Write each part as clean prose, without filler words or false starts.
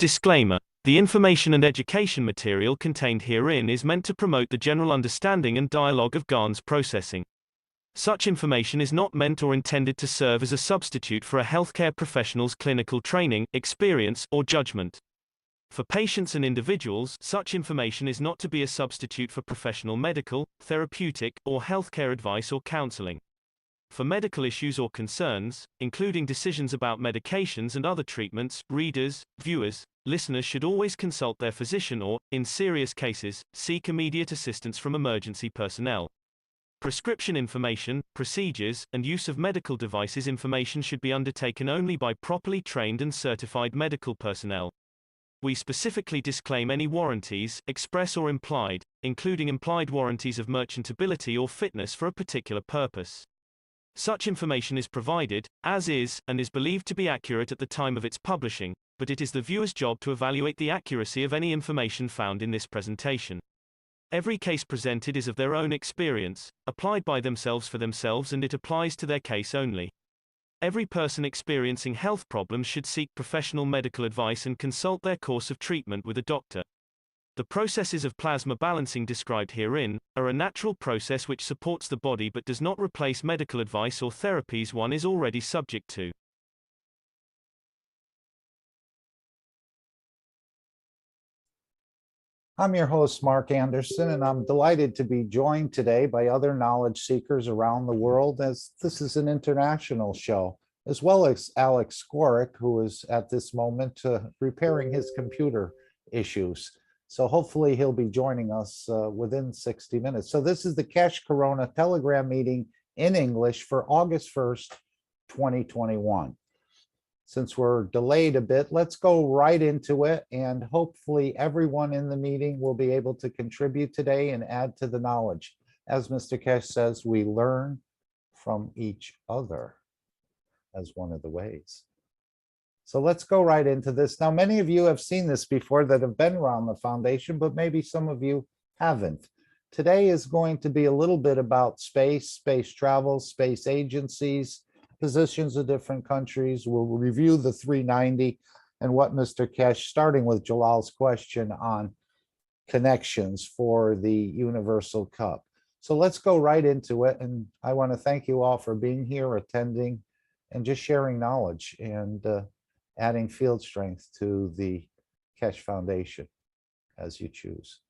Disclaimer: the information and education material contained herein is meant to promote the general understanding and dialogue of GAN's processing. Such information is not meant or intended to serve as a substitute for a healthcare professional's clinical training, experience, or judgment. For patients and individuals, such information is not to be a substitute for professional medical, therapeutic, or healthcare advice or counseling. For medical issues or concerns, including decisions about medications and other treatments, readers, viewers, listeners should always consult their physician or, in serious cases, seek immediate assistance from emergency personnel. Prescription information, procedures, and use of medical devices information should be undertaken only by properly trained and certified medical personnel. We specifically disclaim any warranties, express or implied, including implied warranties of merchantability or fitness for a particular purpose. Such information is provided, as is, and is believed to be accurate at the time of its publishing, but it is the viewer's job to evaluate the accuracy of any information found in this presentation. Every case presented is of their own experience, applied by themselves for themselves, and it applies to their case only. Every person experiencing health problems should seek professional medical advice and consult their course of treatment with a doctor. The processes of plasma balancing described herein are a natural process which supports the body but does not replace medical advice or therapies one is already subject to. I'm your host, Mark Anderson, and I'm delighted to be joined today by other knowledge seekers around the world, as this is an international show, as well as Alex Skoric, who is at this moment repairing his computer issues. So hopefully he'll be joining us within 60 minutes. So this is the Cash Corona Telegram meeting in English for August 1st, 2021. Since we're delayed a bit, let's go right into it, and hopefully everyone in the meeting will be able to contribute today and add to the knowledge. As Mr. Kesh says, we learn from each other as one of the ways. So let's go right into this. Now, many of you have seen this before that have been around the foundation, but maybe some of you haven't. Today is going to be a little bit about space, space travel, space agencies, positions of different countries. We'll review the 390 and what Mr. Kesh, starting with Jalal's question on connections for the Universal Cup. So let's go right into it. And I want to thank you all for being here, attending, and just sharing knowledge and adding field strength to the Kesh Foundation as you choose.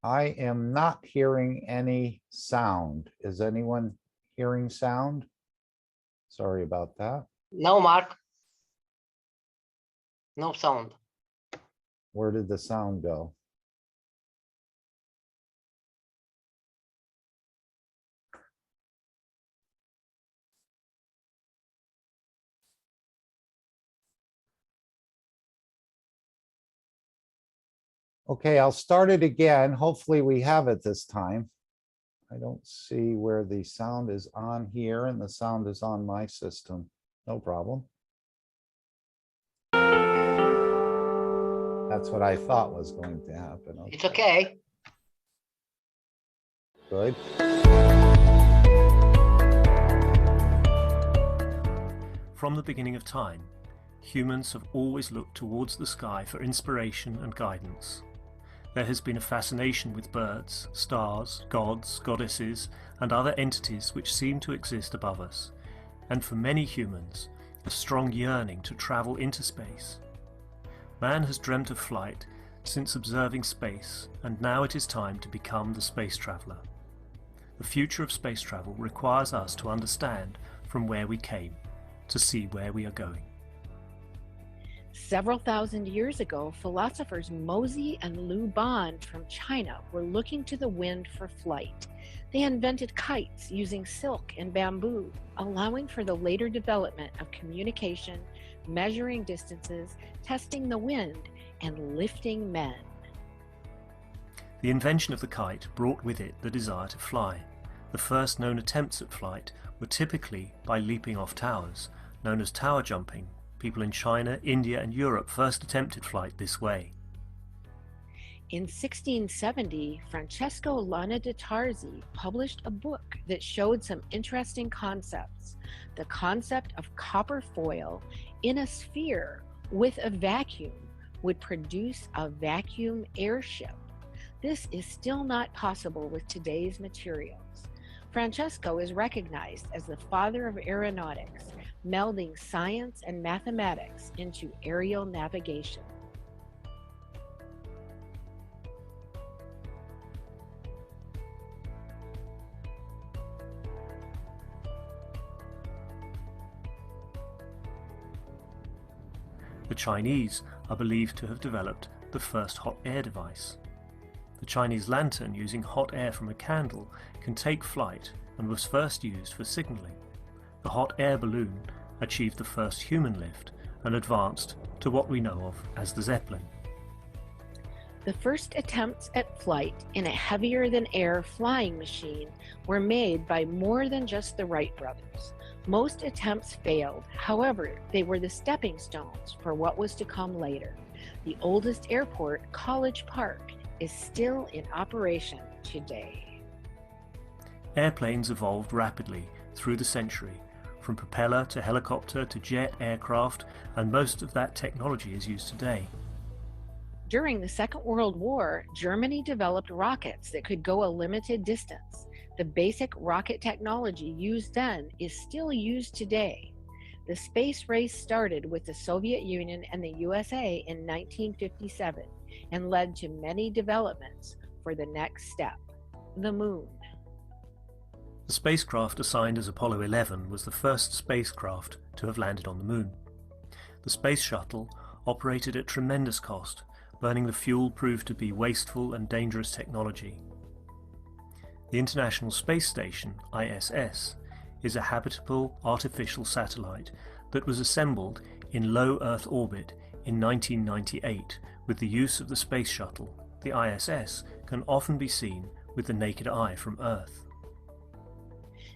I am not hearing any sound. Is anyone hearing sound? Sorry about that. No, Mark. No sound. Where did the sound go? Okay, I'll start it again. Hopefully we have it this time. I don't see where the sound is on here and the sound is on my system. No problem. That's what I thought was going to happen. Okay. It's okay. Good. From the beginning of time, humans have always looked towards the sky for inspiration and guidance. There has been a fascination with birds, stars, gods, goddesses, and other entities which seem to exist above us, and for many humans, a strong yearning to travel into space. Man has dreamt of flight since observing space, and now it is time to become the space traveller. The future of space travel requires us to understand from where we came, to see where we are going. Several thousand years ago, philosophers Mozi and Lu Ban from China were looking to the wind for flight. They invented kites using silk and bamboo, allowing for the later development of communication, measuring distances, testing the wind, and lifting men. The invention of the kite brought with it the desire to fly. The first known attempts at flight were typically by leaping off towers, known as tower jumping. People in China, India, and Europe first attempted flight this way. In 1670, Francesco Lana de Tarzi published a book that showed some interesting concepts. The concept of copper foil in a sphere with a vacuum would produce a vacuum airship. This is still not possible with today's materials. Francesco is recognized as the father of aeronautics, melding science and mathematics into aerial navigation. The Chinese are believed to have developed the first hot air device. The Chinese lantern, using hot air from a candle, can take flight and was first used for signaling. The hot air balloon achieved the first human lift and advanced to what we know of as the Zeppelin. The first attempts at flight in a heavier-than-air flying machine were made by more than just the Wright brothers. Most attempts failed. However, they were the stepping stones for what was to come later. The oldest airport, College Park, is still in operation today. Airplanes evolved rapidly through the century, from propeller to helicopter to jet aircraft, and most of that technology is used today. During the Second World War, Germany developed rockets that could go a limited distance. The basic rocket technology used then is still used today. The space race started with the Soviet Union and the USA in 1957 and led to many developments for the next step, the moon. The spacecraft assigned as Apollo 11 was the first spacecraft to have landed on the moon. The space shuttle operated at tremendous cost. Burning the fuel proved to be wasteful and dangerous technology. The International Space Station, ISS, is a habitable artificial satellite that was assembled in low Earth orbit in 1998 with the use of the space shuttle. The ISS can often be seen with the naked eye from Earth.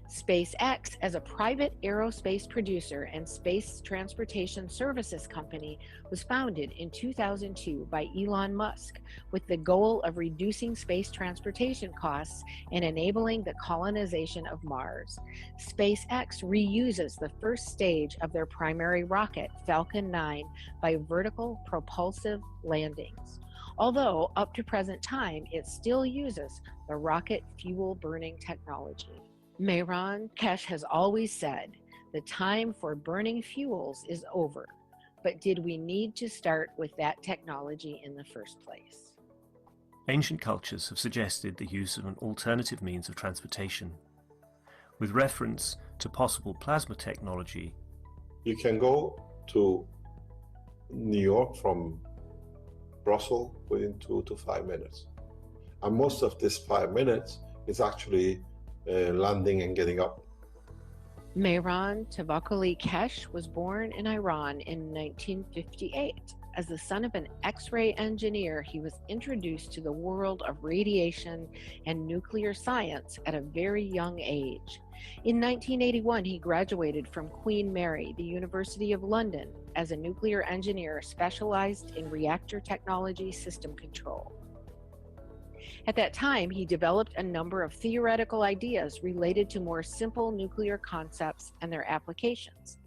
SpaceX, as a private aerospace producer and space transportation services company, was founded in 2002 by Elon Musk with the goal of reducing space transportation costs and enabling the colonization of Mars. SpaceX reuses the first stage of their primary rocket, Falcon 9, by vertical propulsive landings. Although, up to present time, it still uses the rocket fuel burning technology. Mehran Kesh has always said, the time for burning fuels is over, but did we need to start with that technology in the first place? Ancient cultures have suggested the use of an alternative means of transportation. With reference to possible plasma technology, you can go to New York from Brussels within 2 to 5 minutes. And most of this 5 minutes is actually landing and getting up. Mehran Tavakkoli Kesh was born in Iran in 1958. As the son of an X-ray engineer, he was introduced to the world of radiation and nuclear science at a very young age. In 1981, he graduated from Queen Mary, the University of London, as a nuclear engineer specialized in reactor technology system control. At that time, he developed a number of theoretical ideas related to more simple nuclear concepts and their applications.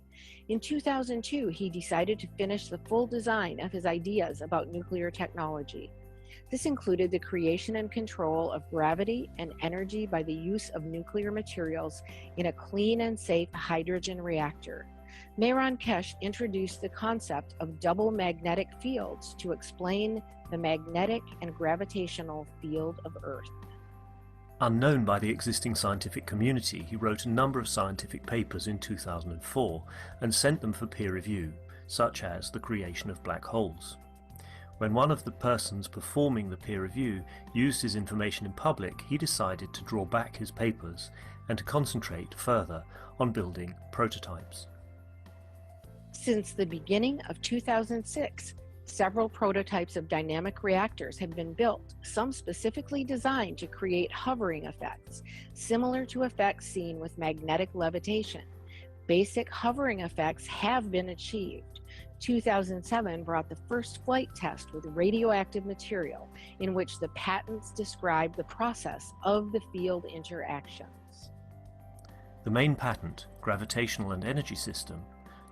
In 2002, he decided to finish the full design of his ideas about nuclear technology. This included the creation and control of gravity and energy by the use of nuclear materials in a clean and safe hydrogen reactor. Mehran Kesh introduced the concept of double magnetic fields to explain the magnetic and gravitational field of Earth. Unknown by the existing scientific community, he wrote a number of scientific papers in 2004 and sent them for peer review, such as the creation of black holes. When one of the persons performing the peer review used his information in public, he decided to draw back his papers and to concentrate further on building prototypes. Since the beginning of 2006, several prototypes of dynamic reactors have been built, some specifically designed to create hovering effects, similar to effects seen with magnetic levitation. Basic hovering effects have been achieved. 2007 brought the first flight test with radioactive material, in which the patents describe the process of the field interactions. The main patent, Gravitational and Energy System,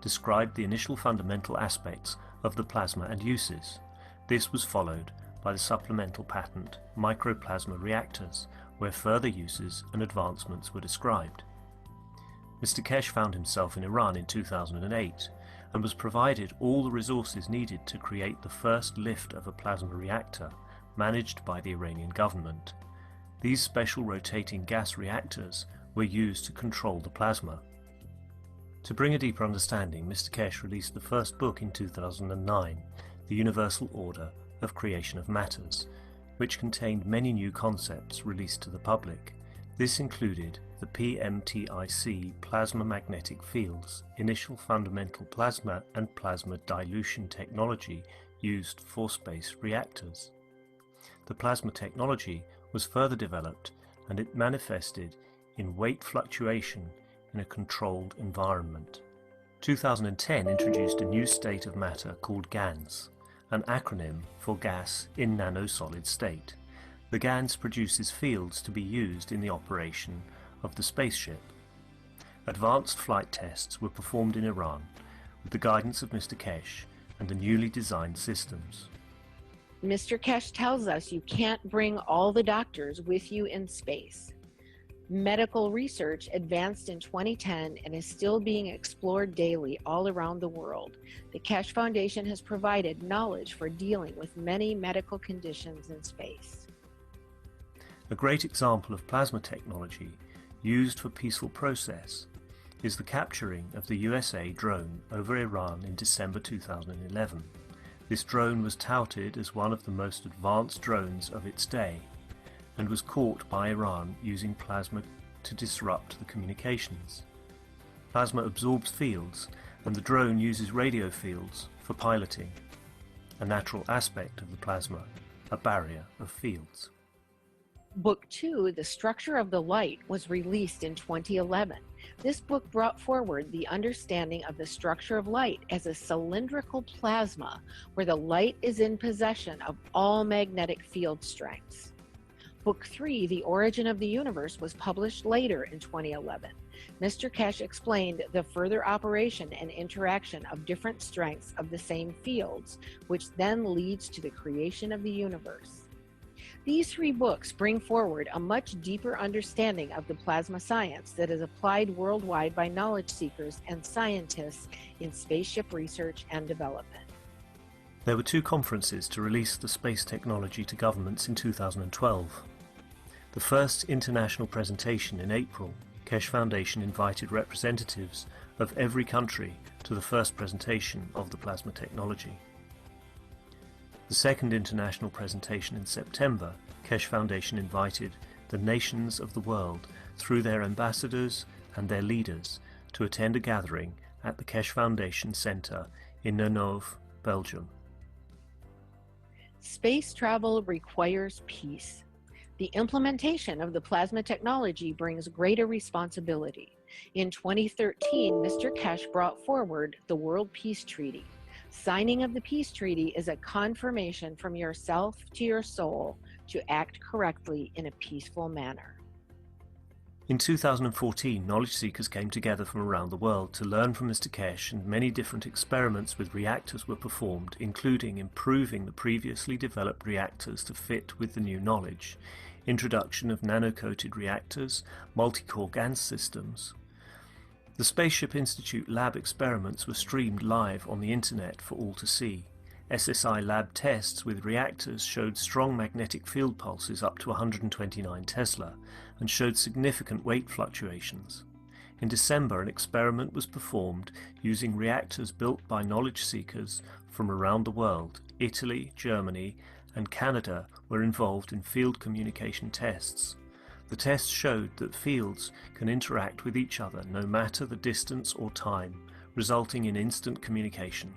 described the initial fundamental aspects of the plasma and uses. This was followed by the supplemental patent, Microplasma Reactors, where further uses and advancements were described. Mr. Kesh found himself in Iran in 2008 and was provided all the resources needed to create the first lift of a plasma reactor managed by the Iranian government. These special rotating gas reactors were used to control the plasma. To bring a deeper understanding, Mr. Kesh released the first book in 2009, The Universal Order of Creation of Matters, which contained many new concepts released to the public. This included the PMTIC plasma magnetic fields, initial fundamental plasma and plasma dilution technology used for space reactors. The plasma technology was further developed and it manifested in weight fluctuation in a controlled environment. 2010 introduced a new state of matter called GANS, an acronym for gas in nanosolid state. The GANS produces fields to be used in the operation of the spaceship. Advanced flight tests were performed in Iran with the guidance of Mr. Kesh and the newly designed systems. Mr. Kesh tells us you can't bring all the doctors with you in space. Medical research advanced in 2010 and is still being explored daily all around the world. The Kesh Foundation has provided knowledge for dealing with many medical conditions in space. A great example of plasma technology used for peaceful process is the capturing of the USA drone over Iran in December 2011. This drone was touted as one of the most advanced drones of its day and was caught by Iran using plasma to disrupt the communications. Plasma absorbs fields and the drone uses radio fields for piloting, a natural aspect of the plasma, a barrier of fields. Book 2, The Structure of the Light, was released in 2011. This book brought forward the understanding of the structure of light as a cylindrical plasma where the light is in possession of all magnetic field strengths. Book 3, The Origin of the Universe, was published later in 2011. Mr. Kesh explained the further operation and interaction of different strengths of the same fields, which then leads to the creation of the universe. These 3 books bring forward a much deeper understanding of the plasma science that is applied worldwide by knowledge seekers and scientists in spaceship research and development. There were 2 conferences to release the space technology to governments in 2012. The first international presentation in April, Kesh Foundation invited representatives of every country to the first presentation of the plasma technology. The second international presentation in September, Kesh Foundation invited the nations of the world through their ambassadors and their leaders to attend a gathering at the Kesh Foundation Center in Nenove, Belgium. Space travel requires peace. The implementation of the plasma technology brings greater responsibility. In 2013, Mr. Kesh brought forward the World Peace Treaty. Signing of the peace treaty is a confirmation from yourself to your soul to act correctly in a peaceful manner. In 2014, knowledge seekers came together from around the world to learn from Mr. Kesh, and many different experiments with reactors were performed, including improving the previously developed reactors to fit with the new knowledge, introduction of nano-coated reactors, multi-core GANS systems. The Spaceship Institute lab experiments were streamed live on the internet for all to see. SSI lab tests with reactors showed strong magnetic field pulses up to 129 Tesla and showed significant weight fluctuations. In December, an experiment was performed using reactors built by knowledge seekers from around the world. Italy, Germany, and Canada were involved in field communication tests. The tests showed that fields can interact with each other no matter the distance or time, resulting in instant communication.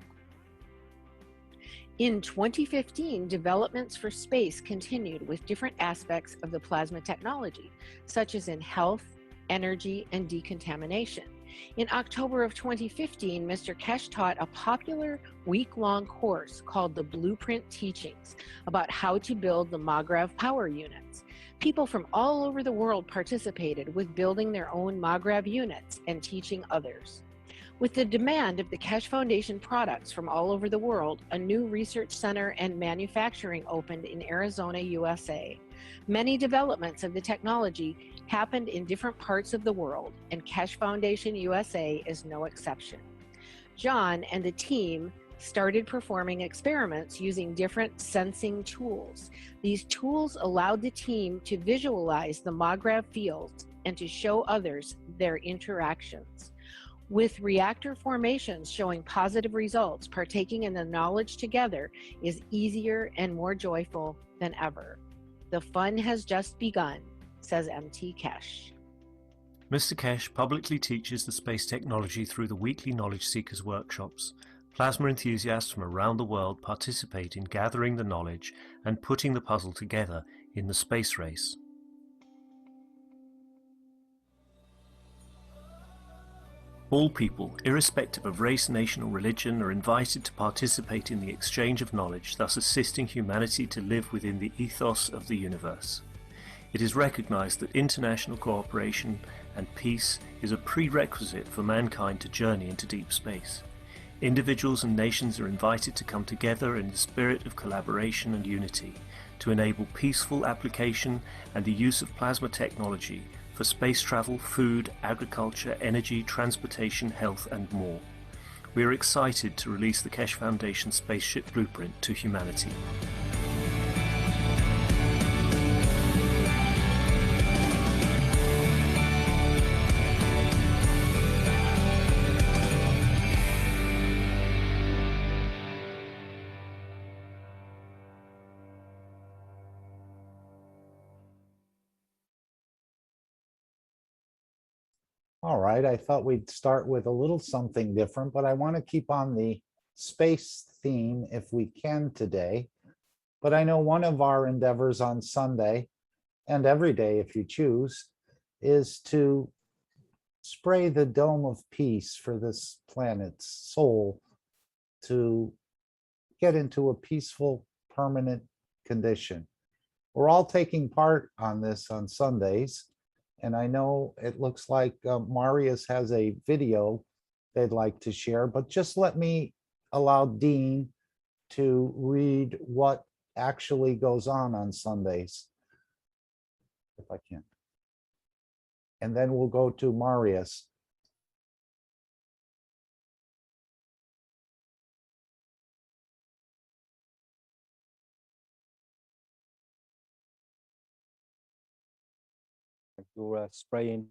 In 2015, developments for space continued with different aspects of the plasma technology, such as in health, energy, and decontamination. In October of 2015, Mr. Kesh taught a popular week-long course called the Blueprint Teachings about how to build the Magrav power units. People from all over the world participated with building their own Magrav units and teaching others. With the demand of the Kesh Foundation products from all over the world, a new research center and manufacturing opened in Arizona, USA. Many developments of the technology happened in different parts of the world, and Kesh Foundation USA is no exception. John and the team started performing experiments using different sensing tools. These tools allowed the team to visualize the Magrav fields and to show others their interactions. With reactor formations showing positive results, partaking in the knowledge together is easier and more joyful than ever. The fun has just begun, says MT Kesh. Mr. Kesh publicly teaches the space technology through the weekly Knowledge Seekers workshops. Plasma enthusiasts from around the world participate in gathering the knowledge and putting the puzzle together in the space race. All people, irrespective of race, nation or religion, are invited to participate in the exchange of knowledge, thus assisting humanity to live within the ethos of the universe. It is recognized that international cooperation and peace is a prerequisite for mankind to journey into deep space. Individuals and nations are invited to come together in the spirit of collaboration and unity to enable peaceful application and the use of plasma technology for space travel, food, agriculture, energy, transportation, health and more. We are excited to release the Kesh Foundation Spaceship Blueprint to humanity. All right, I thought we'd start with a little something different, but I want to keep on the space theme if we can today. But I know one of our endeavors on Sunday, and every day if you choose, is to spray the dome of peace for this planet's soul to get into a peaceful, permanent condition. We're all taking part on this on Sundays. And I know it looks like Marius has a video they'd like to share, but just let me allow Dean to read what actually goes on Sundays, if I can. And then we'll go to Marius. You're spraying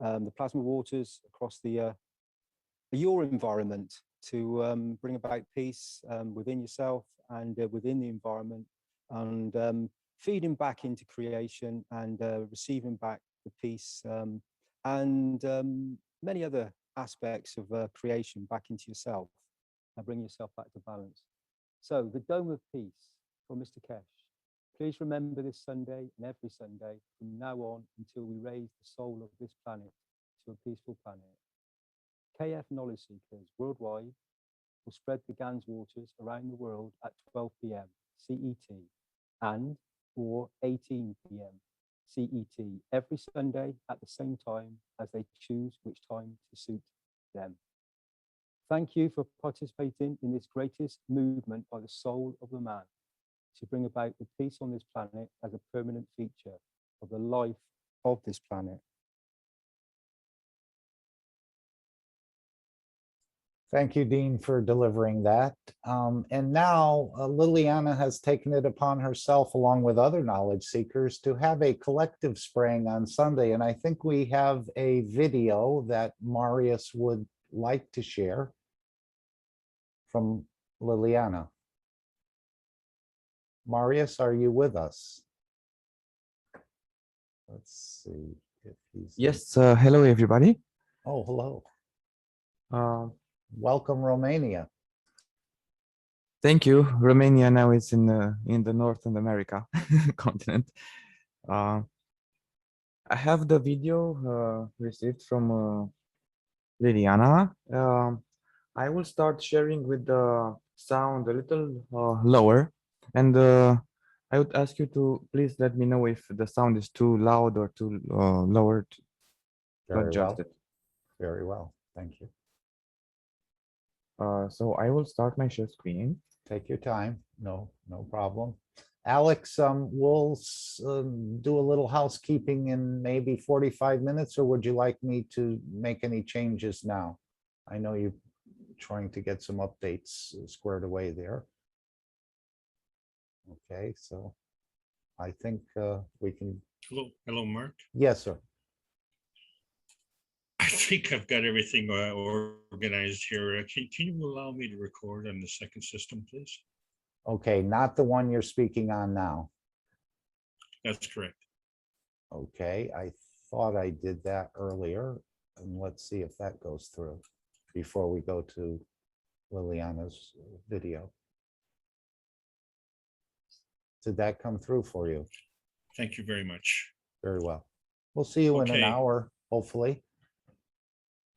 the plasma waters across your environment to bring about peace within yourself and within the environment, and feeding back into creation and receiving back the peace and many other aspects of creation back into yourself and bring yourself back to balance. So the Dome of Peace from Mr. Kesh. Please remember this Sunday and every Sunday from now on until we raise the soul of this planet to a peaceful planet. KF Knowledge Seekers worldwide will spread the GANS waters around the world at 12 p.m. CET and or 18 p.m. CET every Sunday at the same time as they choose which time to suit them. Thank you for participating in this greatest movement by the soul of the man to bring about the peace on this planet as a permanent feature of the life of this planet. Thank you, Dean, for delivering that. And now Liliana has taken it upon herself, along with other knowledge seekers, to have a collective spraying on Sunday. And I think we have a video that Marius would like to share from Liliana. Marius, are you with us? Let's see if he's... Yes, hello everybody. Oh, hello. Welcome, Romania. Thank you. Romania now is in the Northern America continent. I have the video received from Liliana. I will start sharing with the sound a little lower, and I would ask you to please let me know if the sound is too loud or too lower to Very adjust well. it. Very well. Thank you. So I will start my share screen. Take your time. No problem. Alex, we'll do a little housekeeping in maybe 45 minutes, or would you like me to make any changes now? I know you're trying to get some updates squared away there. Okay, so I think we can. Hello, Mark. Yes, sir. I think I've got everything organized here. Can you allow me to record on the second system, please? Okay, not the one you're speaking on now. That's correct. Okay, I thought I did that earlier, and let's see if that goes through before we go to Liliana's video. Did that come through for you? Thank you very much. Very well. We'll see you in an Okay. hour, hopefully.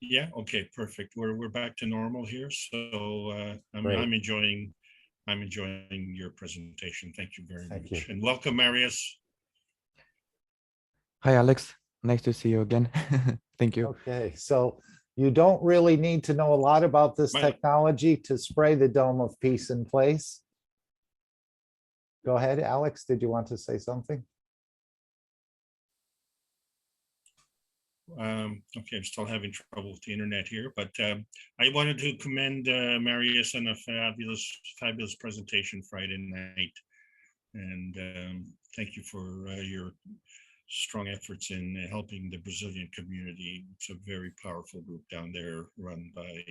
Yeah, okay, perfect. We're back to normal here. So Great. I'm enjoying your presentation. Thank you very Thank much. you. And welcome, Marius. Hi, Alex. Nice to see you again. Thank you. Okay, so you don't really need to know a lot about this My- technology to spray the dome of peace in place. Go ahead, Alex. Did you want to say something? Okay, I'm still having trouble with the internet here, but I wanted to commend Marius on a fabulous presentation Friday night. And thank you for your strong efforts in helping the Brazilian community. It's a very powerful group down there run by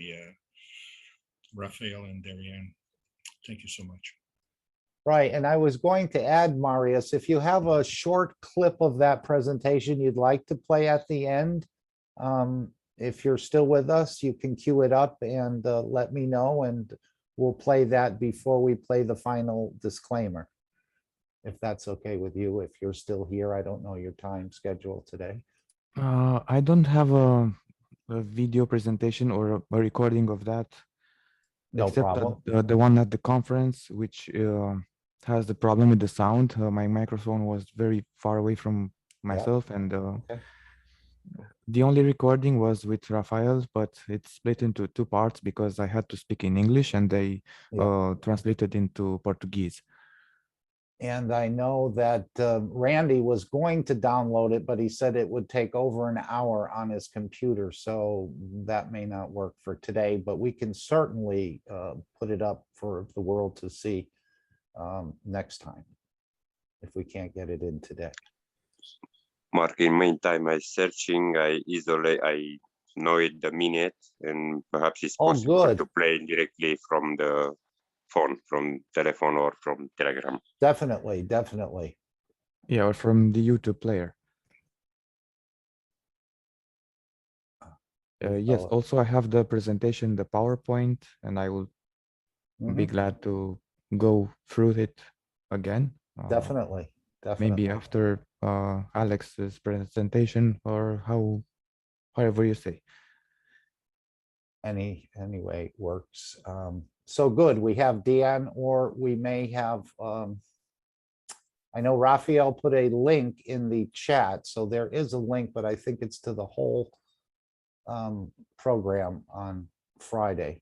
Rafael and Darian. Thank you so much. Right, and I was going to add, Marius, if you have a short clip of that presentation you'd like to play at the end, if you're still with us, you can queue it up and let me know, and we'll play that before we play the final disclaimer. If that's okay with you, if you're still here, I don't know your time schedule today. I don't have a video presentation or a recording of that. No Except problem. that, the one at the conference, which has the problem with the sound. My microphone was very far away from myself, and Okay. the only recording was with Rafael, but it's split into two parts because I had to speak in English and they translated into Portuguese. And I know that Randy was going to download it, but he said it would take over an hour on his computer. So that may not work for today, but we can certainly put it up for the world to see next time if we can't get it in today. Mark, in meantime, I searching, I know it the minute, and perhaps it's possible good. to play directly from the phone, from telephone or from Telegram. Definitely, definitely. Yeah, or from the YouTube player. Yes, also I have the presentation, the PowerPoint, and I will be glad to go through it again. Definitely, definitely. Maybe after Alex's presentation, or however you say. Anyway works. So good. We have Dan, or we may have. I know Raphael put a link in the chat, so there is a link, but I think it's to the whole program on Friday.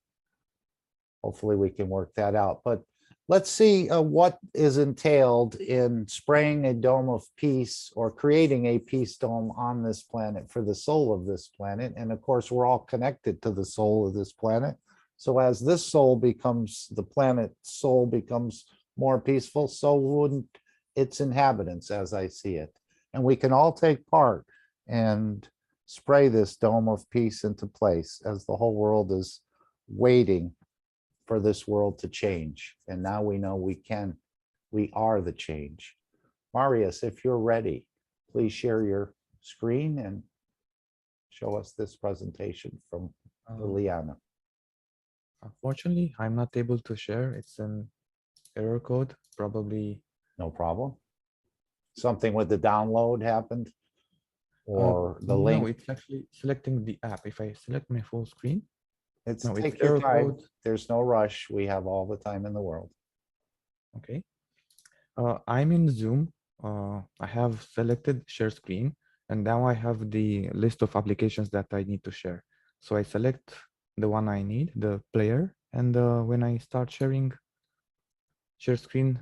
Hopefully we can work that out. But let's see what is entailed in spraying a dome of peace or creating a peace dome on this planet for the soul of this planet. And of course, we're all connected to the soul of this planet. So as this soul becomes, the planet's soul becomes more peaceful, so wouldn't its inhabitants, as I see it. And we can all take part and spray this dome of peace into place as the whole world is waiting for this world to change. And now we know we are the change. Marius, if you're ready, please share your screen and show us this presentation from Liliana. Unfortunately, I'm not able to share. It's an error code, probably. No problem. Something with the download happened? or the No, link. it's actually selecting the app. If I select my full screen, It's no, it's take your error time. code. There's no rush. We have all the time in the world. Okay. I'm in Zoom. I have selected share screen, and now I have the list of applications that I need to share. So I select the one I need, the player, and when I start sharing, share screen,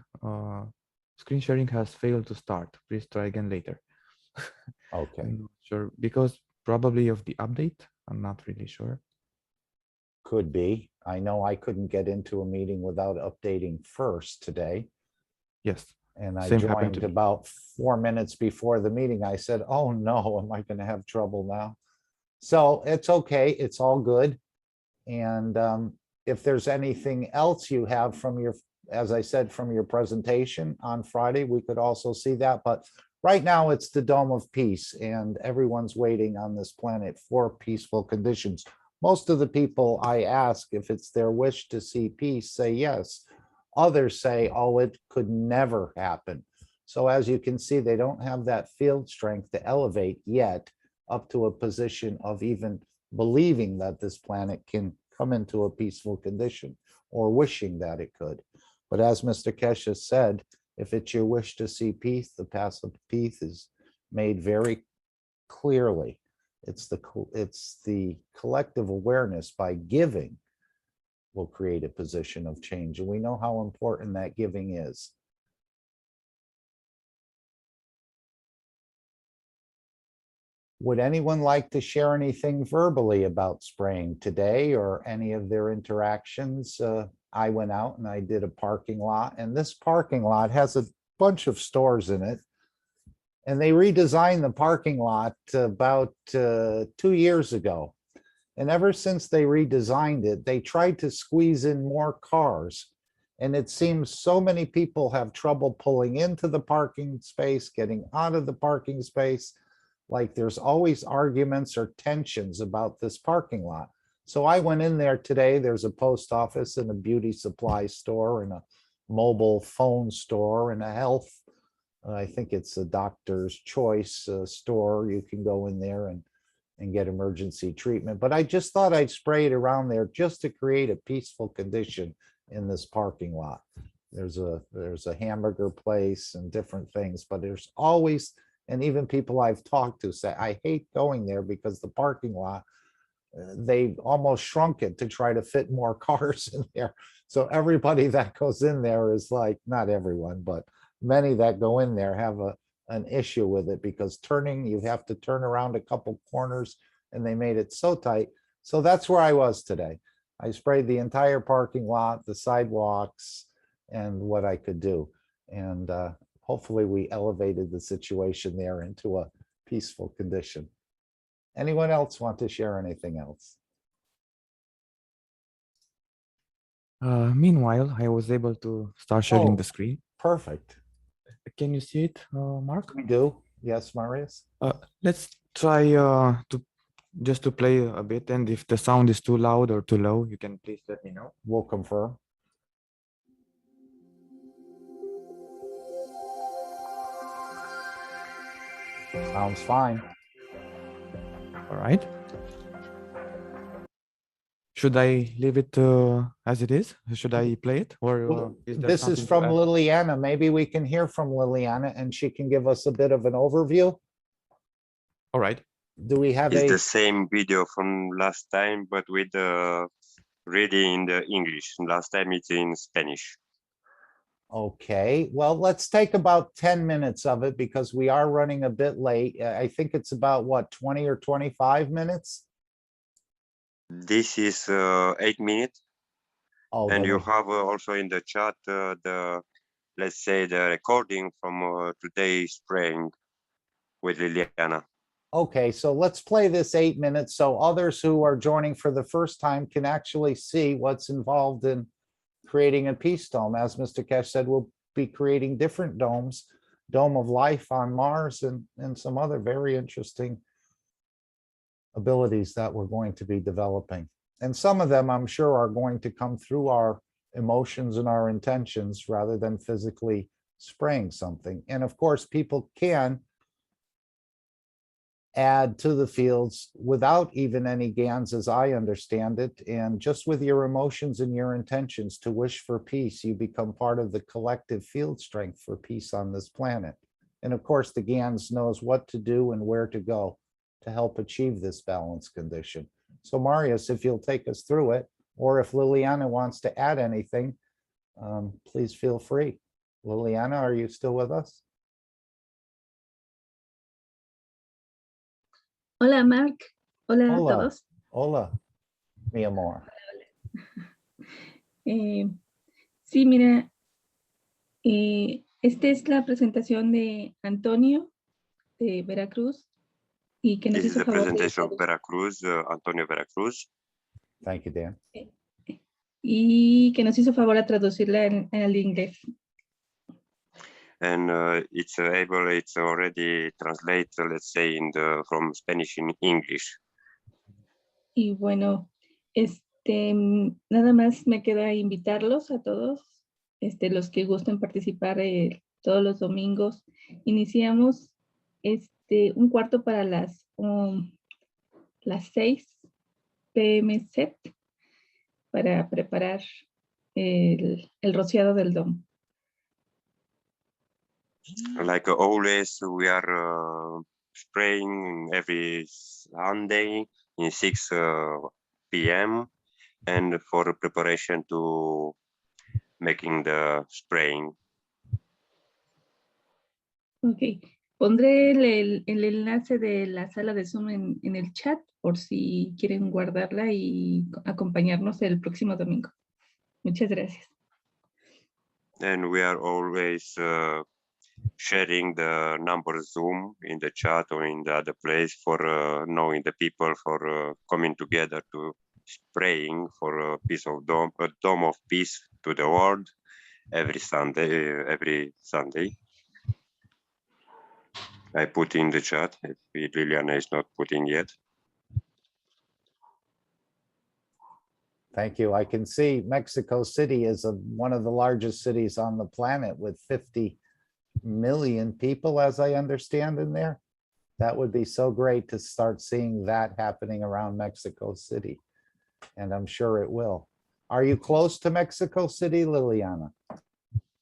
screen sharing has failed to start. Please try again later. Okay, I'm not sure, because probably of the update. I'm not really sure. could be. I know I couldn't get into a meeting without updating first today. Yes, And I same happened joined to me. about 4 minutes before the meeting. I said, oh no, am I gonna have trouble now? So it's okay, it's all good. And if there's anything else you have from your, as I said, from your presentation on Friday, we could also see that. But right now it's the Dome of Peace, and everyone's waiting on this planet for peaceful conditions. Most of the people I ask if it's their wish to see peace say yes. Others say, oh, it could never happen. So as you can see, they don't have that field strength to elevate yet up to a position of even believing that this planet can come into a peaceful condition or wishing that it could. But as Mr. Kesha said, if it's your wish to see peace, the path of peace is made very clearly. It's the collective awareness by giving will create a position of change. And we know how important that giving is. Would anyone like to share anything verbally about spraying today or any of their interactions? I went out and I did a parking lot, and this parking lot has a bunch of stores in it. And they redesigned the parking lot about 2 years ago. And ever since they redesigned it, they tried to squeeze in more cars. And it seems so many people have trouble pulling into the parking space, getting out of the parking space. Like there's always arguments or tensions about this parking lot. So I went in there today. There's a post office and a beauty supply store and a mobile phone store and a health. I think it's a doctor's choice store. You can go in there and get emergency treatment. But I just thought I'd spray it around there just to create a peaceful condition in this parking lot. There's a hamburger place and different things, but there's always, and even people I've talked to say, I hate going there because the parking lot, they almost shrunk it to try to fit more cars in there. So everybody that goes in there is like, not everyone, but many that go in there have an issue with it because turning, you have to turn around a couple corners and they made it so tight. So that's where I was today. I sprayed the entire parking lot, the sidewalks, and what I could do. And hopefully we elevated the situation there into a peaceful condition. Anyone else want to share anything else? Meanwhile, I was able to start sharing the Oh, screen. perfect. Can you see it, Mark? We do. Yes, Marius? Let's try to play a bit, and if the sound is too loud or too low, you can please let me know. We'll confirm. Sounds fine. All right. Should I leave it as it is? Should I play it, or Well, is there this is something to from add? Liliana. Maybe we can hear from Liliana and she can give us a bit of an overview. All right. Do we have It's a, the same video from last time, but with reading in the English. Last time it's in Spanish. okay, well, let's take about 10 minutes of it because we are running a bit late. I think it's about what, 20 or 25 minutes? This is 8 minutes, Oh, and then you we, have also in the chat let's say the recording from today's spraying with Liliana. okay, so let's play this 8 minutes so others who are joining for the first time can actually see what's involved in creating a peace dome. As Mr. Kesh said, we'll be creating different domes, dome of life on Mars and some other very interesting abilities that we're going to be developing. And some of them I'm sure are going to come through our emotions and our intentions rather than physically spraying something. And of course, people can add to the fields without even any GANs, as I understand it, and just with your emotions and your intentions to wish for peace, you become part of the collective field strength for peace on this planet. And of course, the GANs knows what to do and where to go to help achieve this balance condition. So Marius, if you'll take us through it, or if Liliana wants to add anything, please feel free. Liliana, are you still with us? Hola, Mark. Hola a Hola, todos. hola, mi amor. Sí, mira, esta es la presentación de Antonio de Veracruz y que nos This is hizo the favor de presentation of Veracruz, Antonio Veracruz, Thank you, Dan. y que nos hizo favor a traducirla en el inglés. and it's already translated, let's say, from Spanish in English. Y bueno, nada más me queda invitarlos a todos, los que gusten participar todos los domingos. Iniciamos un cuarto para las 6 p.m. set para preparar el rociado del domo. Like always, we are spraying every Sunday in 6 p.m. and for preparation to making the spraying. Ok, pondré el enlace de la sala de Zoom en el chat por si quieren guardarla y acompañarnos el próximo domingo. Muchas gracias. And we are always sharing the number Zoom in the chat or in the other place for knowing the people, for coming together to praying for a peace of dome, a dome of peace to the world every Sunday. I put in the chat if Liliana is not putting yet. Thank you. I can see Mexico City is one of the largest cities on the planet with 50 million people, as I understand, in there. That would be so great to start seeing that happening around Mexico City. And I'm sure it will. Are you close to Mexico City, Liliana?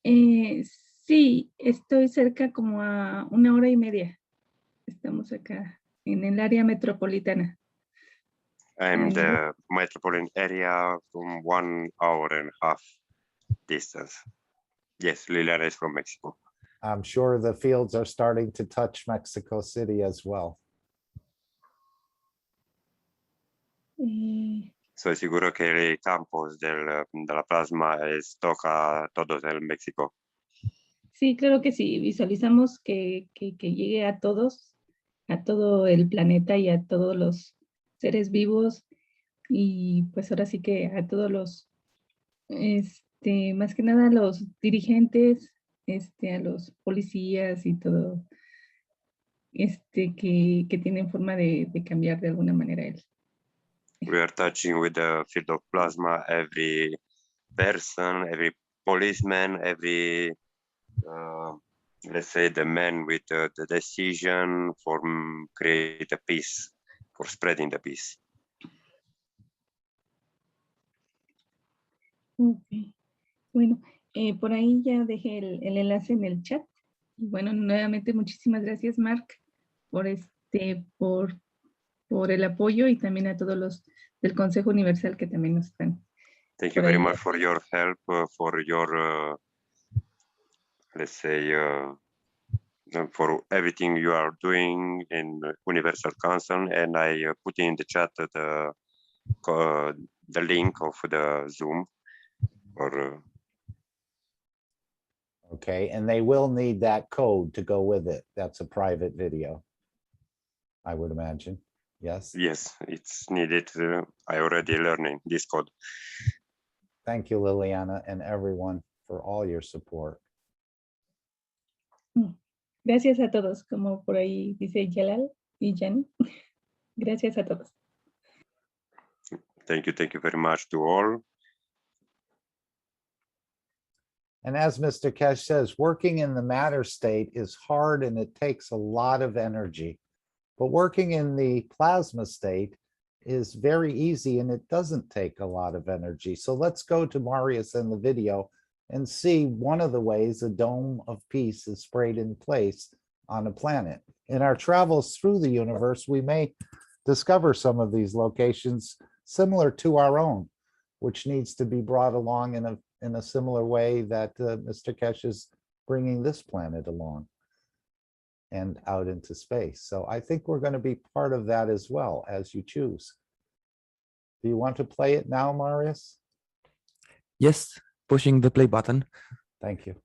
Sí, estoy cerca como a 1 hora y media. Estamos acá en el área metropolitana. I'm the metropolitan area from 1 hour and a half distance. Yes, Liliana is from Mexico. I'm sure the fields are starting to touch Mexico City as well. Soy seguro que el campus de la plasma toca a todos en México. Sí, claro que sí. Visualizamos que llegue a todos, a todo el planeta y a todos los seres vivos y pues ahora sí que a todos los, más que nada a los dirigentes, a los policías y todo, que tienen forma de cambiar de alguna manera él. We are touching with the field of plasma every person, every policeman, every let's say the man with the decision for create a peace, for spreading the peace. Okay. Bueno, por ahí ya dejé el enlace en el chat. Y bueno, nuevamente muchísimas gracias, Mark, por por el apoyo y también a todos los del Consejo Universal que también nos están. Thank you very much for your help, for your let's say for everything you are doing in Universal Council, and I put in the chat the link of the Zoom. Okay, and they will need that code to go with it. That's a private video, I would imagine. Yes. Yes, it's needed. I already learning this code. Thank you, Liliana, and everyone for all your support. Gracias a todos, como por ahí dice Yalal y Jan. Gracias a todos. Thank you very much to all. And as Mr. Kesh says, working in the matter state is hard and it takes a lot of energy. But working in the plasma state is very easy and it doesn't take a lot of energy. So let's go to Marius in the video and see one of the ways a dome of peace is sprayed in place on a planet. In our travels through the universe, we may discover some of these locations similar to our own, which needs to be brought along in a similar way that Mr. Kesh is bringing this planet along and out into space. So I think we're going to be part of that as well, as you choose. Do you want to play it now, Marius? Yes, pushing the play button. Thank you.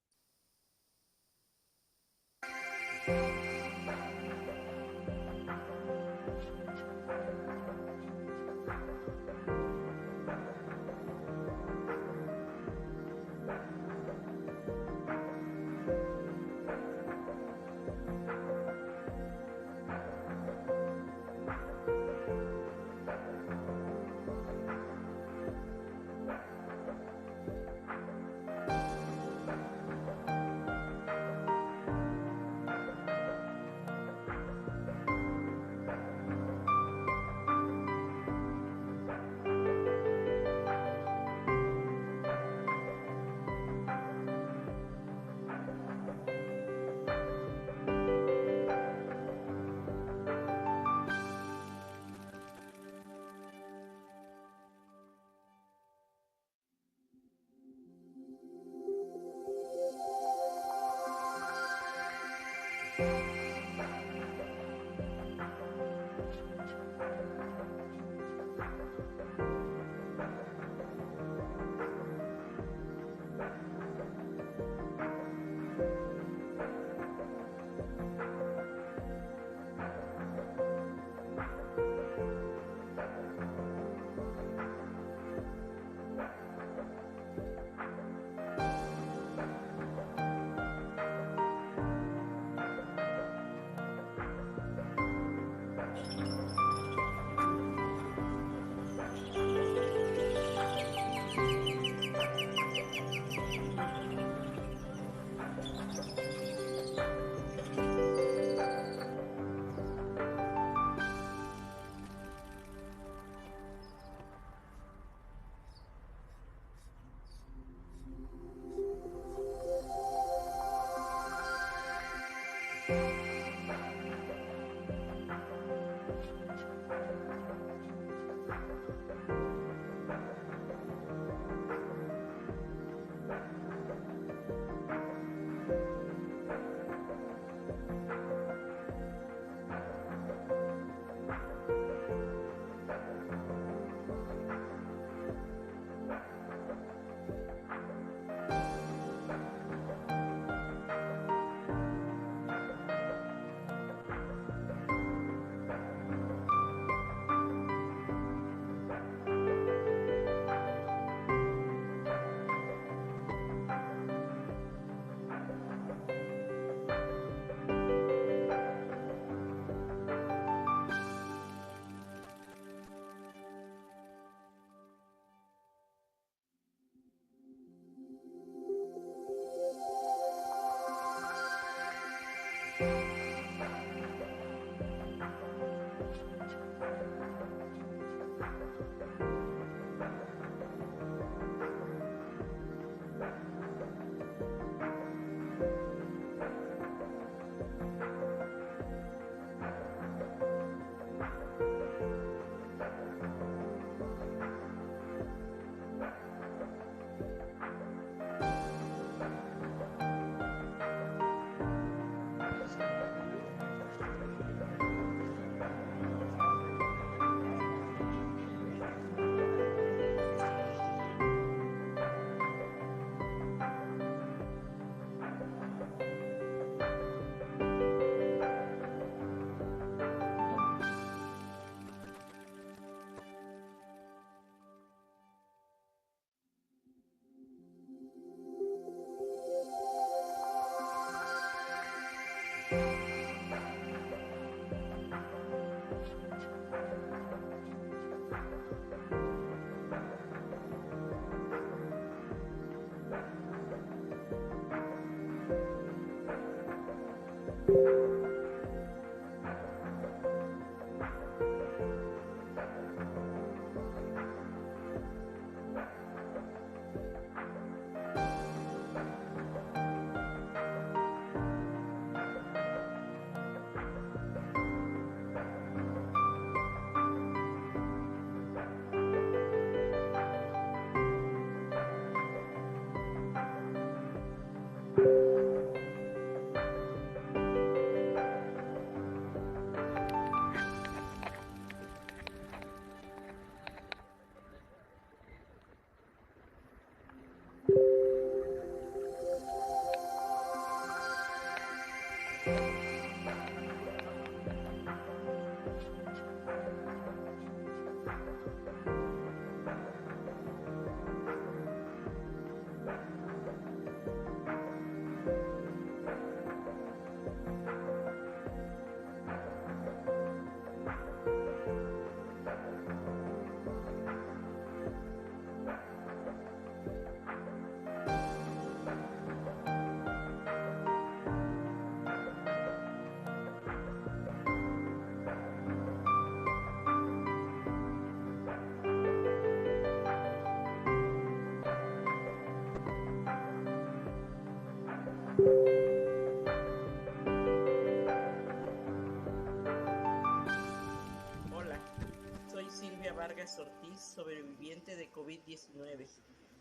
Vargas Ortiz, sobreviviente de COVID-19.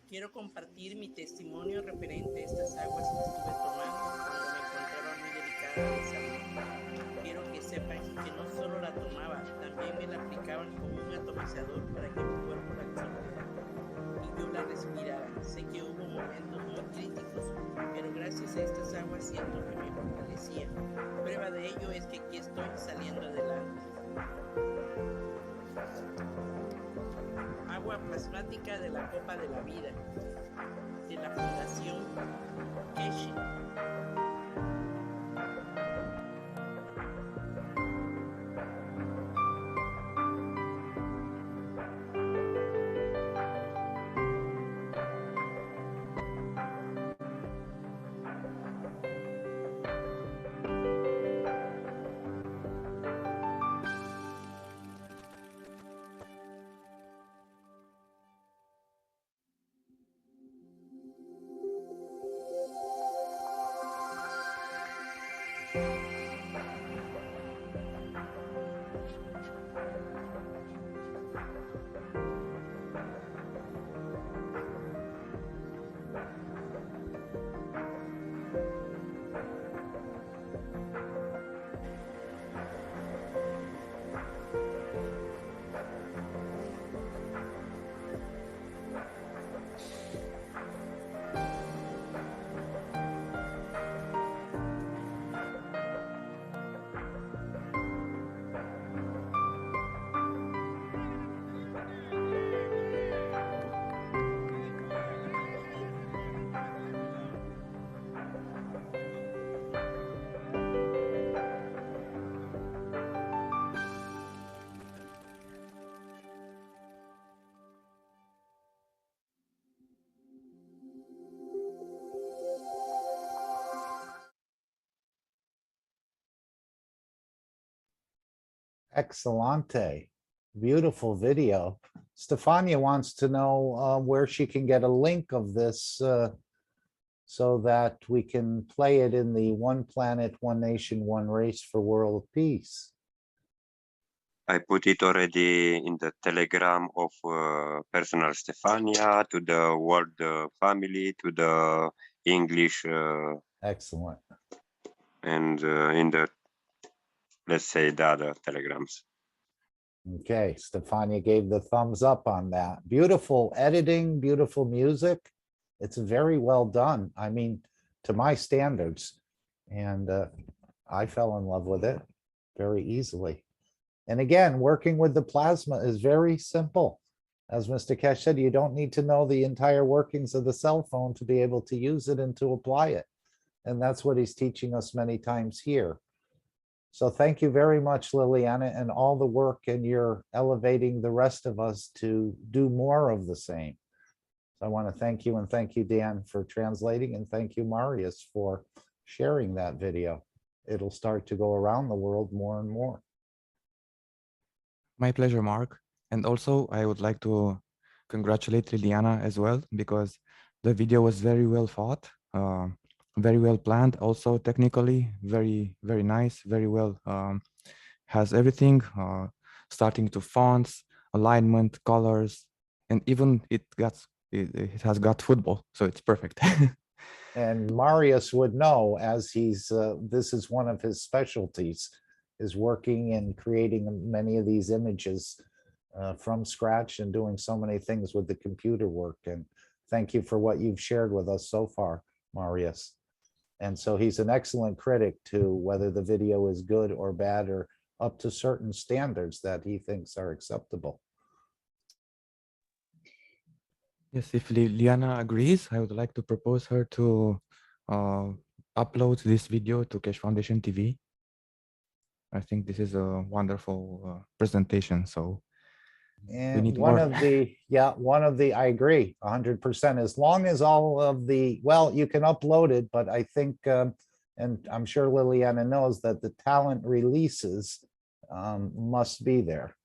Quiero compartir mi testimonio referente a estas aguas que estuve tomando cuando me encontraba muy delicada de salud. Quiero que sepan que no solo la tomaba, también me la aplicaban con un atomizador para que mi cuerpo la absorbiera y yo la respirara. Sé que hubo momentos muy críticos, pero gracias a estas aguas siento que me fortalecía. Prueba de ello es que aquí estoy saliendo adelante. Agua plasmática de la Copa de la Vida, de la Fundación Keshi. Excellente. Beautiful video. Stefania wants to know where she can get a link of this so that we can play it in the One Planet, One Nation, One Race for World Peace. I put it already in the Telegram of personal Stefania, to the World family, to the English. Excellent. And in the, let's say, the other Telegrams. Okay, Stefania gave the thumbs up on that. Beautiful editing, beautiful music. It's very well done. I mean, to my standards. And I fell in love with it very easily. And again, working with the plasma is very simple. As Mr. Kesh said, you don't need to know the entire workings of the cell phone to be able to use it and to apply it. And that's what he's teaching us many times here. So thank you very much, Liliana, and all the work, and you're elevating the rest of us to do more of the same. So I want to thank you, and thank you, Dan, for translating, and thank you, Marius, for sharing that video. It'll start to go around the world more and more. My pleasure, Mark. And also, I would like to congratulate Liliana as well, because the video was very well thought, very well planned, also technically very, very nice, very well, has everything, starting to fonts, alignment, colors, and even it has got football, so it's perfect. And Marius would know, as he's, this is one of his specialties, is working and creating many of these images from scratch and doing so many things with the computer work. And thank you for what you've shared with us so far, Marius. And so he's an excellent critic to whether the video is good or bad or up to certain standards that he thinks are acceptable. Yes, if Liliana agrees, I would like to propose her to upload this video to Keshe Foundation TV. I think this is a wonderful presentation, so and we need one more. of the, yeah, one of the, I agree 100%, as long as all of the, well, you can upload it, but I think, and I'm sure Liliana knows that the talent releases must be there,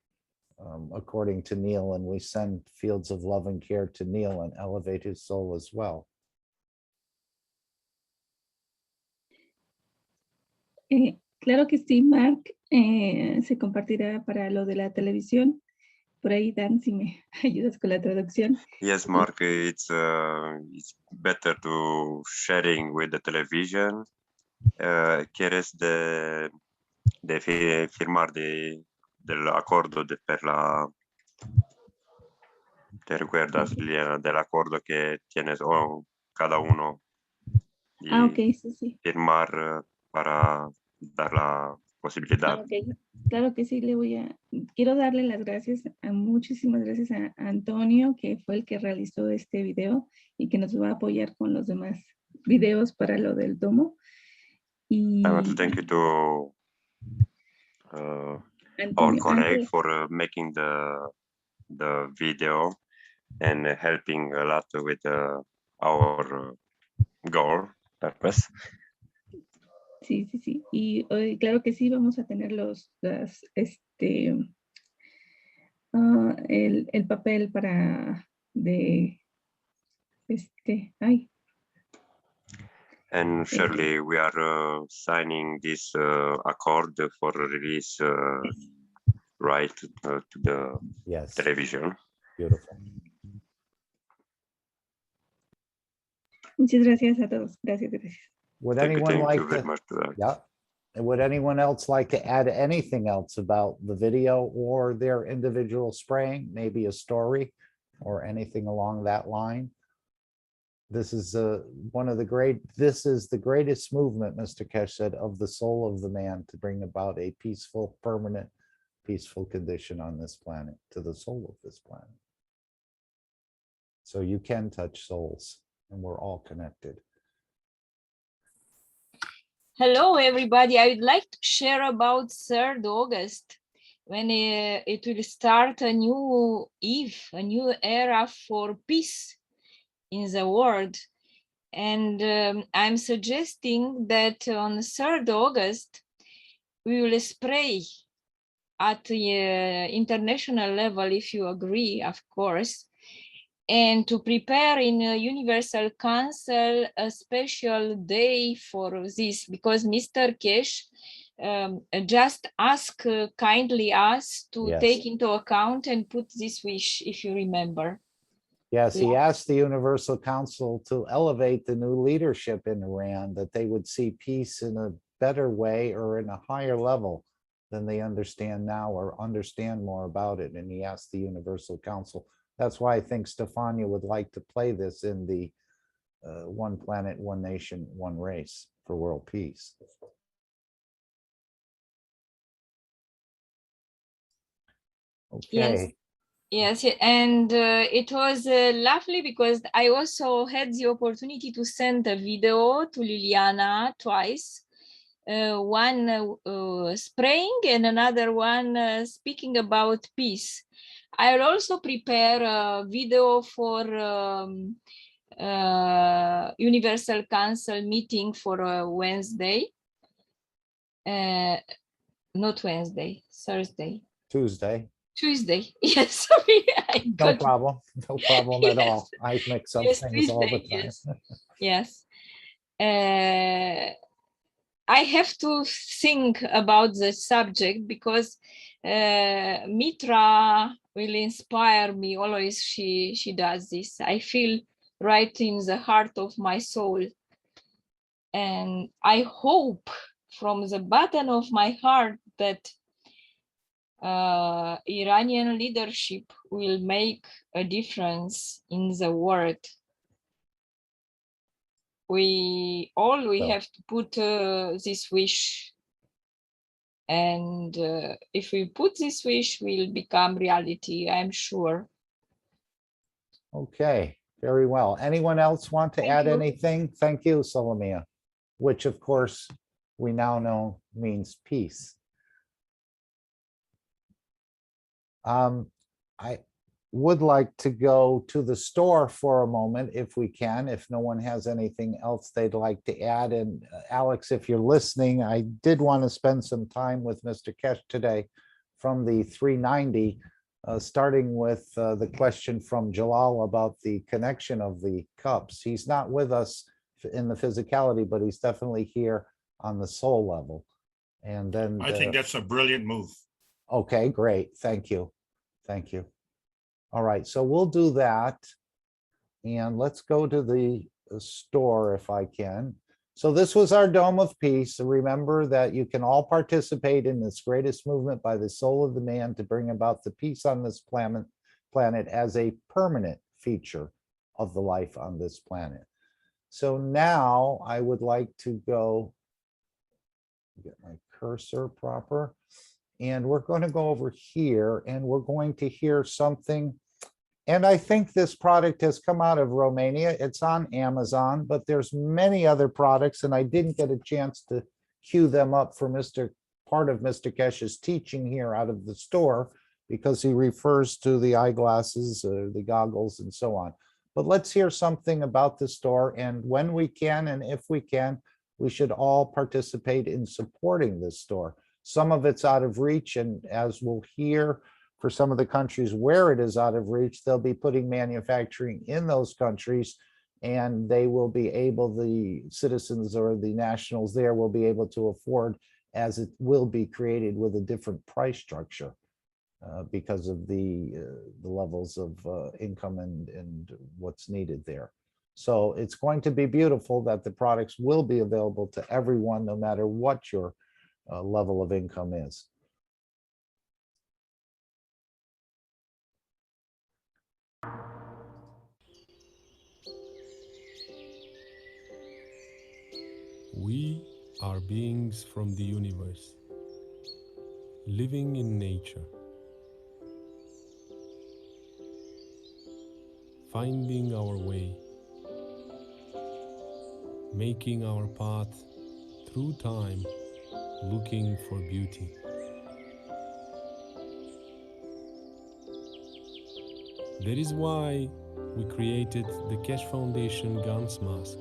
according to Neil, and we send Fields of Love and Care to Neil and elevate his soul as well. Claro que sí, Mark, se compartirá para lo de la televisión. Por ahí, Dan, si me ayudas con la traducción. Yes, Mark, it's better to sharing with the television. ¿Quieres firmar del acuerdo per la... ¿Te recuerdas, Liliana, del acuerdo que tienes cada uno? Y Ok, sí, sí. firmar para dar la posibilidad. Ok, claro que sí, quiero darle las gracias, muchísimas gracias a Antonio, que fue el que realizó este video y que nos va a apoyar con los demás videos para lo del domo. I want to Y thank you to our Antonio, colleague for making the video and helping a lot with our goal purpose. sí, sí, sí. Y hoy, claro que sí, vamos a tener el papel And surely we are signing this accord for release right to the television. Beautiful. Muchas gracias a todos. Gracias, gracias. Would Thank anyone you like very to? much to that. Yeah. And would anyone else like to add anything else about the video or their individual spraying, maybe a story or anything along that line? This is this is the greatest movement, Mr. Kesh said, of the soul of the man to bring about a peaceful, permanent, peaceful condition on this planet, to the soul of this planet. So you can touch souls, and we're all connected. Hello, everybody. I would like to share about 3rd August, when it will start a new eve, a new era for peace in the world. And I'm suggesting that on 3rd August, we will spray at the international level, if you agree, of course, and to prepare in a Universal Council a special day for this, because Mr. Kesh just asked kindly us to take into account and put this wish, if you remember. Yes, he asked the Universal Council to elevate the new leadership in Iran, that they would see peace in a better way or in a higher level than they understand now, or understand more about it. And he asked the Universal Council. That's why I think Stefania would like to play this in the One Planet, One Nation, One Race for world peace. Okay. Yes, and it was lovely because I also had the opportunity to send a video to Liliana twice, one spraying and another one speaking about peace. I'll also prepare a video for Universal Council meeting for Wednesday. Not Wednesday, Thursday. Tuesday. Yes, sorry. No problem at all. I mix up things Tuesday, all the time. Yes. I have to think about the subject because Mitra will inspire me always. She does this. I feel right in the heart of my soul. And I hope from the bottom of my heart that Iranian leadership will make a difference in the world. We have to put this wish, and if we put this wish, will become reality, I'm sure. Okay, very well. Anyone else want to add anything? Thank you, Solomia, which of course we now know means peace. I would like to go to the store for a moment if we can, if no one has anything else they'd like to add. And Alex, if you're listening, I did want to spend some time with Mr. Kesh today from the 390, starting with the question from Jalal about the connection of the cups. He's not with us in the physicality, but he's definitely here on the soul level. And then I think that's a brilliant move. Okay, great. Thank you. Thank you. All right, so we'll do that. And let's go to the store if I can. So this was our Dome of Peace. Remember that you can all participate in this greatest movement by the soul of the man to bring about the peace on this planet as a permanent feature of the life on this planet. So now I would like to go get my cursor proper. And we're going to go over here and we're going to hear something. And I think this product has come out of Romania. It's on Amazon, but there's many other products, and I didn't get a chance to cue them up for part of Mr. Kesh's teaching here out of the store, because he refers to the eyeglasses, the goggles, and so on. But let's hear something about the store, and when we can, and if we can, we should all participate in supporting this store. Some of it's out of reach, and as we'll hear, for some of the countries where it is out of reach, they'll be putting manufacturing in those countries, and they will be able, the citizens or the nationals there will be able to afford, as it will be created with a different price structure because of the levels of income and what's needed there. So it's going to be beautiful that the products will be available to everyone, no matter what your level of income is. We are beings from the universe, living in nature, finding our way, making our path through time, looking for beauty. That is why we created the Kesh Foundation Gans Mask,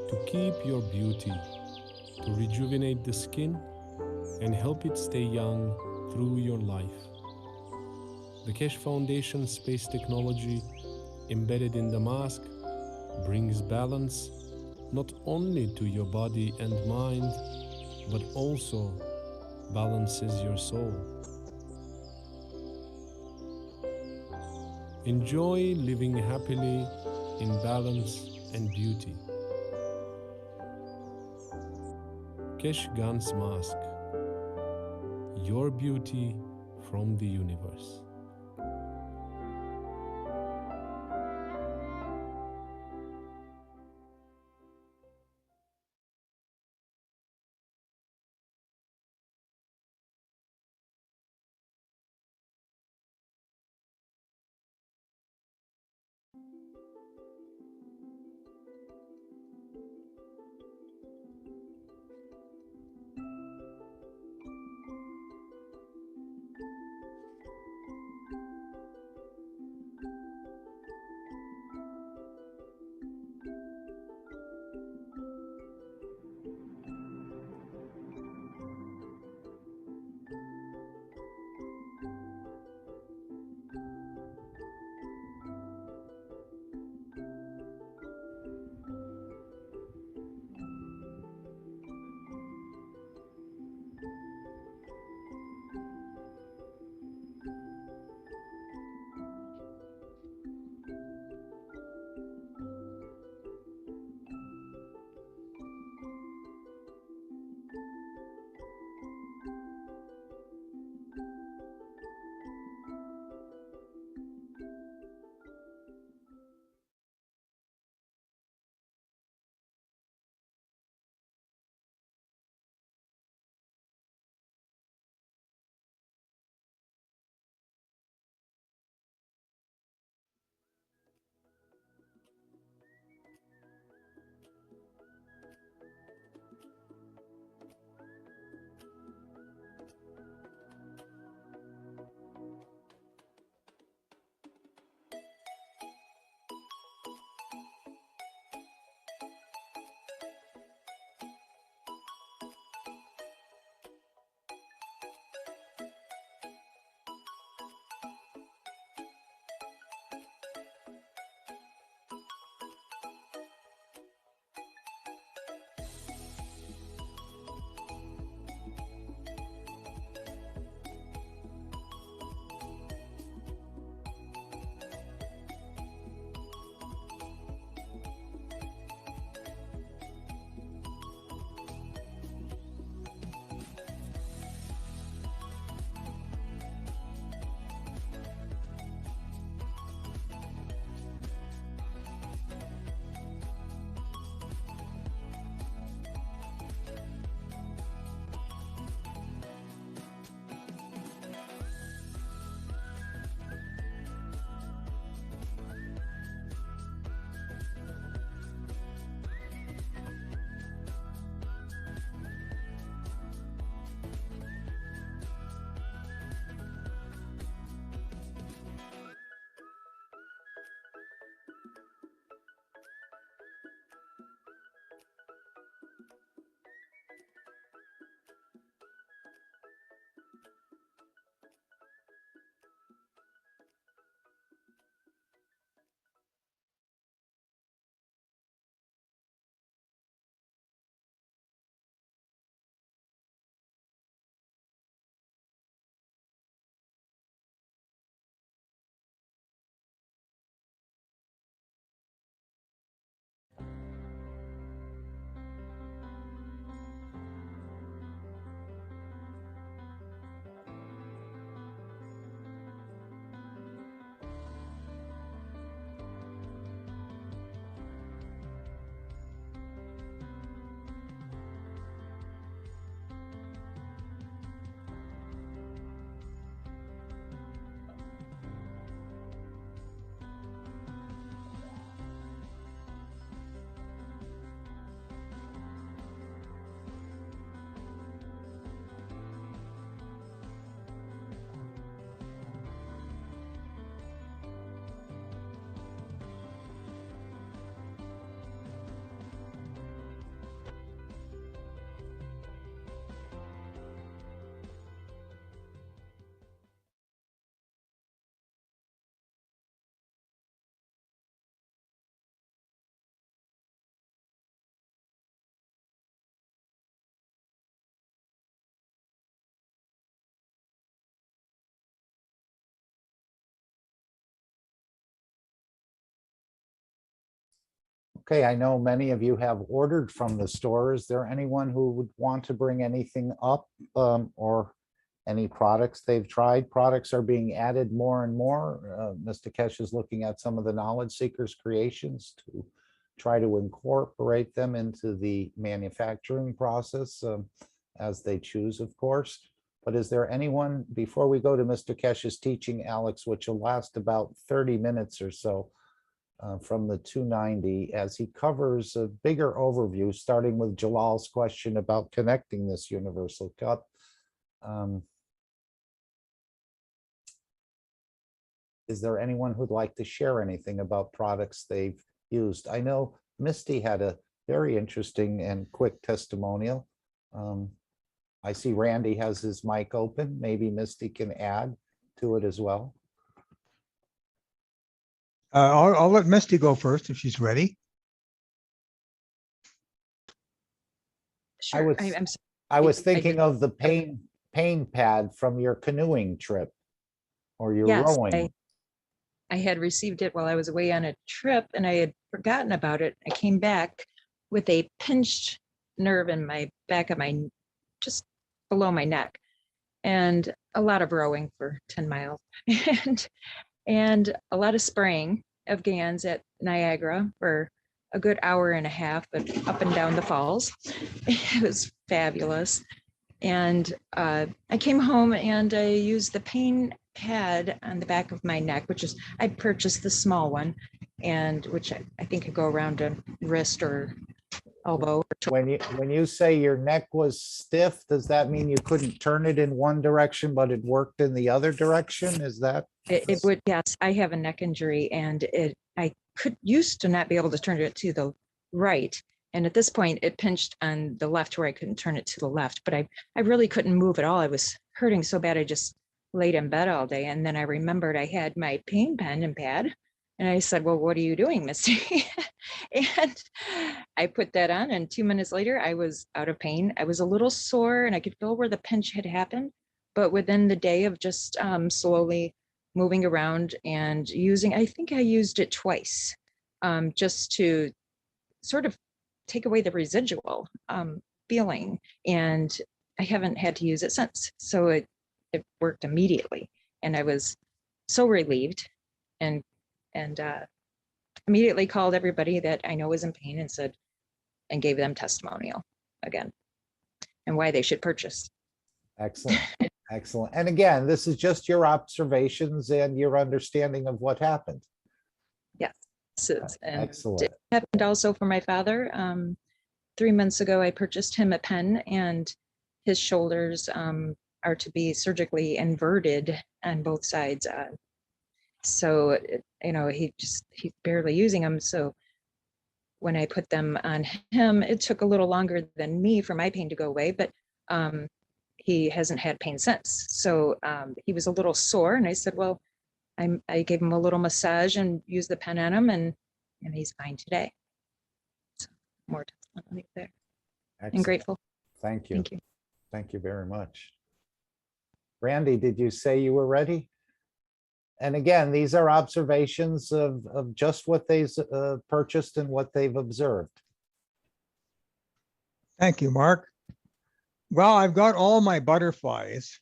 to keep your beauty, to rejuvenate the skin and help it stay young through your life. The Kesh Foundation space technology embedded in the mask brings balance not only to your body and mind, but also balances your soul. Enjoy living happily in balance and beauty. Kesh Gans Mask, your beauty from the universe. Okay, I know many of you have ordered from the store. Is there anyone who would want to bring anything up or any products they've tried? Products are being added more and more. Mr. Kesh is looking at some of the knowledge seekers' creations to try to incorporate them into the manufacturing process as they choose, of course. But is there anyone, before we go to Mr. Kesh's teaching, Alex, which will last about 30 minutes or so, from the 290, as he covers a bigger overview, starting with Jalal's question about connecting this universal cup. Is there anyone who'd like to share anything about products they've used? I know Misty had a very interesting and quick testimonial. I see Randy has his mic open. Maybe Misty can add to it as well. I'll let Misty go first if she's ready. Sure. I was thinking of the pain pad from your canoeing trip or your rowing. I had received it while I was away on a trip and I had forgotten about it. I came back with a pinched nerve in my back of my, just below my neck, and a lot of rowing for 10 miles and a lot of spraying of GANs at Niagara for a good hour and a half, but up and down the falls. It was fabulous. And I came home and I used the pain pad on the back of my neck, which is, I purchased the small one, and which I think could go around a wrist or elbow. When you say your neck was stiff, does that mean you couldn't turn it in one direction, but it worked in the other direction? Is that? It would, yes. I have a neck injury, and I used to not be able to turn it to the right. And at this point, it pinched on the left where I couldn't turn it to the left, but I really couldn't move at all. I was hurting so bad, I just laid in bed all day. And then I remembered I had my pain pen and pad. And I said, well, what are you doing, Misty? And I put that on, and 2 minutes later, I was out of pain. I was a little sore and I could feel where the pinch had happened. But within the day of just slowly moving around and using, I think I used it twice, just to sort of take away the residual feeling. And I haven't had to use it since. So it worked immediately. And I was so relieved, and immediately called everybody that I know was in pain and said, and gave them testimonial again and why they should purchase. Excellent. Excellent. And again, this is just your observations and your understanding of what happened. Yes. And excellent. It happened also for my father. 3 months ago, I purchased him a pen, and his shoulders are to be surgically inverted on both sides. So, he's barely using them. So when I put them on him, it took a little longer than me for my pain to go away, but he hasn't had pain since. So he was a little sore, and I said, well, I gave him a little massage and used the pen on him, and he's fine today. So more testimony there. Excellent. I'm grateful. Thank you. Thank you. Thank you very much. Randy, did you say you were ready? And again, these are observations of just what they've purchased and what they've observed. Thank you, Mark. Well, I've got all my butterflies,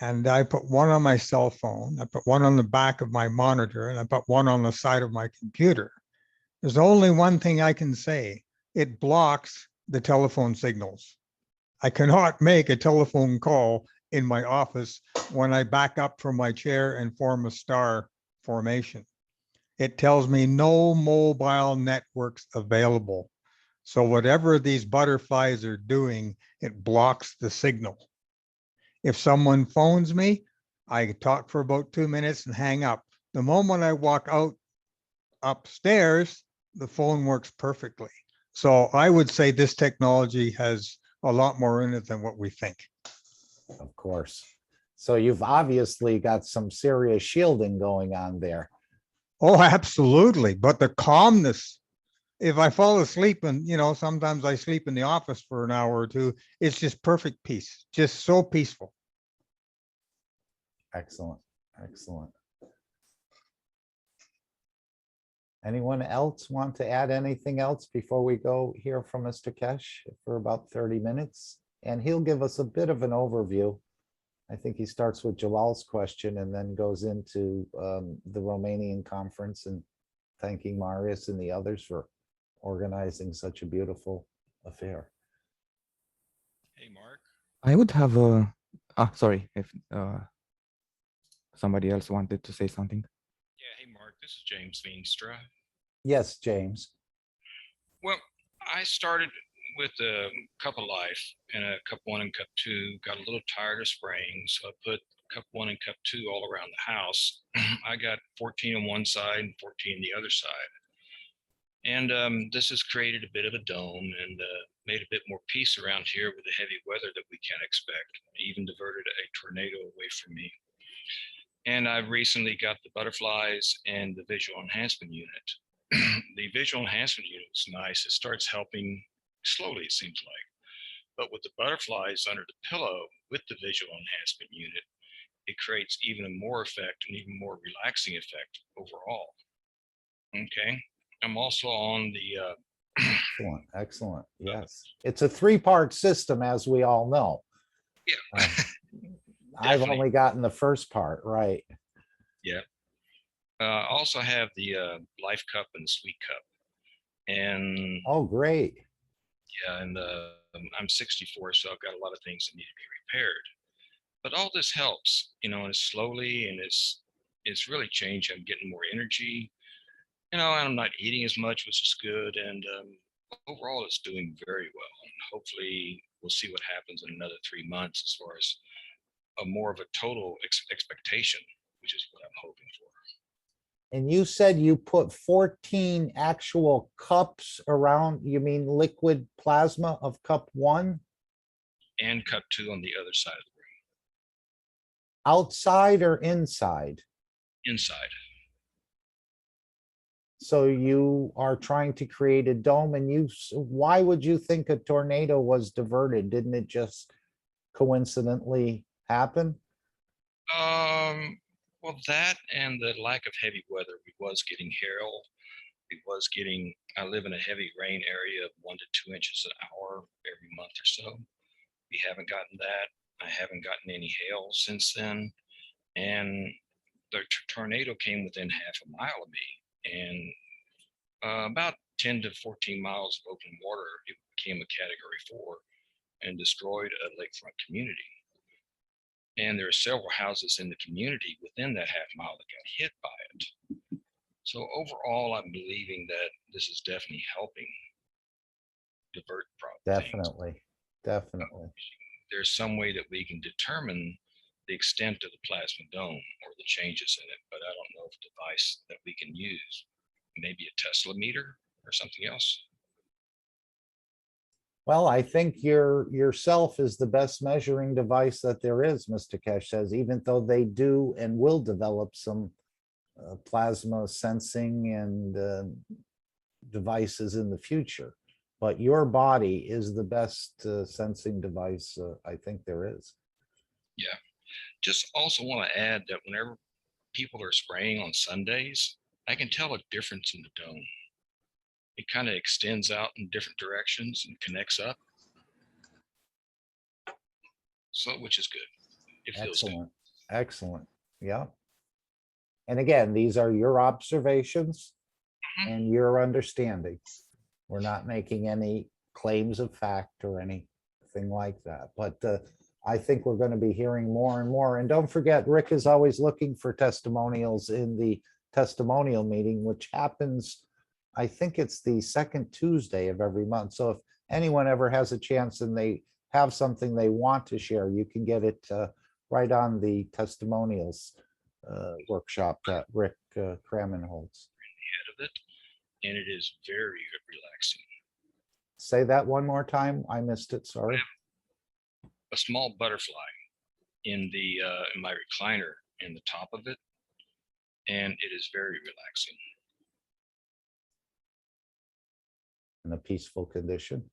and I put one on my cell phone. I put one on the back of my monitor, and I put one on the side of my computer. There's only one thing I can say. It blocks the telephone signals. I cannot make a telephone call in my office when I back up from my chair and form a star formation. It tells me no mobile networks available. So whatever these butterflies are doing, it blocks the signal. If someone phones me, I talk for about 2 minutes and hang up. The moment I walk out upstairs, the phone works perfectly. So I would say this technology has a lot more in it than what we think. Of course. So you've obviously got some serious shielding going on there. Oh, absolutely. But the calmness, if I fall asleep, and sometimes I sleep in the office for an hour or two, it's just perfect peace, just so peaceful. Excellent. Excellent. Anyone else want to add anything else before we go hear from Mr. Kesh for about 30 minutes? And he'll give us a bit of an overview. I think he starts with Jalal's question and then goes into the Romanian conference and thanking Marius and the others for organizing such a beautiful affair. Hey, Mark. I would have a, sorry, if somebody else wanted to say something. Yeah, hey, Mark, this is James Veenstra. Yes, James. Well, I started with a cup of life and a cup 1 and cup 2, got a little tired of spraying, so I put cup 1 and cup 2 all around the house. I got 14 on one side and 14 on the other side. And this has created a bit of a dome and made a bit more peace around here with the heavy weather that we can expect, even diverted a tornado away from me. And I recently got the butterflies and the visual enhancement unit. The visual enhancement unit is nice. It starts helping slowly, it seems like. But with the butterflies under the pillow with the visual enhancement unit, it creates even a more effect and even more relaxing effect overall. Okay. I'm also on the Excellent, excellent. Yes, it's a 3-part system, as we all know. Yeah. I've only gotten the first part, right? Yeah. I also have the Life Cup and Sweet Cup. And oh, great. Yeah, and I'm 64, so I've got a lot of things that need to be repaired. But all this helps, you know, and slowly, and it's really changed. I'm getting more energy, you know, and I'm not eating as much, which is good. And overall, it's doing very well. And hopefully, we'll see what happens in another 3 months as far as a more of a total expectation, which is what I'm hoping for. And you said you put 14 actual cups around, you mean liquid plasma of cup 1? And cup 2 on the other side of the room. Outside or inside? Inside. So you are trying to create a dome, and why would you think a tornado was diverted? Didn't it just coincidentally happen? Well, that and the lack of heavy weather. We was getting hail. I live in a heavy rain area of 1 to 2 inches an hour every month or so. We haven't gotten that. I haven't gotten any hail since then. And the tornado came within half a mile of me. And about 10 to 14 miles of open water, it became a category 4 and destroyed a lakefront community. And there are several houses in the community within that half mile that got hit by it. So overall, I'm believing that this is definitely helping divert Definitely, definitely. There's some way that we can determine the extent of the plasma dome or the changes in it, but I don't know of a device that we can use. Maybe a Tesla meter or something else. Well, I think yourself is the best measuring device that there is, Mr. Kesh says, even though they do and will develop some plasma sensing and devices in the future. But your body is the best sensing device I think there is. Yeah. Just also want to add that whenever people are spraying on Sundays, I can tell a difference in the dome. It kind of extends out in different directions and connects up. So, which is good. It feels excellent. Good. Excellent. Yeah. And again, these are your observations and your understanding. We're not making any claims of fact or anything like that. But I think we're going to be hearing more and more. And don't forget, Rick is always looking for testimonials in the testimonial meeting, which happens, I think it's the second Tuesday of every month. So if anyone ever has a chance and they have something they want to share, you can get it right on the testimonials workshop that Rick Cramen holds. Head of it, and it is very relaxing. Say that one more time. I missed it. Sorry. A small butterfly in the in my recliner in the top of it, and it is very relaxing. In a peaceful condition.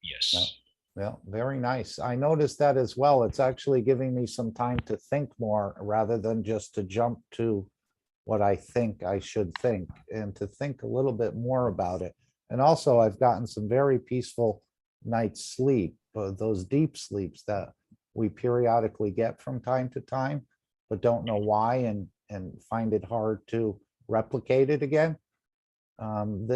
Yes. Well, very nice. I noticed that as well. It's actually giving me some time to think more rather than just to jump to what I think I should think and to think a little bit more about it. And also I've gotten some very peaceful night's sleep, those deep sleeps that we periodically get from time to time, but don't know why and find it hard to replicate it again. And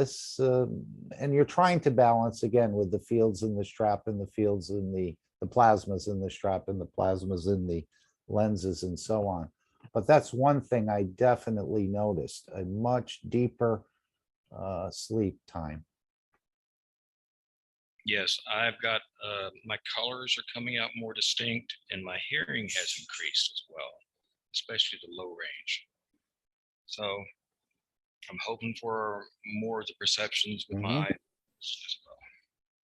you're trying to balance again with the fields in the strap and the fields in the plasmas in the strap and the plasmas in the lenses and so on. But that's one thing I definitely noticed, a much deeper sleep time. Yes, I've got my colors are coming out more distinct, and my hearing has increased as well, especially the low range. So I'm hoping for more of the perceptions with my eyes as well.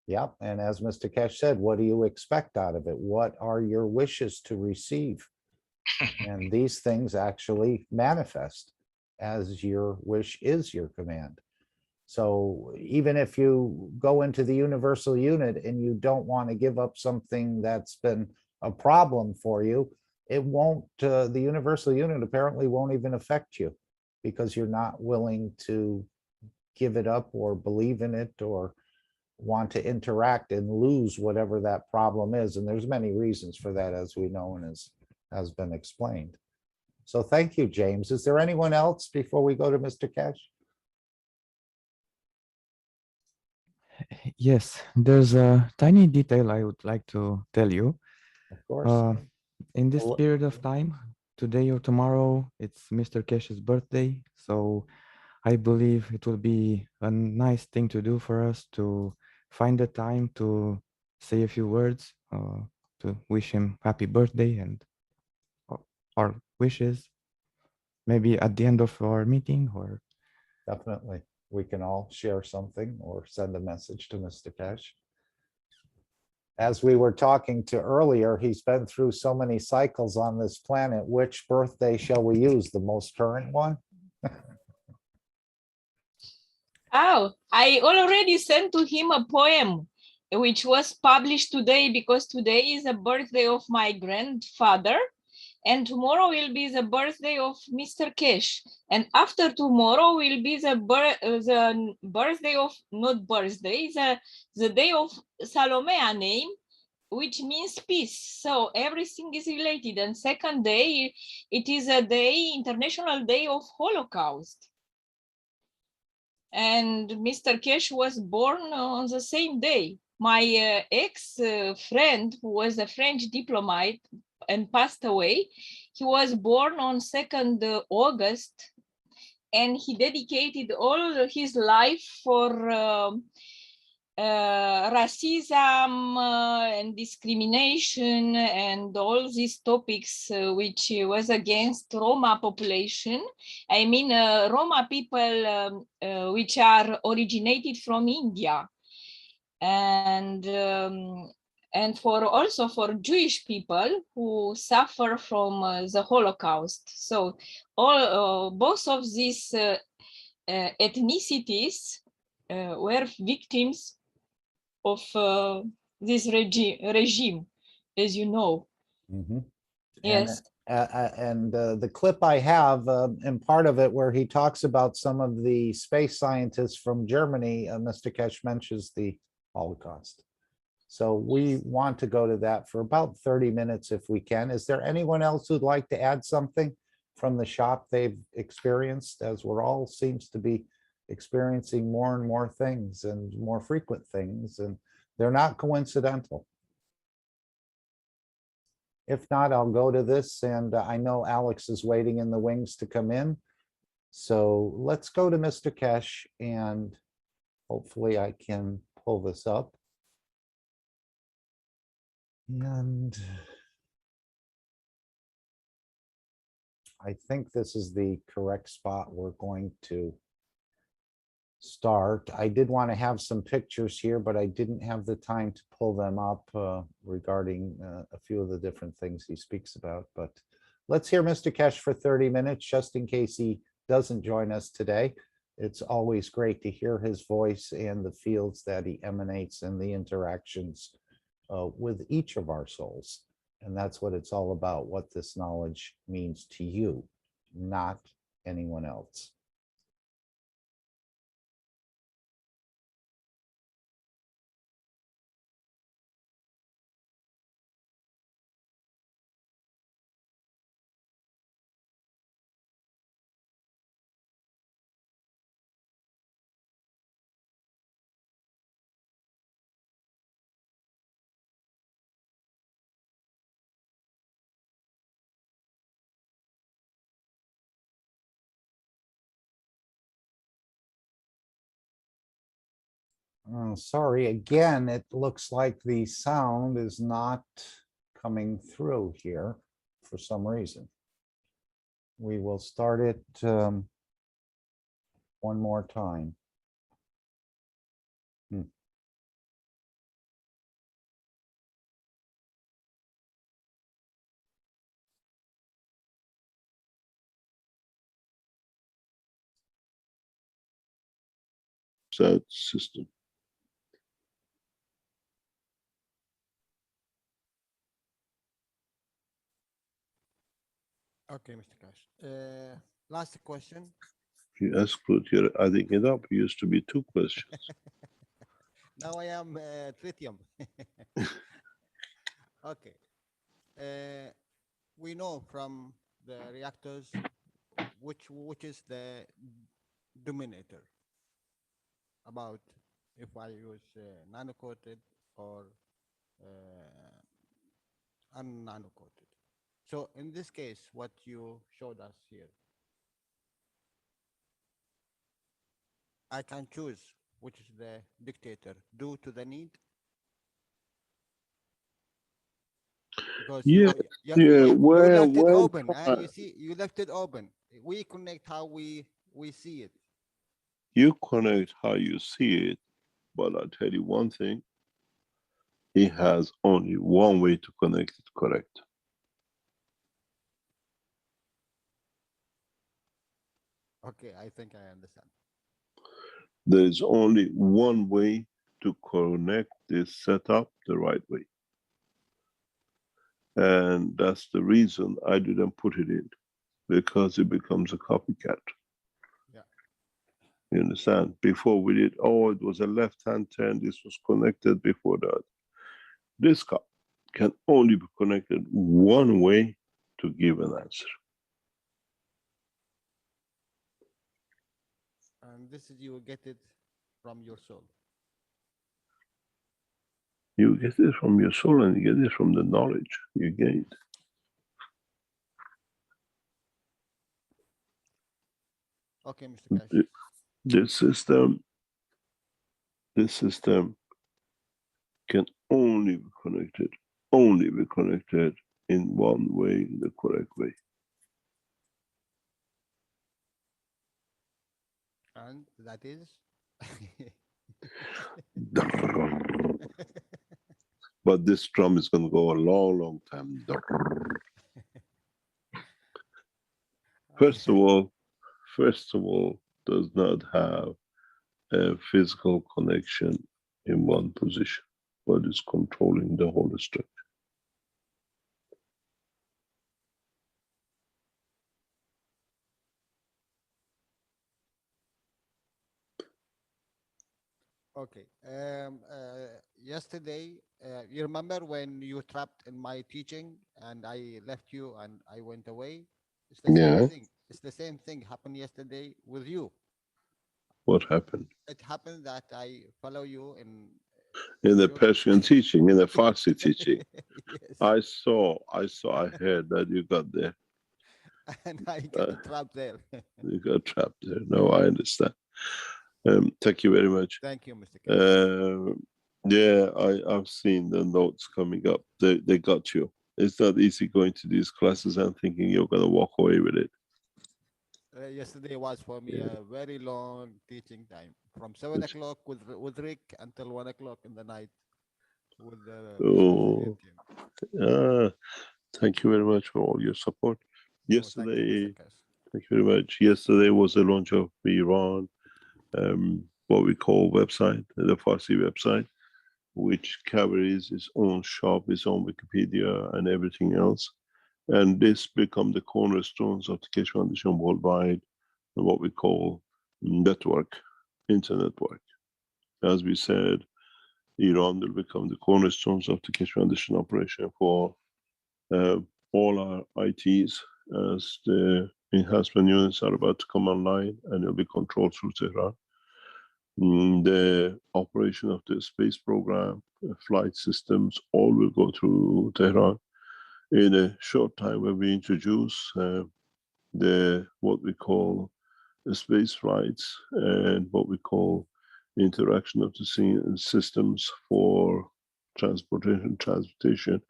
Yep. And as Mr. Kesh said, what do you expect out of it? What are your wishes to receive? And these things actually manifest as your wish is your command. So even if you go into the universal unit and you don't want to give up something that's been a problem for you, it won't, the universal unit apparently won't even affect you because you're not willing to give it up or believe in it or want to interact and lose whatever that problem is. And there's many reasons for that, as we know and as has been explained. So thank you, James. Is there anyone else before we go to Mr. Cash? Yes, there's a tiny detail I would like to tell you. Of course. In this period of time, today or tomorrow, it's Mr. Cash's birthday. So I believe it will be a nice thing to do for us to find the time to say a few words, to wish him happy birthday and our wishes, maybe at the end of our meeting or. Definitely. We can all share something or send a message to Mr. Cash. As we were talking to earlier, he's been through so many cycles on this planet. Which birthday shall we use? The most current one? Oh, I already sent to him a poem which was published today because today is the birthday of my grandfather. And tomorrow will be the birthday of Mr. Cash. And after tomorrow will be the birthday of, not birthday, the day of Salomea name, which means peace. So everything is related. And second day, it is a day, International Day of Holocaust. And Mr. Cash was born on the same day. My ex-friend, who was a French diplomat and passed away, he was born on 2nd August, and he dedicated all his life for racism and discrimination and all these topics which was against Roma population. I mean, Roma people which are originated from India. And for also for Jewish people who suffer from the Holocaust. So all both of these ethnicities were victims of this regime, as you know. Mm-hmm. Yes. And the clip I have, and part of it where he talks about some of the space scientists from Germany, Mr. Kesh mentions the Holocaust. So we want to go to that for about 30 minutes if we can. Is there anyone else who'd like to add something from the shop they've experienced, as we're all seems to be experiencing more and more things and more frequent things, and they're not coincidental. If not, I'll go to this, and I know Alex is waiting in the wings to come in. So let's go to Mr. Kesh, and hopefully I can pull this up. And I think this is the correct spot we're going to start. I did want to have some pictures here, but I didn't have the time to pull them up regarding a few of the different things he speaks about. But let's hear Mr. Kesh for 30 minutes, just in case he doesn't join us today. It's always great to hear his voice and the fields that he emanates and the interactions with each of our souls. And that's what it's all about, what this knowledge means to you, not anyone else. Sorry, again, it looks like the sound is not coming through here for some reason. We will start it one more time. That system. Okay, Mr. Cash. Last question. You asked, you're adding it up. It used to be 2 questions. Now I am tritium. Okay. We know from the reactors which is the dominator, about if I use nano-coated or un-nano-coated. So in this case, what you showed us here, I can choose which is the dictator due to the need. Because Yeah, you well, left it open. fine. You see, you left it open. We connect how we see it. You connect how you see it, but I'll tell you one thing. It has only one way to connect it correct. Okay, I think I understand. There is only one way to connect this setup the right way. And that's the reason I didn't put it in, because it becomes a copycat. Yeah. You understand? Before we did, oh, it was a left-hand turn, this was connected before that. This cup can only be connected one way to give an answer. And this is, you will get it from your soul. You get it from your soul and you get it from the knowledge you gained. Okay, Mr. Cash. This system can only be connected in one way, the correct way. And that is? But this drum is going to go a long, long time. First of all, does not have a physical connection in one position, but is controlling the whole structure. Okay. Yesterday, you remember when you trapped in my teaching and I left you and I went away? It's the same thing. It's the same thing happened yesterday with you. What happened? It happened that I follow you in the Persian teaching, in the Farsi teaching. Yes. I heard that you got there. And I got trapped there. You got trapped there. No, I understand. Thank you very much. Thank you, Mr. Yeah, I've seen the notes coming up. They got you. It's not easy going to these classes and thinking you're going to walk away with it. Yesterday was for me a very long teaching time, from 7 o'clock with Rick until 1 o'clock in the night with the thank you very much for all your support. Yesterday, thank you very much. Yesterday was the launch of Iran, what we call website, the Farsi website, which carries its own shop, its own Wikipedia and everything else. And this become the cornerstones of the Keshe Foundation worldwide. what we call network, internet work. As we said, Iran will become the cornerstones of the Keshe Foundation operation for all our ITs as the enhancement units are about to come online and will be controlled through Tehran. The operation of the space program, flight systems, all will go through Tehran. In a short time, when we introduce what we call space flights and what we call interaction of the systems for transportation,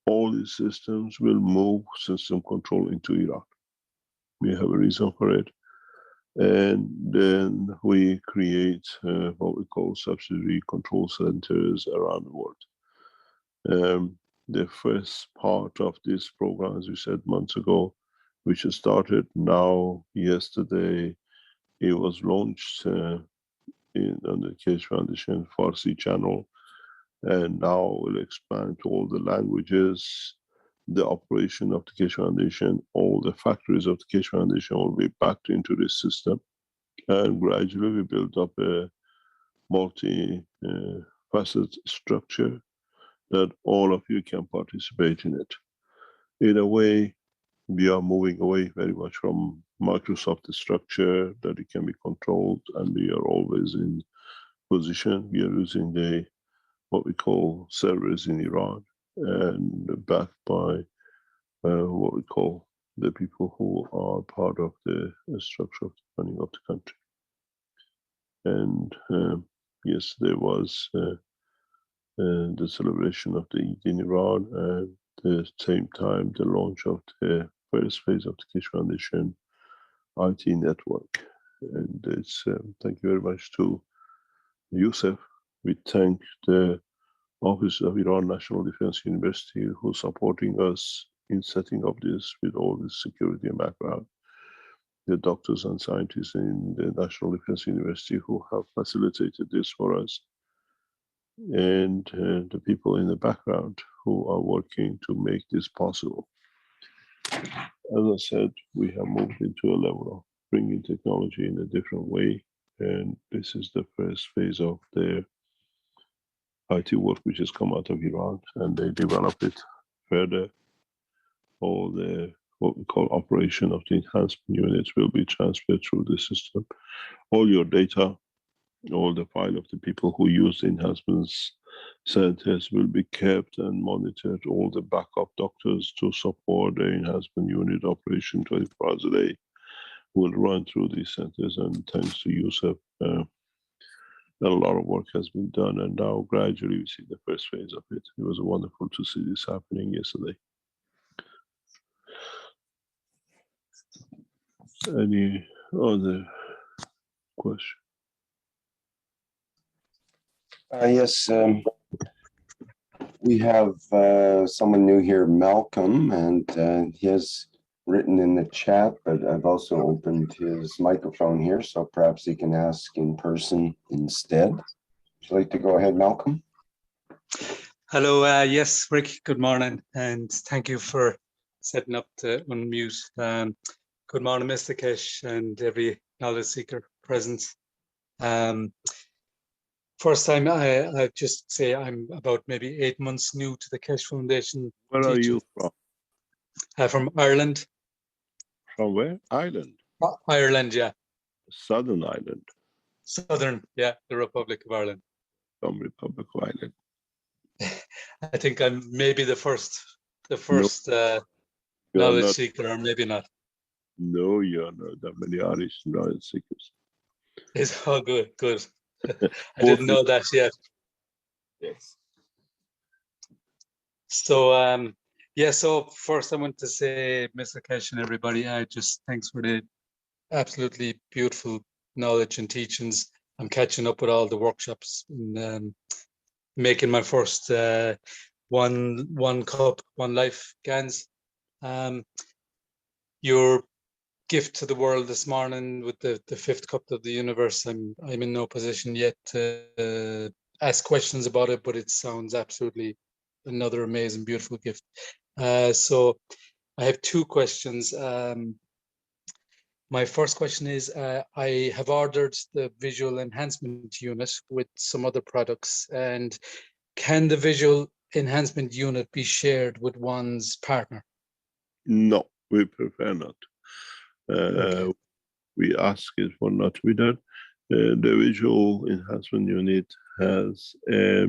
all these systems will move system control into Iran. We have a reason for it. And then we create what we call subsidiary control centers around the world. The first part of this program, as we said months ago, which started now yesterday, it was launched on the Keshe Foundation Farsi channel, and now will expand to all the languages. The operation of the Keshe Foundation, all the factories of the Keshe Foundation will be backed into this system, and gradually we build up a multi-faceted structure that all of you can participate in it. In a way, we are moving away very much from Microsoft structure that it can be controlled, and we are always in position. We are using what we call servers in Iran, and backed by what we call the people who are part of the structure of the running of the country. And yes, there was the celebration of the Eid in Iran, and at the same time the launch of the first phase of the Keshe Foundation IT network. And it's thank you very much to Youssef. We thank the Office of Iran National Defense University who is supporting us in setting up this with all this security and background. The doctors and scientists in the National Defense University who have facilitated this for us, and the people in the background who are working to make this possible. As I said, we have moved into a level of bringing technology in a different way, and this is the first phase of the IT work which has come out of Iran, and they develop it further. All the what we call operation of the enhancement units will be transferred through the system. All your data, all the file of the people who use the enhancements centers will be kept and monitored. All the backup doctors to support the enhancement unit operation 24 hours a day will run through these centers, and thanks to Youssef, a lot of work has been done, and now gradually we see the first phase of it. It was wonderful to see this happening yesterday. Any other question? Yes, we have someone new here, Malcolm, and he has written in the chat, but I've also opened his microphone here, so perhaps he can ask in person instead. Would you like to go ahead, Malcolm? Hello, yes, Rick, good morning, and thank you for setting up the unmute. Good morning, Mr. Keshe, and every knowledge seeker present. First time, I just say I'm about maybe 8 months new to the Keshe Foundation. Where are you from? From Ireland. From where? Ireland? Ireland, yeah. Southern Ireland. Southern, yeah, the Republic of Ireland. From Republic of Ireland. I think I'm maybe the first knowledge seeker, or maybe not. No, you're not that many Irish knowledge seekers. It's all good, good. I didn't know that yet. Yes. So, yeah, so first I want to say, Mr. Keshe and everybody, thanks for the absolutely beautiful knowledge and teachings. I'm catching up with all the workshops and making my first one cup, one life GANs. Your gift to the world this morning with the fifth cup of the universe, I'm in no position yet to ask questions about it, but it sounds absolutely another amazing, beautiful gift. So I have two questions. My first question is, I have ordered the visual enhancement unit with some other products, and can the visual enhancement unit be shared with one's partner? No, we prefer not. We ask it for not to be done. The visual enhancement unit has a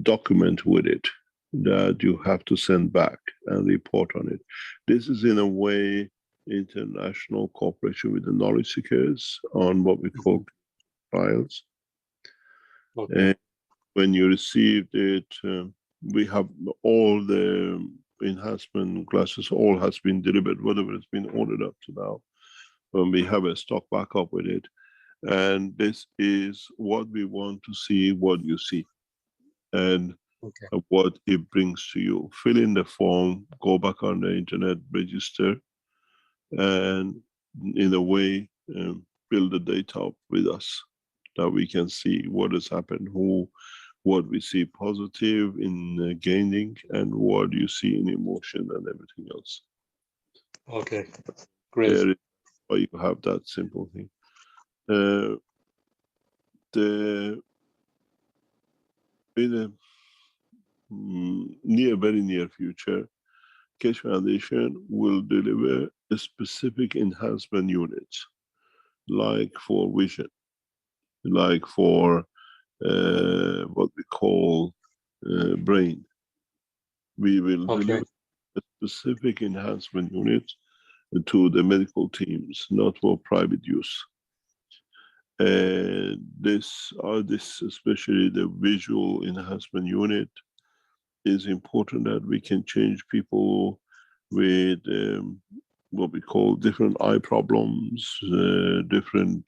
document with it that you have to send back and report on it. This is in a way international cooperation with the knowledge seekers on what we call trials. And when you received it, we have all the enhancement glasses, all has been delivered, whatever has been ordered up to now. When we have a stock backup with it. And this is what we want to see, what you see, and what it brings to you. Fill in the form, go back on the internet, register, and in a way, build the data up with us, that we can see what has happened, what we see positive in gaining, and what you see in emotion and everything else. Okay, great. There is why you have that simple thing. In a very near future, Keshe Foundation will deliver a specific enhancement units, like for vision, like for what we call brain. We will deliver a specific enhancement unit to the medical teams, not for private use. And this especially the visual enhancement unit is important, that we can change people with what we call different eye problems, different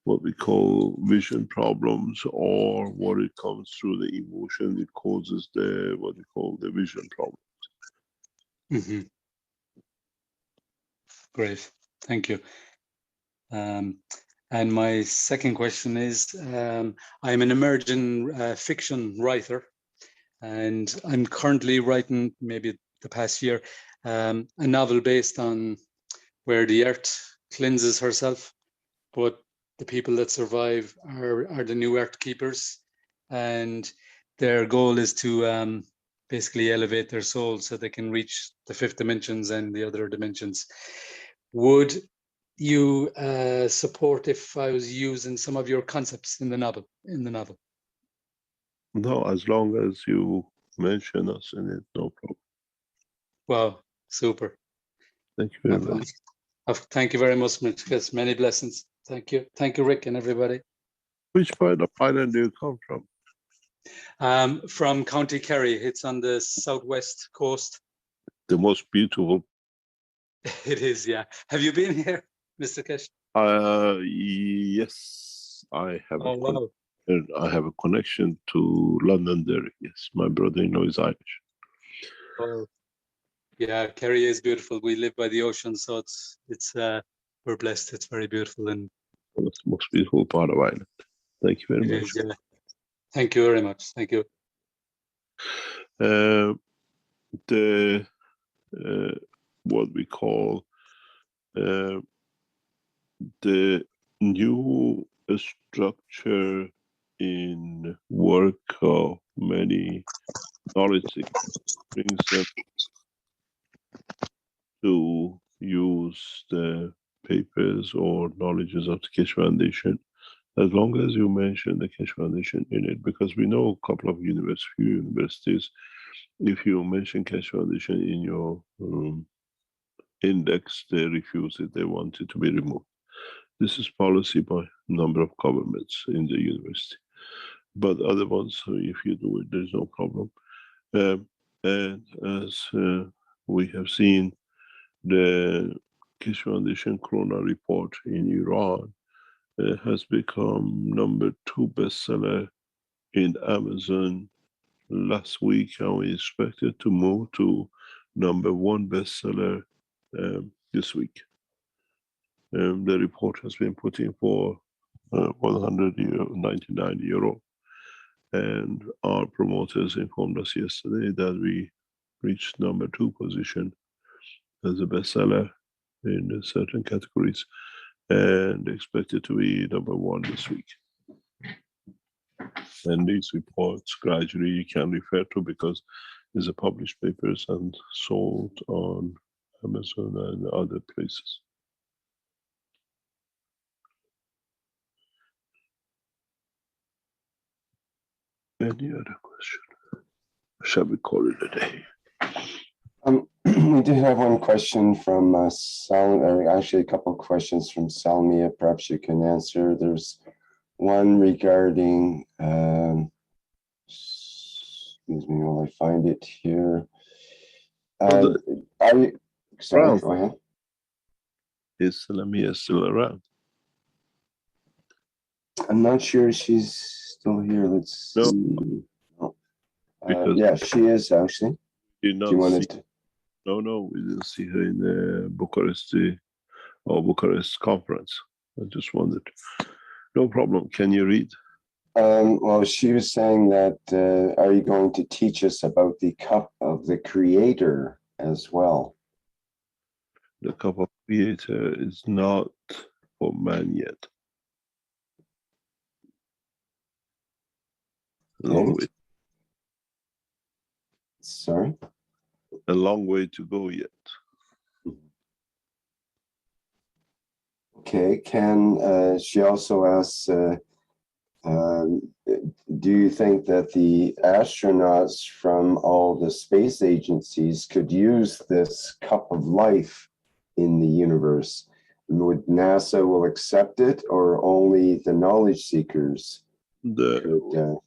what we call vision problems, or what it comes through the emotion, it causes the what we call the vision problems. Great, thank you. And my second question is, I'm an emerging fiction writer, and I'm currently writing, maybe the past year, a novel based on where the earth cleanses herself, but the people that survive are the new earth keepers, and their goal is to basically elevate their soul so they can reach the fifth dimensions and the other dimensions. Would you support if I was using some of your concepts in the novel? No, as long as you mention us in it, no problem. Wow, super. Thank you very much. Thank you very much, Mitch. Many blessings. Thank you. Thank you, Rick, and everybody. Which part of Ireland do you come from? From County Kerry. It's on the southwest coast. The most beautiful. It is, yeah. Have you been here, Mr. Keshe? Yes, I have. Wow. I have a connection to Londonderry. Yes, my brother-in-law is Irish. Oh, yeah. Kerry is beautiful. We live by the ocean, so it's we're blessed. It's very beautiful, and that's the most beautiful part of Ireland. Thank you very much. Is, yeah. Thank you very much. Thank you. The what we call the new structure in work of many knowledge brings them to use the papers or knowledges of the Keshe Foundation, as long as you mention the Keshe Foundation in it, because we know a couple of universities, if you mention Keshe Foundation in your index, they refuse it, they want it to be removed. This is policy by a number of governments in the university. But other ones, if you do it, there's no problem. And as we have seen, the Keshe Foundation Corona report in Iran has become #2 bestseller in Amazon last week, and we expect it to move to #1 bestseller this week. The report has been put in for 199 euro, and our promoters informed us yesterday that we reached #2 position as a bestseller in certain categories, and expected to be #1 this week. And these reports gradually you can refer to because these are published papers and sold on Amazon and other places. Any other question? Shall we call it a day? We do have one question from actually a couple of questions from Salmia. Perhaps you can answer. There's one regarding, excuse me while I find it here. Sorry, go ahead. Is Salmia still around? I'm not sure she's still here. Let's see. Yeah, she is actually. No, we didn't see her in the Bucharest conference. I just wondered. No problem. Can you read? Well, she was saying that, are you going to teach us about the cup of the Creator as well? The cup of Creator is not for man yet. A long way. Sorry? A long way to go yet. Okay, she also asks, do you think that the astronauts from all the space agencies could use this cup of life in the universe? Would NASA will accept it, or only the knowledge seekers? The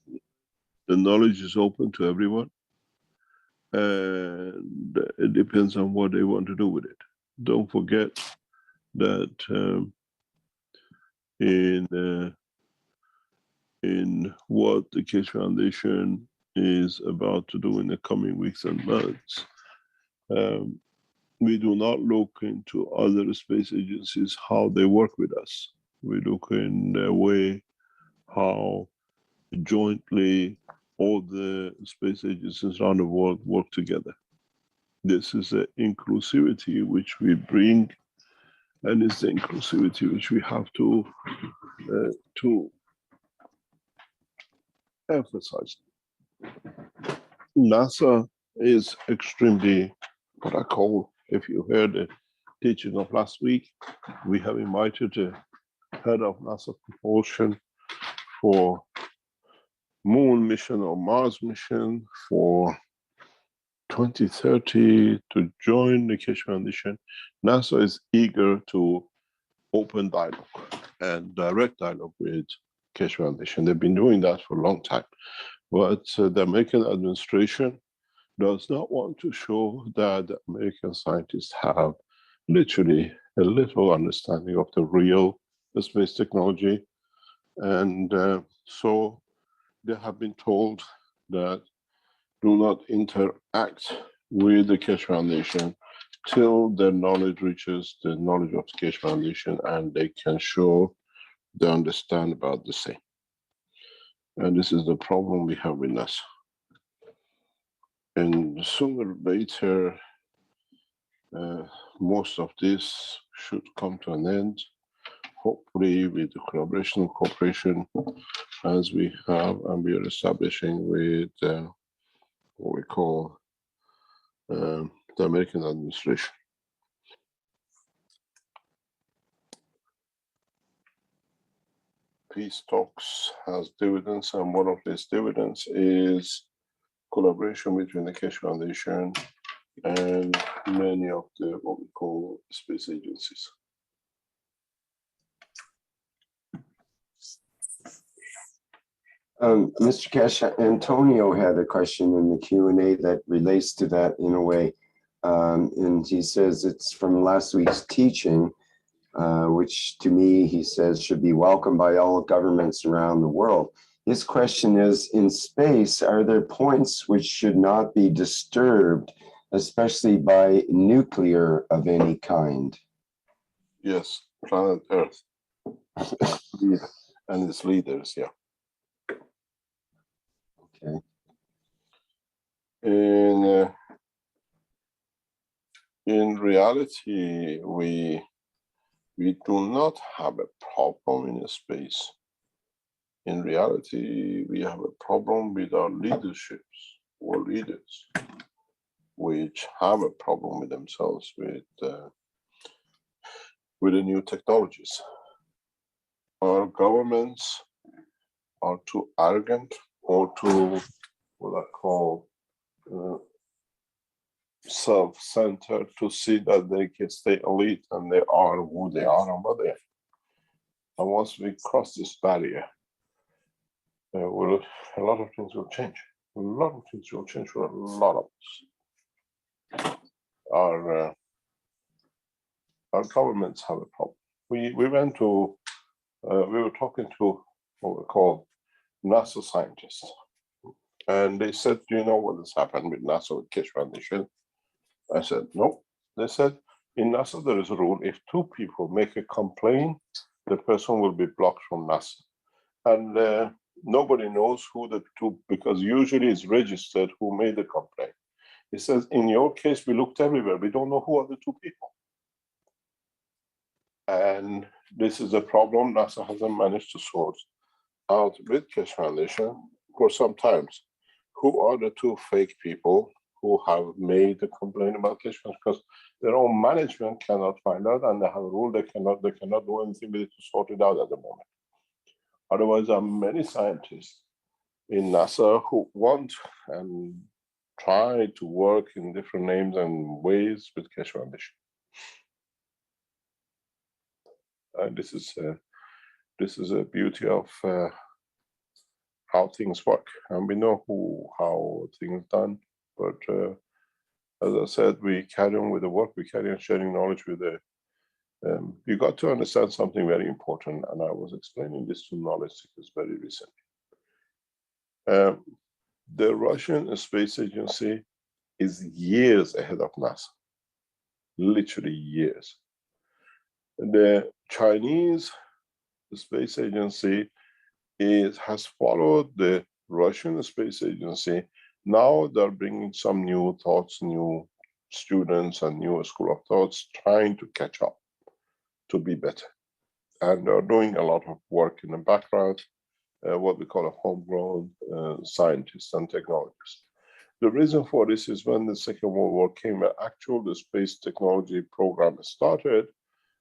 knowledge is open to everyone, and it depends on what they want to do with it. Don't forget that in what the Keshe Foundation is about to do in the coming weeks and months, we do not look into other space agencies, how they work with us. We look in a way how jointly all the space agencies around the world work together. This is an inclusivity which we bring, and it's the inclusivity which we have to emphasize. NASA is extremely, what I call, if you heard the teaching of last week, we have invited the head of NASA propulsion for moon mission or Mars mission for 2030 to join the Keshe Foundation. NASA is eager to open dialogue and direct dialogue with Keshe Foundation. They've been doing that for a long time. But the American administration does not want to show that the American scientists have literally a little understanding of the real space technology. And so they have been told that do not interact with the Keshe Foundation till their knowledge reaches the knowledge of the Keshe Foundation and they can show they understand about the same. And this is the problem we have with NASA. And sooner or later, most of this should come to an end, hopefully with the collaboration and cooperation as we have and we are establishing with what we call the American administration. Peace talks has dividends, and one of these dividends is collaboration between the Keshe Foundation and many of the what we call space agencies. Mr. Keshe, Antonio had a question in the Q&A that relates to that in a way. And he says it's from last week's teaching, which to me, he says, should be welcomed by all governments around the world. His question is, in space, are there points which should not be disturbed, especially by nuclear of any kind? Yes, planet Earth and its leaders, yeah. Okay. And In reality, we do not have a problem in space. In reality, we have a problem with our leaderships or leaders, which have a problem with themselves with the new technologies. Our governments are too arrogant or too, what I call, self-centered to see that they can stay elite and they are who they are and what they are. And once we cross this barrier, a lot of things will change. A lot of things will change for a lot of us. Our governments have a problem. We went to, we were talking to what we call NASA scientists, and they said, "Do you know what has happened with NASA with Keshe Foundation?" I said, "No." They said, "In NASA there is a rule: if two people make a complaint, the person will be blocked from NASA, and nobody knows who the two, because usually it's registered who made the complaint." He says, "In your case, we looked everywhere. We don't know who are the two people." And this is a problem NASA hasn't managed to sort out with Keshe Foundation for some times. Who are the two fake people who have made the complaint about Keshe Foundation? Because their own management cannot find out, and they have a rule they cannot do anything with it to sort it out at the moment. Otherwise, there are many scientists in NASA who want and try to work in different names and ways with Keshe Foundation. And this is a beauty of how things work, and we know how things done. But as I said, we carry on with the work. We carry on sharing knowledge with the. You got to understand something very important, and I was explaining this to knowledge seekers very recently. The Russian Space Agency is years ahead of NASA, literally years. The Chinese Space Agency has followed the Russian Space Agency. Now they're bringing some new thoughts, new students and new school of thoughts, trying to catch up, to be better. And they're doing a lot of work in the background, what we call a homegrown scientists and technologists. The reason for this is when the Second World War came, the space technology program started,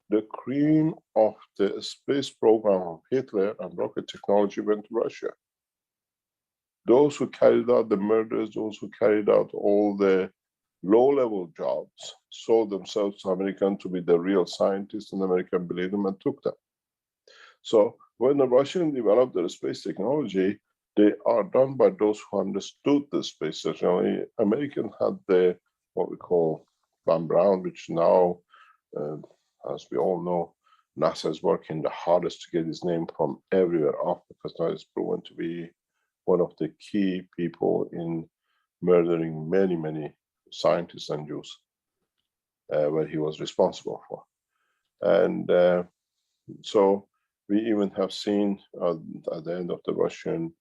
the cream of the space program of Hitler and rocket technology went to Russia. Those who carried out the murders, those who carried out all the low-level jobs, sold themselves to Americans to be the real scientists, and Americans believed them and took them. So when the Russians developed their space technology, they are done by those who understood the space technology. Americans had the, what we call Van Braun, which now, as we all know, NASA is working the hardest to get his name from everywhere off, because now it's proven to be one of the key people in murdering many, many scientists and Jews, where he was responsible for. And so we even have seen at the end of the Russian,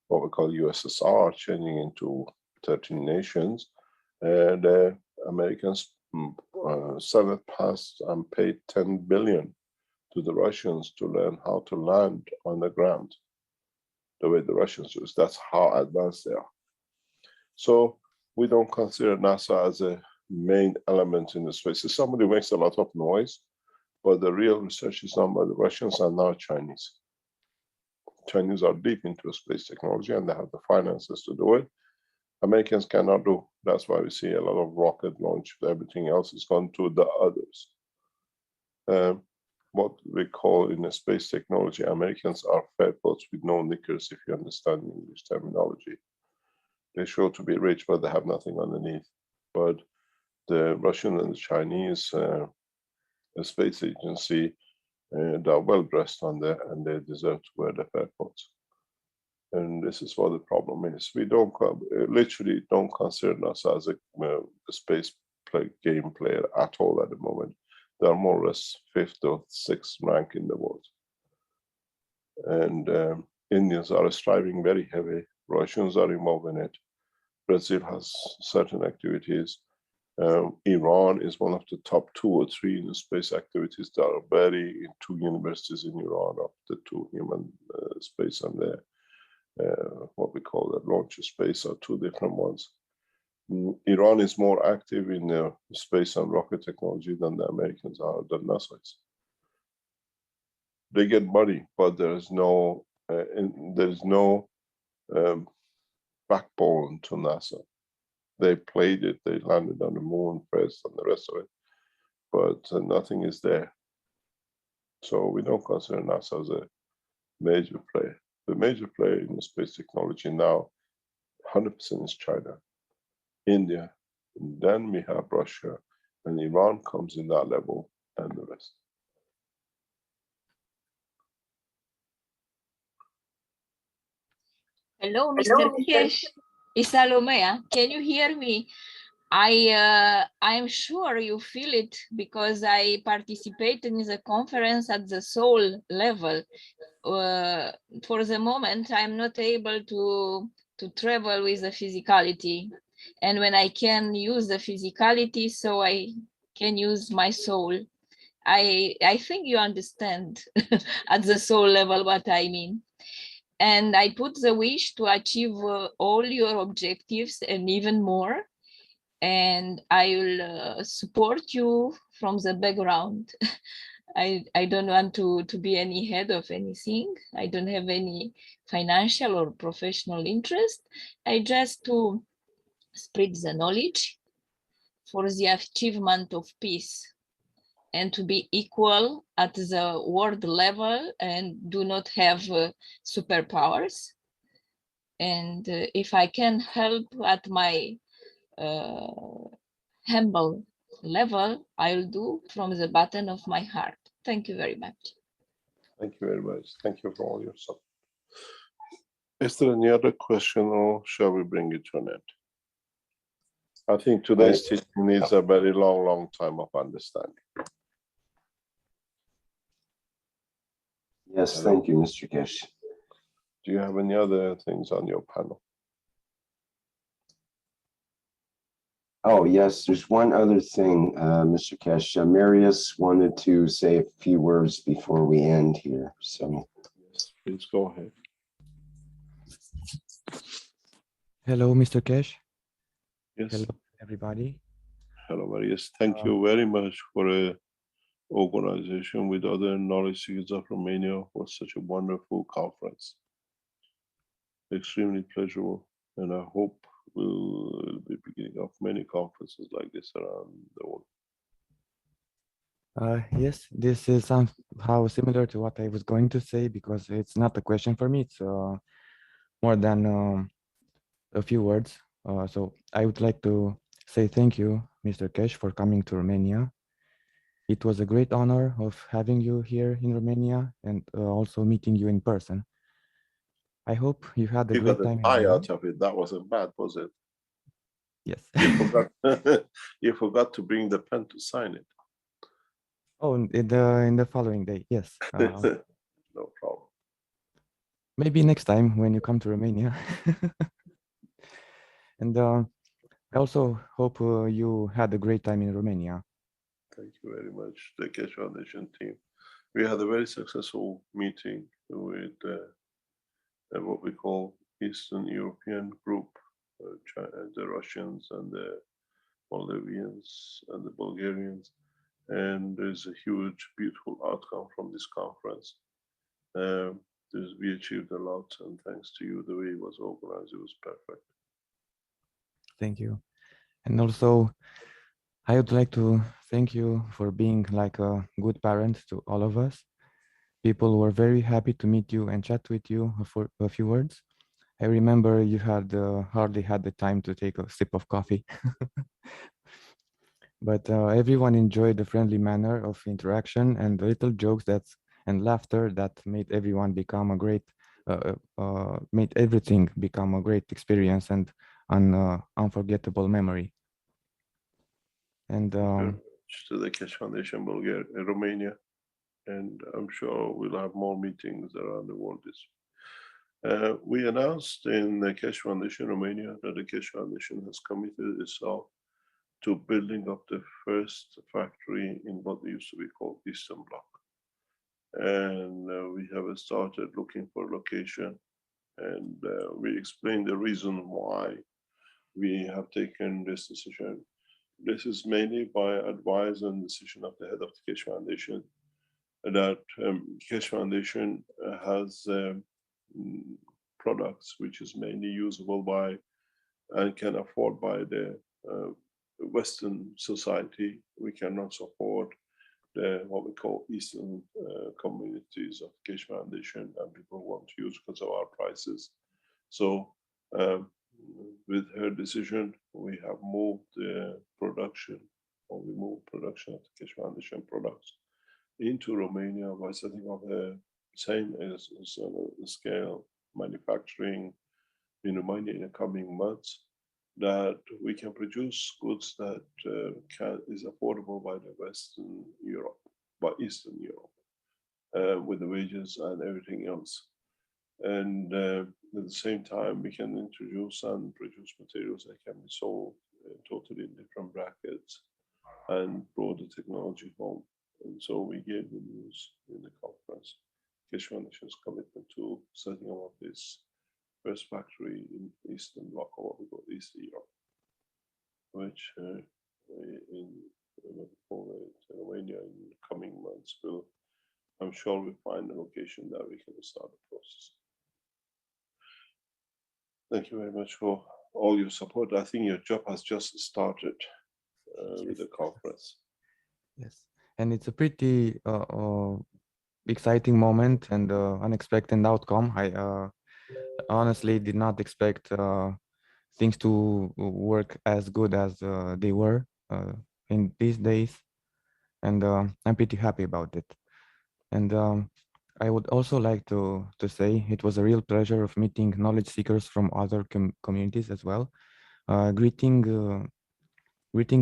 what we call USSR, changing into 13 nations, the Americans Senate passed and paid 10 billion to the Russians to learn how to land on the ground the way the Russians do. That's how advanced they are. So we don't consider NASA as a main element in the space. So somebody makes a lot of noise, but the real research is done by the Russians and now Chinese. Chinese are deep into space technology and they have the finances to do it. Americans cannot do. That's why we see a lot of rocket launch. Everything else is gone to the others. What we call in the space technology, Americans are fat boats with no knickers, if you understand English terminology. They show to be rich, but they have nothing underneath. But the Russian and the Chinese space agency, they're well dressed on there, and they deserve to wear the fat coats. And this is what the problem is. We don't literally don't consider us as a space game player at all at the moment. They are more or less 5th or 6th rank in the world. And Indians are striving very heavy. Russians are involved in it. Brazil has certain activities. Iran is one of the top 2 or 3 in the space activities. There are in 2 universities in Iran of the 2 human space and the what we call the launch space are 2 different ones. Iran is more active in space and rocket technology than the Americans are, than NASA is. They get money, but there is no backbone to NASA. They played it, they landed on the moon first and the rest of it, but nothing is there. So we don't consider NASA as a major player. The major player in the space technology now, 100% is China, India, and then we have Russia, and Iran comes in that level, and the rest. Hello, Mr. Kesh. It's Salomea. Can you hear me? I'm sure you feel it because I participated in the conference at the soul level. For the moment, I'm not able to travel with the physicality. And when I can use the physicality, so I can use my soul. I think you understand at the soul level what I mean. And I put the wish to achieve all your objectives and even more. And I will support you from the background. I don't want to be any head of anything. I don't have any financial or professional interest. I just to spread the knowledge for the achievement of peace and to be equal at the world level and do not have superpowers. And if I can help at my humble level, I'll do from the bottom of my heart. Thank you very much. Thank you very much. Thank you for all your support. Is there any other question, or shall we bring it to an end? I think today's teaching needs a very long time of understanding. Yes, thank you, Mr. Kesh. Do you have any other things on your panel? Oh, yes, there's one other thing, Mr. Kesh. Marius wanted to say a few words before we end here. So, yes, please go ahead. Hello, Mr. Kesh. Yes. Hello, everybody. Hello, Marius. Thank you very much for a organization with other knowledge seekers of Romania for such a wonderful conference. Extremely pleasurable, and I hope we'll be beginning of many conferences like this around the world. Yes, this is somehow similar to what I was going to say, because it's not a question for me. It's more than a few words. So I would like to say thank you, Mr. Kesh, for coming to Romania. It was a great honor of having you here in Romania and also meeting you in person. I hope you had a great time. You got a tie out of it. That wasn't bad, was it? Yes. You forgot to bring the pen to sign it. Oh, in the following day, yes. No problem. Maybe next time when you come to Romania. And I also hope you had a great time in Romania. Thank you very much, the Kesh Foundation team. We had a very successful meeting with what we call Eastern European group, the Russians and the Moldavians and the Bulgarians. And there's a huge, beautiful outcome from this conference. We achieved a lot, and thanks to you, the way it was organized, it was perfect. Thank you. And also, I would like to thank you for being like a good parent to all of us. People were very happy to meet you and chat with you for a few words. I remember you had hardly had the time to take a sip of coffee. But everyone enjoyed the friendly manner of interaction and the little jokes and laughter that made everyone become a great, made everything become a great experience and an unforgettable memory. And to the Kesh Foundation Bulgaria, Romania, and I'm sure we'll have more meetings around the world. We announced in the Kesh Foundation Romania that the Kesh Foundation has committed itself to building of the first factory in what used to be called Eastern Bloc. And we have started looking for location, and we explained the reason why we have taken this decision. This is mainly by advice and decision of the head of the Keshe Foundation, that Keshe Foundation has products which is mainly usable by and can afford by the Western society. We cannot support the what we call Eastern communities of Keshe Foundation, and people want to use because of our prices. So with her decision, we have moved the production, or we moved production of the Keshe Foundation products into Romania by setting up the same as scale manufacturing in Romania in the coming months, that we can produce goods that is affordable by the Western Europe, by Eastern Europe, with the wages and everything else. And at the same time, we can introduce and produce materials that can be sold totally in different brackets and brought the technology home. And so we gave the news in the conference, Keshe Foundation's commitment to setting up this first factory in Eastern Bloc, or what we call East Europe, which in Romania in the coming months will, I'm sure we'll find a location that we can start the process. Thank you very much for all your support. I think your job has just started with the conference. Yes, and it's a pretty exciting moment and unexpected outcome. I honestly did not expect things to work as good as they were in these days, and I'm pretty happy about it. And I would also like to say it was a real pleasure of meeting knowledge seekers from other communities as well. Greetings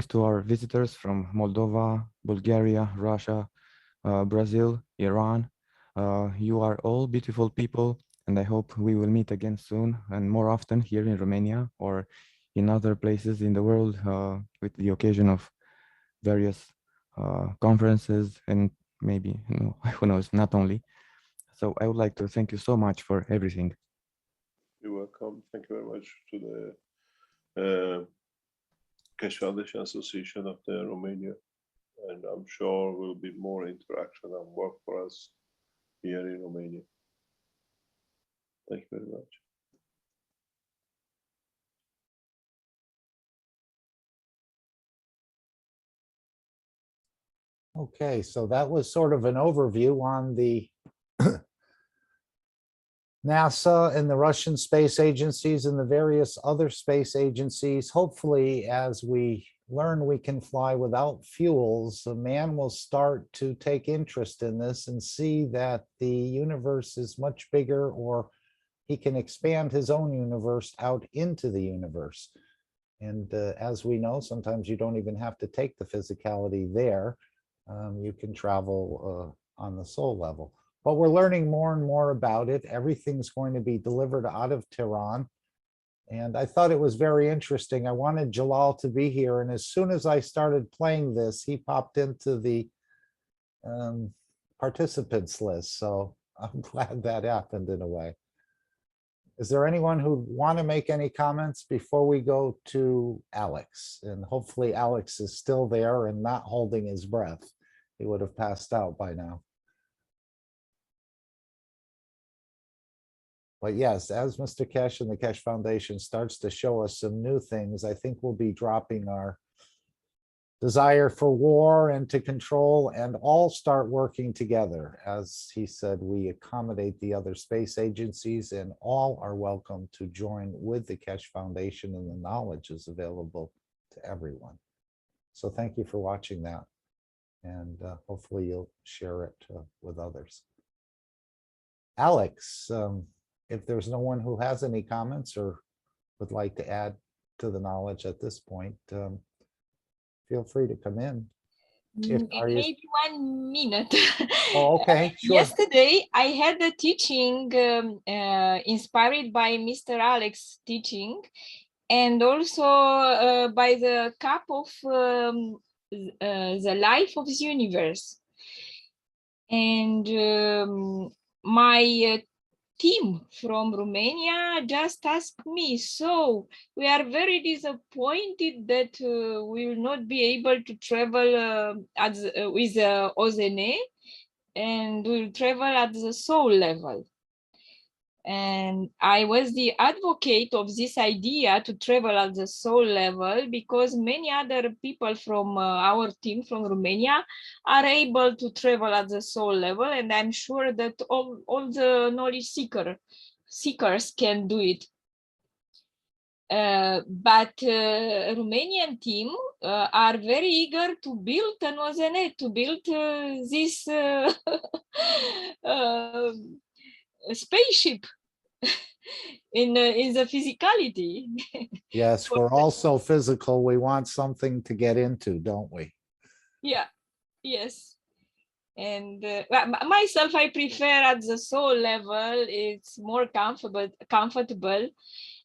to our visitors from Moldova, Bulgaria, Russia, Brazil, Iran. You are all beautiful people, and I hope we will meet again soon and more often here in Romania or in other places in the world with the occasion of various conferences and maybe, you know, who knows, not only. So I would like to thank you so much for everything. You're welcome. Thank you very much to the Keshe Foundation Association of the Romania. And I'm sure will be more interaction and work for us here in Romania. Thank you very much. Okay, so that was sort of an overview on the NASA and the Russian space agencies and the various other space agencies. Hopefully, as we learn we can fly without fuels, a man will start to take interest in this and see that the universe is much bigger, or he can expand his own universe out into the universe. And as we know, sometimes you don't even have to take the physicality there. You can travel on the soul level. But we're learning more and more about it. Everything's going to be delivered out of Tehran. And I thought it was very interesting. I wanted Jalal to be here. And as soon as I started playing this, he popped into the participants list. So I'm glad that happened in a way. Is there anyone who want to make any comments before we go to Alex? And hopefully Alex is still there and not holding his breath. He would have passed out by now. But yes, as Mr. Keshe and the Keshe Foundation starts to show us some new things, I think we'll be dropping our desire for war and to control and all start working together. As he said, we accommodate the other space agencies and all are welcome to join with the Keshe Foundation, and the knowledge is available to everyone. So thank you for watching that. And hopefully you'll share it with others. Alex, if there's no one who has any comments or would like to add to the knowledge at this point, feel free to come in. Maybe 1 minute. Oh, okay, sure. Yesterday, I had a teaching inspired by Mr. Alex teaching, and also by the cup of the life of the universe. And my team from Romania just asked me, so we are very disappointed that we will not be able to travel with Ozene, and we'll travel at the soul level. And I was the advocate of this idea to travel at the soul level because many other people from our team from Romania are able to travel at the soul level, and I'm sure that all the knowledge seekers can do it. But Romanian team are very eager to build an OZN, to build this spaceship in the physicality. Yes, we're also physical. We want something to get into, don't we? Yeah, yes. And myself, I prefer at the soul level. It's more comfortable.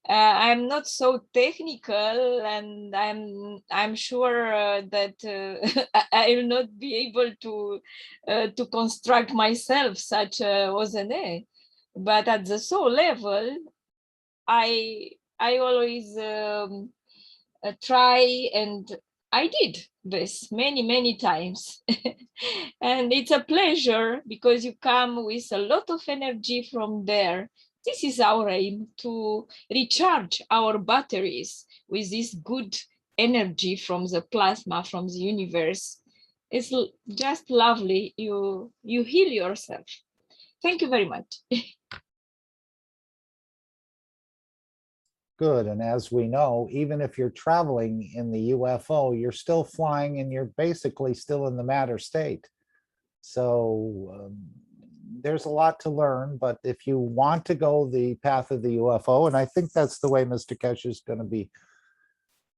I'm not so technical, and I'm sure that I will not be able to construct myself such a OZNA. But at the soul level, I always try, and I did this many times. And it's a pleasure because you come with a lot of energy from there. This is our aim, to recharge our batteries with this good energy from the plasma, from the universe. It's just lovely. You heal yourself. Thank you very much. Good. And as we know, even if you're traveling in the UFO, you're still flying and you're basically still in the matter state. So there's a lot to learn, but if you want to go the path of the UFO, and I think that's the way Mr. Kesh is going to be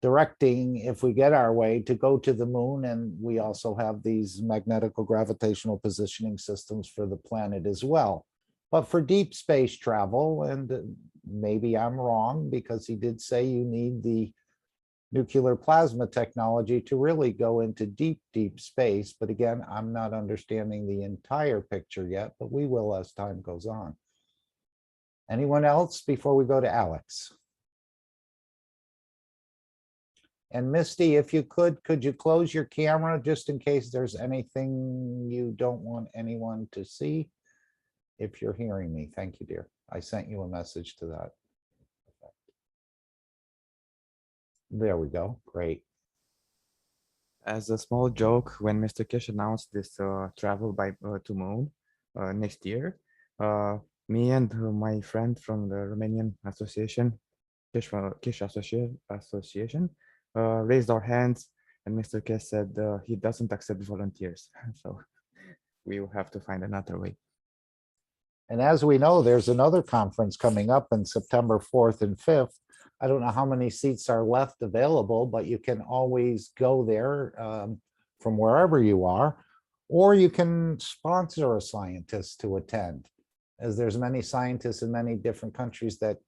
directing, if we get our way, to go to the moon, and we also have these magnetical gravitational positioning systems for the planet as well. But for deep space travel, and maybe I'm wrong because he did say you need the nuclear plasma technology to really go into deep space. But again, I'm not understanding the entire picture yet, but we will as time goes on. Anyone else before we go to Alex? And Misty, if you could you close your camera just in case there's anything you don't want anyone to see? If you're hearing me, thank you, dear. I sent you a message to that. There we go, great. As a small joke, when Mr. Kish announced this travel by to moon next year, me and my friend from the Romanian Association, Kish Association, raised our hands, and Mr. Kish said he doesn't accept volunteers, so we will have to find another way. And as we know, there's another conference coming up in September 4th and 5th. I don't know how many seats are left available, but you can always go there from wherever you are, or you can sponsor a scientist to attend, as there's many scientists in many different countries that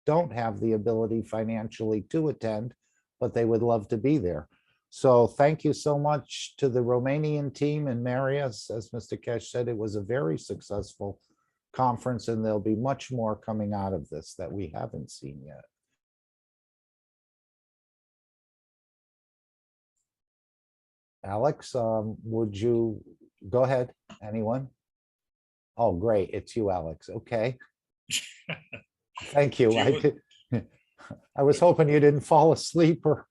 don't have the ability financially to attend, but they would love to be there. So thank you so much to the Romanian team and Marius. As Mr. Kesh said, it was a very successful conference, and there'll be much more coming out of this that we haven't seen yet. Alex, would you go ahead? Anyone? Oh, great. It's you, Alex. Okay. Thank you. I was hoping you didn't fall asleep or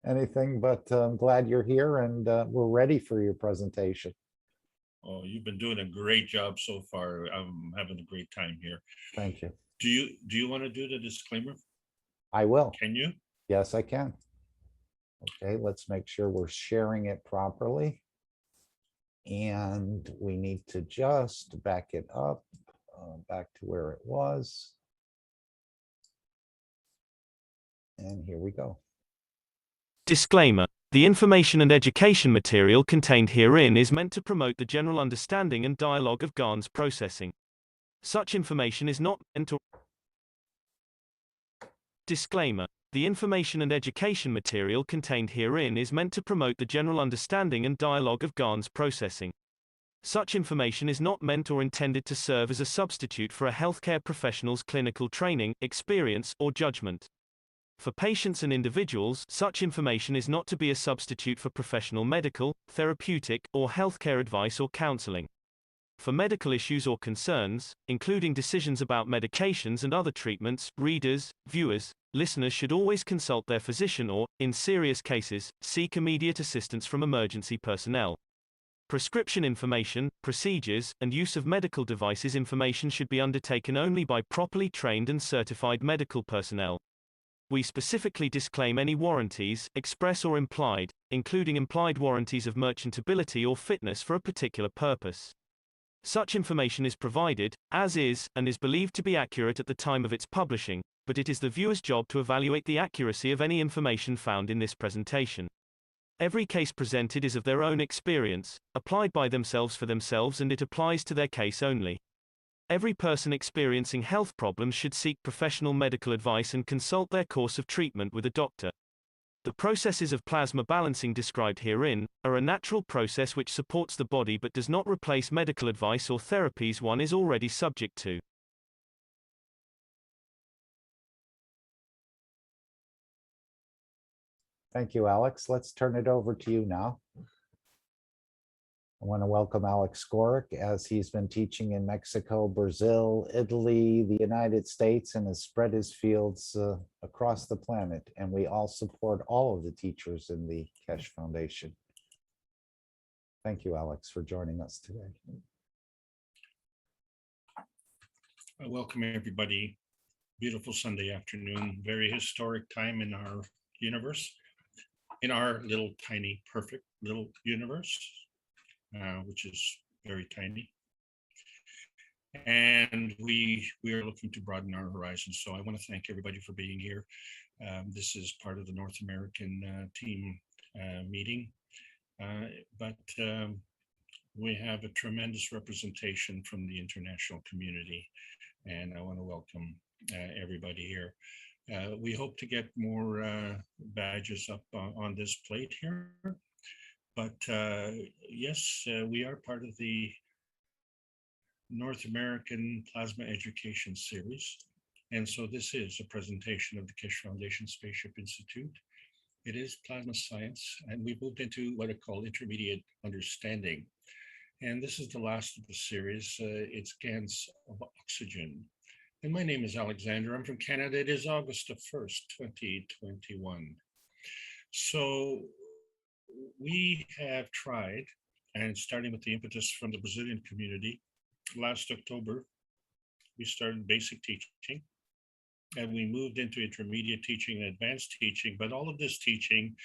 anything, but I'm glad you're here, and we're ready for your presentation. Oh, you've been doing a great job so far. I'm having a great time here. Thank you. Do you want to do the disclaimer? I will. Can you? Yes, I can. Okay, let's make sure we're sharing it properly. And we need to just back it up, back to where it was. And here we go. Disclaimer. The information and education material contained herein is meant to promote the general understanding and dialogue of GANs processing. Such information is not meant to Disclaimer. The information and education material contained herein is meant to promote the general understanding and dialogue of GAN's processing. Such information is not meant or intended to serve as a substitute for a healthcare professional's clinical training, experience, or judgment. For patients and individuals, such information is not to be a substitute for professional medical, therapeutic, or healthcare advice or counseling. For medical issues or concerns, including decisions about medications and other treatments, readers, viewers, listeners should always consult their physician or, in serious cases, seek immediate assistance from emergency personnel. Prescription information, procedures, and use of medical devices information should be undertaken only by properly trained and certified medical personnel. We specifically disclaim any warranties, express or implied, including implied warranties of merchantability or fitness for a particular purpose. Such information is provided, as is, and is believed to be accurate at the time of its publishing, but it is the viewer's job to evaluate the accuracy of any information found in this presentation. Every case presented is of their own experience, applied by themselves for themselves, and it applies to their case only. Every person experiencing health problems should seek professional medical advice and consult their course of treatment with a doctor. The processes of plasma balancing described herein are a natural process which supports the body but does not replace medical advice or therapies one is already subject to. Thank you, Alex. Let's turn it over to you now. I want to welcome Alex Skoric, as he's been teaching in Mexico, Brazil, Italy, the United States, and has spread his fields across the planet. And we all support all of the teachers in the Keshe Foundation. Thank you, Alex, for joining us today. Welcome, everybody. Beautiful Sunday afternoon. Very historic time in our universe, in our little tiny, perfect little universe. Which is very tiny. And we are looking to broaden our horizons. So I want to thank everybody for being here. This is part of the North American team meeting, but we have a tremendous representation from the international community, and I want to welcome everybody here. We hope to get more badges up on this plate here. But yes, we are part of the North American Plasma Education Series. And so this is a presentation of the Keshe Foundation Spaceship Institute. It is plasma science, and we moved into what I call intermediate understanding. And this is the last of the series. It's GANs of oxygen. And my name is Alexander. I'm from Canada. It is August the 1st, 2021. So we have tried, and starting with the impetus from the Brazilian community, last October, we started basic teaching, and we moved into intermediate teaching and advanced teaching, but all of this teaching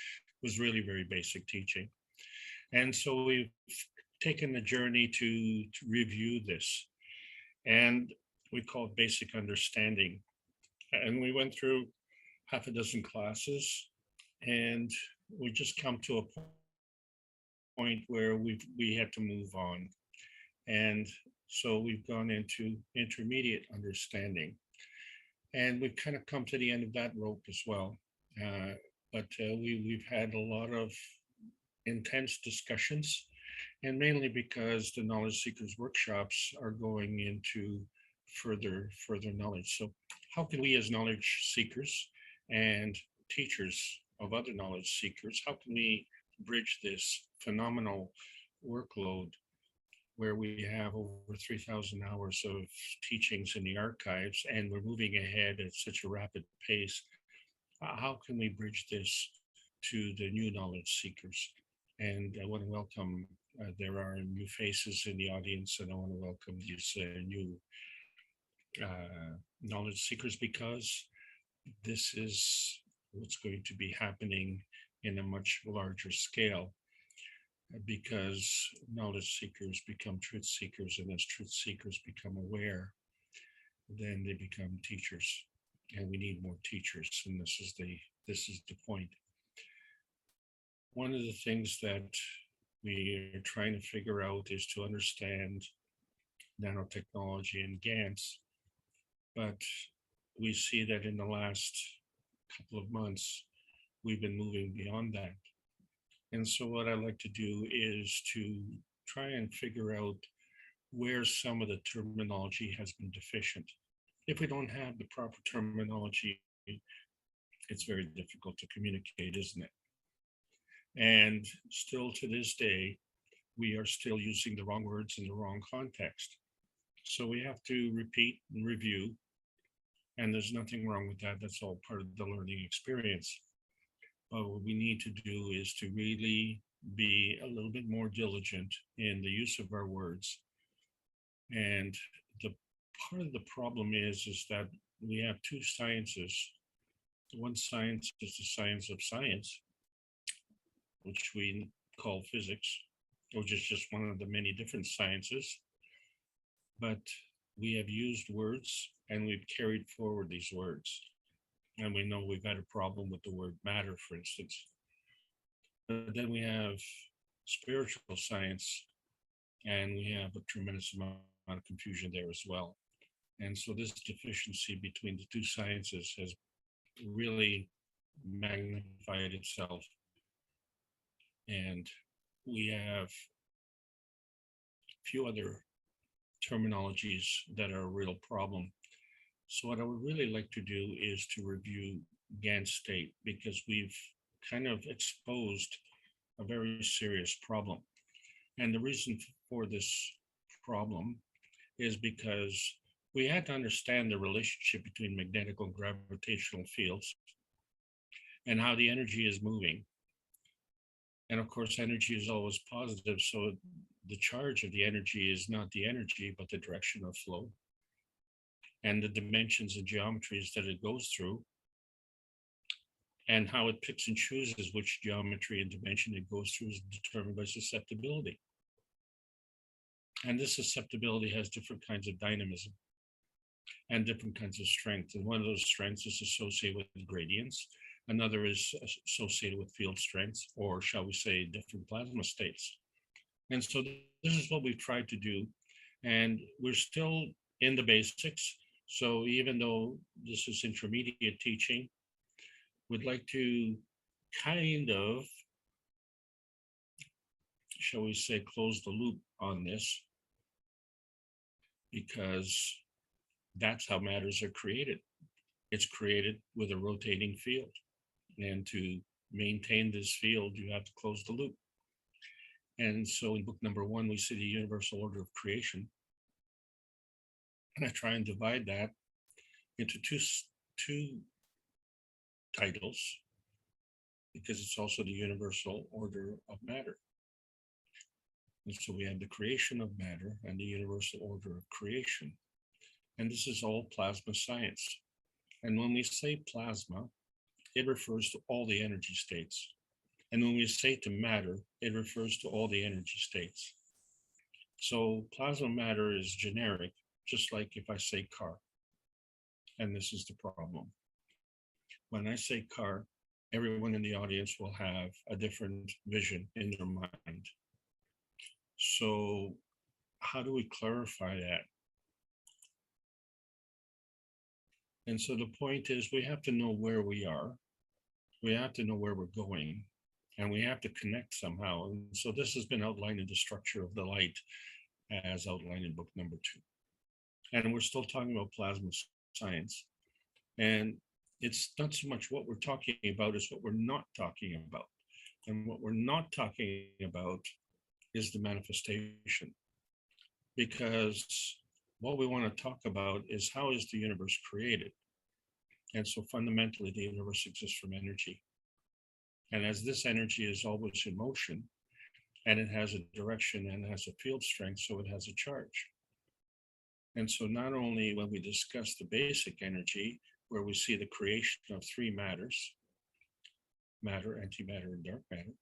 was really very basic teaching. And so we've taken the journey to review this, and we call it basic understanding. And we went through half a dozen classes, and we just come to a point where we had to move on. And so we've gone into intermediate understanding. And we've kind of come to the end of that rope as well. But we've had a lot of intense discussions, and mainly because the Knowledge Seekers workshops are going into further knowledge. So how can we as knowledge seekers and teachers of other knowledge seekers, how can we bridge this phenomenal workload where we have over 3,000 hours of teachings in the archives, and we're moving ahead at such a rapid pace? How can we bridge this to the new knowledge seekers? And I want to welcome, there are new faces in the audience, and I want to welcome these new knowledge seekers, because this is what's going to be happening in a much larger scale, because knowledge seekers become truth seekers, and as truth seekers become aware, then they become teachers, and we need more teachers, and this is the point. One of the things that we are trying to figure out is to understand nanotechnology and GANs, but we see that in the last couple of months, we've been moving beyond that. And so what I like to do is to try and figure out where some of the terminology has been deficient. If we don't have the proper terminology, it's very difficult to communicate, isn't it? And still to this day, we are still using the wrong words in the wrong context. So we have to repeat and review, and there's nothing wrong with that. That's all part of the learning experience. But what we need to do is to really be a little bit more diligent in the use of our words. And the part of the problem is that we have two sciences. One science is the science of science, which we call physics, which is just one of the many different sciences. But we have used words and we've carried forward these words. And we know we've had a problem with the word matter, for instance. But then we have spiritual science, and we have a tremendous amount of confusion there as well. And so this deficiency between the two sciences has really magnified itself. And we have a few other terminologies that are a real problem. So what I would really like to do is to review GAN state, because we've kind of exposed a very serious problem. And the reason for this problem is because we had to understand the relationship between magnetic and gravitational fields and how the energy is moving. And of course, energy is always positive. So the charge of the energy is not the energy, but the direction of flow. And the dimensions and geometries that it goes through, and how it picks and chooses which geometry and dimension it goes through is determined by susceptibility. And this susceptibility has different kinds of dynamism and different kinds of strength. And one of those strengths is associated with gradients. Another is associated with field strengths, or shall we say, different plasma states. And so this is what we've tried to do. And we're still in the basics. So even though this is intermediate teaching, we'd like to kind of, shall we say, close the loop on this, because that's how matters are created. It's created with a rotating field. And to maintain this field, you have to close the loop. And so in book number 1, we see the universal order of creation. And I try and divide that into two titles, because it's also the universal order of matter. And so we have the creation of matter and the universal order of creation. And this is all plasma science. And when we say plasma, it refers to all the energy states. And when we say to matter, it refers to all the energy states. So plasma matter is generic, just like if I say car. And this is the problem. When I say car, everyone in the audience will have a different vision in their mind. So how do we clarify that? And so the point is, we have to know where we are. We have to know where we're going, and we have to connect somehow. And so this has been outlined in the structure of the light as outlined in book number 2. And we're still talking about plasma science. And it's not so much what we're talking about as what we're not talking about. And what we're not talking about is the manifestation. Because what we want to talk about is, how is the universe created? And so fundamentally, the universe exists from energy. And as this energy is always in motion, and it has a direction and it has a field strength, so it has a charge. And so not only when we discuss the basic energy, where we see the creation of 3 matters, matter, antimatter, and dark matter,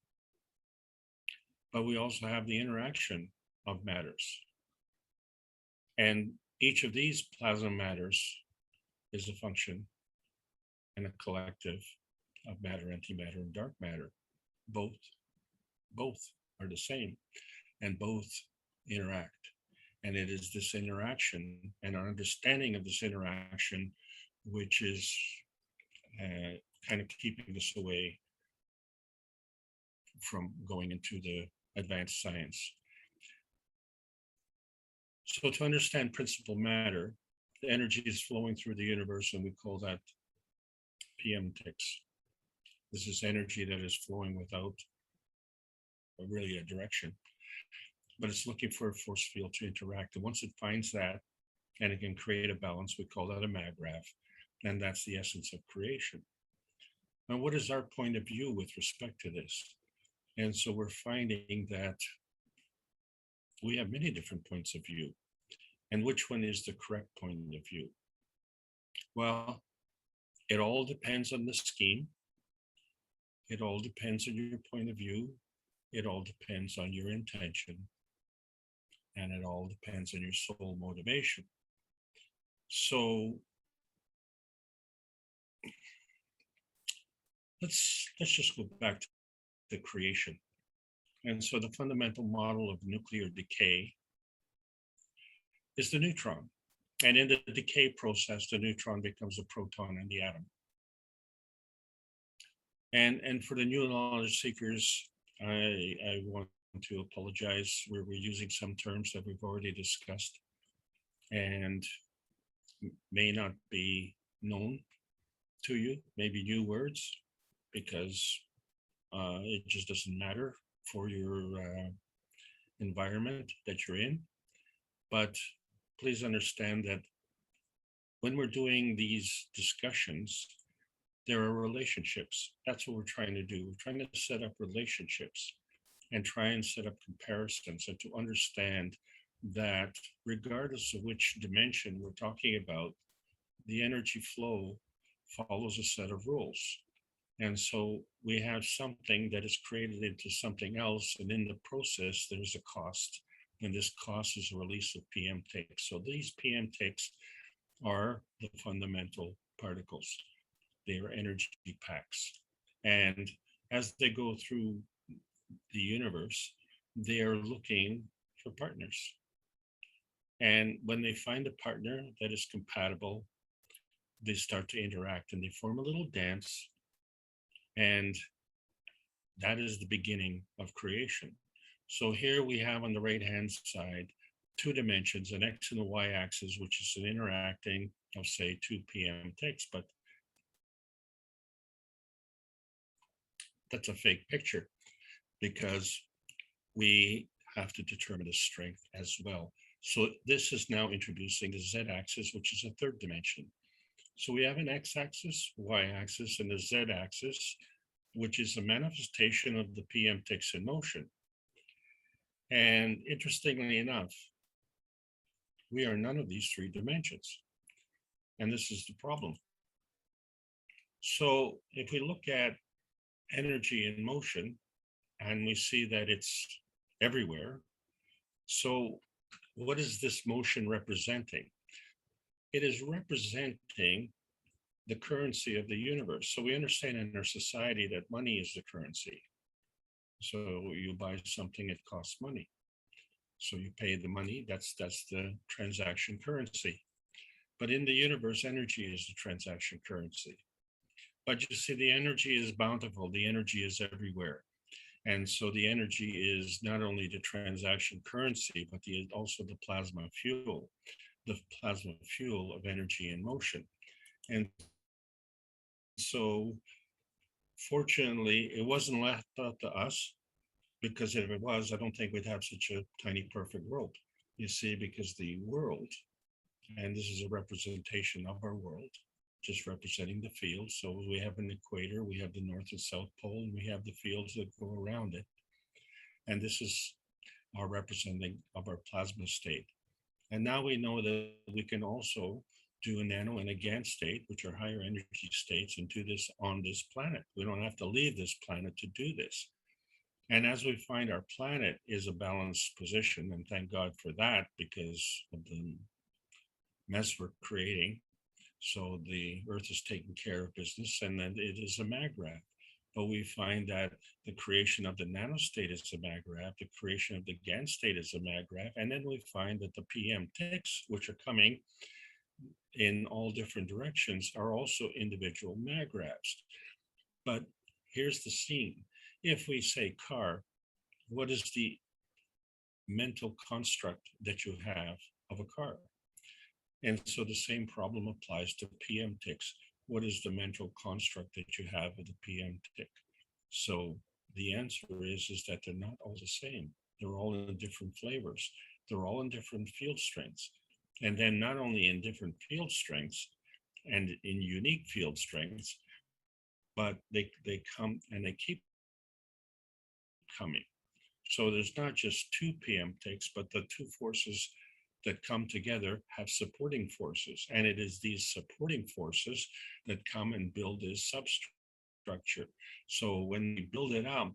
but we also have the interaction of matters. And each of these plasma matters is a function and a collective of matter, antimatter, and dark matter. Both are the same, and both interact. And it is this interaction and our understanding of this interaction which is kind of keeping us away from going into the advanced science. So to understand principal matter, the energy is flowing through the universe, and we call that PM ticks. This is energy that is flowing without really a direction, but it's looking for a force field to interact. And once it finds that, and it can create a balance, we call that a maggraph, and that's the essence of creation. Now, what is our point of view with respect to this? And so we're finding that we have many different points of view. And which one is the correct point of view? Well, it all depends on the scheme. It all depends on your point of view. It all depends on your intention. And it all depends on your soul motivation. So let's just go back to the creation. And so the fundamental model of nuclear decay is the neutron. And in the decay process, the neutron becomes a proton in the atom. And for the new knowledge seekers, I want to apologize. We're using some terms that we've already discussed and may not be known to you, maybe new words, because it just doesn't matter for your environment that you're in. But please understand that when we're doing these discussions, there are relationships. That's what we're trying to do. We're trying to set up relationships and try and set up comparisons, and to understand that regardless of which dimension we're talking about, the energy flow follows a set of rules. And so we have something that is created into something else, and in the process, there's a cost. And this cost is a release of PM ticks. So these PM ticks are the fundamental particles. They are energy packs. And as they go through the universe, they are looking for partners. And when they find a partner that is compatible, they start to interact and they form a little dance. And that is the beginning of creation. So here we have on the right-hand side, two dimensions, an X and a Y axis, which is an interacting of say 2 PM ticks, but that's a fake picture because we have to determine the strength as well. So this is now introducing the Z axis, which is a third dimension. So we have an X axis, Y axis, and a Z axis, which is a manifestation of the PM ticks in motion. And interestingly enough, we are none of these three dimensions. And this is the problem. So if we look at energy in motion and we see that it's everywhere, so what is this motion representing? It is representing the currency of the universe. So we understand in our society that money is the currency. So you buy something, it costs money. So you pay the money, that's the transaction currency. But in the universe, energy is the transaction currency. But you see, the energy is bountiful, the energy is everywhere. And so the energy is not only the transaction currency, but also the plasma fuel of energy in motion. And so fortunately, it wasn't left up to us, because if it was, I don't think we'd have such a tiny perfect world. You see, because the world, and this is a representation of our world, just representing the field. So we have an equator, we have the North and South Pole, and we have the fields that go around it. And this is our representing of our plasma state. And now we know that we can also do a nano and a GAN state, which are higher energy states, and do this on this planet. We don't have to leave this planet to do this. And as we find our planet is a balanced position, and thank God for that, because of the mess we're creating. So the Earth is taking care of business, and then it is a maggraph. But we find that the creation of the nanostate is a maggraph, the creation of the GAN state is a maggraph, and then we find that the PM ticks, which are coming in all different directions, are also individual maggraphs. But here's the scene. If we say car, what is the mental construct that you have of a car? And so the same problem applies to PM ticks. What is the mental construct that you have of the PM tick? So the answer is that they're not all the same. They're all in different flavors. They're all in different field strengths. And then not only in different field strengths and in unique field strengths, but they come and they keep coming. So there's not just two PM ticks, but the two forces that come together have supporting forces. And it is these supporting forces that come and build this substructure. So when we build it up,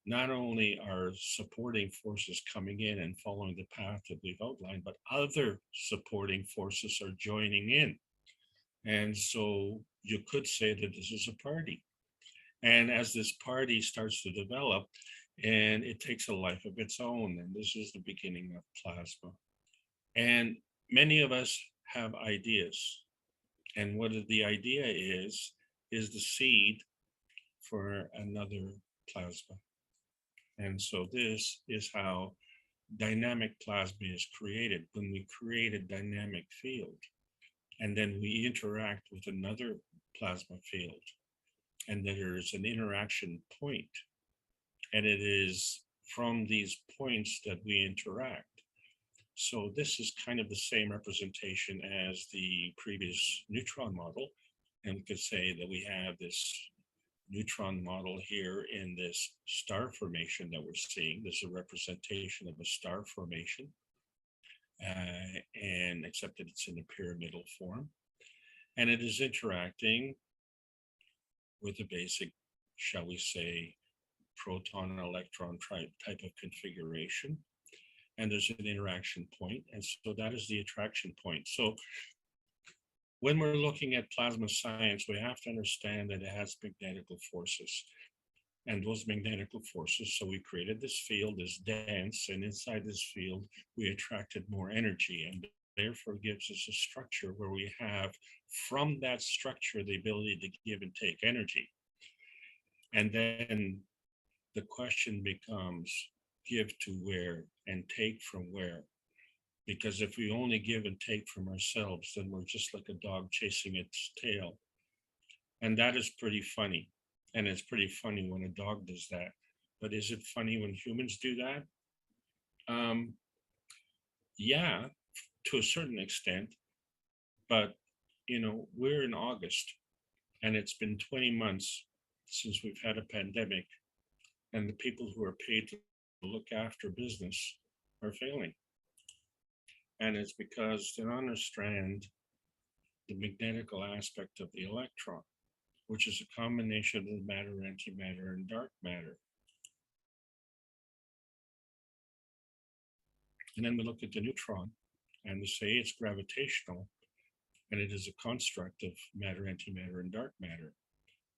not only are supporting forces coming in and following the path that we've outlined, but other supporting forces are joining in. And so you could say that this is a party. And as this party starts to develop, and it takes a life of its own, and this is the beginning of plasma. And many of us have ideas. And what the idea is the seed for another plasma. And so this is how dynamic plasma is created. When we create a dynamic field, and then we interact with another plasma field, and there is an interaction point, and it is from these points that we interact. So this is kind of the same representation as the previous neutron model. And we could say that we have this neutron model here in this star formation that we're seeing. This is a representation of a star formation, and except that it's in a pyramidal form. And it is interacting with a basic, shall we say, proton and electron type of configuration. And there's an interaction point. And so that is the attraction point. So when we're looking at plasma science, we have to understand that it has magnetical forces. And those magnetical forces, so we created this field, this dance, and inside this field, we attracted more energy, and therefore gives us a structure where we have, from that structure, the ability to give and take energy. And then the question becomes, give to where and take from where? Because if we only give and take from ourselves, then we're just like a dog chasing its tail. And that is pretty funny. And it's pretty funny when a dog does that. But is it funny when humans do that? Yeah, to a certain extent. But, you know, we're in August, and it's been 20 months since we've had a pandemic, and the people who are paid to look after business are failing. And it's because they don't understand the magnetical aspect of the electron, which is a combination of matter, antimatter, and dark matter. And then we look at the neutron, and we say it's gravitational, and it is a construct of matter, antimatter, and dark matter.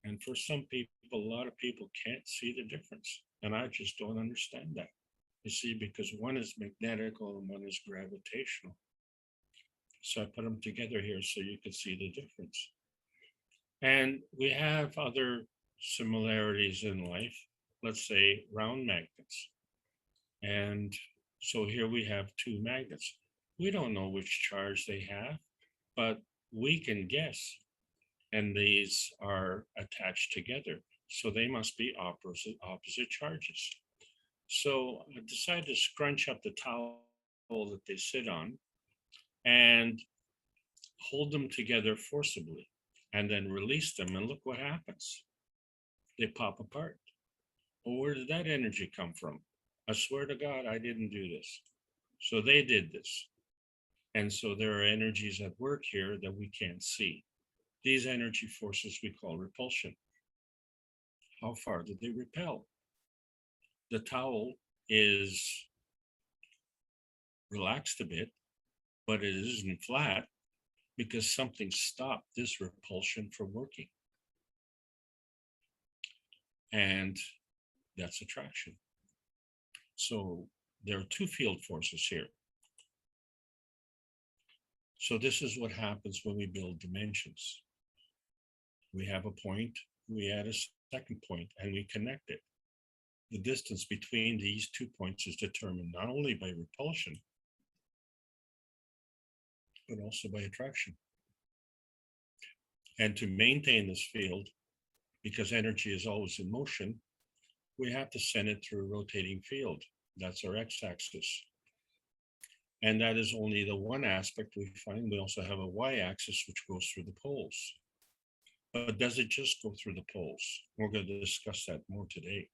And for some people, a lot of people can't see the difference. And I just don't understand that. You see, because one is magnetical and one is gravitational. So I put them together here so you can see the difference. And we have other similarities in life, let's say round magnets. And so here we have two magnets. We don't know which charge they have, but we can guess. And these are attached together. So they must be opposite charges. So I decided to scrunch up the towel that they sit on and hold them together forcibly, and then release them, and look what happens. They pop apart. Well, where did that energy come from? I swear to God, I didn't do this. So they did this. And so there are energies at work here that we can't see. These energy forces we call repulsion. How far did they repel? The towel is relaxed a bit, but it isn't flat because something stopped this repulsion from working. And that's attraction. So there are two field forces here. So this is what happens when we build dimensions. We have a point, we add a second point and we connect it. The distance between these 2 points is determined not only by repulsion, but also by attraction. And to maintain this field, because energy is always in motion, we have to send it through a rotating field. That's our x-axis. And that is only the one aspect we find. We also have a y-axis, which goes through the poles. But does it just go through the poles? We're going to discuss that more today.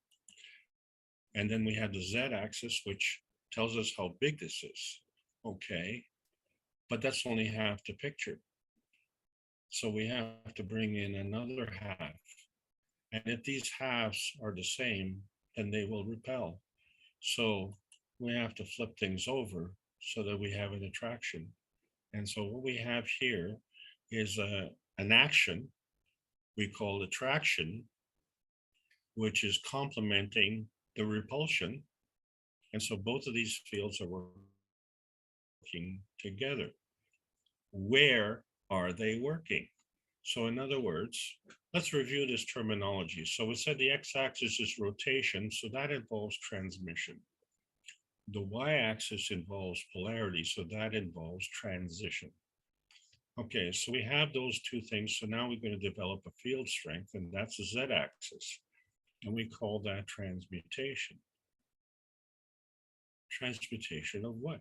And then we have the z-axis, which tells us how big this is. Okay, but that's only half the picture. So we have to bring in another half. And if these halves are the same, then they will repel. So we have to flip things over so that we have an attraction. And so what we have here is an action we call attraction, which is complementing the repulsion. And so both of these fields are working together. Where are they working? So in other words, let's review this terminology. So we said the x-axis is rotation, so that involves transmission. The y-axis involves polarity, so that involves transition. Okay, so we have those two things. So now we're going to develop a field strength, and that's the z-axis. And we call that transmutation. Transmutation of what?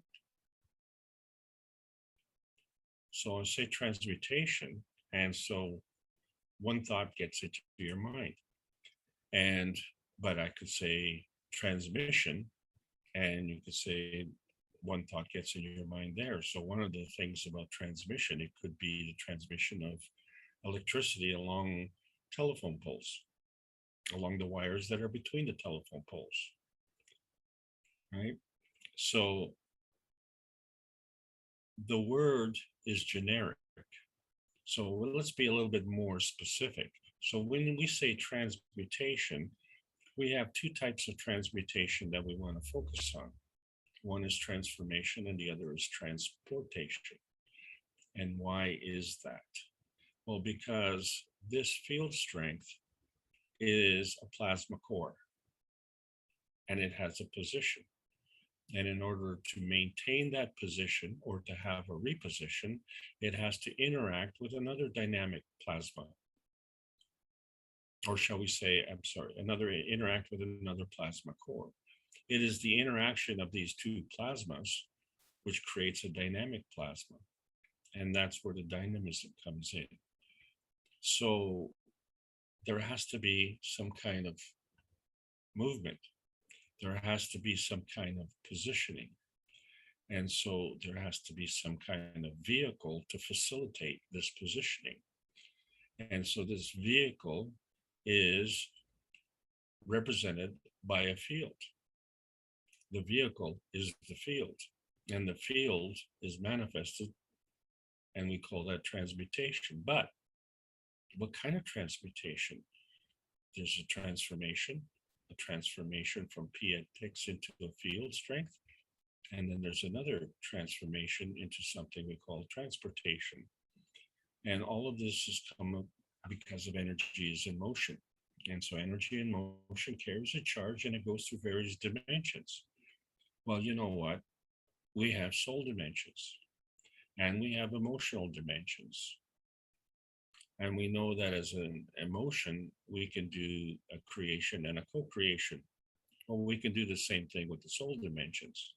So I say transmutation, and so one thought gets into your mind. But I could say transmission, and you could say one thought gets in your mind there. So one of the things about transmission, it could be the transmission of electricity along telephone poles, along the wires that are between the telephone poles, right? So the word is generic. So let's be a little bit more specific. So when we say transmutation, we have two types of transmutation that we want to focus on. One is transformation and the other is transportation. And why is that? Well, because this field strength is a plasma core and it has a position. And in order to maintain that position or to have a reposition, it has to interact with another dynamic plasma. Or shall we say, interact with another plasma core. It is the interaction of these two plasmas which creates a dynamic plasma. And that's where the dynamism comes in. So there has to be some kind of movement. There has to be some kind of positioning. And so there has to be some kind of vehicle to facilitate this positioning. And so this vehicle is represented by a field. The vehicle is the field, and the field is manifested, and we call that transmutation. But what kind of transmutation? There's a transformation from px into a field strength. And then there's another transformation into something we call transportation. And all of this has come up because of energy is in motion. And so energy in motion carries a charge and it goes through various dimensions. Well, you know what? We have soul dimensions and we have emotional dimensions. And we know that as an emotion, we can do a creation and a co-creation. Well, we can do the same thing with the soul dimensions.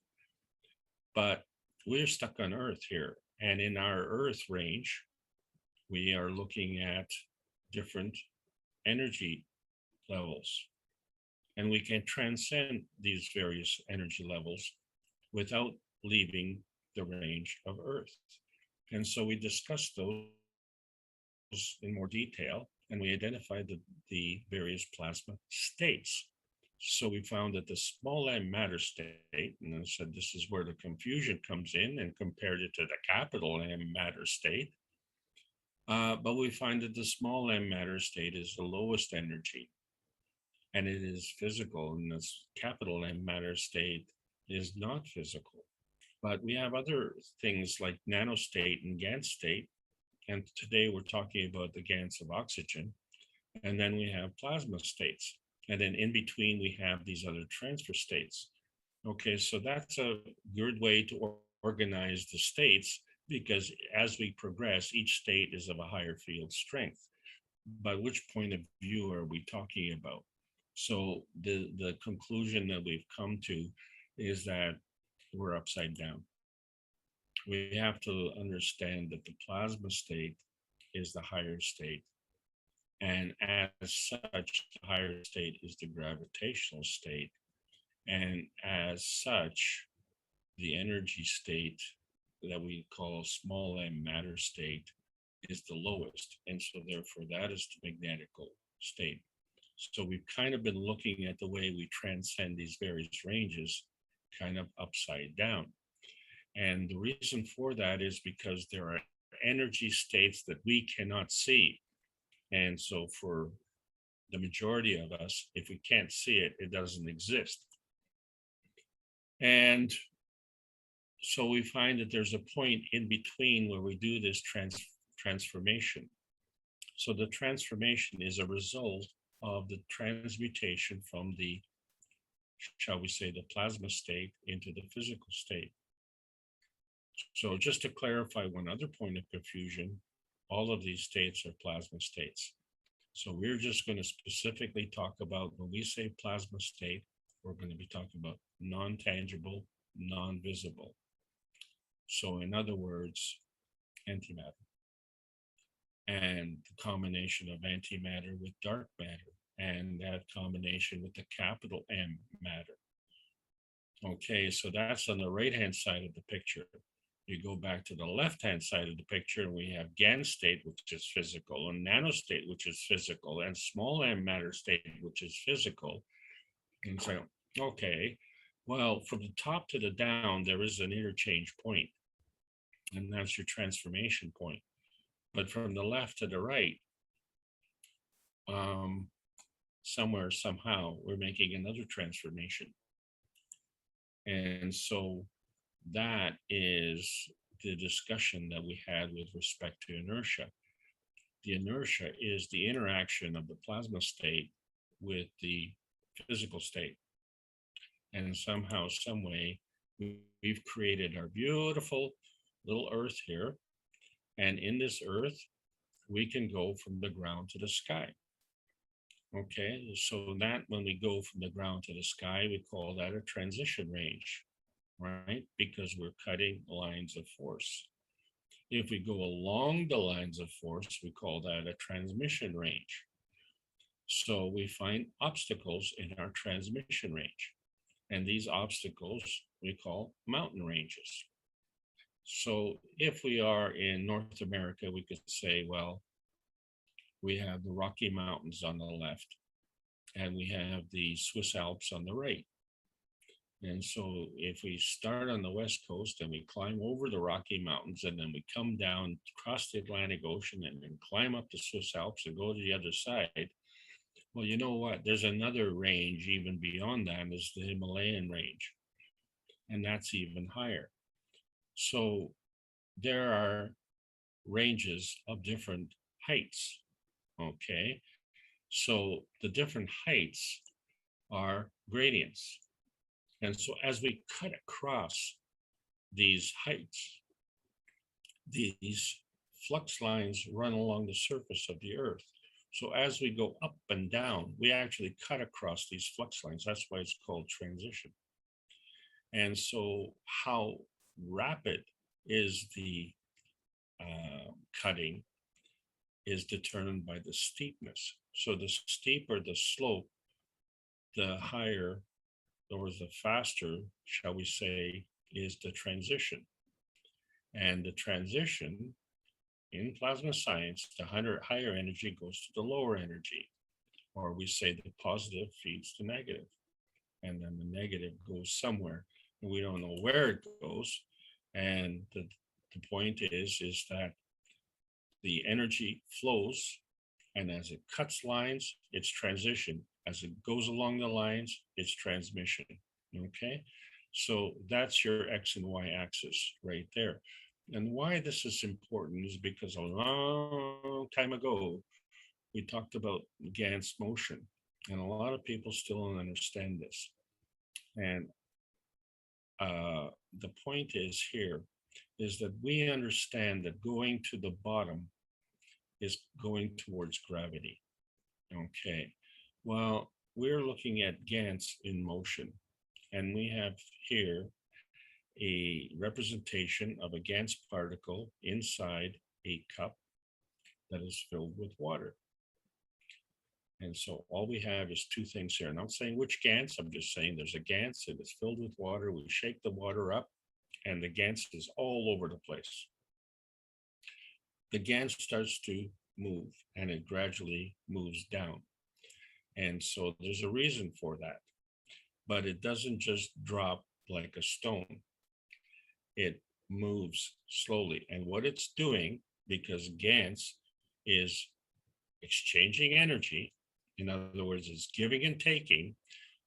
But we're stuck on Earth here. And in our Earth range, we are looking at different energy levels. And we can transcend these various energy levels without leaving the range of Earth. And so we discussed those in more detail, and we identified the various plasma states. So we found that the small m matter state, and I said this is where the confusion comes in, and compared it to the capital M matter state. But we find that the small m matter state is the lowest energy, and it is physical, and this capital M matter state is not physical. But we have other things like nanostate and Gans state, and today we're talking about the Gans of oxygen. And then we have plasma states. And then in between, we have these other transfer states. Okay, so that's a good way to organize the states, because as we progress, each state is of a higher field strength. But which point of view are we talking about? So the conclusion that we've come to is that we're upside down. We have to understand that the plasma state is the higher state. And as such, the higher state is the gravitational state. And as such, the energy state that we call small m matter state is the lowest. And so therefore that is the magnetical state. So we've kind of been looking at the way we transcend these various ranges kind of upside down. And the reason for that is because there are energy states that we cannot see. And so for the majority of us, if we can't see it, it doesn't exist. And so we find that there's a point in between where we do this transformation. So the transformation is a result of the transmutation from the, shall we say, the plasma state into the physical state. So just to clarify one other point of confusion, all of these states are plasma states. So we're just going to specifically talk about, when we say plasma state, we're going to be talking about non-tangible, non-visible. So in other words, antimatter. And the combination of antimatter with dark matter, and that combination with the capital M matter. Okay, so that's on the right-hand side of the picture. You go back to the left-hand side of the picture, and we have GAN state, which is physical, and nanostate, which is physical, and small m matter state, which is physical. And so, okay, well, from the top to the down, there is an interchange point, and that's your transformation point. But from the left to the right, somewhere, somehow, we're making another transformation. And so that is the discussion that we had with respect to inertia. The inertia is the interaction of the plasma state with the physical state. And somehow, some way, we've created our beautiful little Earth here. And in this Earth, we can go from the ground to the sky. Okay, so that when we go from the ground to the sky, we call that a transition range, right? Because we're cutting lines of force. If we go along the lines of force, we call that a transmission range. So we find obstacles in our transmission range. And these obstacles we call mountain ranges. So if we are in North America, we could say, well, we have the Rocky Mountains on the left, and we have the Swiss Alps on the right. And so if we start on the West Coast and we climb over the Rocky Mountains, and then we come down across the Atlantic Ocean and then climb up the Swiss Alps and go to the other side, well, you know what? There's another range even beyond that, is the Himalayan range. And that's even higher. So there are ranges of different heights. Okay, so the different heights are gradients. And so as we cut across these heights, these flux lines run along the surface of the Earth. So as we go up and down, we actually cut across these flux lines. That's why it's called transition. And so how rapid is the cutting is determined by the steepness. So the steeper the slope, the higher or the faster, shall we say, is the transition. And the transition in plasma science, the higher energy goes to the lower energy, or we say the positive feeds the negative, and then the negative goes somewhere, and we don't know where it goes. And the point is that the energy flows, and as it cuts lines, it's transition. As it goes along the lines, it's transmission. Okay, so that's your X and Y axis right there. And why this is important is because a long time ago, we talked about Gans motion, and a lot of people still don't understand this. And the point is here is that we understand that going to the bottom is going towards gravity. Okay, well, we're looking at Gans in motion, and we have here a representation of a Gans particle inside a cup that is filled with water. And so all we have is two things here. I'm not saying which Gans, I'm just saying there's a Gans that is filled with water. We shake the water up and the Gans is all over the place. The Gans starts to move and it gradually moves down. And so there's a reason for that, but it doesn't just drop like a stone. It moves slowly. And what it's doing, because Gans is exchanging energy, in other words, it's giving and taking.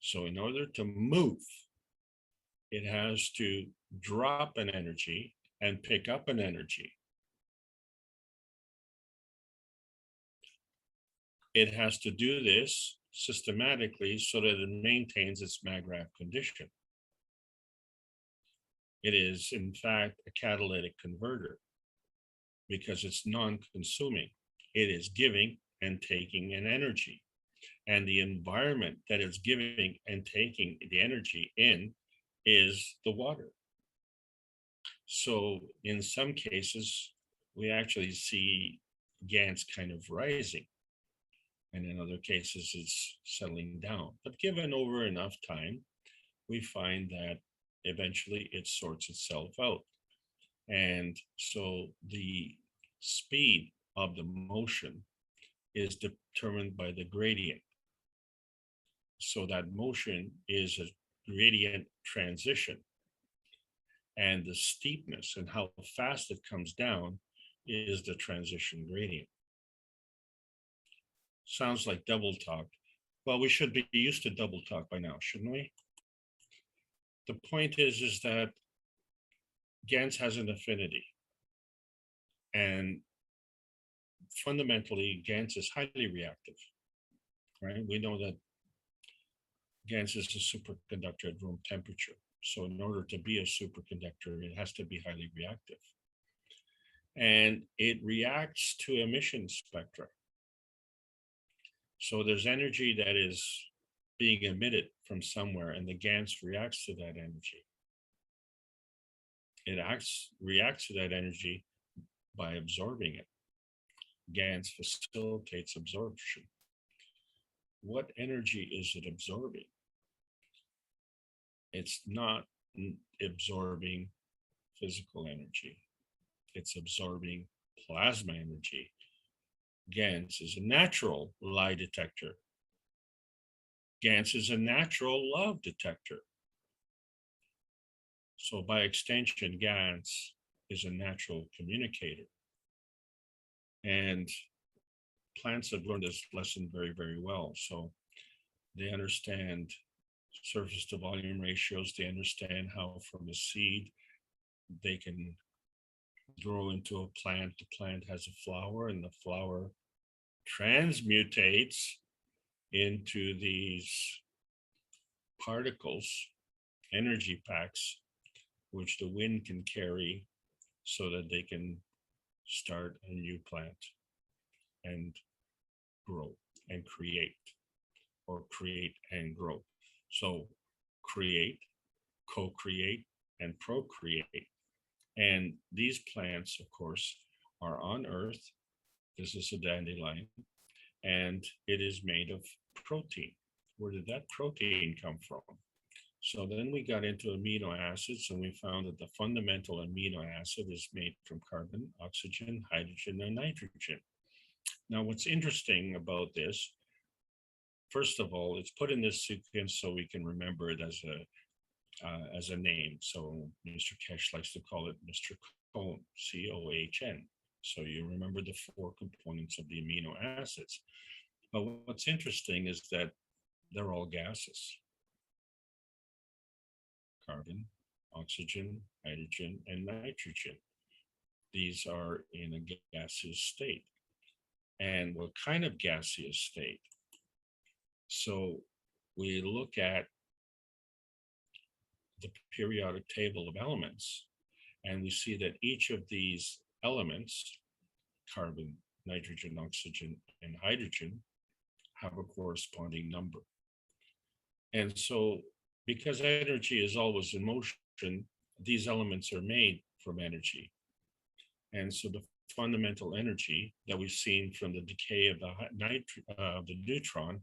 So in order to move, it has to drop an energy and pick up an energy. It has to do this systematically so that it maintains its Magravs condition. It is, in fact, a catalytic converter because it's non-consuming. It is giving and taking an energy. And the environment that is giving and taking the energy in is the water. So in some cases, we actually see Gans kind of rising. And in other cases, it's settling down. But given over enough time, we find that eventually it sorts itself out. And so the speed of the motion is determined by the gradient. So that motion is a gradient transition. And the steepness and how fast it comes down is the transition gradient. Sounds like double talk. Well, we should be used to double talk by now, shouldn't we? The point is that Gans has an affinity. And fundamentally, Gans is highly reactive, right? We know that Gans is a superconductor at room temperature. So in order to be a superconductor, it has to be highly reactive. And it reacts to emission spectra. So there's energy that is being emitted from somewhere, and the Gans reacts to that energy. It reacts to that energy by absorbing it. Gans facilitates absorption. What energy is it absorbing? It's not absorbing physical energy. It's absorbing plasma energy. Gans is a natural lie detector. Gans is a natural love detector. So by extension, Gans is a natural communicator. And plants have learned this lesson very, very well. So they understand surface to volume ratios. They understand how from a seed, they can grow into a plant. The plant has a flower and the flower transmutates into these particles, energy packs, which the wind can carry so that they can start a new plant and grow and create, or create and grow. So create, co-create, and procreate. And these plants, of course, are on Earth. This is a dandelion, and it is made of protein. Where did that protein come from? So then we got into amino acids, and we found that the fundamental amino acid is made from carbon, oxygen, hydrogen, and nitrogen. Now, what's interesting about this, first of all, it's put in this sequence so we can remember it as a name. So Mr. Kesh likes to call it Mr. Cohn, C-O-H-N. So you remember the four components of the amino acids. But what's interesting is that they're all gases. Carbon, oxygen, hydrogen, and nitrogen. These are in a gaseous state. and what kind of gaseous state. So we look at the periodic table of elements, and we see that each of these elements, carbon, nitrogen, oxygen, and hydrogen, have a corresponding number. And so because energy is always in motion, these elements are made from energy. And so the fundamental energy that we've seen from the decay of the neutron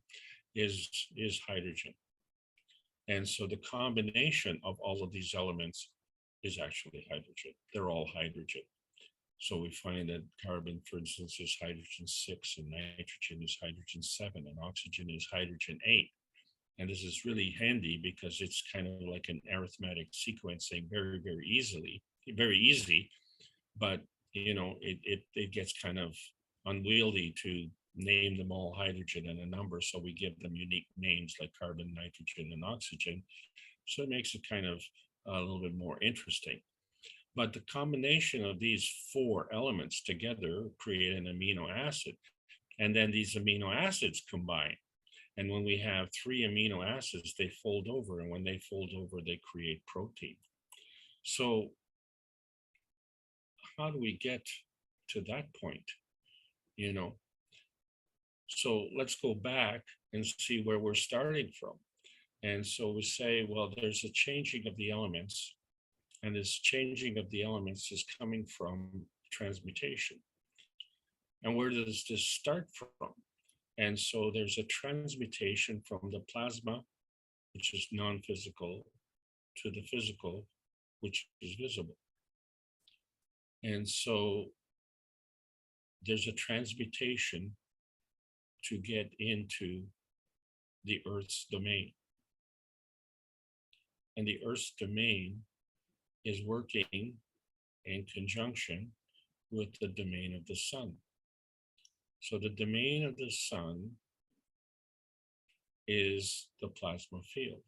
is hydrogen. And so the combination of all of these elements is actually hydrogen. They're all hydrogen. So we find that carbon, for instance, is hydrogen 6, and nitrogen is hydrogen 7, and oxygen is hydrogen 8. And this is really handy because it's kind of like an arithmetic sequencing, very, very easy, but you know, it gets kind of unwieldy to name them all hydrogen and a number. So we give them unique names like carbon, nitrogen, and oxygen. So it makes it kind of a little bit more interesting. But the combination of these 4 elements together create an amino acid. And then these amino acids combine. And when we have 3 amino acids, they fold over. And when they fold over, they create protein. So how do we get to that point? You know, so let's go back and see where we're starting from. And so we say, well, there's a changing of the elements, and this changing of the elements is coming from transmutation. And where does this start from? And so there's a transmutation from the plasma, which is non-physical, to the physical, which is visible. And so there's a transmutation to get into the Earth's domain. And the Earth's domain is working in conjunction with the domain of the sun. So the domain of the sun is the plasma field.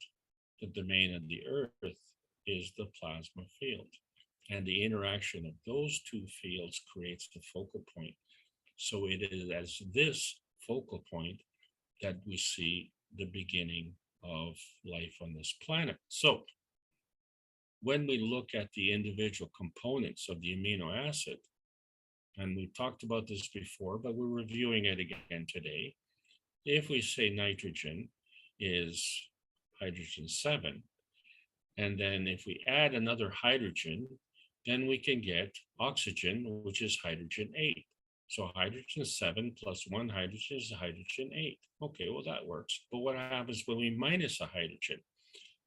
The domain of the Earth is the plasma field. And the interaction of those 2 fields creates the focal point. So it is as this focal point that we see the beginning of life on this planet. So when we look at the individual components of the amino acid, and we talked about this before, but we're reviewing it again today. If we say nitrogen is hydrogen 7, and then if we add another hydrogen, then we can get oxygen, which is hydrogen 8. So hydrogen 7 plus 1 hydrogen is hydrogen 8. Okay, well that works. But what happens when we minus a hydrogen?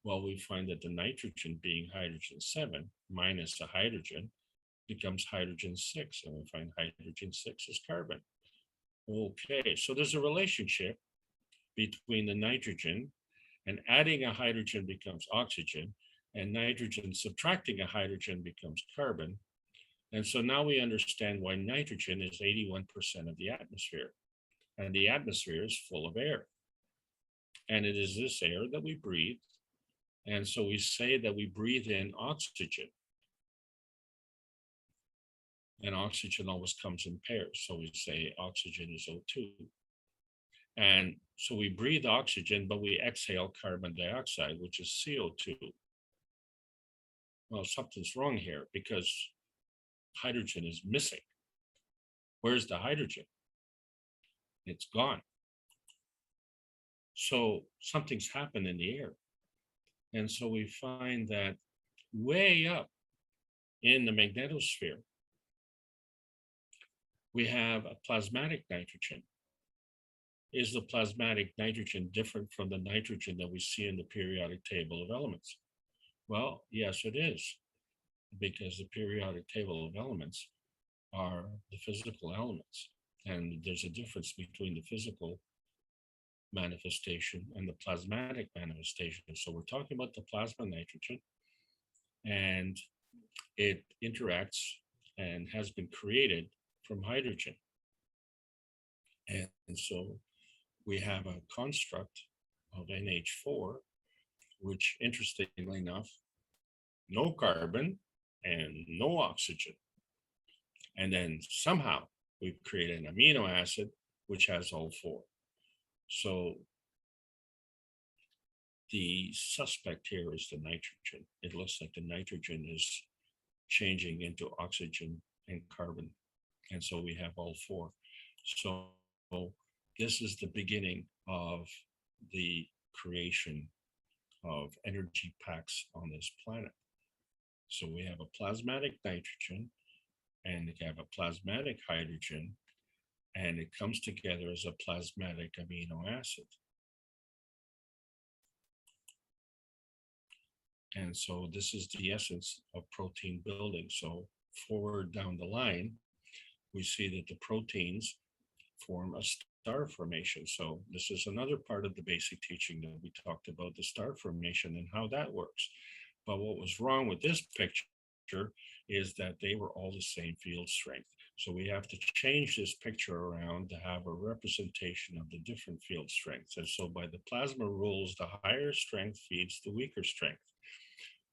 Well, we find that the nitrogen being hydrogen 7 minus a hydrogen becomes hydrogen 6, and we find hydrogen 6 is carbon. Okay, so there's a relationship between the nitrogen, and adding a hydrogen becomes oxygen, and nitrogen subtracting a hydrogen becomes carbon. And so now we understand why nitrogen is 81% of the atmosphere, and the atmosphere is full of air. And it is this air that we breathe. And so we say that we breathe in oxygen. And oxygen always comes in pairs. So we say oxygen is O2. And so we breathe oxygen, but we exhale carbon dioxide, which is CO2. Well, something's wrong here because hydrogen is missing. Where's the hydrogen? It's gone. So something's happened in the air. And so we find that way up in the magnetosphere, we have a plasmatic nitrogen. Is the plasmatic nitrogen different from the nitrogen that we see in the periodic table of elements? Well, yes, it is, because the periodic table of elements are the physical elements. And there's a difference between the physical manifestation and the plasmatic manifestation. So we're talking about the plasma nitrogen, and it interacts and has been created from hydrogen. And so we have a construct of NH4, which interestingly enough, no carbon and no oxygen. And then somehow we create an amino acid which has all four. So the suspect here is the nitrogen. It looks like the nitrogen is changing into oxygen and carbon. And so we have all four. So this is the beginning of the creation of energy packs on this planet. So we have a plasmatic nitrogen and we have a plasmatic hydrogen, and it comes together as a plasmatic amino acid. And so this is the essence of protein building. So forward down the line, we see that the proteins form a star formation. So this is another part of the basic teaching that we talked about, the star formation and how that works. But what was wrong with this picture is that they were all the same field strength. So we have to change this picture around to have a representation of the different field strengths. And so by the plasma rules, the higher strength feeds the weaker strength.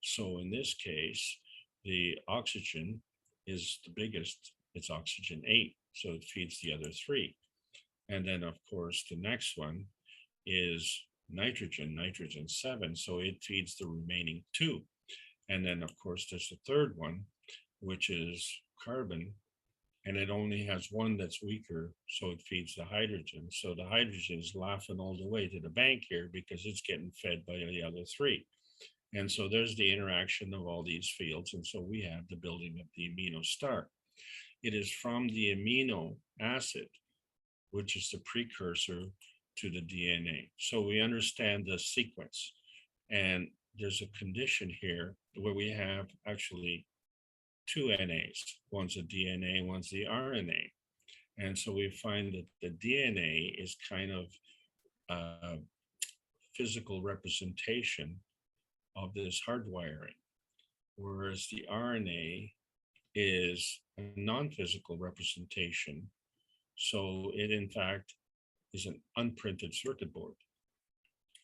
So in this case, the oxygen is the biggest. It's oxygen 8, so it feeds the other 3. And then, of course, the next one is nitrogen 7, so it feeds the remaining 2. And then, of course, there's the third one, which is carbon, and it only has one that's weaker, so it feeds the hydrogen. So the hydrogen is laughing all the way to the bank here because it's getting fed by the other 3. And so there's the interaction of all these fields. And so we have the building of the amino star. It is from the amino acid, which is the precursor to the DNA. So we understand the sequence. And there's a condition here where we have actually 2 NAs. One's a DNA, one's the RNA. And so we find that the DNA is kind of a physical representation of this hardwiring, whereas the RNA is a non-physical representation. So it, in fact, is an unprinted circuit board.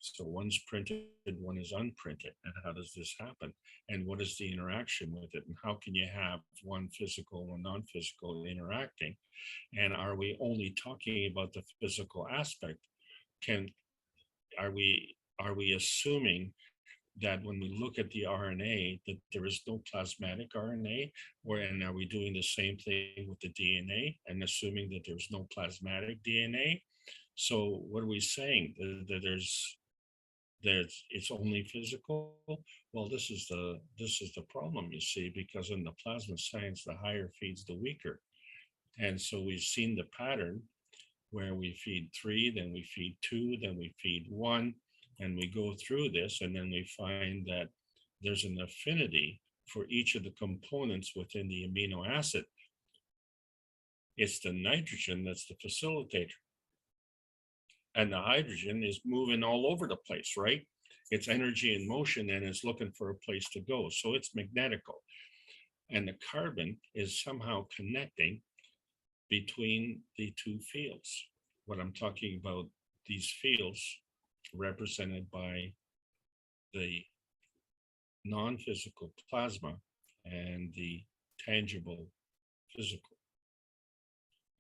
So one's printed, one is unprinted. And how does this happen? And what is the interaction with it? And how can you have one physical, one non-physical interacting? And are we only talking about the physical aspect? Are we assuming that when we look at the RNA, that there is no plasmatic RNA, and are we doing the same thing with the DNA and assuming that there's no plasmatic DNA? So what are we saying? That it's only physical? Well, this is the problem, you see, because in the plasma science, the higher feeds the weaker. And so we've seen the pattern where we feed 3, then we feed 2, then we feed 1, and we go through this, and then we find that there's an affinity for each of the components within the amino acid. It's the nitrogen that's the facilitator. And the hydrogen is moving all over the place, right? It's energy in motion and it's looking for a place to go. So it's magnetical. And the carbon is somehow connecting between the 2 fields. What I'm talking about, these fields represented by the non-physical plasma and the tangible physical.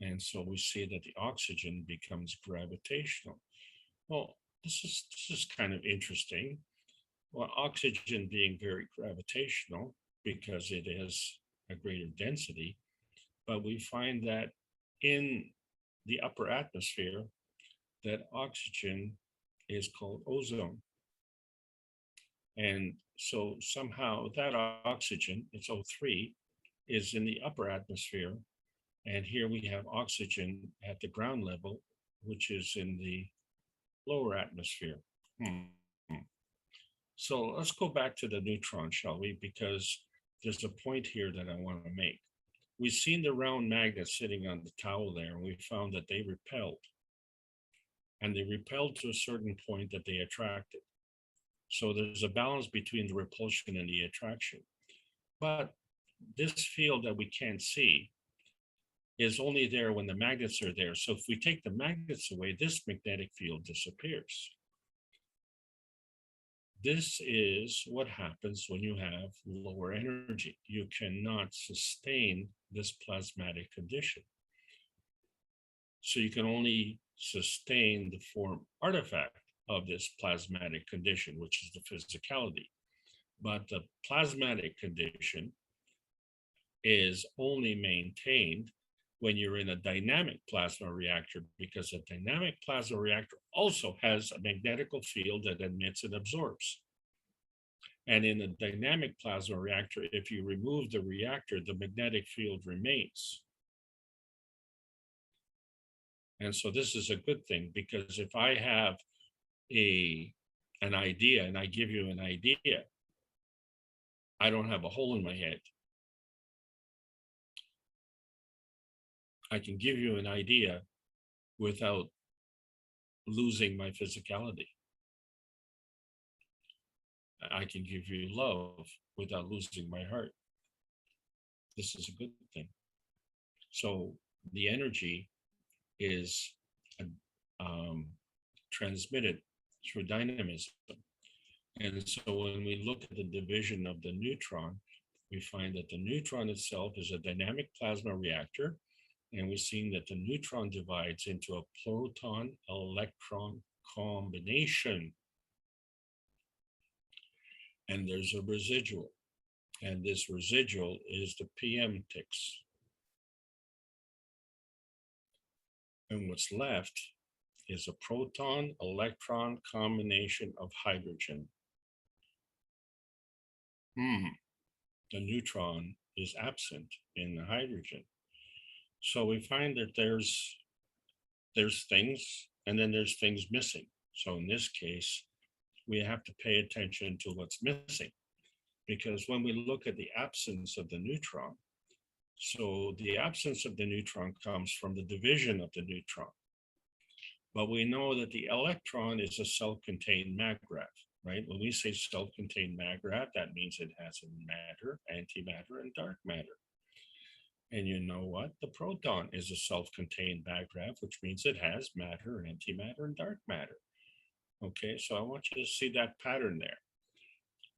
And so we see that the oxygen becomes gravitational. Well, this is kind of interesting. Well, oxygen being very gravitational because it has a greater density, but we find that in the upper atmosphere, that oxygen is called ozone. And so somehow that oxygen, it's O3, is in the upper atmosphere. And here we have oxygen at the ground level, which is in the lower atmosphere. So let's go back to the neutron, shall we? Because there's a point here that I want to make. We've seen the round magnets sitting on the towel there, and we found that they repelled. And they repelled to a certain point that they attracted. So there's a balance between the repulsion and the attraction. But this field that we can't see is only there when the magnets are there. So if we take the magnets away, this magnetic field disappears. This is what happens when you have lower energy. You cannot sustain this plasmatic condition. So you can only sustain the form artifact of this plasmatic condition, which is the physicality. But the plasmatic condition is only maintained when you're in a dynamic plasma reactor, because a dynamic plasma reactor also has a magnetical field that emits and absorbs. And in a dynamic plasma reactor, if you remove the reactor, the magnetic field remains. And so this is a good thing, because if I have an idea and I give you an idea, I don't have a hole in my head. I can give you an idea without losing my physicality. I can give you love without losing my heart. This is a good thing. So the energy is transmitted through dynamism. And so when we look at the division of the neutron, we find that the neutron itself is a dynamic plasma reactor. And we've seen that the neutron divides into a proton-electron combination. And there's a residual. And this residual is the PM ticks. And what's left is a proton-electron combination of hydrogen. The neutron is absent in the hydrogen. So we find that there's things, and then there's things missing. So in this case, we have to pay attention to what's missing, because when we look at the absence of the neutron, so the absence of the neutron comes from the division of the neutron. But we know that the electron is a self-contained maggrav, right? When we say self-contained maggrav, that means it has a matter, antimatter, and dark matter. And you know what? The proton is a self-contained maggrav, which means it has matter, antimatter, and dark matter. Okay, so I want you to see that pattern there.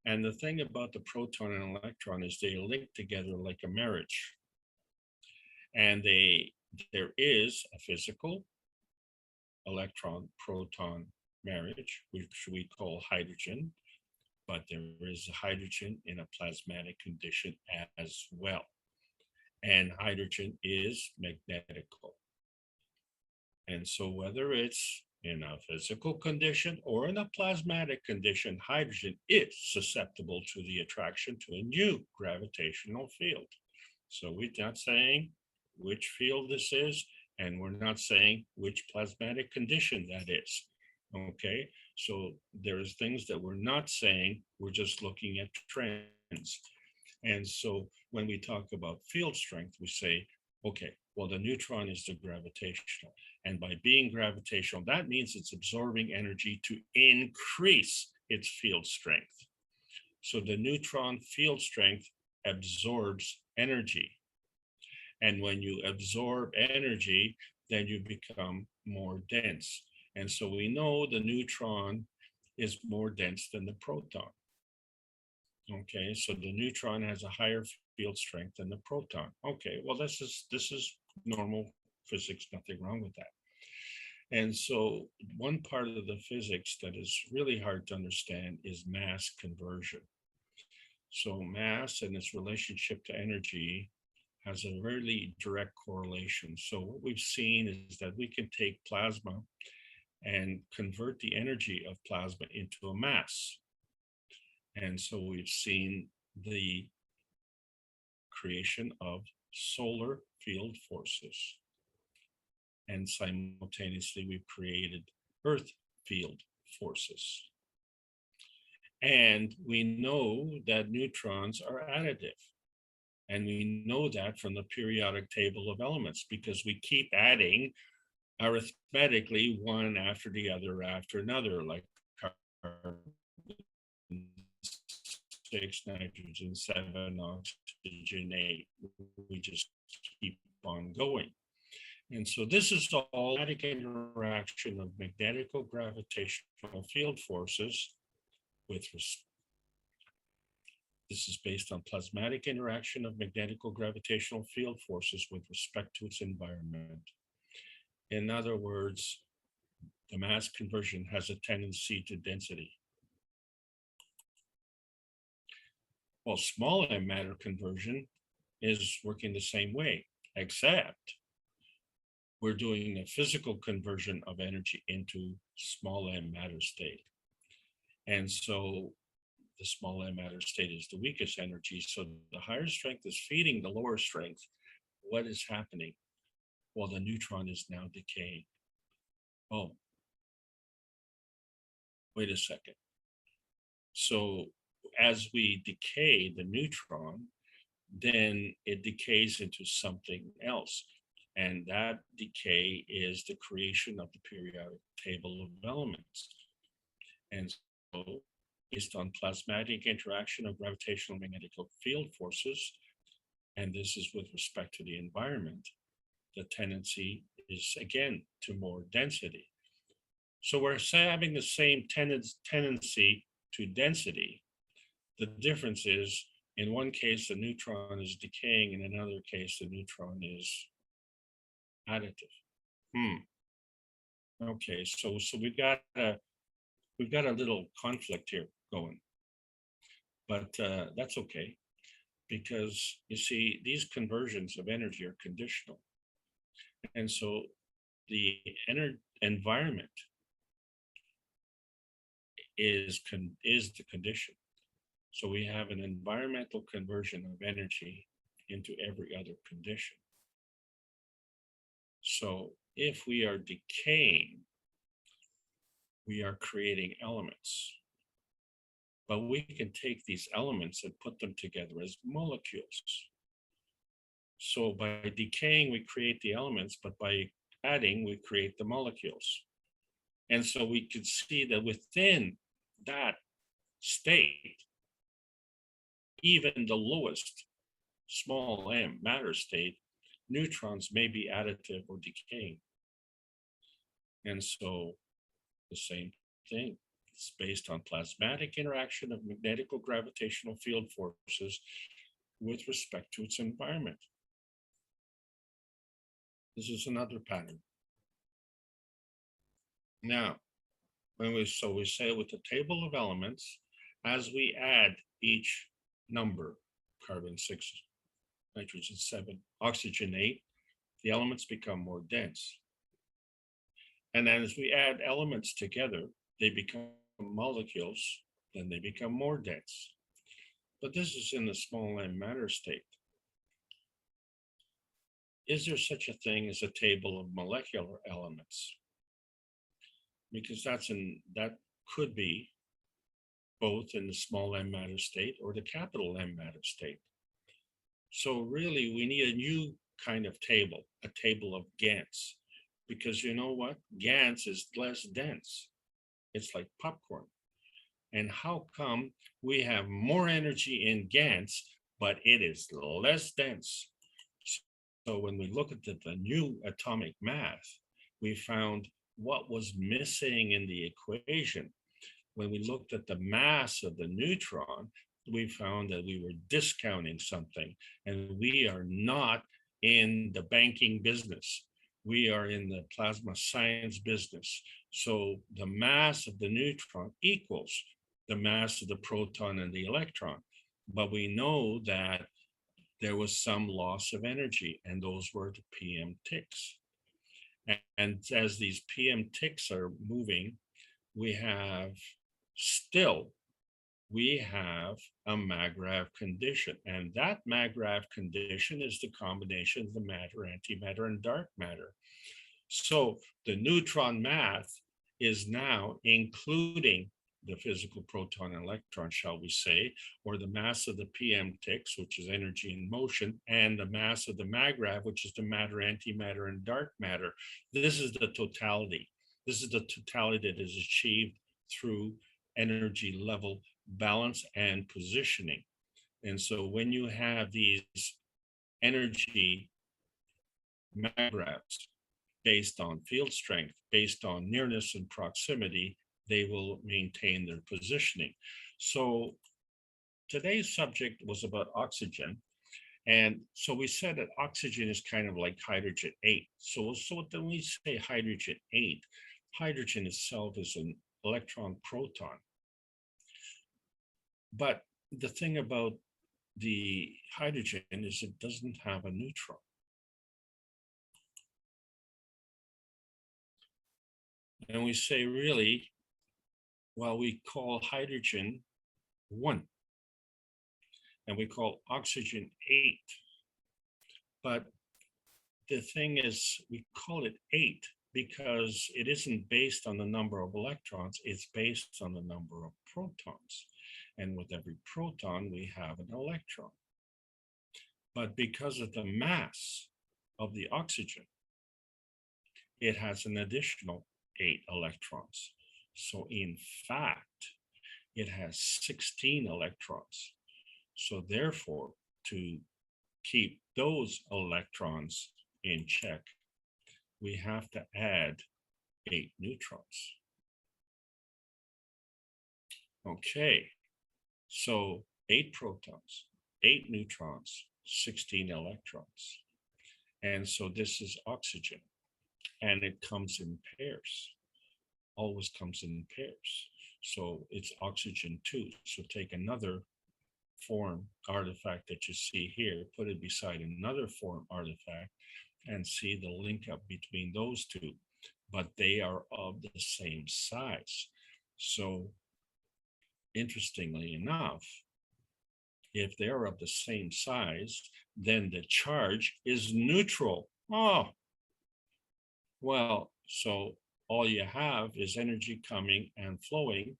And the thing about the proton and electron is they link together like a marriage. And there is a physical electron-proton marriage, which we call hydrogen, but there is a hydrogen in a plasmatic condition as well. And hydrogen is magnetical. And so whether it's in a physical condition or in a plasmatic condition, hydrogen is susceptible to the attraction to a new gravitational field. So we're not saying which field this is, and we're not saying which plasmatic condition that is. Okay, so there's things that we're not saying, we're just looking at trends. And so when we talk about field strength, we say, okay, well, the neutron is the gravitational. And by being gravitational, that means it's absorbing energy to increase its field strength. So the neutron field strength absorbs energy. And when you absorb energy, then you become more dense. And so we know the neutron is more dense than the proton. Okay, so the neutron has a higher field strength than the proton. Okay, well, this is normal physics, nothing wrong with that. And so one part of the physics that is really hard to understand is mass conversion. So mass and its relationship to energy has a really direct correlation. So what we've seen is that we can take plasma and convert the energy of plasma into a mass. And so we've seen the creation of solar field forces. And simultaneously, we've created earth field forces. And we know that neutrons are additive. And we know that from the periodic table of elements, because we keep adding arithmetically one after the other after another, like carbon 6, nitrogen 7, oxygen 8. We just keep on going. And so this is the magnetic interaction of magnetico-gravitational field forces with this is based on plasmatic interaction of magnetico-gravitational field forces with respect to its environment. In other words, the mass conversion has a tendency to density. Well, small m matter conversion is working the same way, except we're doing a physical conversion of energy into small m matter state. And so the small m matter state is the weakest energy. So the higher strength is feeding the lower strength. What is happening? Well, the neutron is now decaying. Oh, wait a second. So as we decay the neutron, then it decays into something else. And that decay is the creation of the periodic table of elements. And so based on plasmatic interaction of gravitational magnetic field forces, and this is with respect to the environment, the tendency is again to more density. So we're having the same tendency to density. The difference is, in one case, the neutron is decaying, in another case, the neutron is additive. Okay, so we've got a little conflict here going, but that's okay, because you see, these conversions of energy are conditional, and so the environment is the condition. So we have an environmental conversion of energy into every other condition. So if we are decaying, we are creating elements. But we can take these elements and put them together as molecules. So by decaying, we create the elements, but by adding, we create the molecules. And so we could see that within that state, even the lowest small m matter state, neutrons may be additive or decaying. And so the same thing, it's based on plasmatic interaction of magnetical gravitational field forces with respect to its environment. This is another pattern. Now, when we say with the table of elements, as we add each number, carbon 6, nitrogen 7, oxygen 8, the elements become more dense. And then as we add elements together, they become molecules, then they become more dense. But this is in the small m matter state. Is there such a thing as a table of molecular elements? Because that could be both in the small m matter state or the capital M matter state. So really, we need a new kind of table, a table of GANTs, because you know what? GANTs is less dense. It's like popcorn. And how come we have more energy in GANTs, but it is less dense? So when we look at the new atomic mass, we found what was missing in the equation. When we looked at the mass of the neutron, we found that we were discounting something, and we are not in the banking business. We are in the plasma science business. So the mass of the neutron equals the mass of the proton and the electron. But we know that there was some loss of energy, and those were the PM ticks. And as these PM ticks are moving, we have a MAGRAV condition. And that MAGRAV condition is the combination of the matter, antimatter, and dark matter. So the neutron mass is now including the physical proton and electron, shall we say, or the mass of the PM ticks, which is energy in motion, and the mass of the MAGRAV, which is the matter, antimatter, and dark matter. This is the totality. This is the totality that is achieved through energy level balance and positioning. And so when you have these energy MAGRAVs based on field strength, based on nearness and proximity, they will maintain their positioning. So today's subject was about oxygen. And so we said that oxygen is kind of like hydrogen 8. So when we say hydrogen 8, hydrogen itself is an electron proton. But the thing about the hydrogen is it doesn't have a neutron. And we say, really, well, we call hydrogen 1. And we call oxygen 8. But the thing is, we call it 8 because it isn't based on the number of electrons, it's based on the number of protons. And with every proton, we have an electron. But because of the mass of the oxygen, it has an additional 8 electrons. So in fact, it has 16 electrons. So therefore, to keep those electrons in check, we have to add 8 neutrons. Okay, so 8 protons, 8 neutrons, 16 electrons. And so this is oxygen, and it comes in pairs, always comes in pairs. So it's oxygen 2. So take another form artifact that you see here, put it beside another form artifact, and see the link up between those two, but they are of the same size. So interestingly enough, if they're of the same size, then the charge is neutral. Oh, well, so all you have is energy coming and flowing,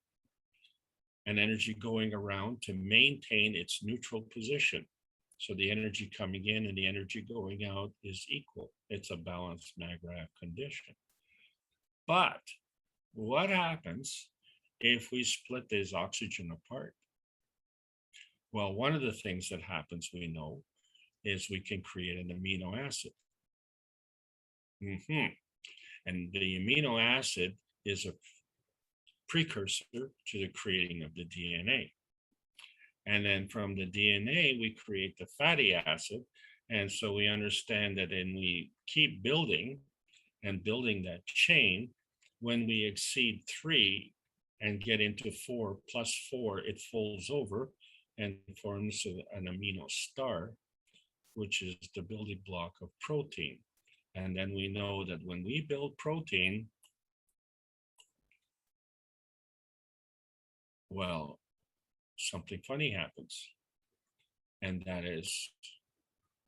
and energy going around to maintain its neutral position. So the energy coming in and the energy going out is equal. It's a balanced Margraaf condition. But what happens if we split this oxygen apart? Well, one of the things that happens, we know, is we can create an amino acid. And the amino acid is a precursor to the creating of the DNA. And then from the DNA, we create the fatty acid. And so we understand that then we keep building and building that chain. When we exceed 3 and get into 4 plus 4, it folds over and forms an amino star, which is the building block of protein. And then we know that when we build protein, well, something funny happens. And that is,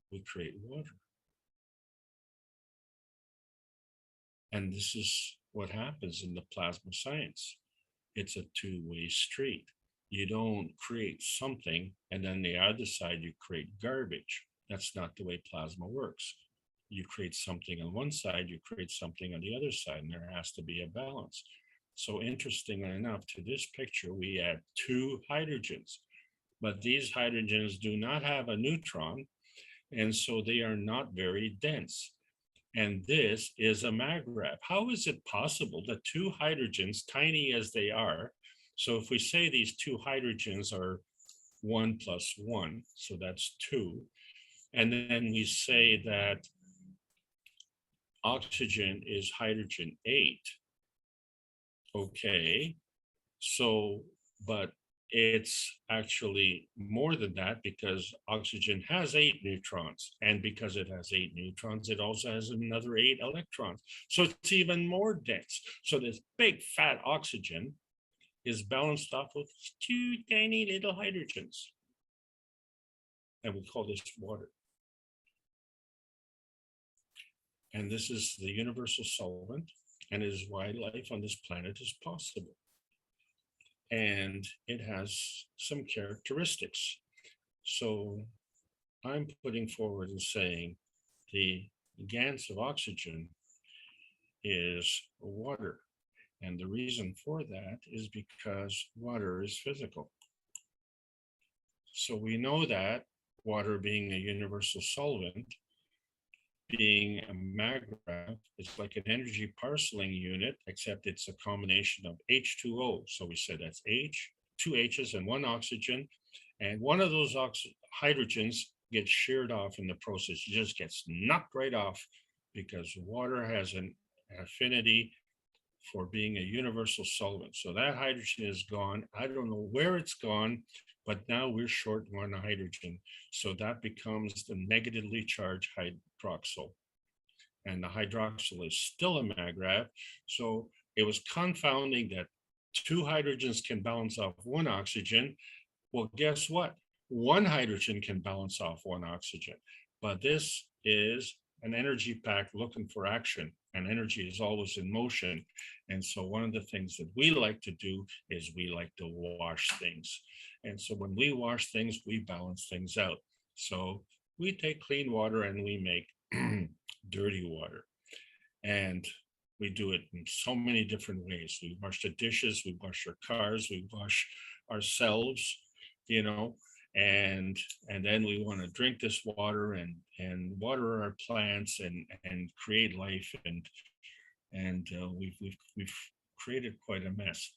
we create water. And this is what happens in the plasma science. It's a two-way street. You don't create something and then the other side you create garbage. That's not the way plasma works. You create something on one side, you create something on the other side, and there has to be a balance. So interestingly enough, to this picture, we add 2 hydrogens, but these hydrogens do not have a neutron, and so they are not very dense. And this is a Margraaf. How is it possible that 2 hydrogens, tiny as they are, so if we say these 2 hydrogens are 1 plus 1, so that's 2, and then we say that oxygen is hydrogen 8, okay, so, but it's actually more than that because oxygen has 8 neutrons, and because it has 8 neutrons, it also has another 8 electrons. So it's even more dense. So this big fat oxygen is balanced off with 2 tiny little hydrogens. And we call this water. And this is the universal solvent, and it is why life on this planet is possible. And it has some characteristics. So I'm putting forward and saying the GANs of oxygen is water. And the reason for that is because water is physical. So we know that water being a universal solvent, being a Margraaf, it's like an energy parceling unit, except it's a combination of H2O. So we said that's H, 2 H's and 1 oxygen. And one of those hydrogens gets sheared off in the process. It just gets knocked right off because water has an affinity for being a universal solvent. So that hydrogen is gone. I don't know where it's gone, but now we're short one hydrogen. So that becomes the negatively charged hydroxyl. And the hydroxyl is still a mag-Rav. So it was confounding that two hydrogens can balance off one oxygen. Well, guess what? One hydrogen can balance off one oxygen. But this is an energy pack looking for action, and energy is always in motion. And so one of the things that we like to do is we like to wash things. And so when we wash things, we balance things out. So we take clean water and we make dirty water. And we do it in so many different ways. We wash the dishes, we wash our cars, we wash ourselves, you know, and then we want to drink this water and water our plants and create life, and we've created quite a mess.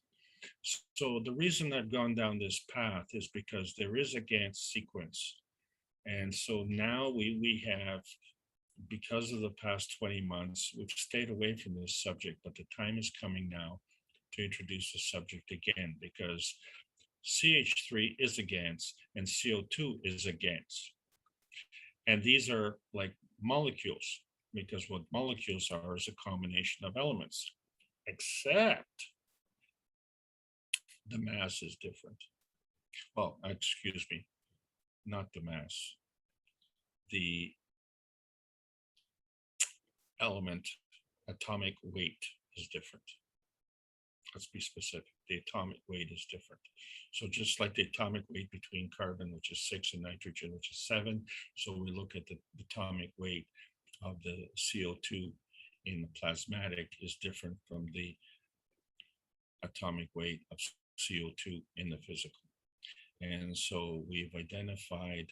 So the reason I've gone down this path is because there is a Gantt sequence, and so now we have, because of the past 20 months, we've stayed away from this subject, but the time is coming now to introduce the subject again, because CH3 is a Gantt and CO2 is a Gantt. And these are like molecules, because what molecules are is a combination of elements, except the mass is different. Well, excuse me, not the mass. The element atomic weight is different. Let's be specific. The atomic weight is different. So just like the atomic weight between carbon, which is 6, and nitrogen, which is 7. So we look at the atomic weight of the CO2 in the plasmatic is different from the atomic weight of CO2 in the physical. And so we've identified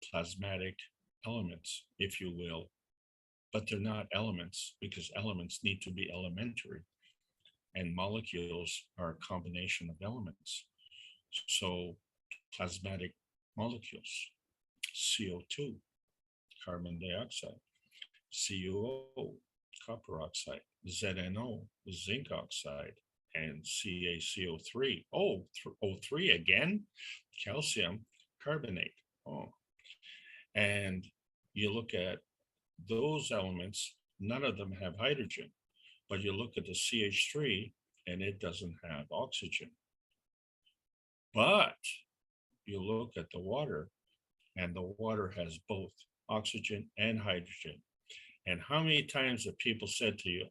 plasmatic elements, if you will, but they're not elements, because elements need to be elementary. And molecules are a combination of elements. So plasmatic molecules, CO2, carbon dioxide, CuO, copper oxide, ZNO, zinc oxide, and CaCO3. Oh, O3 again, calcium carbonate. Oh, and you look at those elements, none of them have hydrogen. But you look at the CH3 and it doesn't have oxygen. But you look at the water and the water has both oxygen and hydrogen. And how many times have people said to you,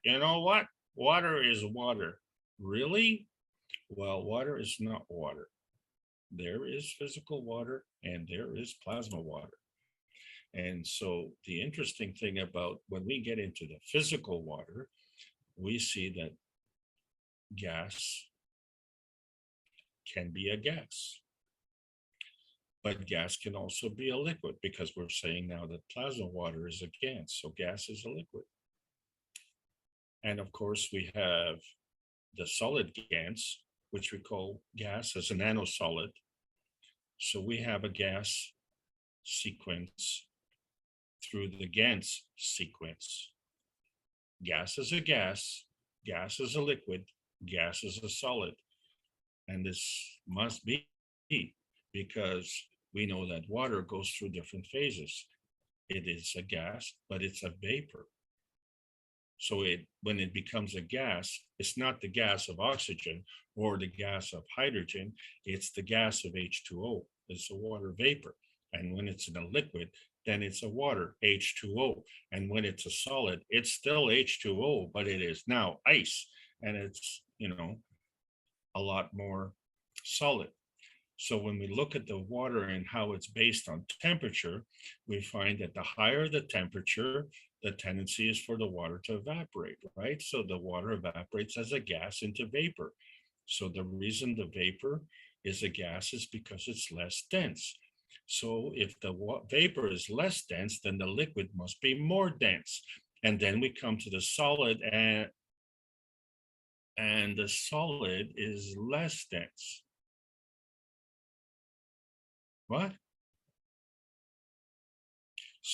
you know what? Water is water. Really? Well, water is not water. There is physical water and there is plasma water. And so the interesting thing about when we get into the physical water, we see that gas can be a gas, but gas can also be a liquid, because we're saying now that plasma water is a gas, so gas is a liquid. And of course, we have the solid gas, which we call gas as a nanosolid. So we have a gas sequence through the Gantt sequence. Gas is a gas is a liquid, gas is a solid. And this must be because we know that water goes through different phases. It is a gas, but it's a vapor. So when it becomes a gas, it's not the gas of oxygen or the gas of hydrogen, it's the gas of H2O. It's a water vapor. And when it's in a liquid, then it's a water, H2O. And when it's a solid, it's still H2O, but it is now ice. And it's, a lot more solid. So when we look at the water and how it's based on temperature, we find that the higher the temperature, the tendency is for the water to evaporate, right? So the water evaporates as a gas into vapor. So the reason the vapor is a gas is because it's less dense. So if the vapor is less dense, then the liquid must be more dense. And then we come to the solid, and the solid is less dense. What?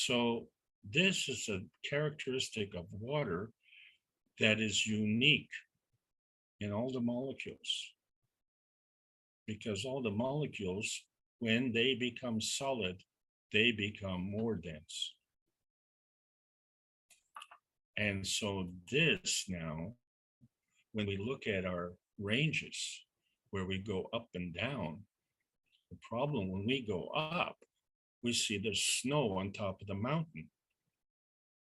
so this is a characteristic of water that is unique in all the molecules, because all the molecules, when they become solid, they become more dense. And so this now, when we look at our ranges where we go up and down, the problem when we go up, we see there's snow on top of the mountain.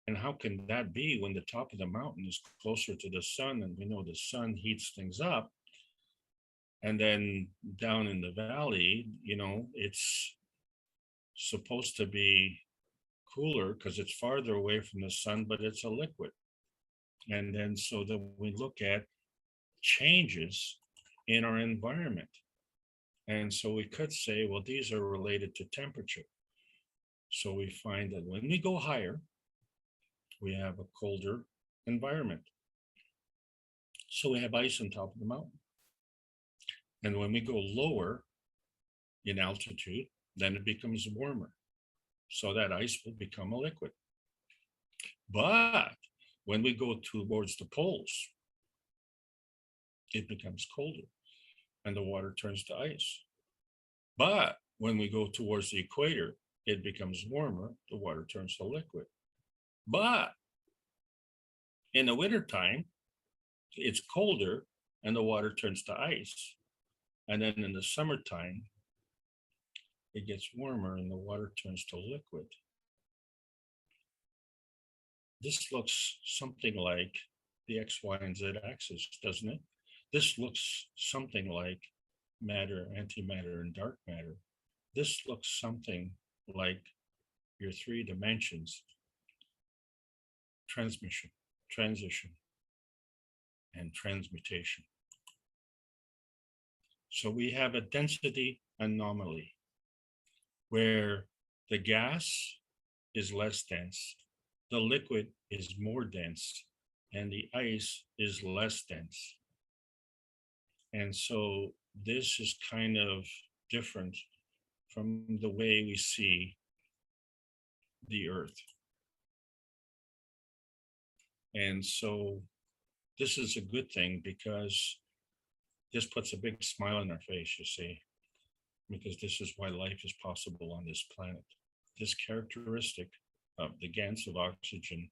And how can that be when the top of the mountain is closer to the sun, and we know the sun heats things up? And then down in the valley, you know, it's supposed to be cooler because it's farther away from the sun, but it's a liquid. And then so that we look at changes in our environment. And so we could say, well, these are related to temperature. So we find that when we go higher, we have a colder environment. So we have ice on top of the mountain. And when we go lower in altitude, then it becomes warmer. So that ice will become a liquid. But when we go towards the poles, it becomes colder and the water turns to ice. But when we go towards the equator, it becomes warmer, the water turns to liquid. But in the wintertime, it's colder and the water turns to ice. And then in the summertime, it gets warmer and the water turns to liquid. This looks something like the X, Y, and Z axis, doesn't it? This looks something like matter, antimatter, and dark matter. This looks something like your three dimensions: transmission, transition, and transmutation. So we have a density anomaly where the gas is less dense, the liquid is more dense, and the ice is less dense. And so this is kind of different from the way we see the Earth. And so this is a good thing because this puts a big smile on our face, you see, because this is why life is possible on this planet. This characteristic of the GANs of oxygen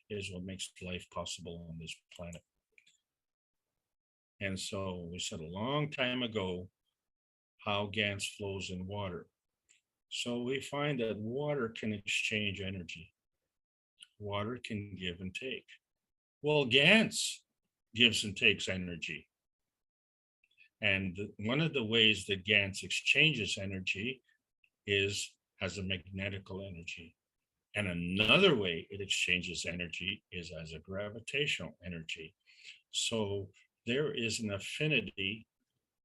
is what makes life possible on this planet. And so we said a long time ago how GANs flows in water. So we find that water can exchange energy. Water can give and take. Well, GANs gives and takes energy. And one of the ways that GANs exchanges energy is as a magnetical energy. And another way it exchanges energy is as a gravitational energy. So there is an affinity,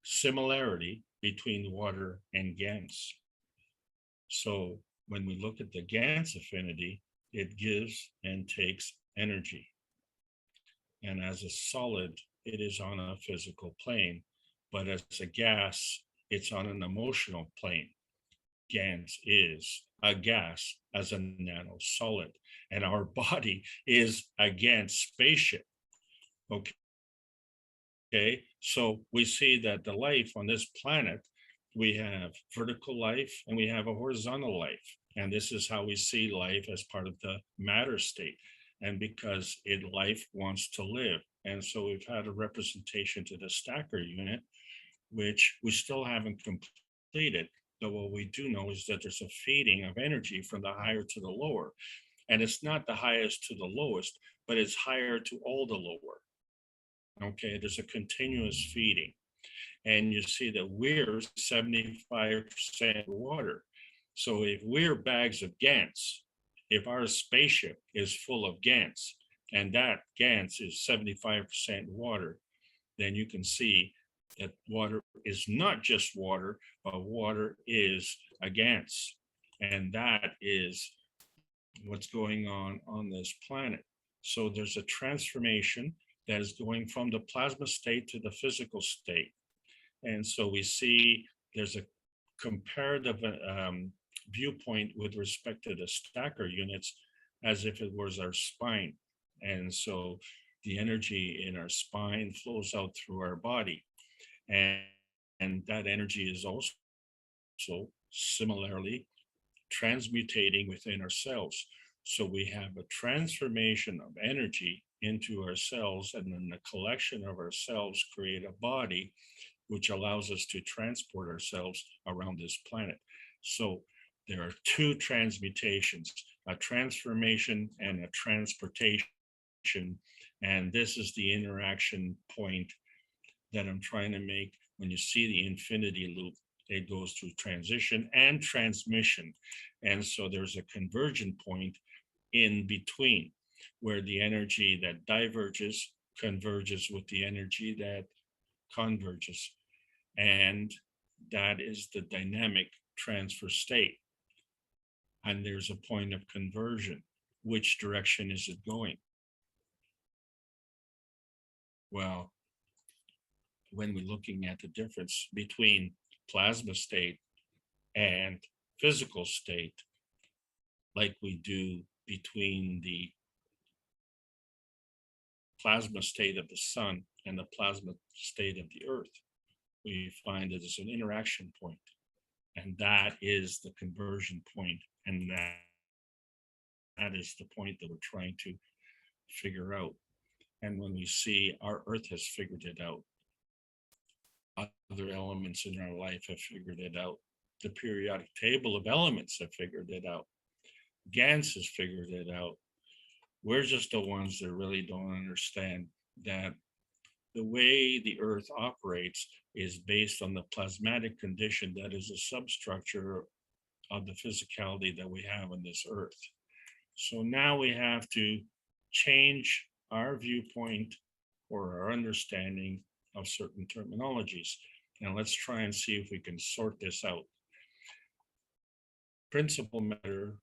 similarity between water and GANs. So when we look at the GANs affinity, it gives and takes energy. And as a solid, it is on a physical plane, but as a gas, it's on an emotional plane. GANs is a gas as a nanosolid, and our body is a GANs spaceship. Okay, so we see that the life on this planet, we have vertical life and we have a horizontal life. And this is how we see life as part of the matter state. And because life wants to live. And so we've had a representation to the stacker unit, which we still haven't completed. But what we do know is that there's a feeding of energy from the higher to the lower. And it's not the highest to the lowest, but it's higher to all the lower. Okay, there's a continuous feeding. And you see that we're 75% water. So if we're bags of GANs, if our spaceship is full of GANs, and that GANs is 75% water, then you can see that water is not just water, but water is a GANs. And that is what's going on this planet. So there's a transformation that is going from the plasma state to the physical state. And so we see there's a comparative viewpoint with respect to the stacker units as if it was our spine. And so the energy in our spine flows out through our body. And that energy is also similarly transmutating within our cells. So we have a transformation of energy into our cells, and then the collection of our cells create a body which allows us to transport ourselves around this planet. So there are two transmutations, a transformation and a transportation. And this is the interaction point that I'm trying to make. When you see the infinity loop, it goes through transition and transmission. And so there's a convergent point in between where the energy that diverges converges with the energy that converges. And that is the dynamic transfer state. And there's a point of conversion. Which direction is it going? Well, when we're looking at the difference between plasma state and physical state, like we do between the plasma state of the sun and the plasma state of the earth, we find that there's an interaction point, and that is the conversion point, and that is the point that we're trying to figure out. And when we see our earth has figured it out, other elements in our life have figured it out. The periodic table of elements have figured it out. Gans has figured it out. We're just the ones that really don't understand that the way the earth operates is based on the plasmatic condition that is a substructure of the physicality that we have on this earth. So now we have to change our viewpoint or our understanding of certain terminologies. And let's try and see if we can sort this out. Principal matter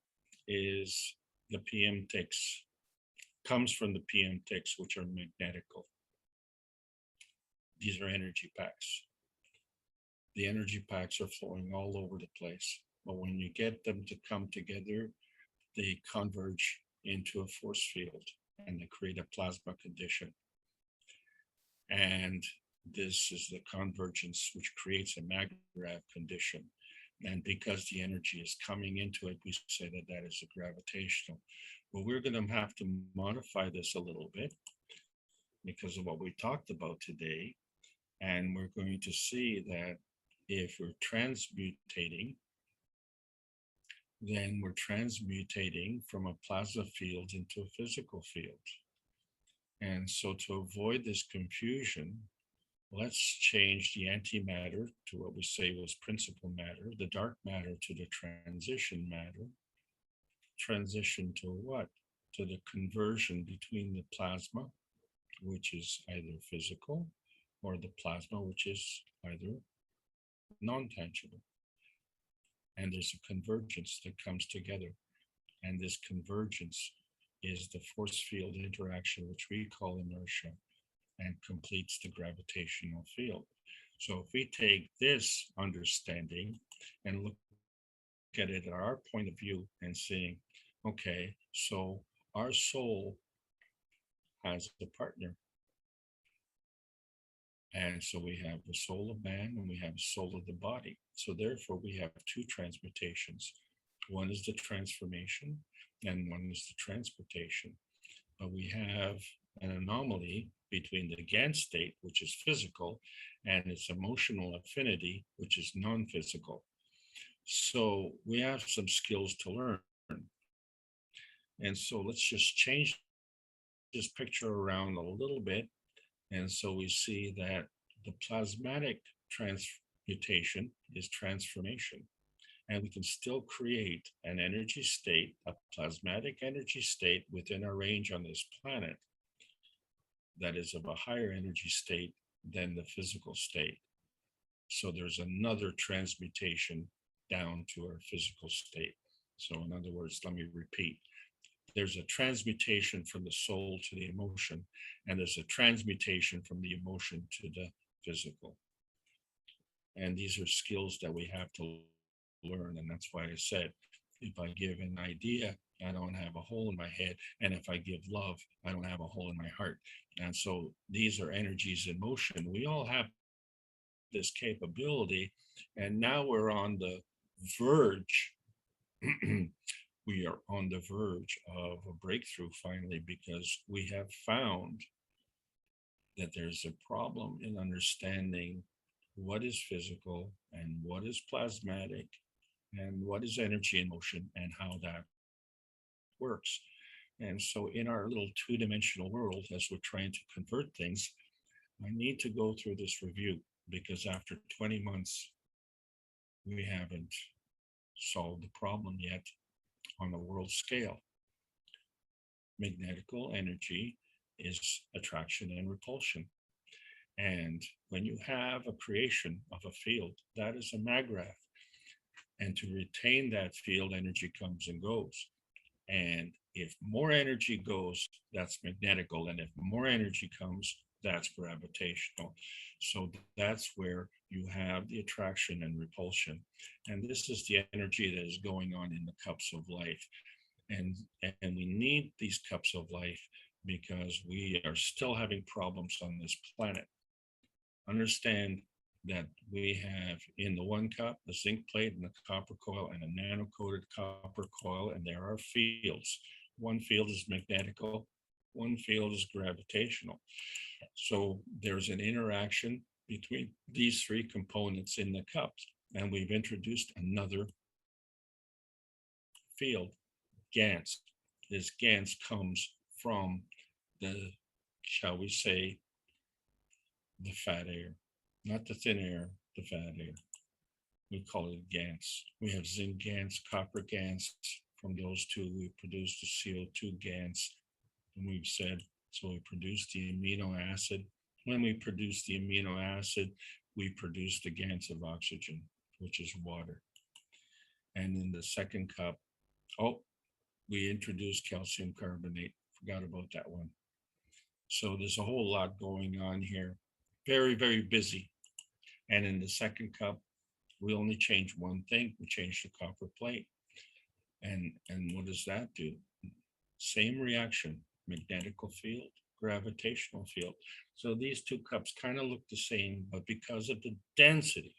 is the PM ticks, comes from the PM ticks, which are magnetical. These are energy packs. The energy packs are flowing all over the place, but when you get them to come together, they converge into a force field and they create a plasma condition. And this is the convergence which creates a maggrav condition. And because the energy is coming into it, we say that that is a gravitational. Well, we're going to have to modify this a little bit because of what we talked about today. And we're going to see that if we're transmutating, then we're transmutating from a plasma field into a physical field. And so to avoid this confusion, let's change the antimatter to what we say was principal matter, the dark matter to the transition matter. Transition to what? To the conversion between the plasma, which is either physical, or the plasma, which is either non-tangible. And there's a convergence that comes together. And this convergence is the force field interaction, which we call inertia, and completes the gravitational field. So if we take this understanding and look at it at our point of view and saying, okay, so our soul has a partner. And so we have the soul of man and we have the soul of the body. So therefore we have two transmutations. One is the transformation and one is the transportation. But we have an anomaly between the Gans state, which is physical, and its emotional affinity, which is non-physical. So we have some skills to learn. And so let's just change this picture around a little bit. And so we see that the plasmatic transmutation is transformation. And we can still create an energy state, a plasmatic energy state within our range on this planet that is of a higher energy state than the physical state. So there's another transmutation down to our physical state. So in other words, let me repeat. There's a transmutation from the soul to the emotion, and there's a transmutation from the emotion to the physical. And these are skills that we have to learn. And that's why I said, if I give an idea, I don't have a hole in my head. And if I give love, I don't have a hole in my heart. And so these are energies in motion. We all have this capability. And now we're on the verge. We are on the verge of a breakthrough finally, because we have found that there's a problem in understanding what is physical and what is plasmatic and what is energy in motion and how that works. And so in our little two-dimensional world, as we're trying to convert things, I need to go through this review, because after 20 months, we haven't solved the problem yet on a world scale. Magnetical energy is attraction and repulsion. And when you have a creation of a field, that is a maggraph. And to retain that field, energy comes and goes. And if more energy goes, that's magnetical. And if more energy comes, that's gravitational. So that's where you have the attraction and repulsion. And this is the energy that is going on in the cups of life. And we need these cups of life because we are still having problems on this planet. Understand that we have in the one cup, the zinc plate and the copper coil and a nano-coated copper coil, and there are fields. One field is magnetical, one field is gravitational. So there's an interaction between these three components in the cups, and we've introduced another field, GANS. This GANS comes from the, shall we say, the fat air, not the thin air, the fat air. We call it GANS. We have zinc GANS, copper GANS. From those two, we produce the CO2 GANS. And we've said, so we produce the amino acid. When we produce the amino acid, we produce the GANS of oxygen, which is water. And in the second cup, we introduced calcium carbonate. Forgot about that one. So there's a whole lot going on here. Very, very busy. And in the second cup, we only change one thing. We change the copper plate. And what does that do? Same reaction, magnetical field, gravitational field. So these two cups kind of look the same, but because of the density,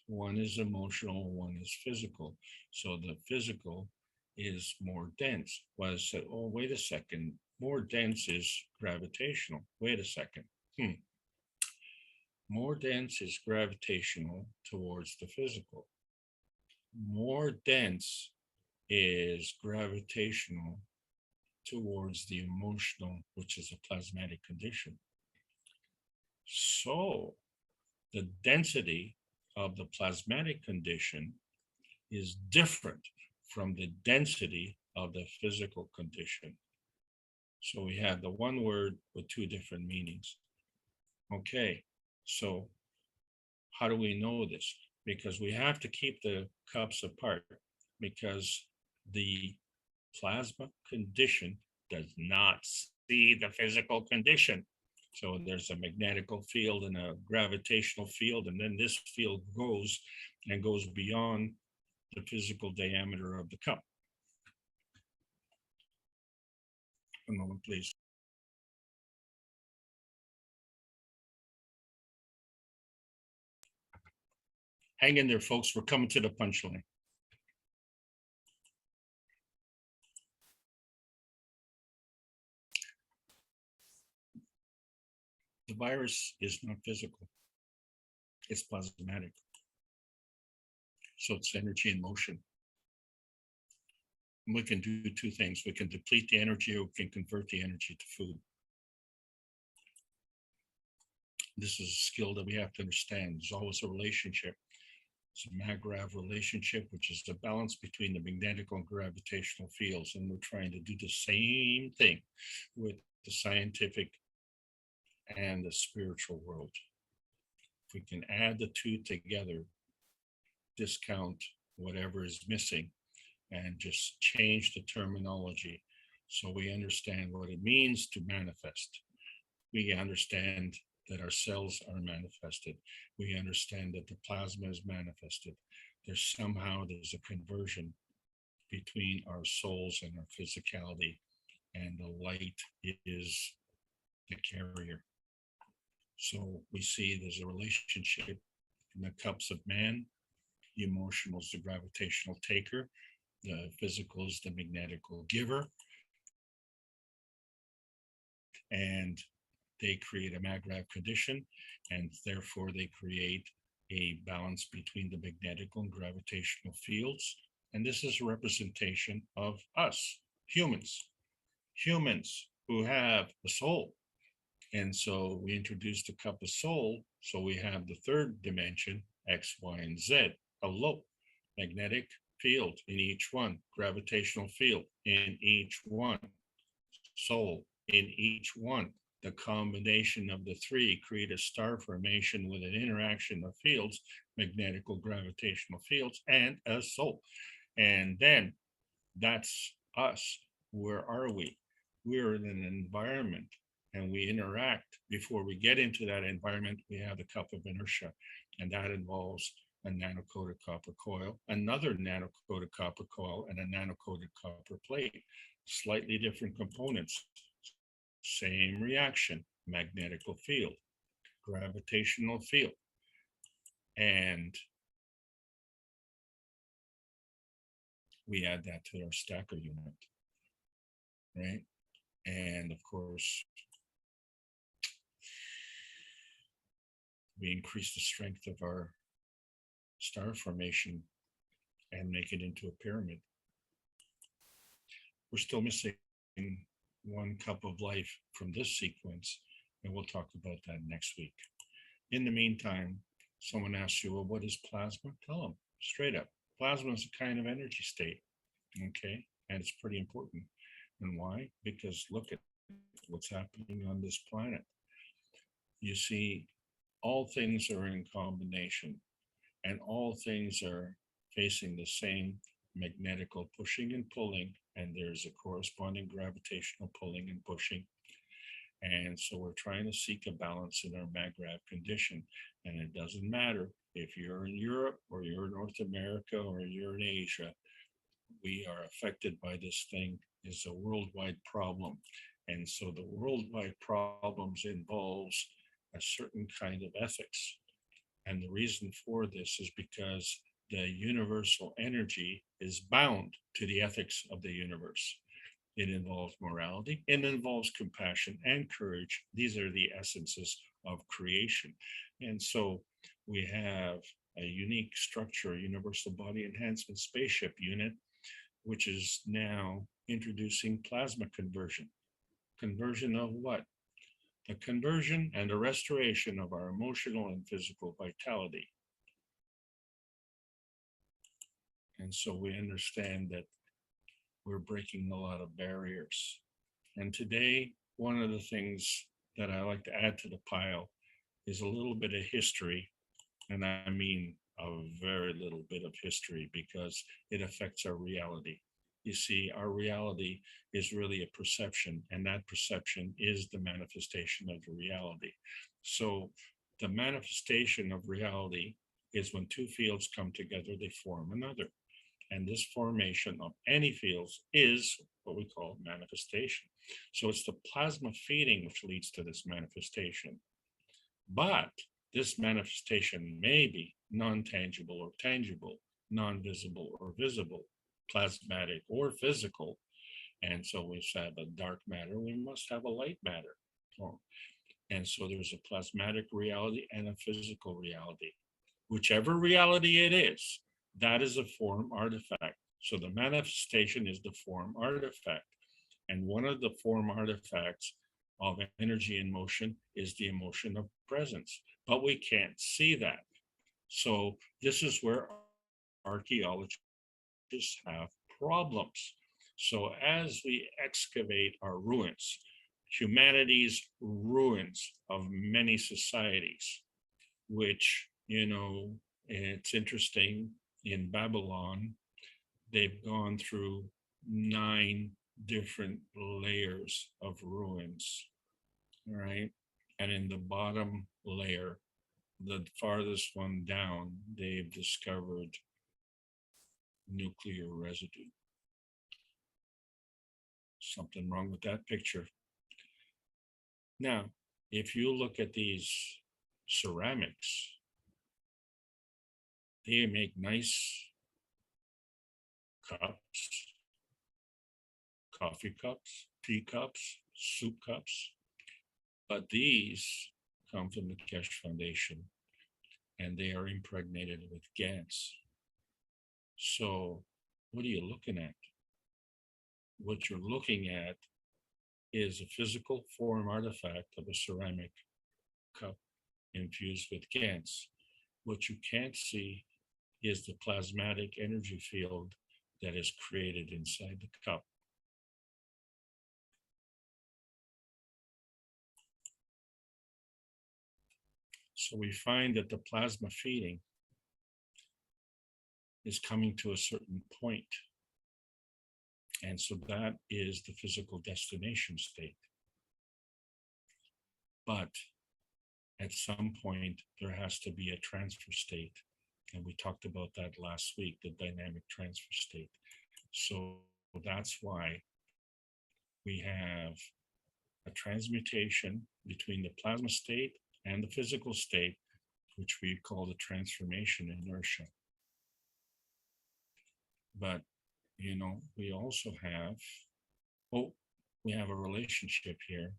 one is emotional, one is physical. So the physical is more dense. Well, I said, oh, wait a second, more dense is gravitational. Wait a second. More dense is gravitational towards the physical. More dense is gravitational towards the emotional, which is a plasmatic condition. So the density of the plasmatic condition is different from the density of the physical condition. So we have the one word with two different meanings. Okay, so how do we know this? Because we have to keep the cups apart, because the plasma condition does not see the physical condition. So there's a magnetical field and a gravitational field, and then this field goes beyond the physical diameter of the cup. A moment, please. Hang in there, folks. We're coming to the punchline. The virus is not physical. It's plasmatic. So it's energy in motion. And we can do two things. We can deplete the energy, or we can convert the energy to food. This is a skill that we have to understand. There's always a relationship. It's a mag-grav relationship, which is the balance between the magnetical and gravitational fields. And we're trying to do the same thing with the scientific and the spiritual world. If we can add the two together, discount whatever is missing, and just change the terminology so we understand what it means to manifest. We understand that our cells are manifested. We understand that the plasma is manifested. there's a conversion between our souls and our physicality, and the light is the carrier. So we see there's a relationship in the cups of man. The emotional is the gravitational taker, the physical is the magnetical giver, and they create a maggrav condition, and therefore they create a balance between the magnetical and gravitational fields. And this is a representation of us, humans who have a soul. And so we introduced the cup of soul. So we have the third dimension, X, Y, and Z, a low magnetic field in each one, gravitational field in each one, soul in each one. The combination of the three create a star formation with an interaction of fields, magnetical, gravitational fields, and a soul. And then that's us. Where are we? We're in an environment and we interact. Before we get into that environment, we have the cup of inertia, and that involves a nano-coated copper coil, another nano-coated copper coil, and a nano-coated copper plate. Slightly different components, same reaction, magnetical field, gravitational field, and we add that to our stacker unit, right? And of course, we increase the strength of our star formation and make it into a pyramid. We're still missing one cup of life from this sequence, and we'll talk about that next week. In the meantime, someone asks you, well, what is plasma? Tell them straight up. Plasma is a kind of energy state, okay? And it's pretty important. And why? Because look at what's happening on this planet. You see, all things are in combination, and all things are facing the same magnetical pushing and pulling, and there's a corresponding gravitational pulling and pushing. And so we're trying to seek a balance in our maggrav condition. And it doesn't matter if you're in Europe or you're in North America or you're in Asia, we are affected by this thing. It's a worldwide problem. And so the worldwide problems involves a certain kind of ethics. And the reason for this is because the universal energy is bound to the ethics of the universe. It involves morality, it involves compassion and courage. These are the essences of creation. And so we have a unique structure, a universal body enhancement spaceship unit, which is now introducing plasma conversion. Conversion of what? The conversion and the restoration of our emotional and physical vitality. And so we understand that we're breaking a lot of barriers. And today, one of the things that I like to add to the pile is a little bit of history. And I mean a very little bit of history, because it affects our reality. You see, our reality is really a perception, and that perception is the manifestation of the reality. So the manifestation of reality is when two fields come together, they form another. And this formation of any fields is what we call manifestation. So it's the plasma feeding which leads to this manifestation. But this manifestation may be non-tangible or tangible, non-visible or visible, plasmatic or physical. And so we have a dark matter, we must have a light matter. And so there's a plasmatic reality and a physical reality. Whichever reality it is, that is a form artifact. So the manifestation is the form artifact. And one of the form artifacts of energy in motion is the emotion of presence, but we can't see that. So this is where archaeologists have problems. So as we excavate our ruins, humanity's ruins of many societies, which, you know, it's interesting, in Babylon, they've gone through 9 different layers of ruins, right? And in the bottom layer, the farthest one down, they've discovered nuclear residue. Something wrong with that picture. Now, if you look at these ceramics, they make nice cups, coffee cups, tea cups, soup cups, but these come from the Keshe Foundation and they are impregnated with GANs. So what are you looking at? What you're looking at is a physical form artifact of a ceramic cup infused with GANs. What you can't see is the plasmatic energy field that is created inside the cup. So we find that the plasma feeding is coming to a certain point. And so that is the physical destination state. But at some point, there has to be a transfer state. And we talked about that last week, the dynamic transfer state. So that's why we have a transmutation between the plasma state and the physical state, which we call the transformation inertia. But, you know, we also have, we have a relationship here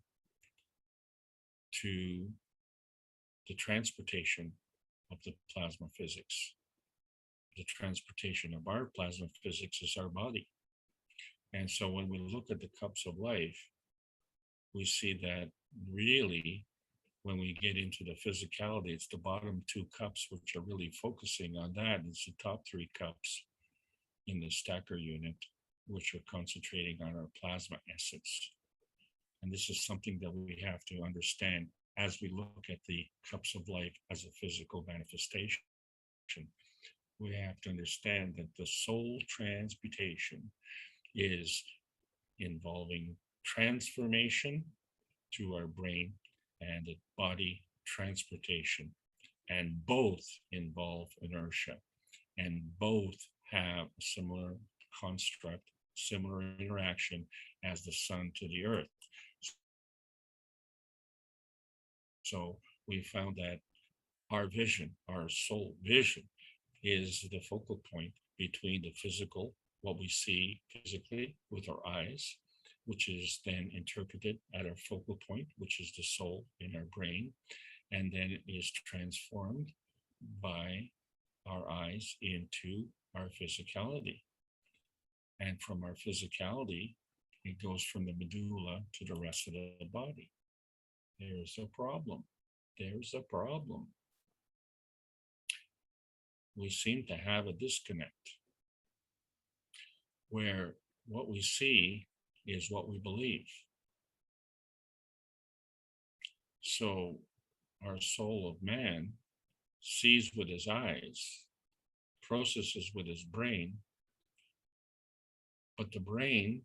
to the transportation of the plasma physics. The transportation of our plasma physics is our body. And so when we look at the cups of life, we see that really, when we get into the physicality, it's the bottom two cups which are really focusing on that. It's the top three cups in the stacker unit, which are concentrating on our plasma essence. And this is something that we have to understand as we look at the cups of life as a physical manifestation. We have to understand that the soul transmutation is involving transformation to our brain and the body transportation, and both involve inertia, and both have a similar construct, similar interaction as the sun to the earth. So we found that our vision, our soul vision, is the focal point between the physical, what we see physically with our eyes, which is then interpreted at our focal point, which is the soul in our brain, and then it is transformed by our eyes into our physicality. And from our physicality, it goes from the medulla to the rest of the body. There's a problem. There's a problem. We seem to have a disconnect where what we see is what we believe. So our soul of man sees with his eyes, processes with his brain, but the brain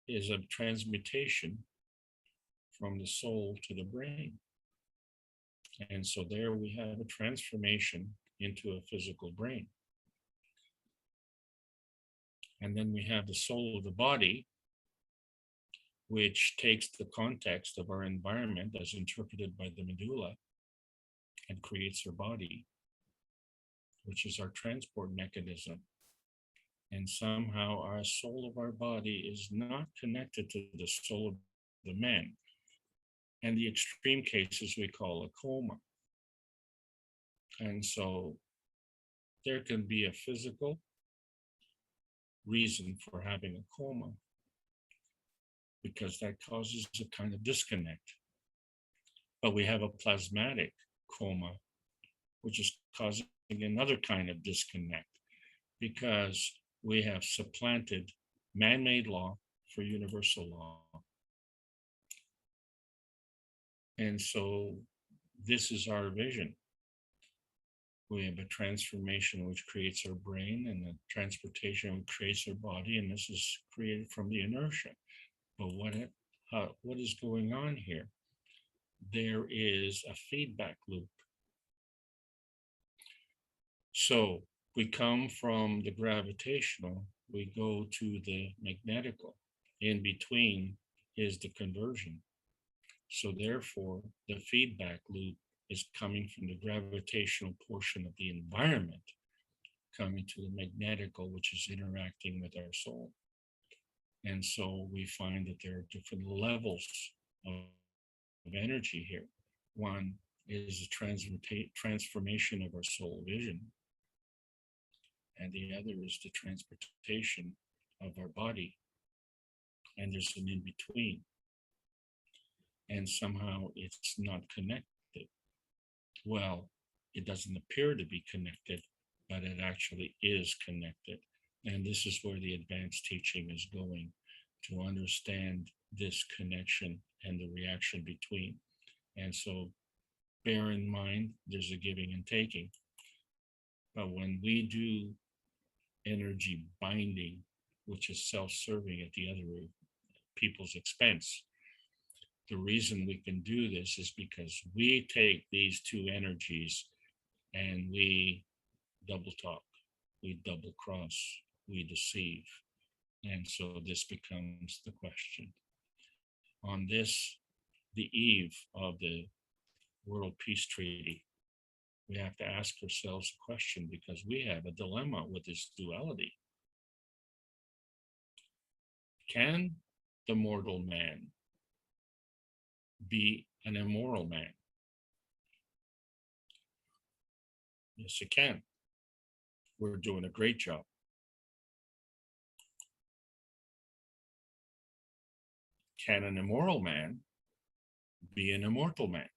is a transmutation from the soul to the brain. And so there we have a transformation into a physical brain. And then we have the soul of the body, which takes the context of our environment as interpreted by the medulla and creates our body, which is our transport mechanism. And somehow our soul of our body is not connected to the soul of the man. And the extreme cases we call a coma. And so there can be a physical reason for having a coma, because that causes a kind of disconnect. But we have a plasmatic coma, which is causing another kind of disconnect, because we have supplanted man-made law for universal law. And so this is our vision. We have a transformation which creates our brain, and a transportation which creates our body, and this is created from the inertia. But what is going on here? There is a feedback loop. So we come from the gravitational, we go to the magnetical. In between is the conversion. So therefore, the feedback loop is coming from the gravitational portion of the environment, coming to the magnetical, which is interacting with our soul. And so we find that there are different levels of energy here. One is the transformation of our soul vision, and the other is the transportation of our body. And there's an in between. And somehow it's not connected. Well, it doesn't appear to be connected, but it actually is connected. And this is where the advanced teaching is going, to understand this connection and the reaction between. And so bear in mind, there's a giving and taking. But when we do energy binding, which is self-serving at the other people's expense, the reason we can do this is because we take these two energies and we double talk, we double cross, we deceive. And so this becomes the question. On this, the eve of the World Peace Treaty, we have to ask ourselves a question, because we have a dilemma with this duality. Can the mortal man be an immoral man? Yes, it can. We're doing a great job. Can an immoral man be an immortal man?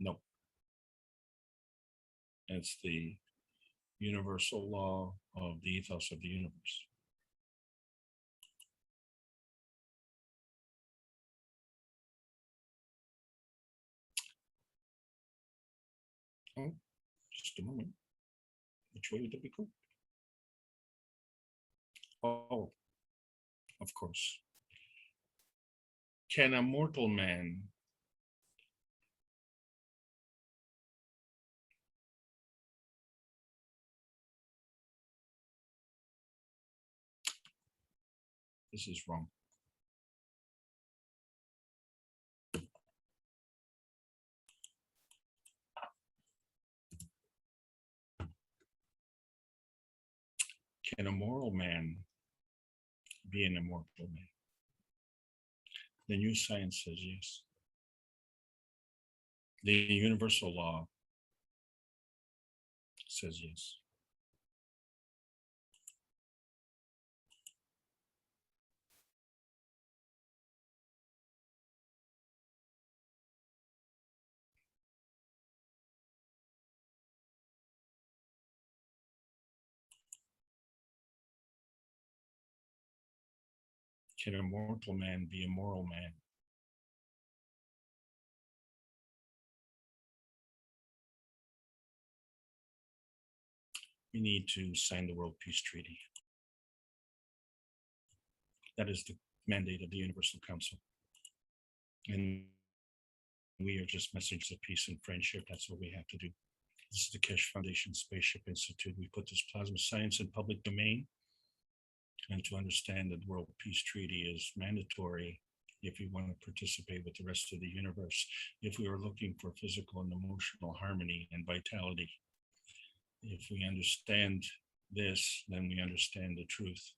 No. It's the universal law of the ethos of the universe. Oh, just a moment. Which way did we go? Oh, of course. Can a mortal man this is wrong. Can a moral man be an immortal man? The new science says yes. The universal law says yes. Can a mortal man be a moral man? We need to sign the World Peace Treaty. That is the mandate of the Universal Council. And we are just messengers of peace and friendship. That's what we have to do. This is the Keshe Foundation Spaceship Institute. We put this plasma science in public domain. And to understand that the World Peace Treaty is mandatory if we want to participate with the rest of the universe, if we are looking for physical and emotional harmony and vitality. If we understand this, then we understand the truth.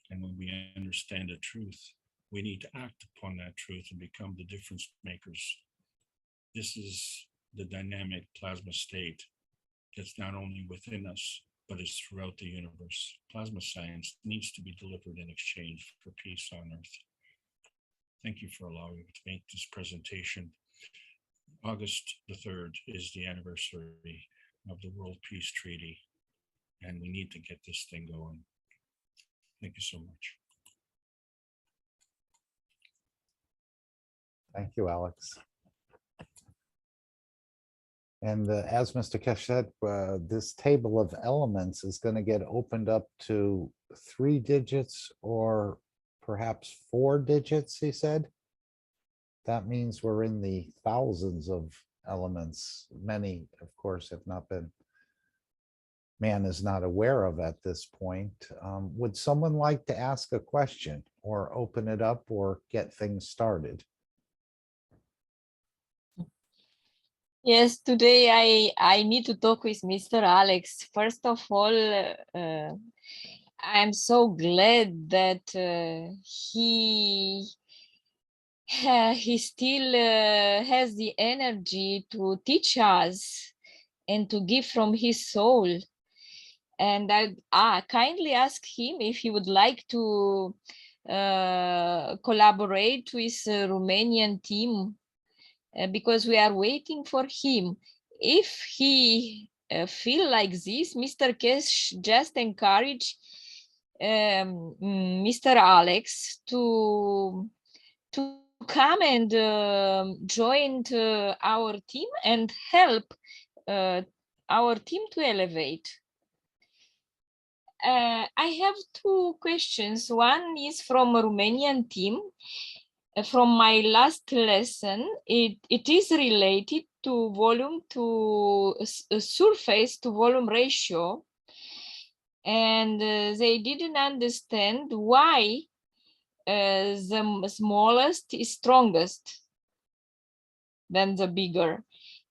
And when we understand the truth, we need to act upon that truth and become the difference makers. This is the dynamic plasma state that's not only within us, but is throughout the universe. Plasma science needs to be delivered in exchange for peace on Earth. Thank you for allowing me to make this presentation. August the 3rd is the anniversary of the World Peace Treaty, and we need to get this thing going. Thank you so much. Thank you, Alex. And as Mr. Keshe said, this table of elements is going to get opened up to 3 digits or perhaps 4 digits, he said. That means we're in the thousands of elements. Many, of course, have not been, man is not aware of at this point. Would someone like to ask a question or open it up or get things started? Yes, today I need to talk with Mr. Alex. First of all, I'm so glad that he still has the energy to teach us and to give from his soul. And I kindly ask him if he would like to collaborate with the Romanian team because we are waiting for him. If he feel like this, Mr. Kesh just encourage Mr. Alex to come and join our team and help our team to elevate. I have two questions. One is from a Romanian team. From my last lesson, it is related to volume to surface to volume ratio. And they didn't understand why the smallest is strongest than the bigger.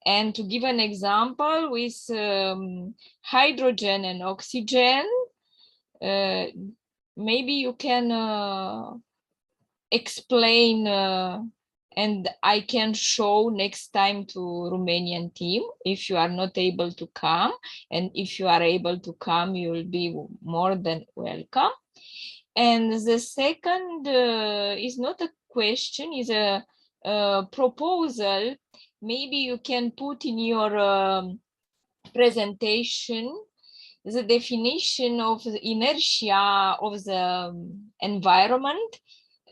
And to give an example with hydrogen and oxygen, maybe you can explain and I can show next time to Romanian team if you are not able to come, and if you are able to come, you will be more than welcome. And the second is not a question, is a proposal. Maybe you can put in your presentation the definition of the inertia of the environment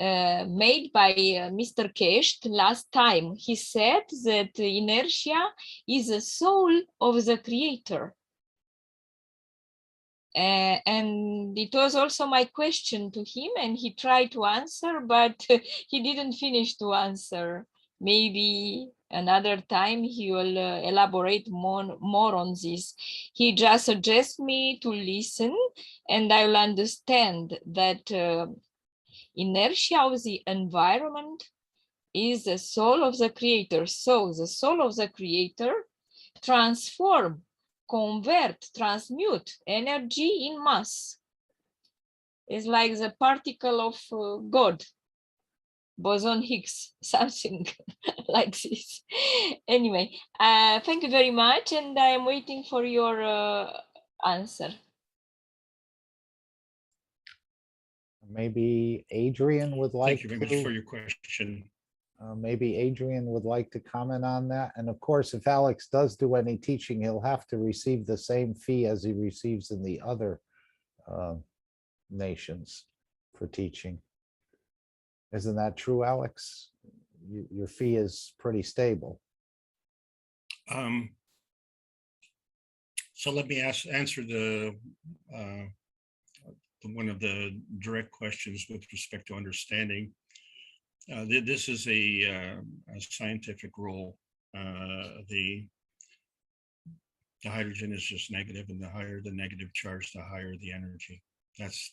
made by Mr. Kesht last time. He said that inertia is the soul of the creator. And it was also my question to him, and he tried to answer, but he didn't finish to answer. Maybe another time he will elaborate more on this. He just suggests me to listen, and I will understand that inertia of the environment is the soul of the creator. So the soul of the creator transform, convert, transmute energy in mass. It's like the particle of God, boson Higgs, something like this. Anyway, thank you very much, and I am waiting for your answer. Maybe Adrian would like Thank you very much for your question. Maybe Adrian would like to comment on that. And of course, if Alex does do any teaching, he'll have to receive the same fee as he receives in the other nations for teaching. Isn't that true, Alex? Your fee is pretty stable. So let me answer one of the direct questions with respect to understanding. This is a scientific rule. The hydrogen is just negative, and the higher the negative charge, the higher the energy. That's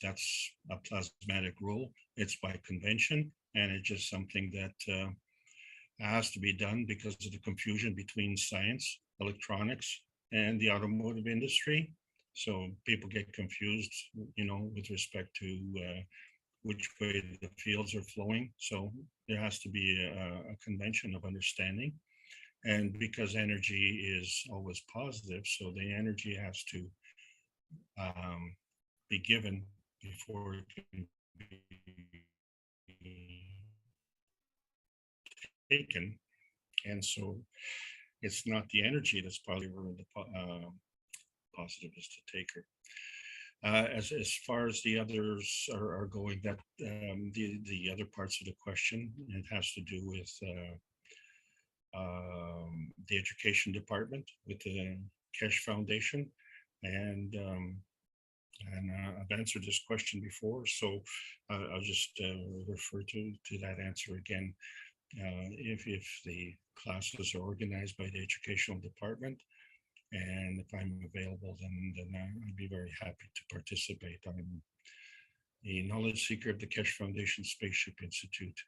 a plasmatic rule. It's by convention, and it's just something that has to be done because of the confusion between science, electronics, and the automotive industry. So people get confused, with respect to which way the fields are flowing. So there has to be a convention of understanding. And because energy is always positive, so the energy has to be given before it can be taken. And so it's not the energy that's positive, or the positive is the taker. As far as the others are going, that the other parts of the question, it has to do with the education department with the Keshe Foundation, and I've answered this question before, so I'll just refer to that answer again. if the classes are organized by the educational department. And if I'm available, then I'd be very happy to participate. I'm the knowledge seeker of the Keshe Foundation Spaceship Institute,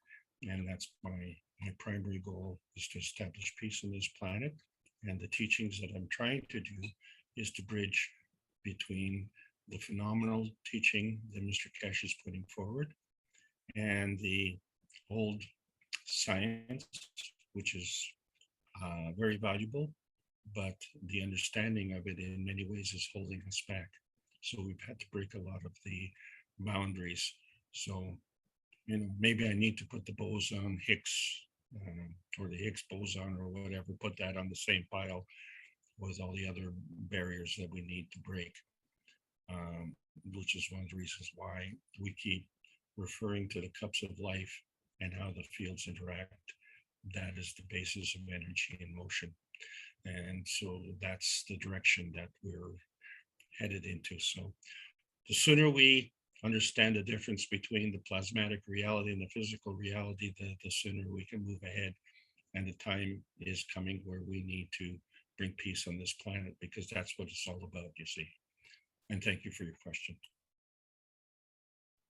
and that's my primary goal is to establish peace on this planet. And the teachings that I'm trying to do is to bridge between the phenomenal teaching that Mr. Keshe is putting forward and the old science, which is very valuable, but the understanding of it in many ways is holding us back. So we've had to break a lot of the boundaries. So, maybe I need to put the boson Higgs or the Higgs boson or whatever, put that on the same pile with all the other barriers that we need to break, which is one of the reasons why we keep referring to the cups of life and how the fields interact. That is the basis of energy and motion. And so that's the direction that we're headed into. So the sooner we understand the difference between the plasmatic reality and the physical reality, the sooner we can move ahead. And the time is coming where we need to bring peace on this planet, because that's what it's all about, you see. And thank you for your question.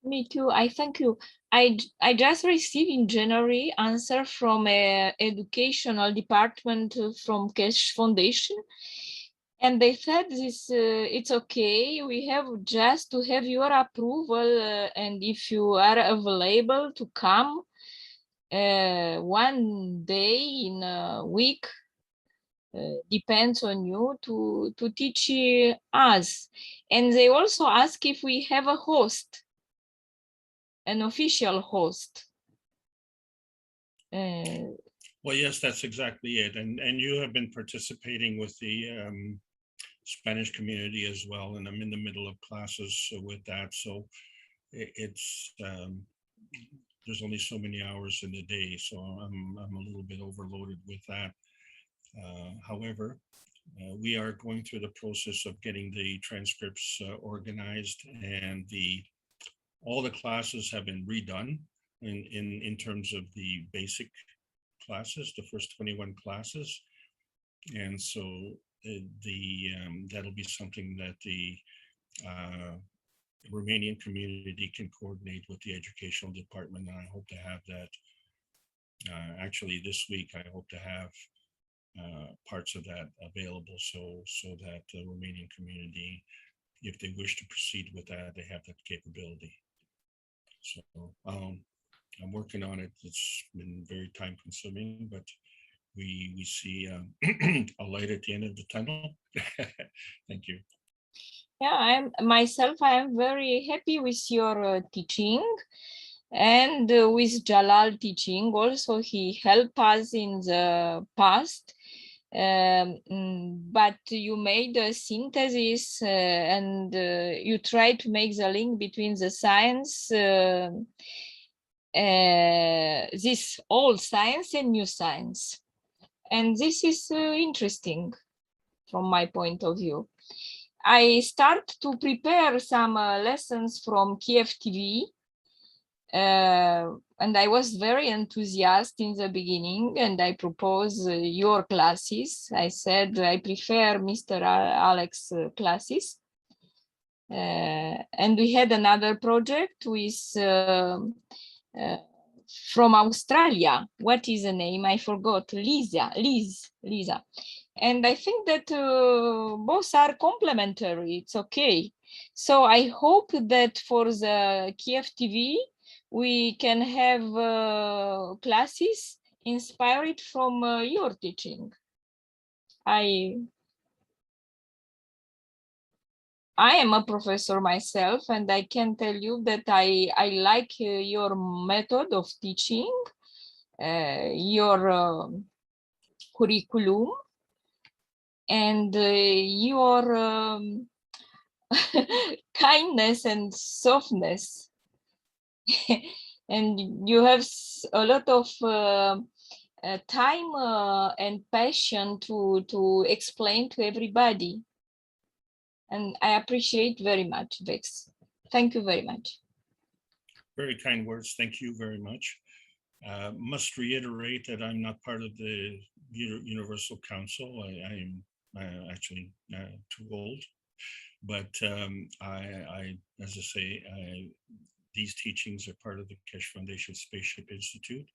Me too. I thank you. I just received in January answer from a educational department from Keshe Foundation, and they said this it's okay. We have just to have your approval, and if you are available to come one day in a week, depends on you to teach us. And they also ask if we have a host. An official host. Well, yes, that's exactly it. And you have been participating with the Spanish community as well. And I'm in the middle of classes with that. So it's, there's only so many hours in the day. So I'm a little bit overloaded with that. However, we are going through the process of getting the transcripts organized, and all the classes have been redone in terms of the basic classes, the first 21 classes. And so that'll be something that the Romanian community can coordinate with the educational department. And I hope to have that actually this week. I hope to have parts of that available so that the Romanian community, if they wish to proceed with that, they have that capability. So I'm working on it. It's been very time consuming, but we see a light at the end of the tunnel. Thank you. Yeah, I am very happy with your teaching, and with Jalal teaching also. He helped us in the past, but you made a synthesis and you tried to make the link between the science, this old science and new science. And this is interesting from my point of view. I start to prepare some lessons from Kiev TV, and I was very enthusiastic in the beginning, and I proposed your classes. I said I prefer Mr. Alex classes. And we had another project with from Australia. What is the name? I forgot. Lisa. And I think that both are complementary. It's okay. So I hope that for the Kiev TV, we can have classes inspired from your teaching. I am a professor myself, and I can tell you that I like your method of teaching, your curriculum, and your kindness and softness. And you have a lot of time and passion to explain to everybody. And I appreciate very much, Vex. Thank you very much. Very kind words. Thank you very much. Must reiterate that I'm not part of the Universal Council. I'm actually too old, but as I say, these teachings are part of the Keshe Foundation Spaceship Institute.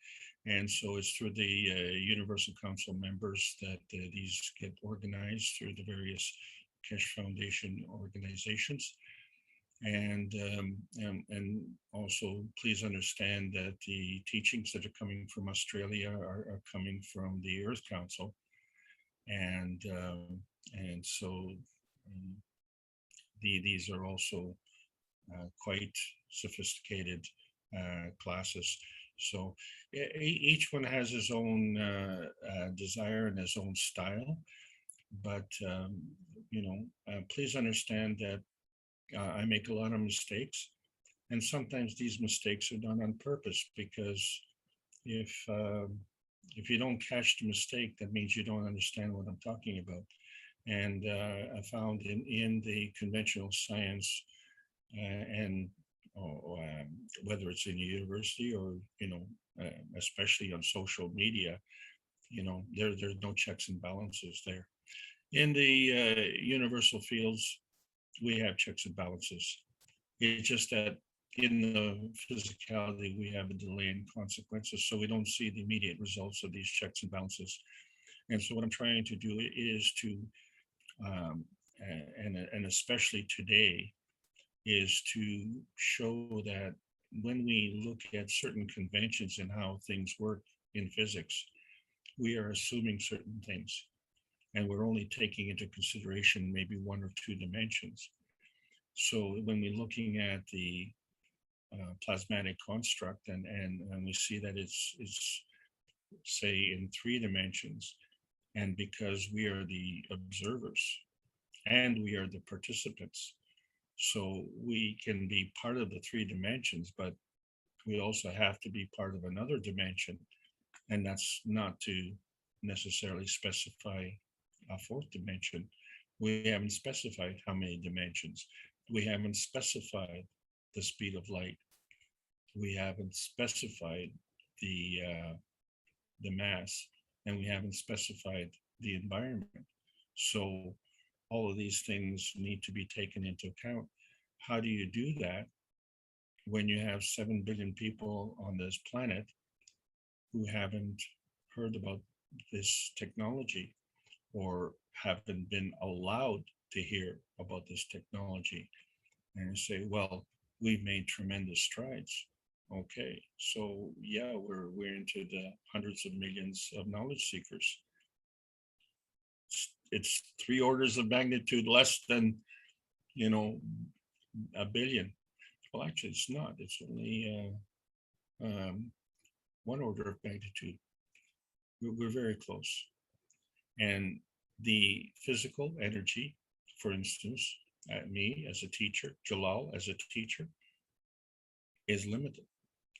And so it's through the Universal Council members that these get organized through the various Keshe Foundation organizations. And also please understand that the teachings that are coming from Australia are coming from the Earth Council. And so these are also quite sophisticated classes. So each one has his own desire and his own style, but please understand that I make a lot of mistakes, and sometimes these mistakes are done on purpose, because if you don't catch the mistake, that means you don't understand what I'm talking about. And I found in the conventional science and whether it's in a university or especially on social media, there's no checks and balances there. In the universal fields, we have checks and balances. It's just that in the physicality, we have a delay in consequences, so we don't see the immediate results of these checks and balances. And so what I'm trying to do is to, and especially today, is to show that when we look at certain conventions and how things work in physics, we are assuming certain things, and we're only taking into consideration maybe one or two dimensions. So when we're looking at the plasmatic construct and we see that it's say in 3 dimensions, and because we are the observers and we are the participants, so we can be part of the 3 dimensions, but we also have to be part of another dimension, and that's not to necessarily specify a 4th dimension. We haven't specified how many dimensions. We haven't specified the speed of light. We haven't specified the mass, and we haven't specified the environment. So all of these things need to be taken into account. How do you do that when you have 7 billion people on this planet who haven't heard about this technology or haven't been allowed to hear about this technology? And you say, well, we've made tremendous strides. Okay, so yeah, we're into the hundreds of millions of knowledge seekers. It's 3 orders of magnitude less than, a billion. Well, actually, it's not. It's only 1 order of magnitude. We're very close. And the physical energy, for instance, me as a teacher, Jalal as a teacher, is limited.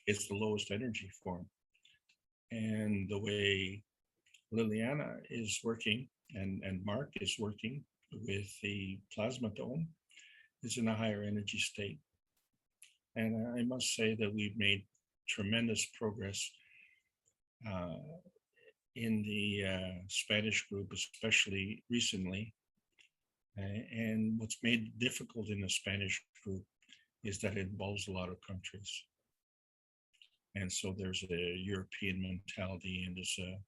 It's the lowest energy form. And the way Liliana is working and Mark is working with the plasma dome is in a higher energy state. And I must say that we've made tremendous progress in the Spanish group, especially recently. And what's made it difficult in the Spanish group is that it involves a lot of countries. And so there's a European mentality and there's a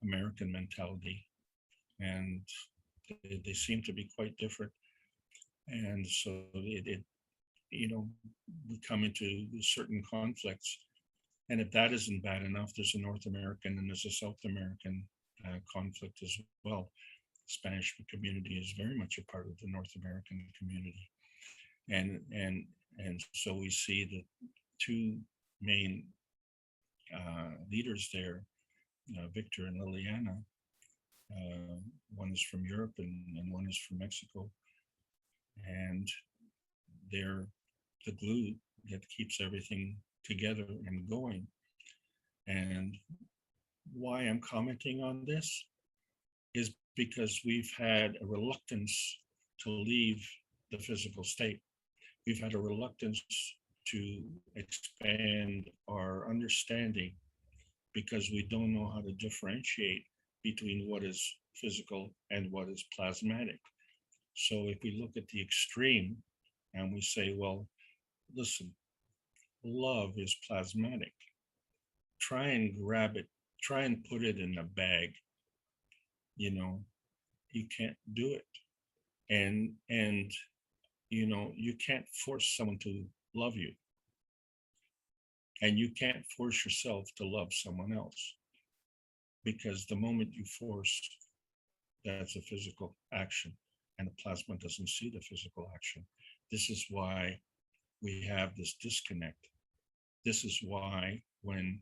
American mentality, and they seem to be quite different. And so we come into certain conflicts. And if that isn't bad enough, there's a North American and there's a South American conflict as well. The Spanish community is very much a part of the North American community. And so we see the 2 main leaders there, Victor and Liliana. One is from Europe and one is from Mexico. And they're the glue that keeps everything together and going. And why I'm commenting on this is because we've had a reluctance to leave the physical state. We've had a reluctance to expand our understanding because we don't know how to differentiate between what is physical and what is plasmatic. So if we look at the extreme and we say, well, listen, love is plasmatic. Try and grab it, try and put it in a bag. You know, you can't do it. And you know, you can't force someone to love you. And you can't force yourself to love someone else. Because the moment you force, that's a physical action. And the plasma doesn't see the physical action. This is why we have this disconnect. This is why when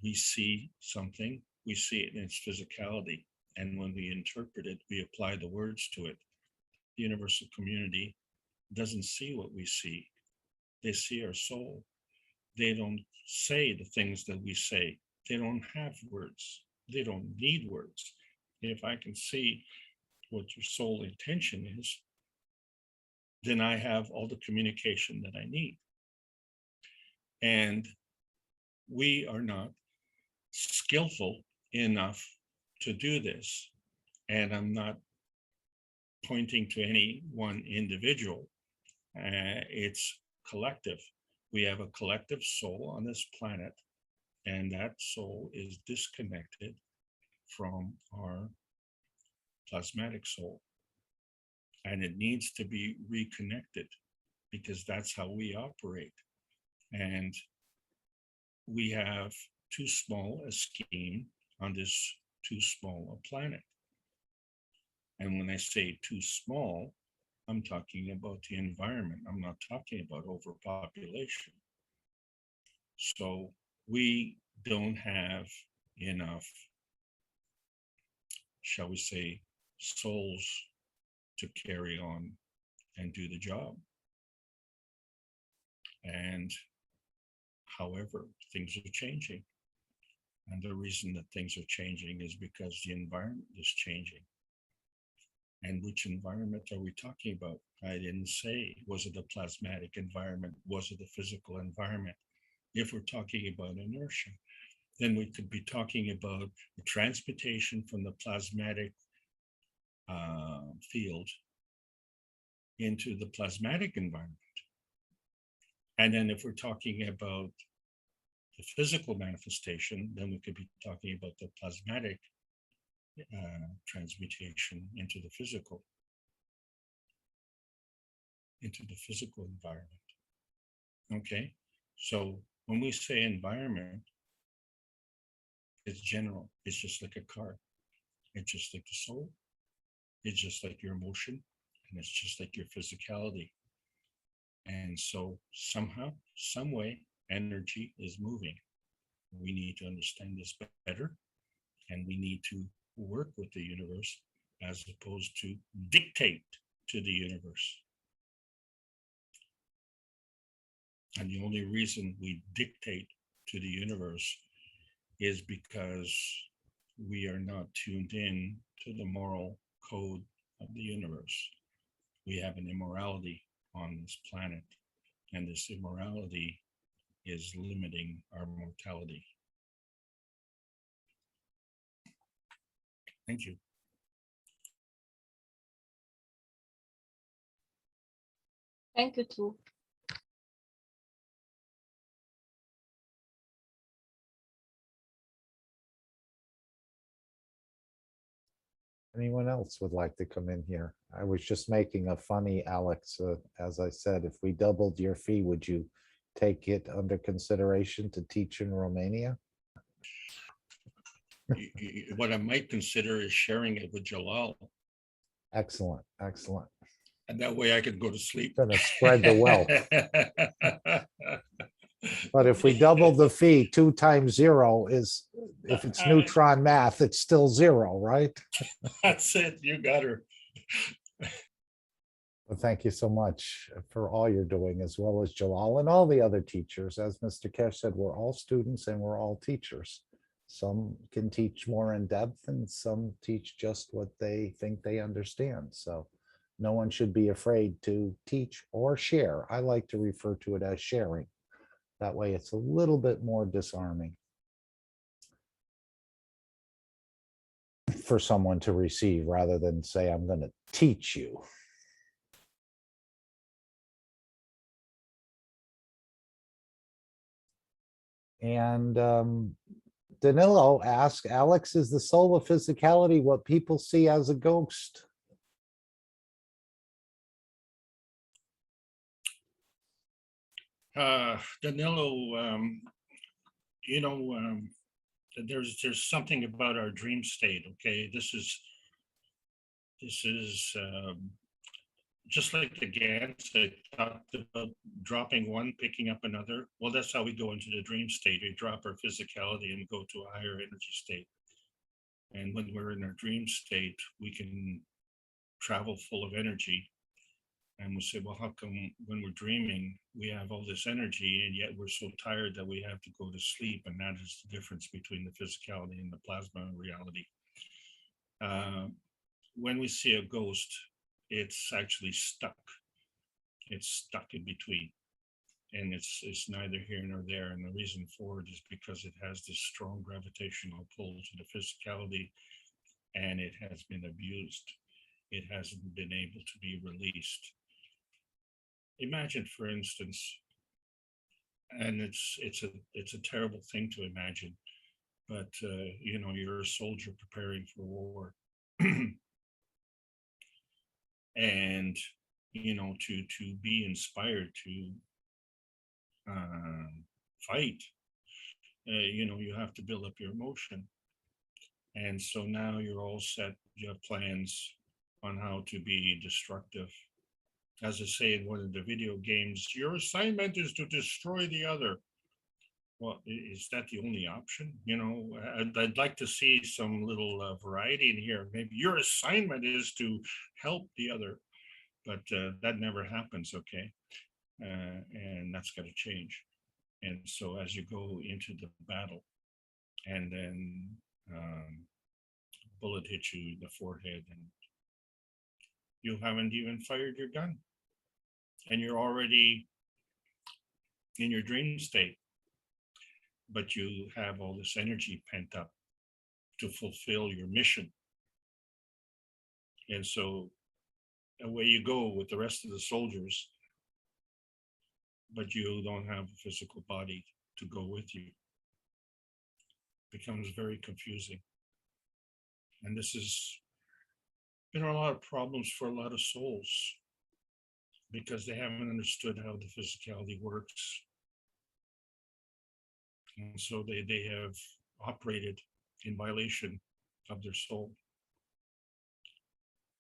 we see something, we see it in its physicality. And when we interpret it, we apply the words to it. The universal community doesn't see what we see. They see our soul. They don't say the things that we say. They don't have words. They don't need words. If I can see what your soul intention is, then I have all the communication that I need. And we are not skillful enough to do this. And I'm not pointing to any one individual. It's collective. We have a collective soul on this planet, and that soul is disconnected from our plasmatic soul. And it needs to be reconnected because that's how we operate. And we have too small a scheme on this too small a planet. And when I say too small, I'm talking about the environment. I'm not talking about overpopulation. So we don't have enough, shall we say, souls to carry on and do the job. And however, things are changing. And the reason that things are changing is because the environment is changing. And which environment are we talking about? I didn't say, was it a plasmatic environment? Was it a physical environment? If we're talking about inertia, then we could be talking about the transmutation from the plasmatic field into the plasmatic environment. And then if we're talking about the physical manifestation, then we could be talking about the plasmatic transmutation into the physical environment. Okay, so when we say environment, it's general. It's just like a car. It's just like the soul. It's just like your emotion, and it's just like your physicality. And so somehow, some way, energy is moving. We need to understand this better, and we need to work with the universe as opposed to dictate to the universe. And the only reason we dictate to the universe is because we are not tuned in to the moral code of the universe. We have an immorality on this planet, and this immorality is limiting our mortality. Thank you. Thank you too. Anyone else would like to come in here? I was just making a funny, Alex. As I said, if we doubled your fee, would you take it under consideration to teach in Romania? What I might consider is sharing it with Jalal. Excellent, excellent. And that way I could go to sleep. Gonna spread the wealth. But if we double the fee, 2 times 0 is, if it's neutron math, it's still 0, right? That's it. You got her. Well, thank you so much for all you're doing, as well as Jalal and all the other teachers. As Mr. Kesh said, we're all students and we're all teachers. Some can teach more in depth and some teach just what they think they understand. So no one should be afraid to teach or share. I like to refer to it as sharing. That way it's a little bit more disarming. for someone to receive rather than say, I'm going to teach you. And Danilo asks, Alex, is the soul of physicality what people see as a ghost? Danilo, there's something about our dream state. Okay, this is just like the GANs I talked about, dropping one, picking up another. Well, that's how we go into the dream state. We drop our physicality and go to a higher energy state. And when we're in our dream state, we can travel full of energy. And we say, well, how come when we're dreaming, we have all this energy and yet we're so tired that we have to go to sleep? And that is the difference between the physicality and the plasma reality. When we see a ghost, it's actually stuck. It's stuck in between. And it's neither here nor there. And the reason for it is because it has this strong gravitational pull to the physicality, and it has been abused. It hasn't been able to be released. Imagine, for instance, and it's a terrible thing to imagine, but you're a soldier preparing for war, and to be inspired to fight, you have to build up your emotion, and so now you're all set. You have plans on how to be destructive. As I say in one of the video games, your assignment is to destroy the other. Well, is that the only option? I'd like to see some little variety in here. Maybe your assignment is to help the other, but that never happens, okay? And that's got to change. And so as you go into the battle, and then bullet hits you in the forehead, and you haven't even fired your gun, and you're already in your dream state, but you have all this energy pent up to fulfill your mission. And so away you go with the rest of the soldiers, but you don't have a physical body to go with you. It becomes very confusing. And this is, a lot of problems for a lot of souls, because they haven't understood how the physicality works. And so they have operated in violation of their soul.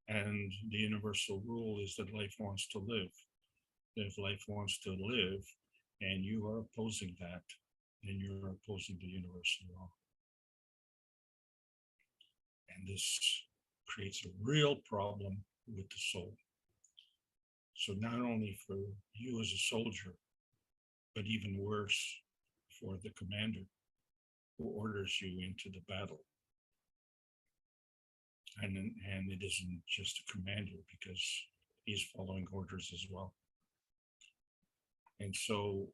And the universal rule is that life wants to live. If life wants to live and you are opposing that, then you're opposing the universal law. And this creates a real problem with the soul. So not only for you as a soldier, but even worse for the commander who orders you into the battle. And it isn't just a commander, because he's following orders as well. And so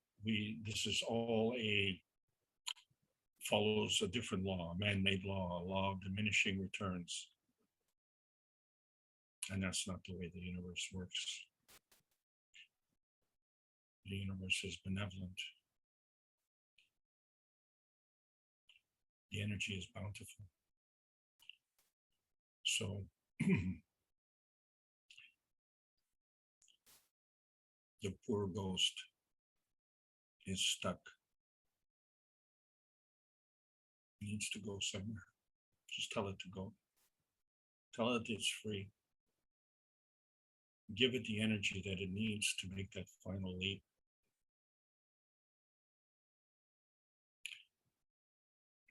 this is all follows a different law, a man-made law, a law of diminishing returns. And that's not the way the universe works. The universe is benevolent. The energy is bountiful. So the poor ghost is stuck. It needs to go somewhere. Just tell it to go. Tell it it's free. Give it the energy that it needs to make that final leap.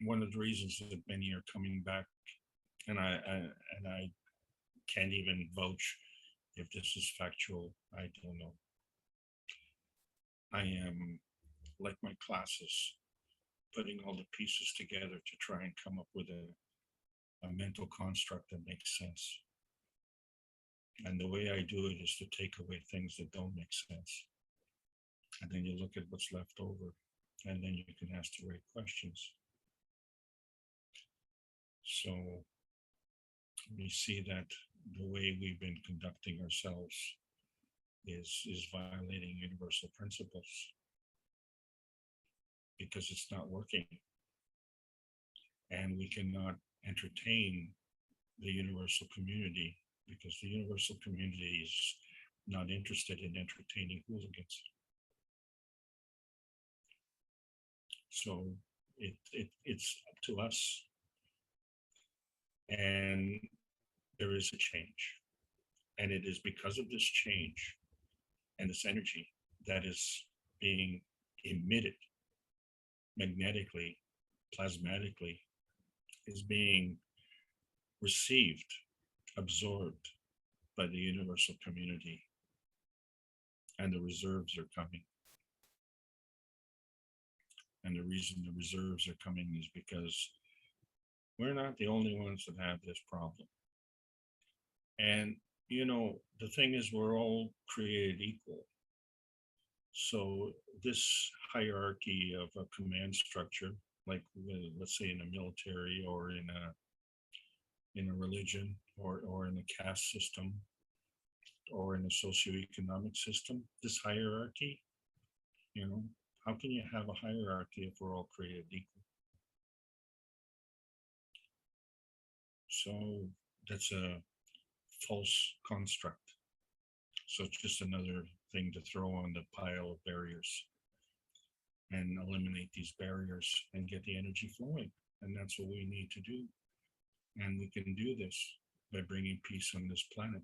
One of the reasons that many are coming back, and I can't even vouch if this is factual, I don't know. I am, like my classes, putting all the pieces together to try and come up with a mental construct that makes sense. And the way I do it is to take away things that don't make sense. And then you look at what's left over, and then you can ask the right questions. So we see that the way we've been conducting ourselves is violating universal principles because it's not working. And we cannot entertain the universal community because the universal community is not interested in entertaining hooligans. So it's up to us. And there is a change. And it is because of this change and this energy that is being emitted magnetically, plasmatically, is being received, absorbed by the universal community. And the reserves are coming. And the reason the reserves are coming is because we're not the only ones that have this problem. And, you know, the thing is, we're all created equal. So this hierarchy of a command structure, like let's say in a military or in a religion or in a caste system or in a socioeconomic system, this hierarchy, you know, how can you have a hierarchy if we're all created equal? So that's a false construct. So it's just another thing to throw on the pile of barriers and eliminate these barriers and get the energy flowing. And that's what we need to do. And we can do this by bringing peace on this planet.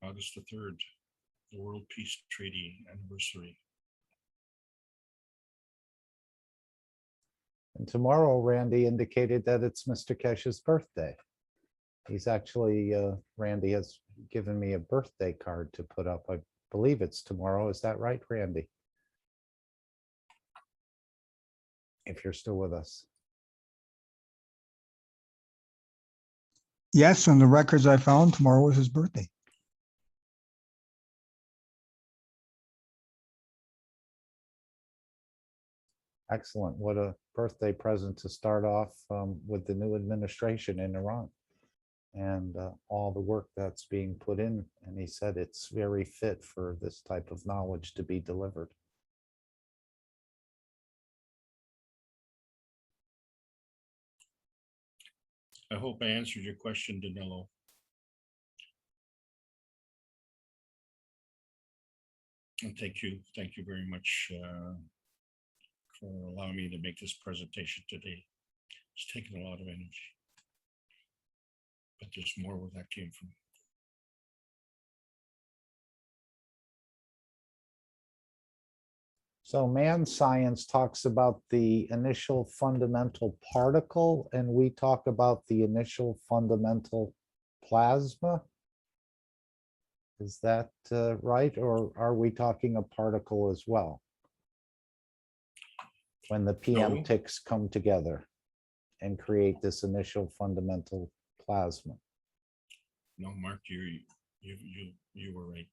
August the 3rd, the World Peace Treaty anniversary. And tomorrow, Randy indicated that it's Mr. Kesh's birthday. He's actually, Randy has given me a birthday card to put up. I believe it's tomorrow. Is that right, Randy? If you're still with us. Yes, on the records I found, tomorrow was his birthday. Excellent. What a birthday present to start off with the new administration in Iran and all the work that's being put in. And he said it's very fit for this type of knowledge to be delivered. I hope I answered your question, Danilo. And thank you very much for allowing me to make this presentation today. It's taken a lot of energy, but there's more where that came from. So man science talks about the initial fundamental particle, and we talk about the initial fundamental plasma. Is that right? Or are we talking a particle as well? When the PM ticks come together and create this initial fundamental plasma. No, Mark, you were right.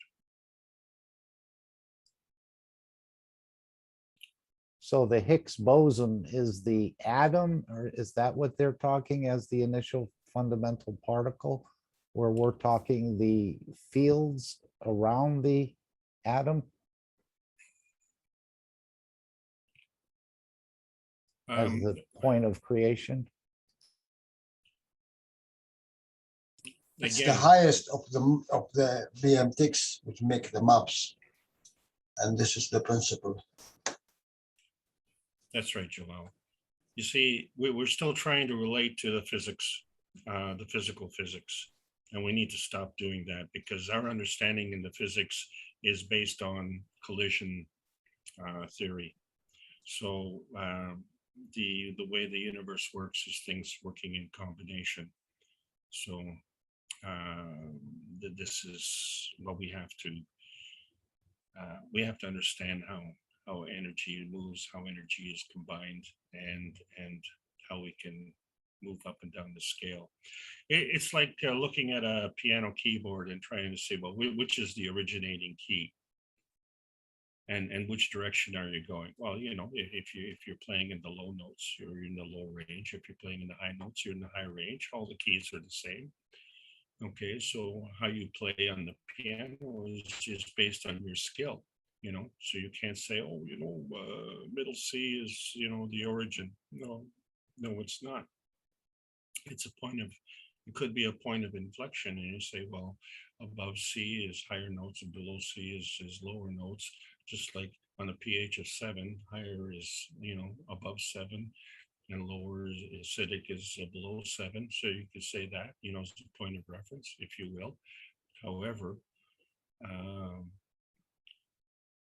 So the Higgs boson is the atom, or is that what they're talking as the initial fundamental particle? Where we're talking the fields around the atom? As the point of creation? It's the highest of the BMTs, which make the maps. And this is the principle. That's right, Joel. You see, we're still trying to relate to the physics, the physical physics, and we need to stop doing that because our understanding in the physics is based on collision theory. So the way the universe works is things working in combination. So this is what we have to understand how energy moves, how energy is combined, and how we can move up and down the scale. It's like looking at a piano keyboard and trying to say, well, which is the originating key? And which direction are you going? Well, you know, if you're playing in the low notes, you're in the low range. If you're playing in the high notes, you're in the high range. All the keys are the same. Okay, so how you play on the piano is just based on your skill, you know. So you can't say, oh, you know, middle C is, you know, the origin. No, it's not. It's a point of, it could be a point of inflection, and you say, well, above C is higher notes and below C is lower notes, just like on a pH of 7, higher is, you know, above 7, and lower is acidic is below 7. So you could say that, you know, as a point of reference, if you will. However,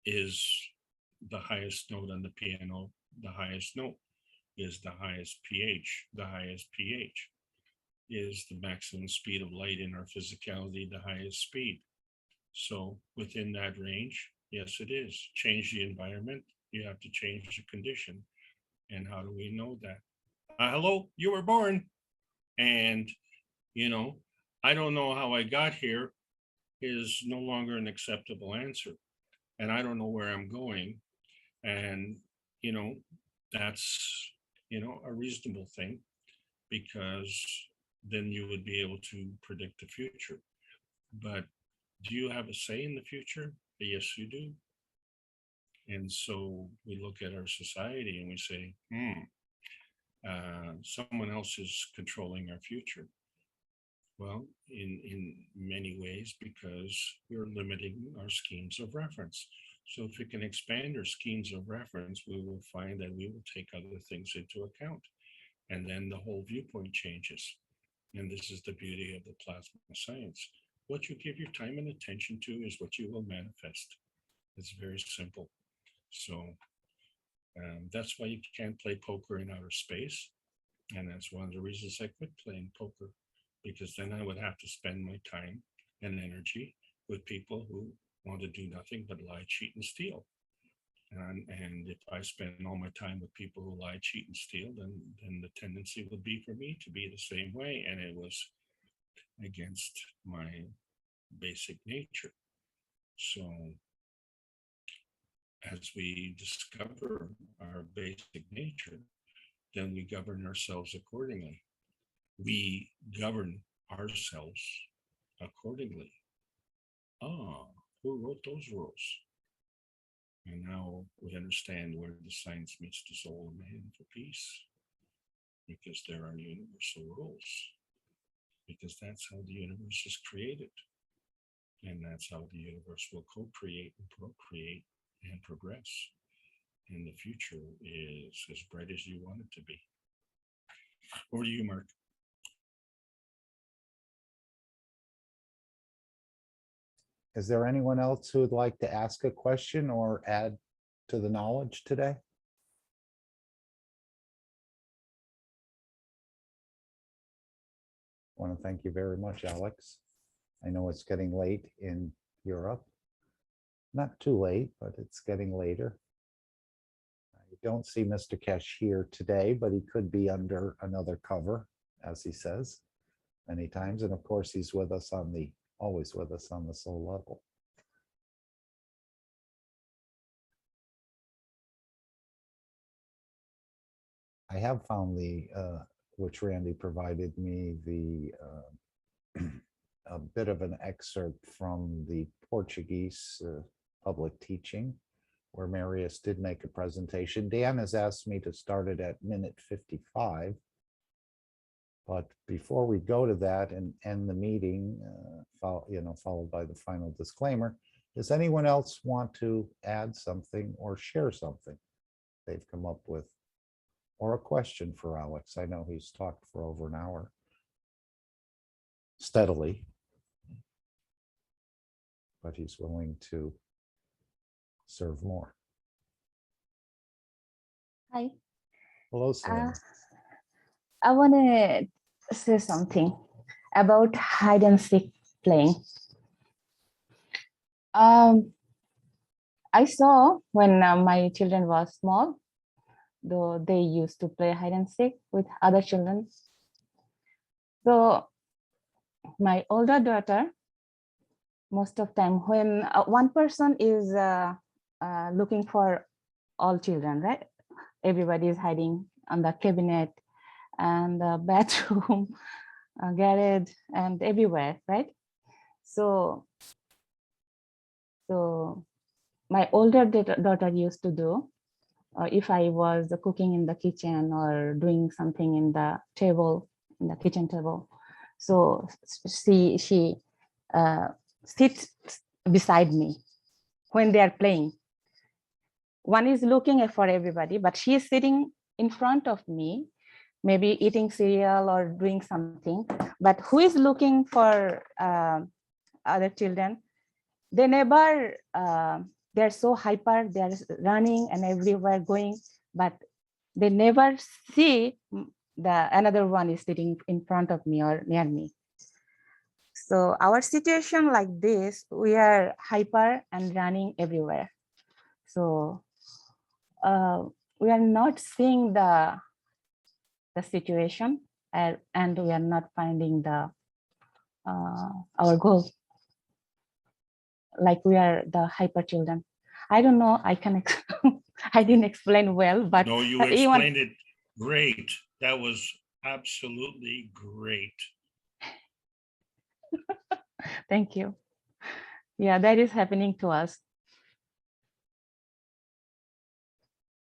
is the highest note on the piano the highest note? Is the highest pH the highest pH? Is the maximum speed of light in our physicality the highest speed? So within that range, yes, it is. Change the environment, you have to change the condition. And how do we know that? Hello, you were born. And, you know, I don't know how I got here is no longer an acceptable answer. And I don't know where I'm going. And, you know, that's, you know, a reasonable thing, because then you would be able to predict the future. But do you have a say in the future? Yes, you do. And so we look at our society and we say, someone else is controlling our future. Well, in many ways, because we're limiting our schemes of reference. So if we can expand our schemes of reference, we will find that we will take other things into account. And then the whole viewpoint changes. And this is the beauty of the plasma science. What you give your time and attention to is what you will manifest. It's very simple. So that's why you can't play poker in outer space. And that's one of the reasons I quit playing poker, because then I would have to spend my time and energy with people who want to do nothing but lie, cheat, and steal. And if I spend all my time with people who lie, cheat, and steal, then the tendency would be for me to be the same way. And it was against my basic nature. So as we discover our basic nature, then we govern ourselves accordingly. We govern ourselves accordingly. Who wrote those rules? And now we understand where the science meets the soul of man for peace, because there are universal rules, because that's how the universe is created. And that's how the universe will co-create and procreate and progress. And the future is as bright as you want it to be. Over to you, Mark. Is there anyone else who would like to ask a question or add to the knowledge today? I want to thank you very much, Alex. I know it's getting late in Europe. Not too late, but it's getting later. I don't see Mr. Kesh here today, but he could be under another cover, as he says many times. And of course, he's with us on the, always with us on the soul level. I have found the, which Randy provided me, the a bit of an excerpt from the Portuguese public teaching, where Marius did make a presentation. Dan has asked me to start it at minute 55. But before we go to that and end the meeting, followed by the final disclaimer, does anyone else want to add something or share something they've come up with? Or a question for Alex? I know he's talked for over an hour steadily, but he's willing to serve more. Hi. Hello, Selena. I want to say something about hide and seek playing. I saw when my children were small, though they used to play hide and seek with other children. So my older daughter, most of time when one person is looking for all children, right? Everybody is hiding on the cabinet and the bathroom, garage, and everywhere, right? So my older daughter used to do, if I was cooking in the kitchen or doing something in the table, in the kitchen table. So she sits beside me when they are playing. One is looking for everybody, but she is sitting in front of me, maybe eating cereal or doing something. But who is looking for other children? They never, they're so hyper, they're running and everywhere going, but they never see another one is sitting in front of me or near me. So our situation like this, we are hyper and running everywhere. So we are not seeing the situation and we are not finding our goal. Like we are the hyper children. I don't know, I didn't explain well, but no, you explained it great. That was absolutely great. Thank you. Yeah, that is happening to us.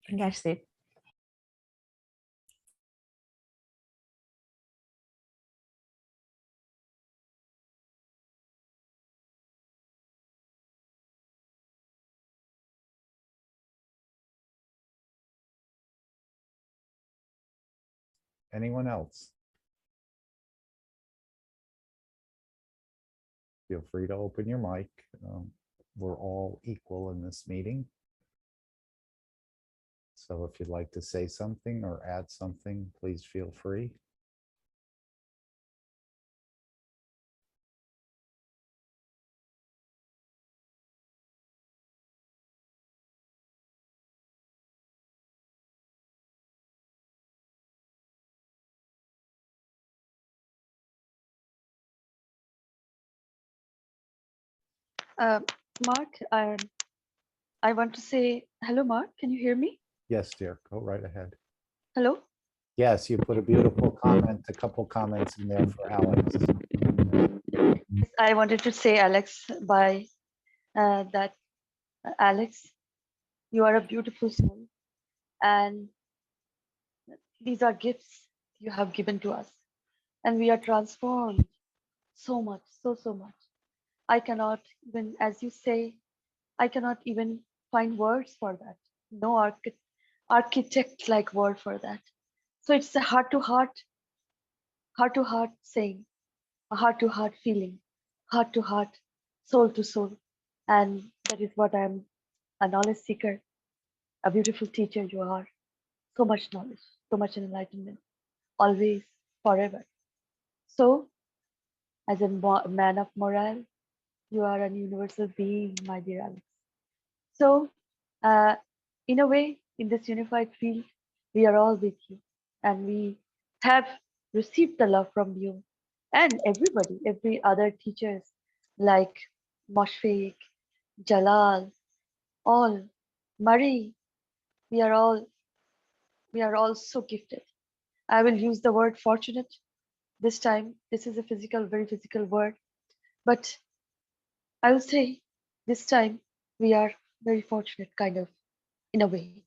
That's it. Anyone else? Feel free to open your mic. We're all equal in this meeting. So if you'd like to say something or add something, please feel free. Mark, I want to say hello, Mark. Can you hear me? Yes, dear, go right ahead. Hello? Yes, you put a beautiful comment, a couple comments in there for Alex. I wanted to say, Alex, Alex, you are a beautiful soul. And these are gifts you have given to us. And we are transformed so much, so much. I cannot even, as you say, I cannot even find words for that. No architect-like word for that. So it's a heart-to-heart saying, a heart-to-heart feeling, heart-to-heart, soul-to-soul. And that is what I'm, a knowledge seeker, a beautiful teacher you are. So much knowledge, so much enlightenment, always, forever. So, as a man of morale, you are a universal being, my dear Alex. So, in a way, in this unified field, we are all with you, and we have received the love from you and everybody, every other teachers like Moshfik, Jalal, all, Marie. We are all so gifted. I will use the word fortunate this time. This is a very physical word, but I will say this time we are very fortunate, kind of, in a way,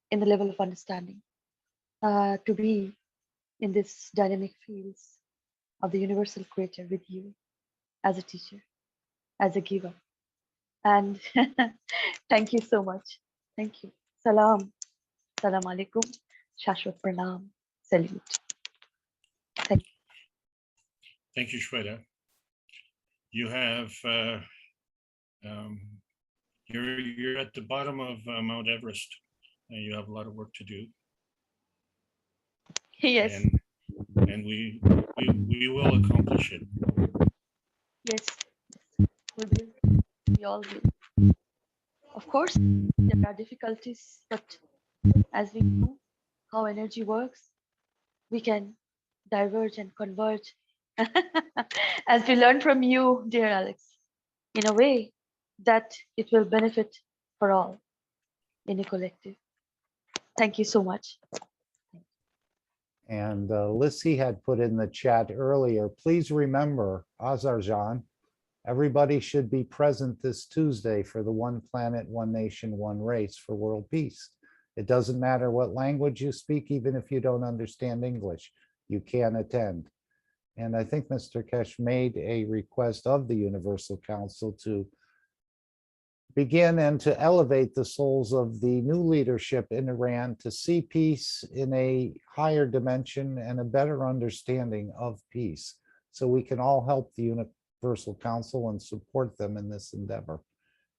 in the level of understanding, to be in this dynamic fields of the universal creator with you as a teacher, as a giver. And thank you so much. Thank you. Salam. Salam alaikum. Shashwat pranam. Salute. Thank you. Thank you, Shweta. You have you're at the bottom of Mount Everest, and you have a lot of work to do. Yes. And we will accomplish it. Yes. We will. We all will. Of course, there are difficulties, but as we know how energy works, we can diverge and converge. As we learn from you, dear Alex, in a way that it will benefit for all. in a collective. Thank you so much. And Lissy had put in the chat earlier, please remember, Azerbaijan, everybody should be present this Tuesday for the One Planet, One Nation, One Race for world peace. It doesn't matter what language you speak, even if you don't understand English, you can attend. And I think Mr. Kesh made a request of the Universal Council to begin and to elevate the souls of the new leadership in Iran to see peace in a higher dimension and a better understanding of peace. So we can all help the Universal Council and support them in this endeavor.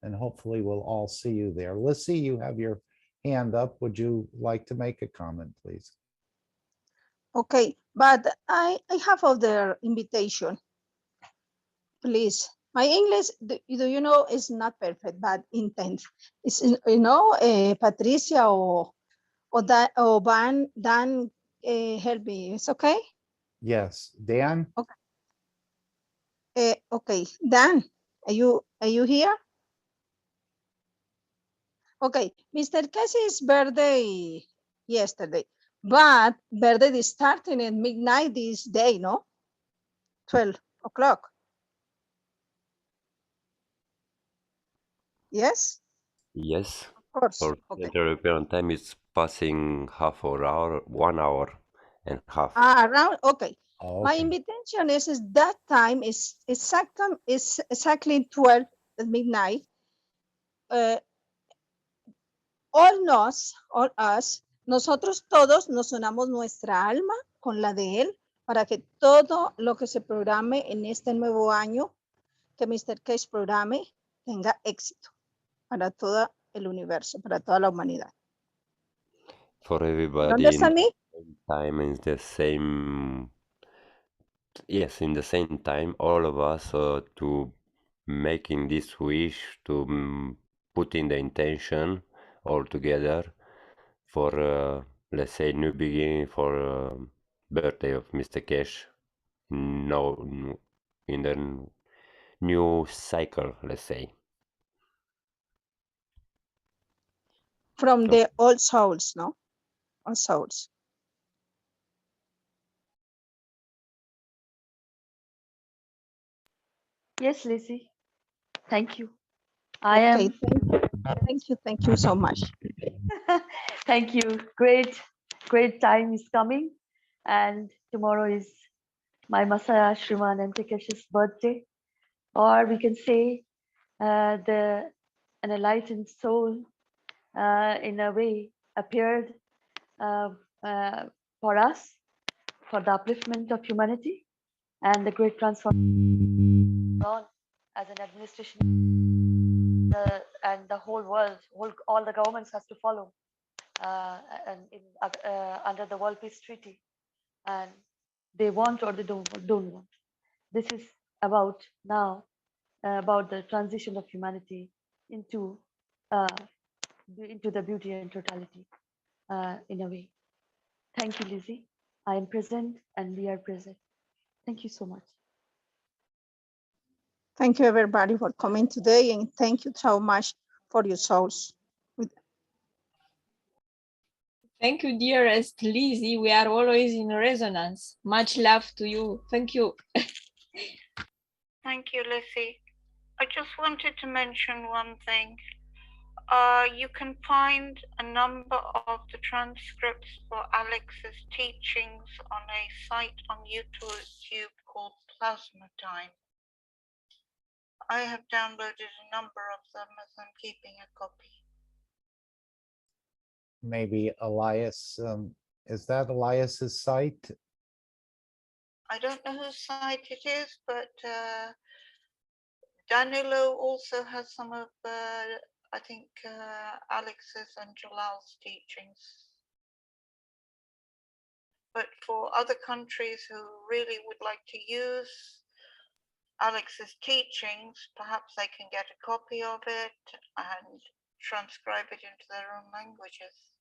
And hopefully we'll all see you there. Lissy, you have your hand up. Would you like to make a comment, please? Okay, but I have other invitation, please. My English, do you know, is not perfect, but intense. It's, you know, Patricia or Dan help me. It's okay? Yes, Dan? Okay. Okay, Dan, are you here? Okay, Mr. Casey's birthday yesterday, but birthday is starting at midnight this day, no? 12 o'clock. Yes? Yes, Of course. for Okay. Central European time it's passing half an hour, 1 hour and half. Around, okay. Oh, My invitation is that time is exactly 12 at midnight. All us, nosotros todos nos unamos nuestra alma con la de él para que todo lo que se programe en este nuevo año, que Mr. Case programe, tenga éxito para todo el universo, para toda la humanidad. For everybody in understand me? the same time, in the same, yes, in the same time, all of us to making this wish, to put in the intention all together for, let's say, new beginning for birthday of Mr. Cash. No, in the new cycle, let's say. From the old souls, no? All souls. Yes, Lizzie. Thank you. I am. Thank you so much. Thank you. Great time is coming. And tomorrow is my Masaya Shriman and Takesh's birthday. Or we can say an enlightened soul in a way appeared for us, for the upliftment of humanity and the great transformation on as an administration and the whole world, all the governments has to follow under the World Peace Treaty, and they want or they don't want. This is about now about the transition of humanity into the beauty and totality in a way. Thank you, Lizzie. I am present and we are present. Thank you so much. Thank you everybody for coming today, and thank you so much for your souls. Thank you, dearest Lizzie. We are always in resonance. Much love to you. Thank you. Thank you, Lizzie. I just wanted to mention one thing. You can find a number of the transcripts for Alex's teachings on a site on YouTube called Plasma Time. I have downloaded a number of them as I'm keeping a copy. Maybe Elias, is that Elias's site? I don't know whose site it is, but Danilo also has some of, I think, Alex's and Jalal's teachings. But for other countries who really would like to use Alex's teachings, perhaps they can get a copy of it and transcribe it into their own languages.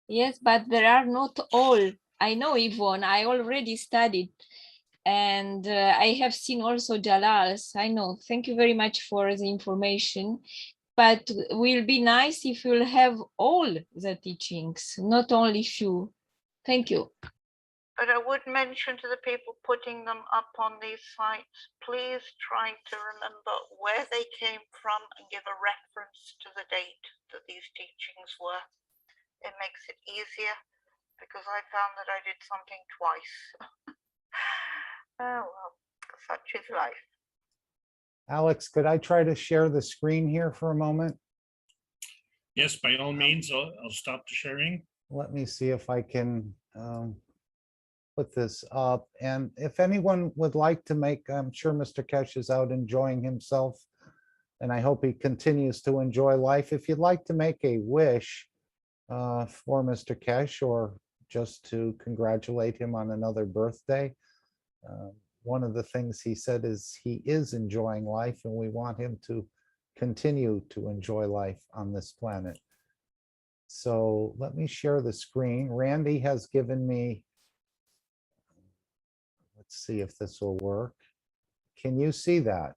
Yes, but there are not all. I know, Yvonne, I already studied. And I have seen also Jalal's. I know. Thank you very much for the information. but will be nice if you'll have all the teachings, not only few. Thank you. But I would mention to the people putting them up on these sites, please try to remember where they came from and give a reference to the date that these teachings were. It makes it easier because I found that I did something twice. Oh well, such is life. Alex, could I try to share the screen here for a moment? Yes, by all means, I'll stop the sharing. Let me see if I can put this up. And if anyone would like to make, I'm sure Mr. Kesh is out enjoying himself, and I hope he continues to enjoy life. If you'd like to make a wish for Mr. Kesh, or just to congratulate him on another birthday, one of the things he said is he is enjoying life, and we want him to continue to enjoy life on this planet. So let me share the screen. Randy has given me, let's see if this will work. Can you see that?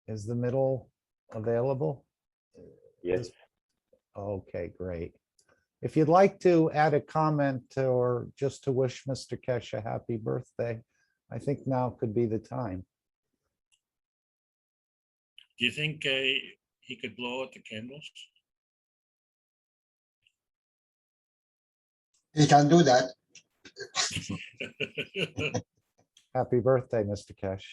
Is the middle available? Yes. Okay, great. If you'd like to add a comment or just to wish Mr. Kesh a happy birthday, I think now could be the time. Do you think he could blow out the candles? He can do that. Happy birthday, Mr. Kesh.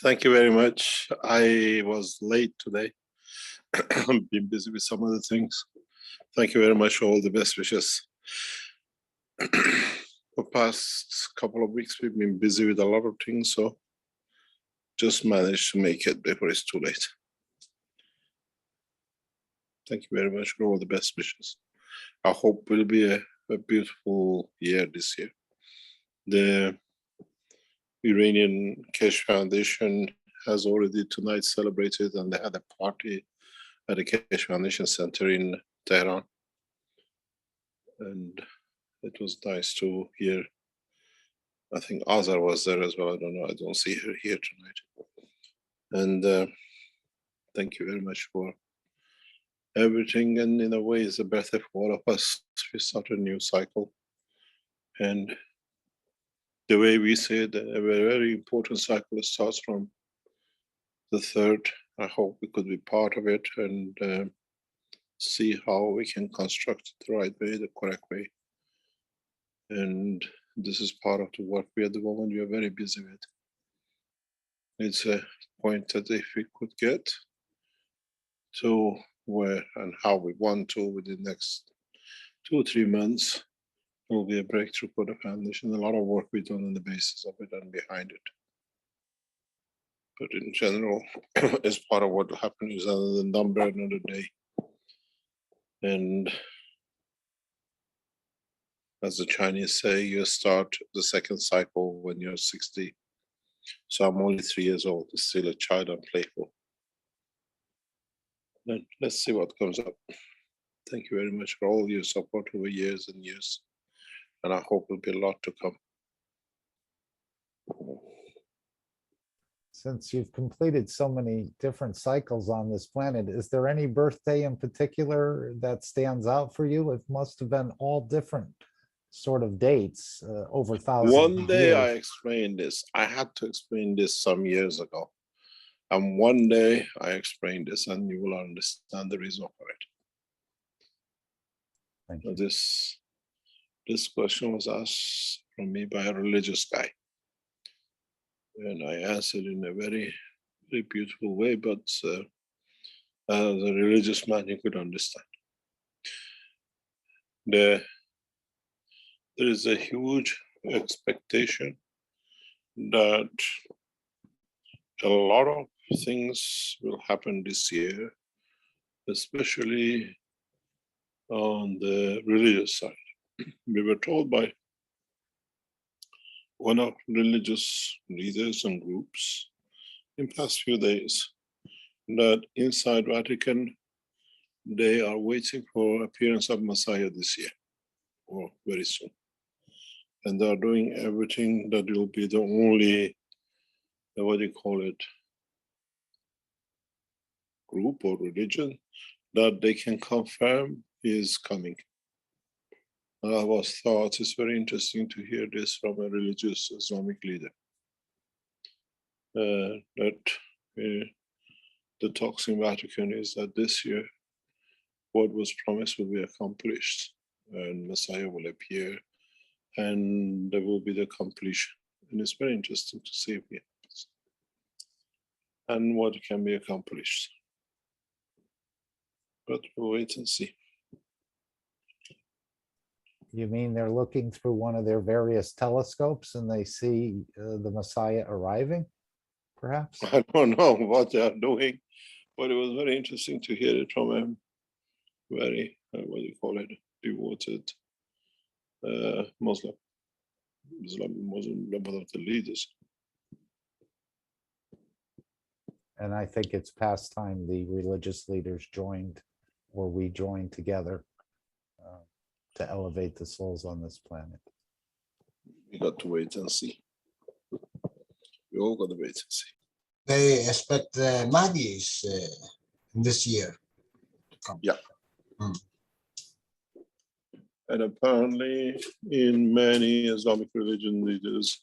Thank you very much. I was late today. I've been busy with some other things. Thank you very much for all the best wishes. For past couple of weeks, we've been busy with a lot of things, so just managed to make it before it's too late. Thank you very much for all the best wishes. I hope it will be a beautiful year this year. The Iranian Kesh Foundation has already tonight celebrated, and they had a party at the Kesh Foundation Center in Tehran. And it was nice to hear. I think Azar was there as well. I don't know. I don't see her here tonight. And thank you very much for everything. And in a way, it's a birthday for all of us. We start a new cycle. And the way we say it, a very important cycle starts from the third. I hope we could be part of it and see how we can construct it the right way, the correct way. And this is part of the work we at the moment we are very busy with. It's a point that if we could get to where and how we want to within the next 2 or 3 months, it will be a breakthrough for the foundation. A lot of work we've done on the basis of it and behind it. But in general, as part of what will happen is another number, another day. And as the Chinese say, you start the second cycle when you're 60. So I'm only 3 years old, still a child and playful. And let's see what comes up. Thank you very much for all your support over years and years. And I hope there'll be a lot to come. Since you've completed so many different cycles on this planet, is there any birthday in particular that stands out for you? It must have been all different sort of dates over thousands of One day years. I explained this. I had to explain this some years ago. And one day I explained this and you will understand the reason for it. Thank you. This question was asked from me by a religious guy. And I answered in a very, very beautiful way, but as a religious man, you could understand. There is a huge expectation that a lot of things will happen this year, especially on the religious side. We were told by one of religious leaders and groups in past few days that inside Vatican, they are waiting for appearance of Messiah this year or very soon. And they are doing everything that will be the only what do you call it, group or religion that they can confirm is coming. I was thought it's very interesting to hear this from a religious Islamic leader. That the talks in Vatican is that this year what was promised will be accomplished and Messiah will appear and there will be the completion. And it's very interesting to see if it happens and what can be accomplished. But we'll wait and see. You mean they're looking through one of their various telescopes and they see the Messiah arriving, perhaps? I don't know what they are doing, but it was very interesting to hear it from a very, what do you call it, devoted Muslim, one of the leaders. And I think it's past time the religious leaders joined, or we joined together to elevate the souls on this planet. We got to wait and see. We all got to wait and see. They expect the Mahdi's this year to come. Yeah. And apparently in many Islamic religion leaders,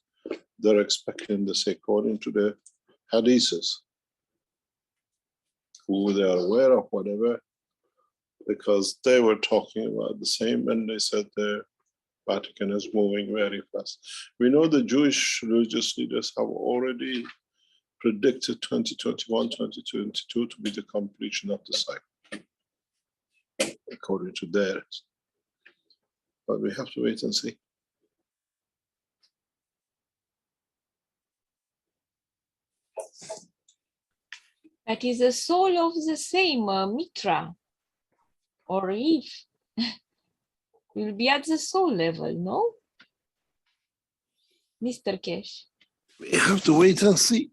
they're expecting this according to the hadiths, who they are aware of, whatever, because they were talking about the same and they said the Vatican is moving very fast. We know the Jewish religious leaders have already predicted 2021, 2022 to be the completion of the cycle, according to theirs. But we have to wait and see. That is the soul of the same Mitra or Eve. Will be at the soul level, no? Mr. Kesh. We have to wait and see.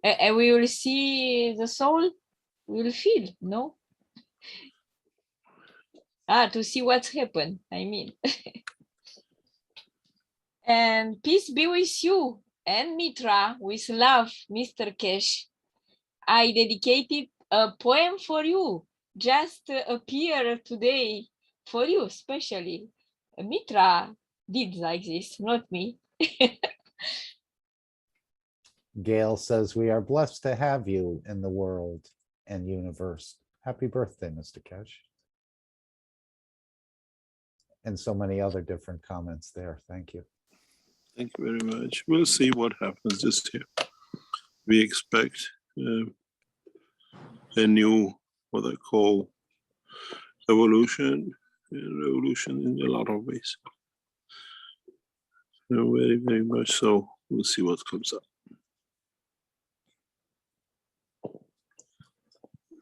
And we will see the soul, we will feel, no? To see what's happened, I mean. And peace be with you and Mitra, with love, Mr. Kesh. I dedicated a poem for you, just appeared today for you, especially. Mitra did like this, not me. Gail says, we are blessed to have you in the world and universe. Happy birthday, Mr. Kesh. And so many other different comments there. Thank you. Thank you very much. We'll see what happens this year. We expect a new, what I call, revolution in a lot of ways. Very, very much so. We'll see what comes up.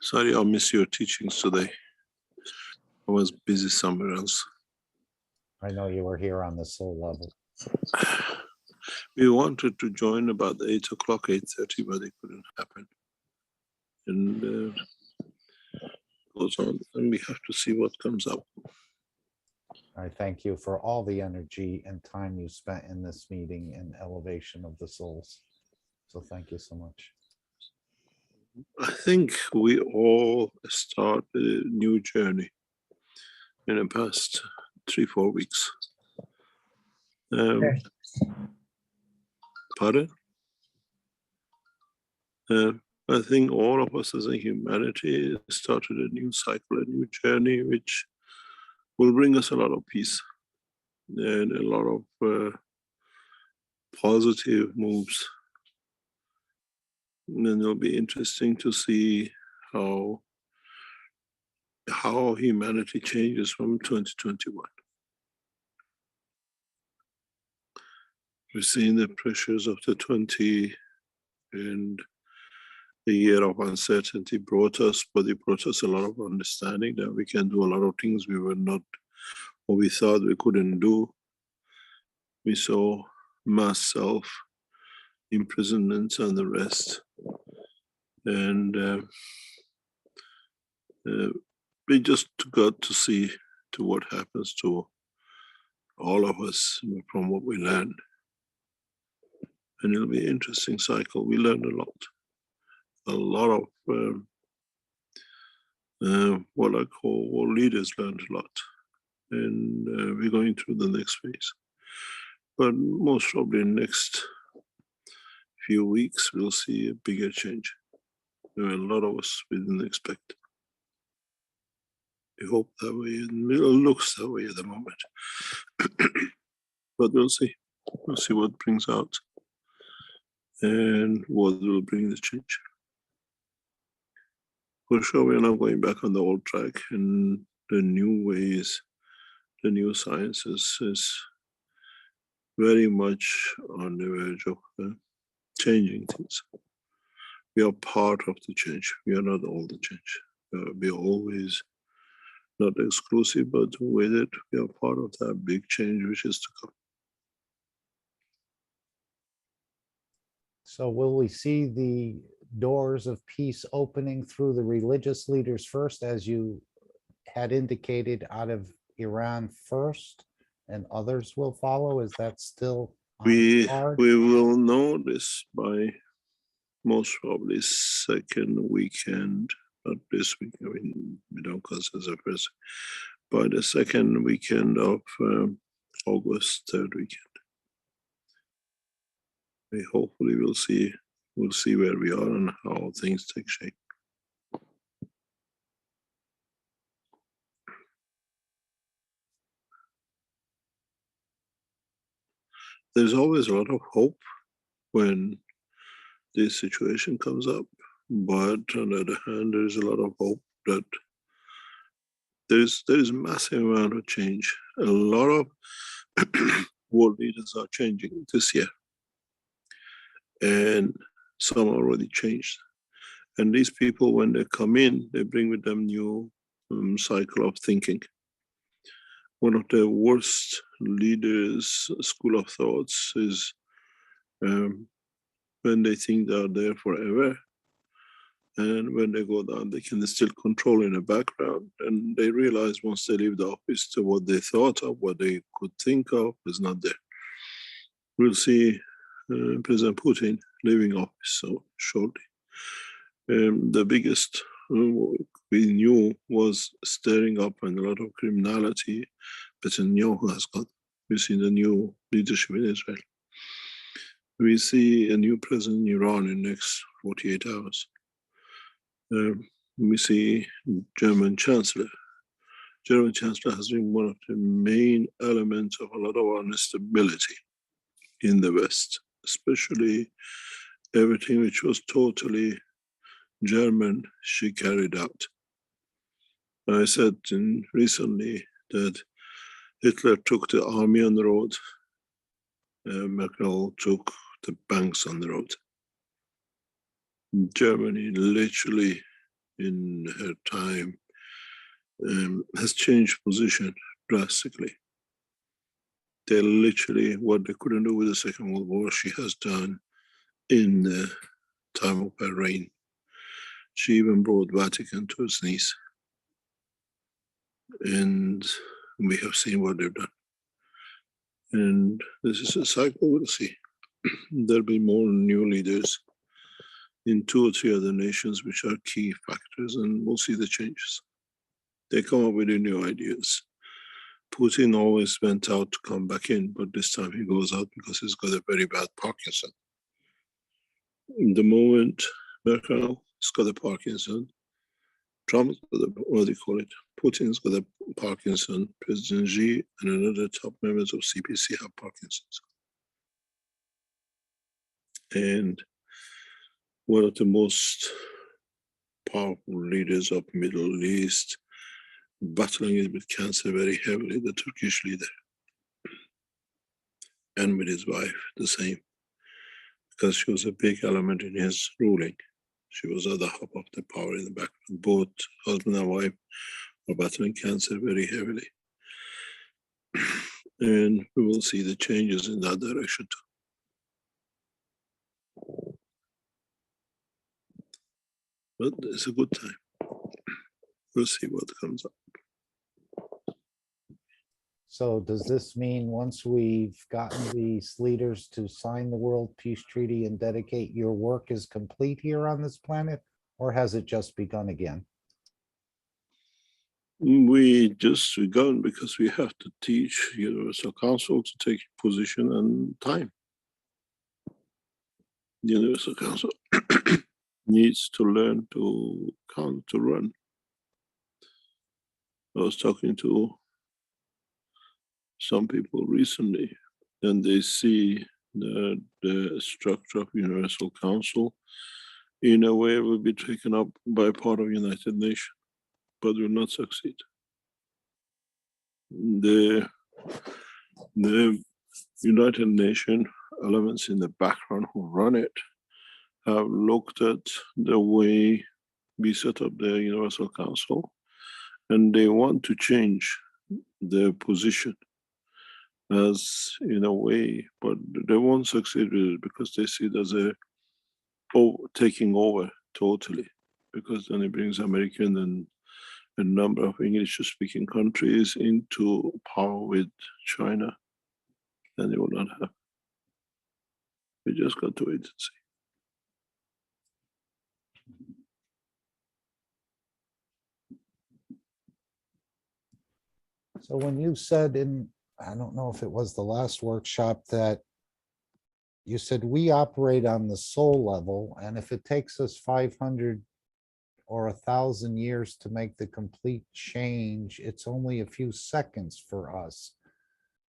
Sorry, I'll miss your teachings today. I was busy somewhere else. I know you were here on the soul level. We wanted to join about 8 o'clock, 8:30, but it couldn't happen. And goes on, and we have to see what comes up. I thank you for all the energy and time you spent in this meeting and elevation of the souls. So thank you so much. I think we all start a new journey in the past 3-4 weeks. Okay. Pardon? I think all of us as a humanity started a new cycle, a new journey, which will bring us a lot of peace and a lot of positive moves. And then it'll be interesting to see how humanity changes from 2021. We've seen the pressures of the 20 and the year of uncertainty brought us, but it brought us a lot of understanding that we can do a lot of things we were not, or we thought we couldn't do. We saw mass self imprisonments and the rest. And we just got to see to what happens to all of us from what we learned. and it'll be an interesting cycle. We learned a lot of what I call world leaders learned a lot, and we're going through the next phase. But most probably in the next few weeks, we'll see a bigger change. There are a lot of us we didn't expect. We hope that way, and it looks that way at the moment. But we'll see. We'll see what brings out and what will bring the change. For sure, we're not going back on the old track, and the new ways, the new sciences is very much on the verge of changing things. We are part of the change. We are not all the change. We are always not exclusive, but with it, we are part of that big change which is to come. So will we see the doors of peace opening through the religious leaders first, as you had indicated, out of Iran first, and others will follow? Is that still on the card? We will know this by most probably second weekend, not this week. I mean, we don't consider the first, by the second weekend of August, third weekend. We hopefully we'll see where we are and how things take shape. There's always a lot of hope when this situation comes up, but on the other hand, there's a lot of hope that there's a massive amount of change. A lot of world leaders are changing this year, and some already changed. And these people, when they come in, they bring with them new cycle of thinking. One of the worst leaders' school of thoughts is when they think they are there forever, and when they go down, they can still control in the background, and they realize once they leave the office that what they thought of, what they could think of, is not there. We'll see President Putin leaving office so shortly. The biggest we knew was stirring up and a lot of criminality Netanyahu has got. We see the new leadership in Israel. We see a new president in Iran in the next 48 hours. We see German Chancellor. German Chancellor has been one of the main elements of a lot of our instability in the West, especially everything which was totally German, she carried out. I said recently that Hitler took the army on the road, Merkel took the banks on the road. Germany literally in her time has changed position drastically. They literally, what they couldn't do with the Second World War, she has done in the time of her reign. She even brought Vatican to its knees. And we have seen what they've done. And this is a cycle we'll see. There'll be more new leaders in 2 or 3 other nations, which are key factors, and we'll see the changes. They come up with new ideas. Putin always went out to come back in, but this time he goes out because he's got a very bad Parkinson. The moment Merkel has got a Parkinson, Trump's got a, what do you call it? Putin's got a Parkinson, President Xi and another top members of CPC have Parkinson's. And one of the most powerful leaders of Middle East, battling it with cancer very heavily, the Turkish leader. And with his wife, the same. Because she was a big element in his ruling. She was at the hub of the power in the background. Both husband and wife are battling cancer very heavily. And we will see the changes in that direction too. But it's a good time. We'll see what comes up. So does this mean once we've gotten these leaders to sign the World Peace Treaty and dedicate, your work is complete here on this planet? Or has it just begun again? We just begun because we have to teach Universal Council to take position and time. The Universal Council needs to learn to count, to run. I was talking to some people recently, and they see the structure of Universal Council in a way will be taken up by part of United Nations, but will not succeed. The United Nations elements in the background who run it have looked at the way we set up the Universal Council, and they want to change their position as in a way, but they won't succeed with it because they see it as a taking over totally, because then it brings American and a number of English-speaking countries into power with China, and they will not have. We just got to wait and see. So when you said in, I don't know if it was the last workshop, that you said we operate on the soul level, and if it takes us 500 or 1,000 years to make the complete change, it's only a few seconds for us.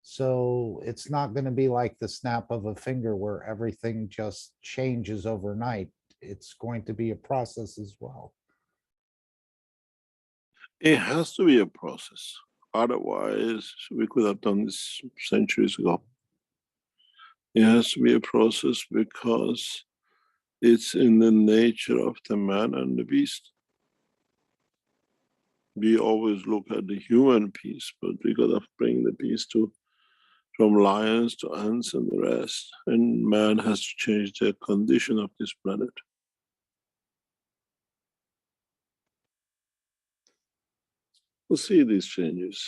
So it's not going to be like the snap of a finger where everything just changes overnight. It's going to be a process as well. It has to be a process. Otherwise, we could have done this centuries ago. It has to be a process because it's in the nature of the man and the beast. We always look at the human piece, but we gotta bring the piece from lions to ants and the rest. And man has to change the condition of this planet. We'll see these changes.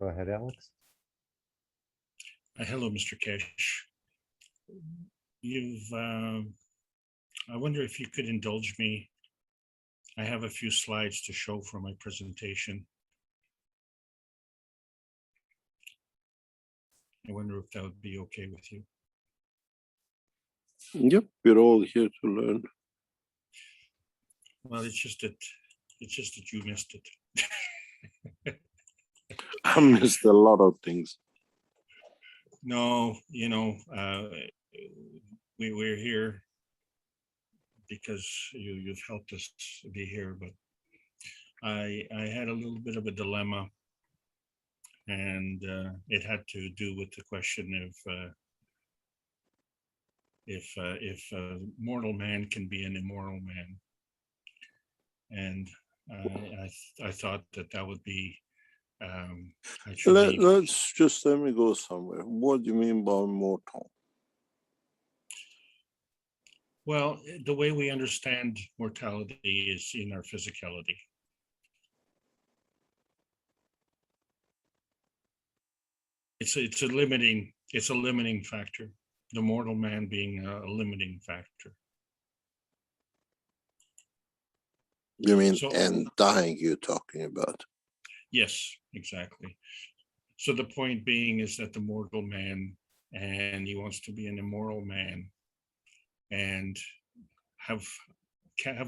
Go ahead, Alex. Hello, Mr. Kesh. I wonder if you could indulge me. I have a few slides to show for my presentation. I wonder if that would be okay with you. Yep, we're all here to learn. Well, it's just that you missed it. I missed a lot of things. No, we're here because you've helped us be here, but I had a little bit of a dilemma, and it had to do with the question of if a mortal man can be an immoral man, and I thought that would be Let's just let me go somewhere. What do you mean by mortal? Well, the way we understand mortality is in our physicality. It's a limiting factor. The mortal man being a limiting factor. You mean and dying you're talking about? Yes, exactly. So the point being is that the mortal man, and he wants to be an immoral man, and have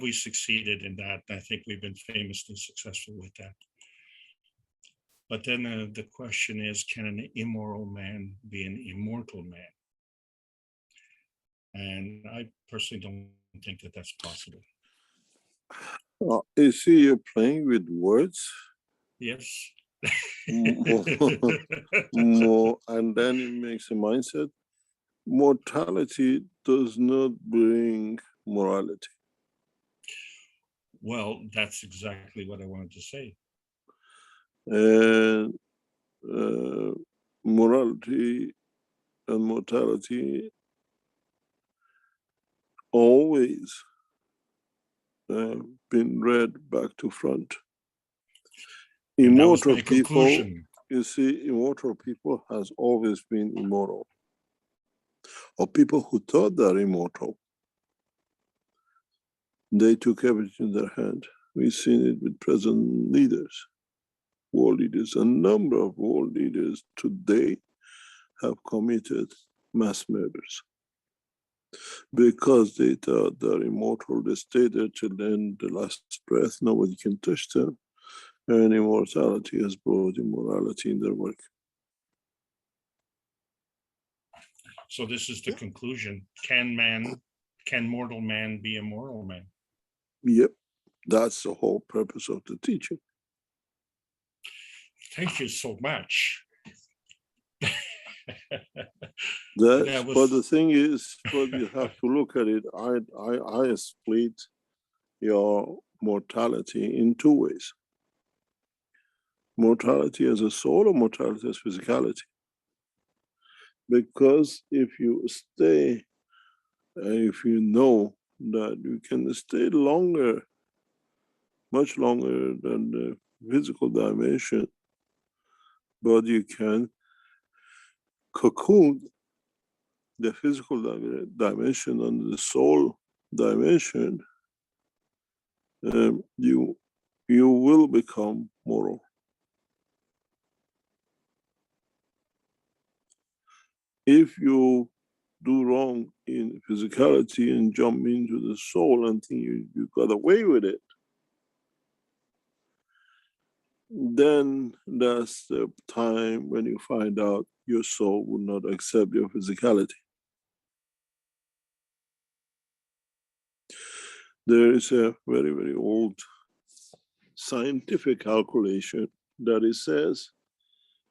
we succeeded in that? I think we've been famously successful with that. But then the question is, can an immoral man be an immortal man? And I personally don't think that that's possible. You see, you're playing with words. Yes. more, and then it makes a mindset. Mortality does not bring morality. Well, that's exactly what I wanted to say. And morality and mortality always been read back to front. And that was Immortal my people, conclusion. you see, immortal people has always been immoral. Or people who thought they're immortal, they took everything in their hand. We've seen it with present leaders, world leaders. A number of world leaders today have committed mass murders because they thought they're immortal. They stayed there till the end, the last breath. Nobody can touch them. And immortality has brought immorality in their work. So this is the conclusion. Can mortal man be a moral man? Yep, that's the whole purpose of the teaching. Thank you so much. But the thing is, but you have to look at it. I split your mortality in two ways. Mortality as a soul or mortality as physicality. Because if you stay, if you know that you can stay longer, much longer than the physical dimension, but you can cocoon the physical dimension and the soul dimension, you will become moral. If you do wrong in physicality and jump into the soul and think you got away with it, then that's the time when you find out your soul will not accept your physicality. There is a very, very old scientific calculation that it says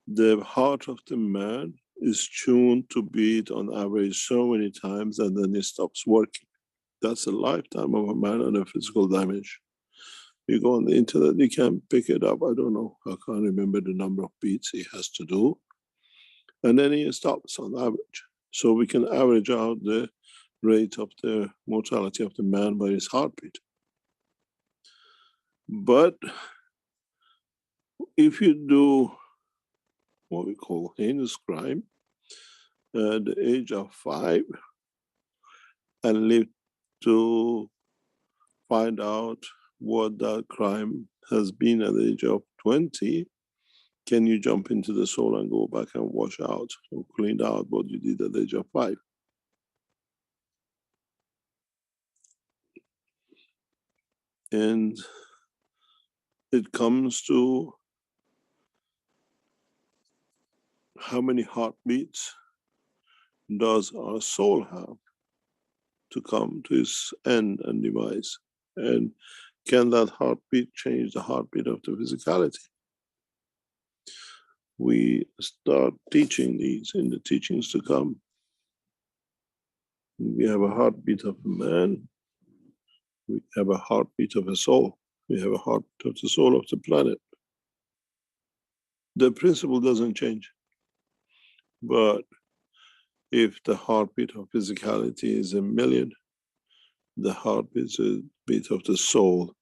the heart of the man is tuned to beat on average so many times and then it stops working. That's a lifetime of a man on a physical dimension. You go on the internet, you can pick it up. I don't know, I can't remember the number of beats he has to do. And then he stops on average. So we can average out the rate of the mortality of the man by his heartbeat. But if you do what we call heinous crime at the age of 5 and live to find out what that crime has been at the age of 20, can you jump into the soul and go back and wash out or clean out what you did at the age of 5? And it comes to how many heartbeats does our soul have to come to its end and demise? And can that heartbeat change the heartbeat of the physicality? We start teaching these in the teachings to come. We have a heartbeat of a man. We have a heartbeat of a soul. We have a heartbeat of the soul of the planet. The principle doesn't change. But if the heartbeat of physicality is 1,000,000, the heartbeat of the soul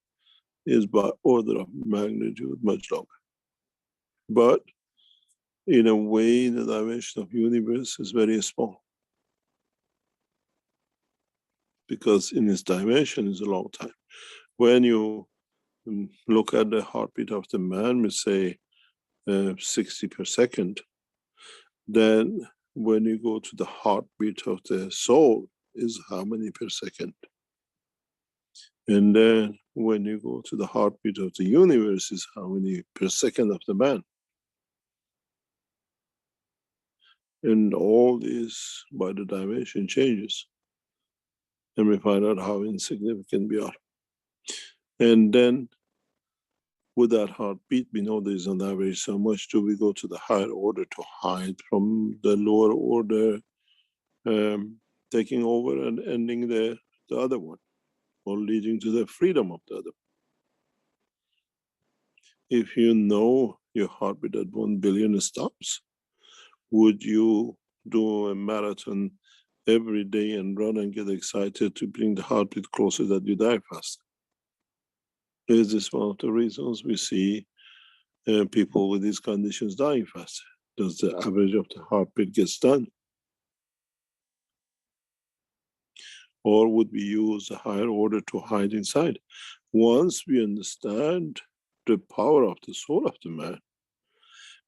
is by order of magnitude much longer. But in a way, the dimension of universe is very small. Because in its dimension is a long time. When you look at the heartbeat of the man, we say 60 per second. Then when you go to the heartbeat of the soul, is how many per second? And then when you go to the heartbeat of the universe, is how many per second of the man? And all this by the dimension changes. And we find out how insignificant we are. And then with that heartbeat, we know there is an average. So much do we go to the higher order to hide from the lower order, taking over and ending the other one, or leading to the freedom of the other. If you know your heartbeat at 1 billion stops, would you do a marathon every day and run and get excited to bring the heartbeat closer that you die faster? Is this one of the reasons we see people with these conditions dying faster? Does the average of the heartbeat gets done? Or would we use a higher order to hide inside? Once we understand the power of the soul of the man,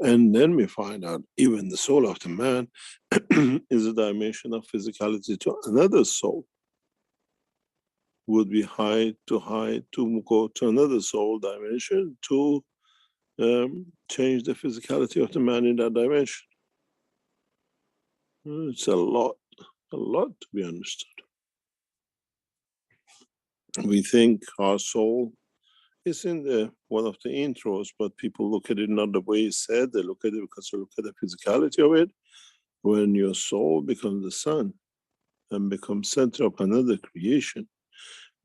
and then we find out even the soul of the man is a dimension of physicality to another soul. Would we hide to go to another soul dimension to change the physicality of the man in that dimension? It's a lot to be understood. We think our soul is in one of the intros, but people look at it not the way it's said. They look at it because they look at the physicality of it. When your soul becomes the sun and becomes center of another creation,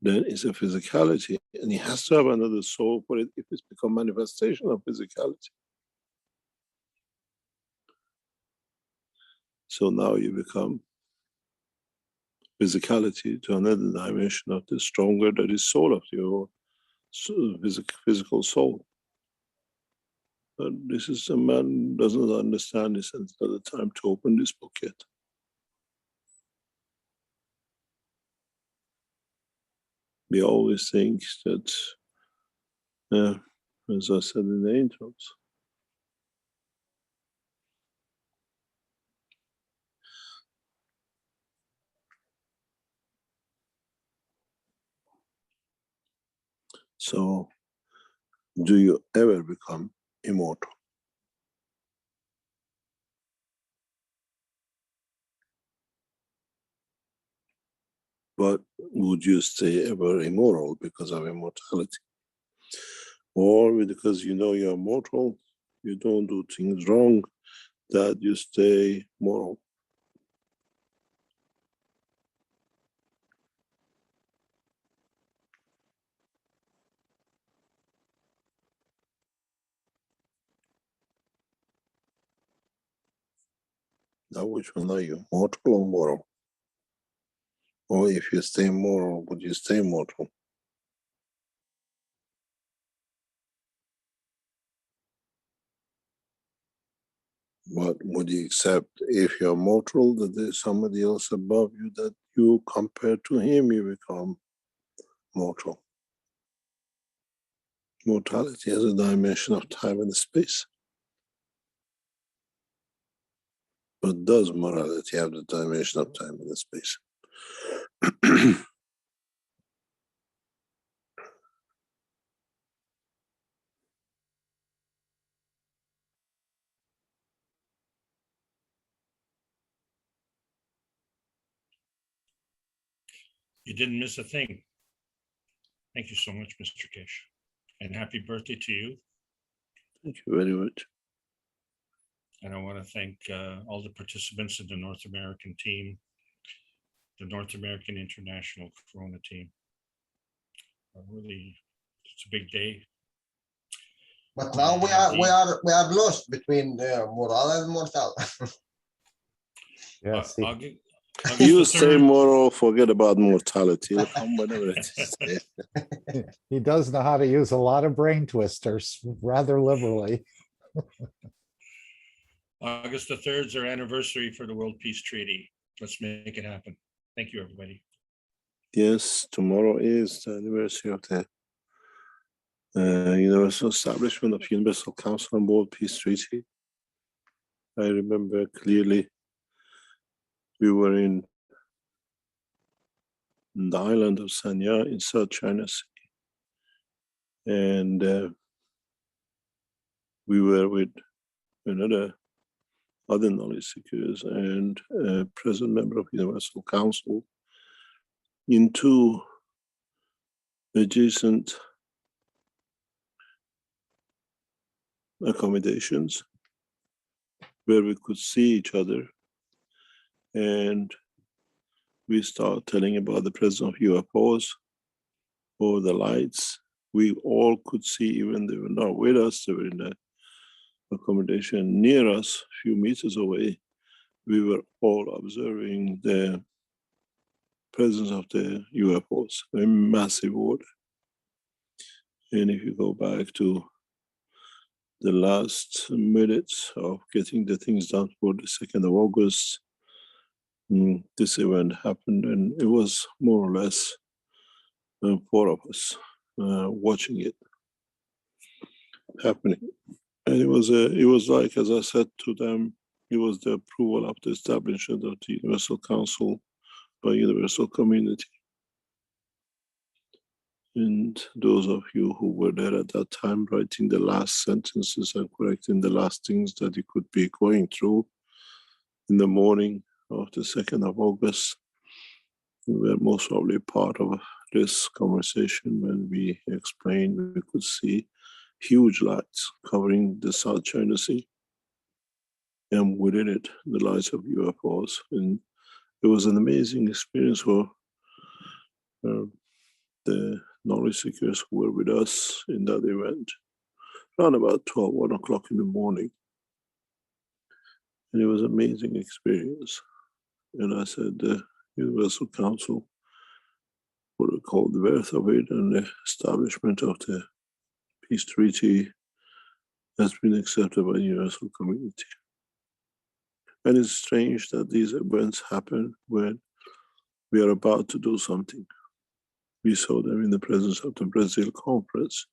then it's a physicality, and it has to have another soul for it if it's become manifestation of physicality. So now you become physicality to another dimension of the stronger that is soul of your physical soul. But this is a man doesn't understand this, and it's not the time to open this book yet. We always think that, as I said in the intros, so do you ever become immortal? But would you stay ever immoral because of immortality? Or because you know you're mortal, you don't do things wrong, that you stay moral? Now, which one are you, mortal or moral? Or if you stay moral, would you stay mortal? But would you accept if you're mortal that there's somebody else above you that you compare to him, you become mortal? Mortality has a dimension of time and space. But does morality have the dimension of time and space? You didn't miss a thing. Thank you so much, Mr. Kish. And happy birthday to you. Thank you very much. And I want to thank all the participants in the North American team, the North American International Corona team. Really, it's a big day. But now we are lost between moral and mortal. Yes. You stay moral, forget about mortality. It'll come whenever it is. He does know how to use a lot of brain twisters rather liberally. August the 3rd is our anniversary for the World Peace Treaty. Let's make it happen. Thank you, everybody. Yes, tomorrow is the anniversary of the Universal Establishment of Universal Council on World Peace Treaty. I remember clearly we were in the island of Sanya in South China Sea. And we were with other knowledge seekers and a present member of Universal Council in two adjacent accommodations where we could see each other, and we start telling about the presence of UFOs or the lights. We all could see, even they were not with us, they were in the accommodation near us, a few meters away. We were all observing the presence of the UFOs, a massive order. And if you go back to the last minutes of getting the things done for the 2nd of August, this event happened, and it was more or less 4 of us watching it happening. And it was like, as I said to them, it was the approval of the establishment of the Universal Council by Universal Community. And those of you who were there at that time, writing the last sentences and correcting the last things that you could be going through in the morning of the 2nd of August, we were most probably part of this conversation when we explained we could see huge lights covering the South China Sea, and within it, the lights of UFOs. And it was an amazing experience for the knowledge seekers who were with us in that event, around about 1 o'clock in the morning. And it was an amazing experience. And I said, the Universal Council, what we call the birth of it and the establishment of the peace treaty, has been accepted by the universal community. And it's strange that these events happen when we are about to do something. We saw them in the presence of the Brazil conference.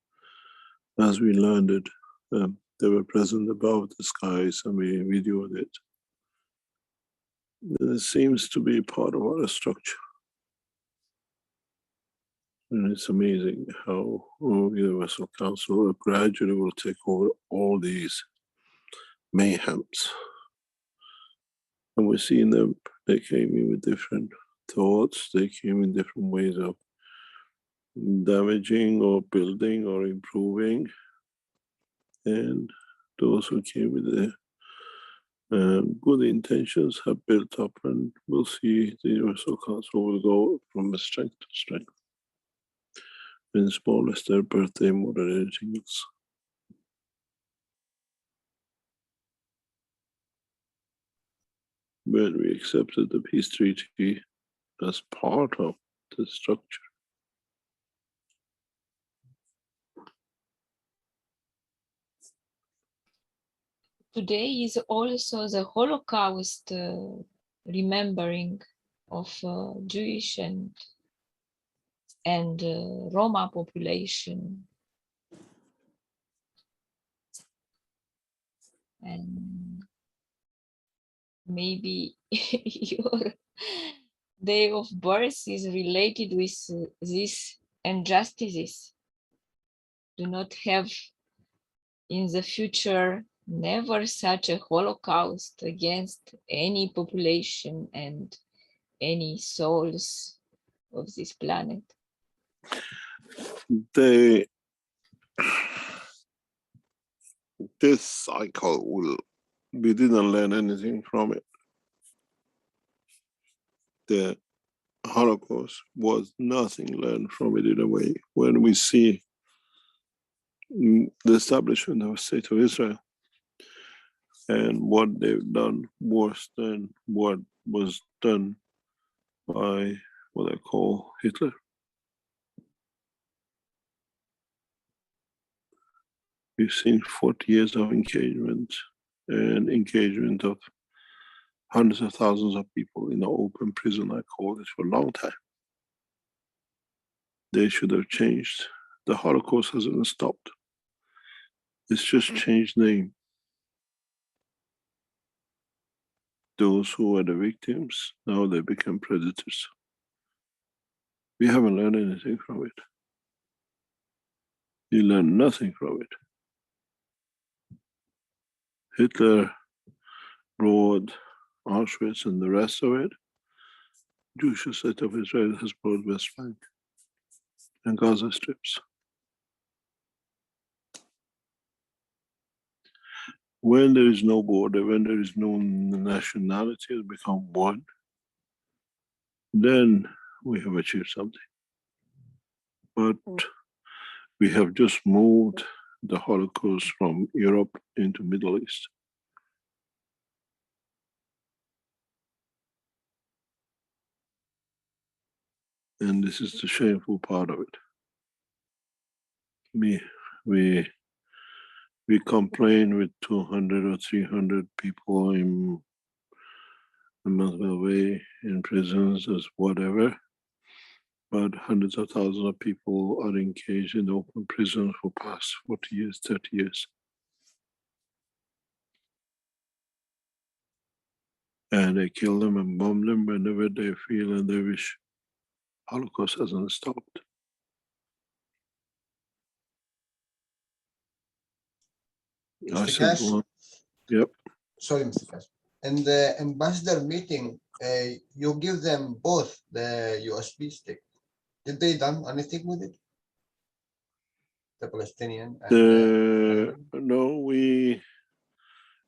As we landed, they were present above the skies, and we videoed it. And it seems to be part of our structure. And it's amazing how Universal Council gradually will take over all these mayhems. And we're seeing them, they came in with different thoughts, they came in different ways of damaging or building or improving. And those who came with the good intentions have built up, and we'll see the Universal Council will go from strength to strength. And it's more or less their birthday more than anything else. When we accepted the peace treaty as part of the structure, Today is also the Holocaust remembering of Jewish and Roma population. And maybe your day of birth is related with these injustices. Do not have in the future never such a Holocaust against any population and any souls of this planet. This cycle we didn't learn anything from it. The Holocaust was nothing learned from it in a way. When we see the establishment of the State of Israel and what they've done worse than what was done by what I call Hitler. We've seen 40 years of engagement and engagement of hundreds of thousands of people in an open prison, I call this, for a long time. They should have changed. The Holocaust hasn't stopped. It's just changed name. Those who were the victims, now they become predators. We haven't learned anything from it. You learn nothing from it. Hitler brought Auschwitz and the rest of it. Jewish State of Israel has brought West Bank and Gaza strips. when there is no border, when there is no nationality, it become one, then we have achieved something. But we have just moved the Holocaust from Europe into Middle East. And this is the shameful part of it. We complain with 200 or 300 people in a month away in prisons as whatever, but hundreds of thousands of people are engaged in open prisons for past 40 years, 30 years. And they kill them and bomb them whenever they feel and they wish. Holocaust hasn't stopped. Mr. Cash? Yep. Sorry, Mr. Cash. In the ambassador meeting, you give them both the USB stick. Did they done anything with it? The Palestinian and no,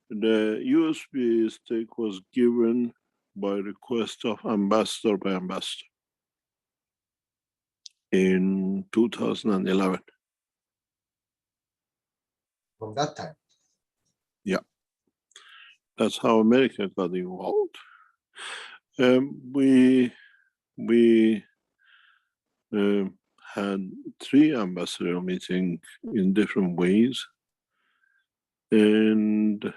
the USB stick was given by request of ambassador by ambassador in 2011. From that time? Yeah. That's how America got involved. We had 3 ambassadorial meetings in different ways, and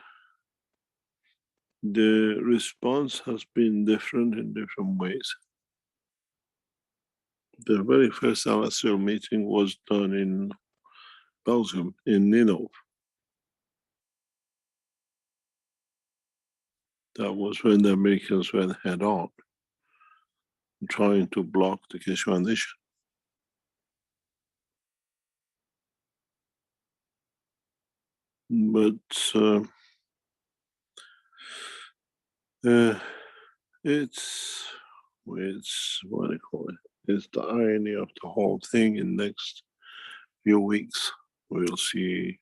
the response has been different in different ways. The very first ambassadorial meeting was done in Belgium, in Ninove. That was when the Americans went head on, trying to block the Keshe Foundation. But it's what do you call it? It's the irony of the whole thing. In the next few weeks, we'll see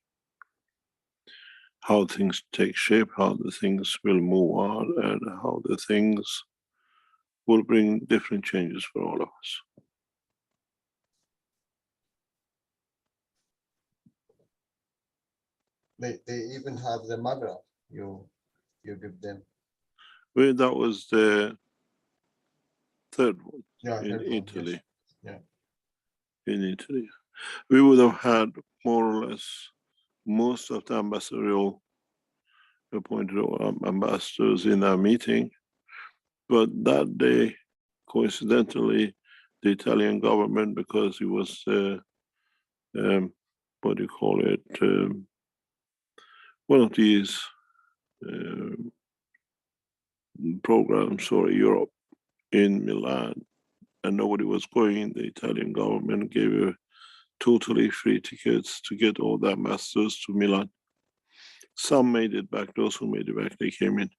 how things take shape, how the things will move on, and how the things will bring different changes for all of us. They even have the magra you give them. Well, that was the third one in Italy. Yes. Yeah. In Italy. We would have had more or less most of the ambassadorial appointed ambassadors in our meeting, but that day, coincidentally, the Italian government, because it was what do you call it, one of these programs for Europe in Milan, and nobody was going, the Italian government gave totally free tickets to get all the ambassadors to Milan. Some made it back, those who made it back, they came in.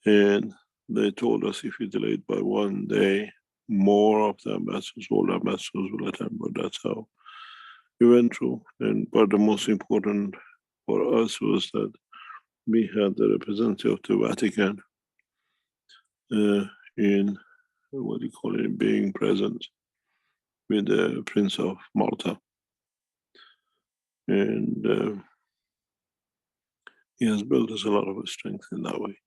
And they told us if we delayed by 1 day, more of the ambassadors, all the ambassadors will attend, but that's how we went through. But the most important for us was that we had the representative of the Vatican in, what do you call it, being present with the Prince of Malta. And he has built us a lot of strength in that way.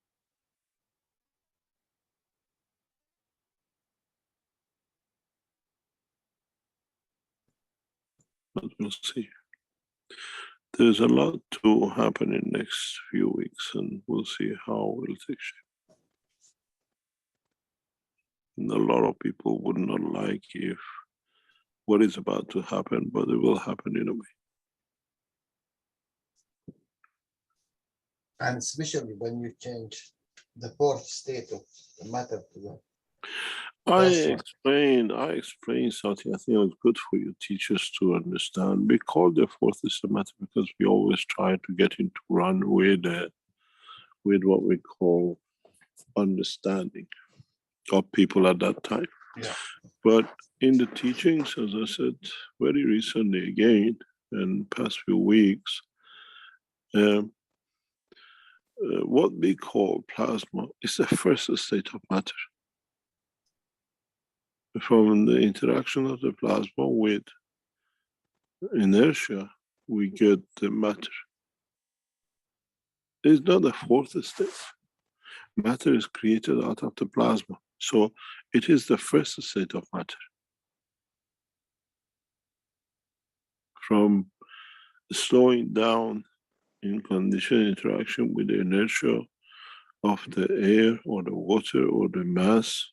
But we'll see. There's a lot to happen in the next few weeks, and we'll see how it will take shape. And a lot of people would not like if what is about to happen, but it will happen in a way. And especially when you change the fourth state of the matter to the I explained something I think it's good for you teachers to understand. We call the fourth systematic because we always try to get into run with what we call understanding of people at that time. Yeah. But in the teachings, as I said very recently again, in past few weeks, What we call plasma is the first state of matter. From the interaction of the plasma with inertia, we get the matter. It's not the fourth state. Matter is created out of the plasma. So it is the first state of matter. From slowing down in conditioned interaction with the inertia of the air or the water or the mass,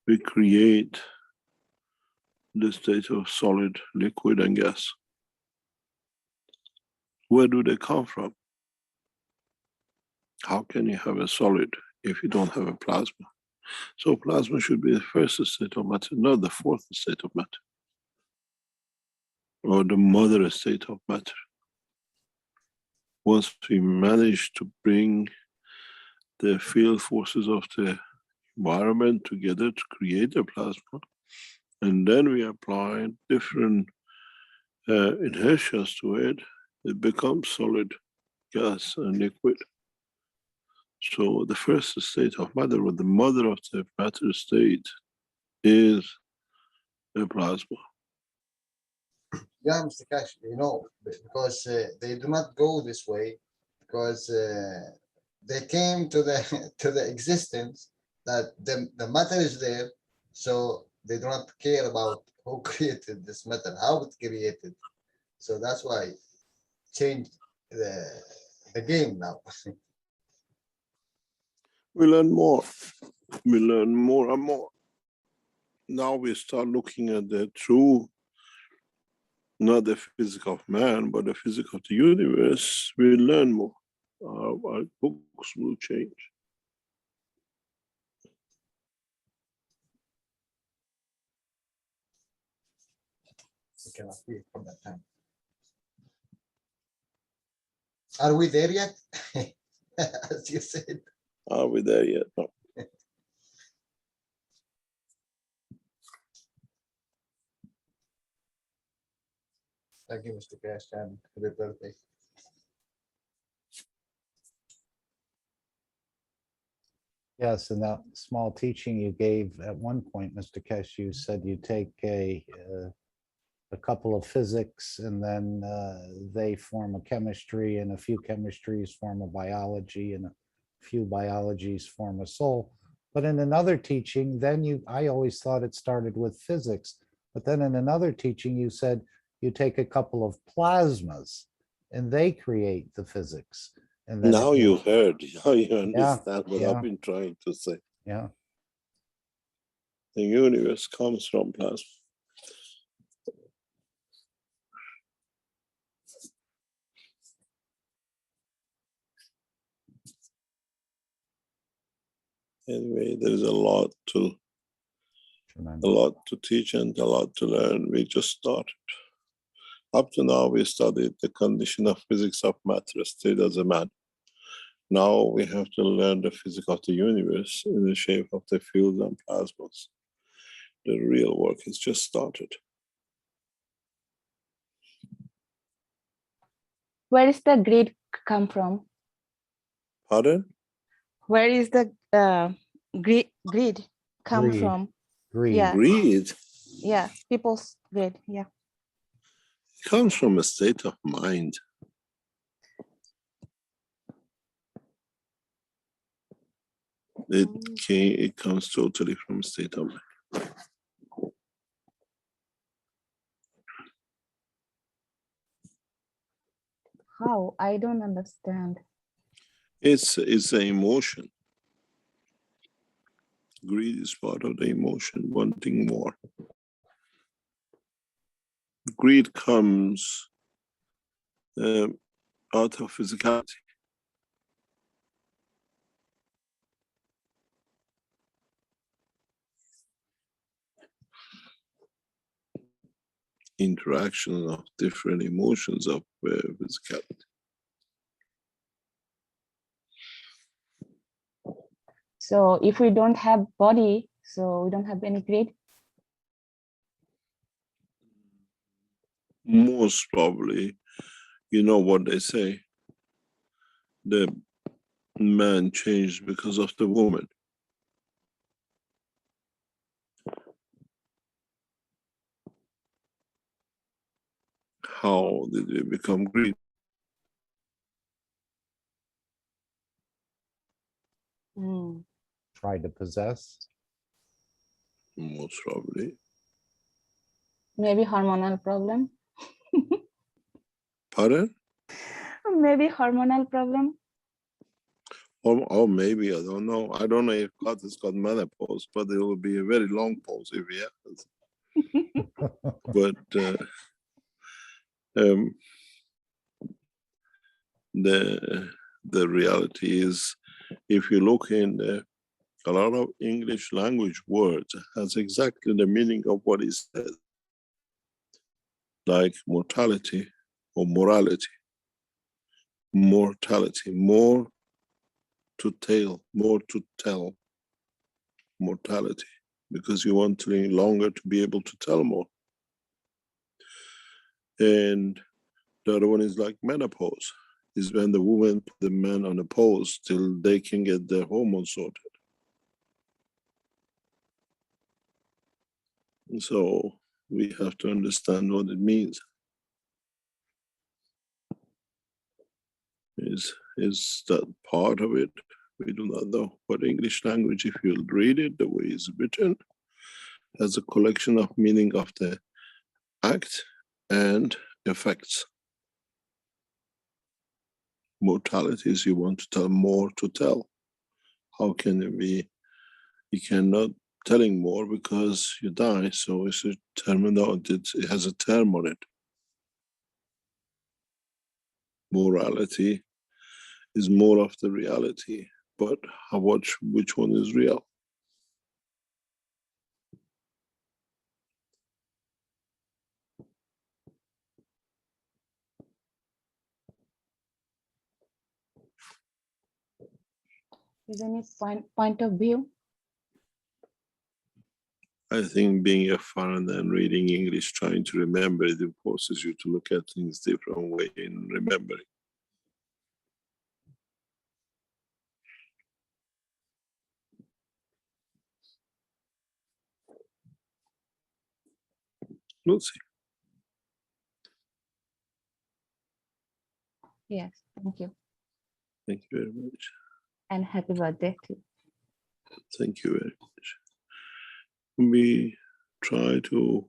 we create the state of solid, liquid, and gas. Where do they come from? How can you have a solid if you don't have a plasma? So plasma should be the first state of matter, not the fourth state of matter, or the mother state of matter. Once we manage to bring the field forces of the environment together to create a plasma, and then we apply different inertias to it, it becomes solid, gas, and liquid. So the first state of matter, or the mother of the matter state, is a plasma. Yeah, Mr. Cash, because they do not go this way, because they came to the to the existence that the matter is there, so they do not care about who created this matter, how it created. So that's why changed the game now. We learn more. We learn more and more. Now we start looking at the true, not the physics of man, but the physics of the universe. We learn more. Our books will change. We cannot be from that time. Are we there yet? As you said. Are we there yet? No. Thank you, Mr. Cash, and happy birthday. Yes, and that small teaching you gave at one point, Mr. Kesh, you said you take a couple of physics and then they form a chemistry, and a few chemistries form a biology, and a few biologies form a soul. But in another teaching, then I always thought it started with physics, but then in another teaching you said you take a couple of plasmas and they create the physics. And then now you heard, now you understand what yeah. I've been trying to say. Yeah. The universe comes from plasma. Anyway, there's a lot to teach and a lot to learn. We just started. Up to now, we studied the condition of physics of matter, state as a man. Now we have to learn the physics of the universe in the shape of the fields and plasmas. The real work has just started. Where is the grid come from? Pardon? Where is the grid come from? Greed. Yeah. Greed? Yeah, people's grid, yeah. It comes from a state of mind. It comes totally from a state of mind. How? I don't understand. It's an emotion. Greed is part of the emotion, wanting more. Greed comes out of physicality. Interaction of different emotions of physicality. So if we don't have body, so we don't have any greed? Most probably, you know what they say, the man changed because of the woman. How did it become greed? Tried to possess. Most probably. Maybe hormonal problem. Pardon? Maybe hormonal problem. Or maybe, I don't know. I don't know if God has got menopause, but it will be a very long pause if he has. But the reality is, if you look in a lot of English language words has exactly the meaning of what it says, like mortality or morality. Mortality, more to tell, more to tell. Mortality, because you want to live longer to be able to tell more. And the other one is like menopause, is when the woman put the man on a pause till they can get their hormones sorted. So we have to understand what it means. Is that part of it? We do not know. But English language, if you read it the way it's written, has a collection of meaning of the act and effects. Mortality is you want to tell more to tell. How can it be? You cannot telling more because you die. So it's a terminology, it has a term on it. Morality is more of the reality, but which one is real? Isn't it point of view? I think being a foreigner and reading English, trying to remember it, forces you to look at things different way in remembering. We'll see. Yes, thank you. Thank you very much. And happy birthday too. Thank you very much. We try to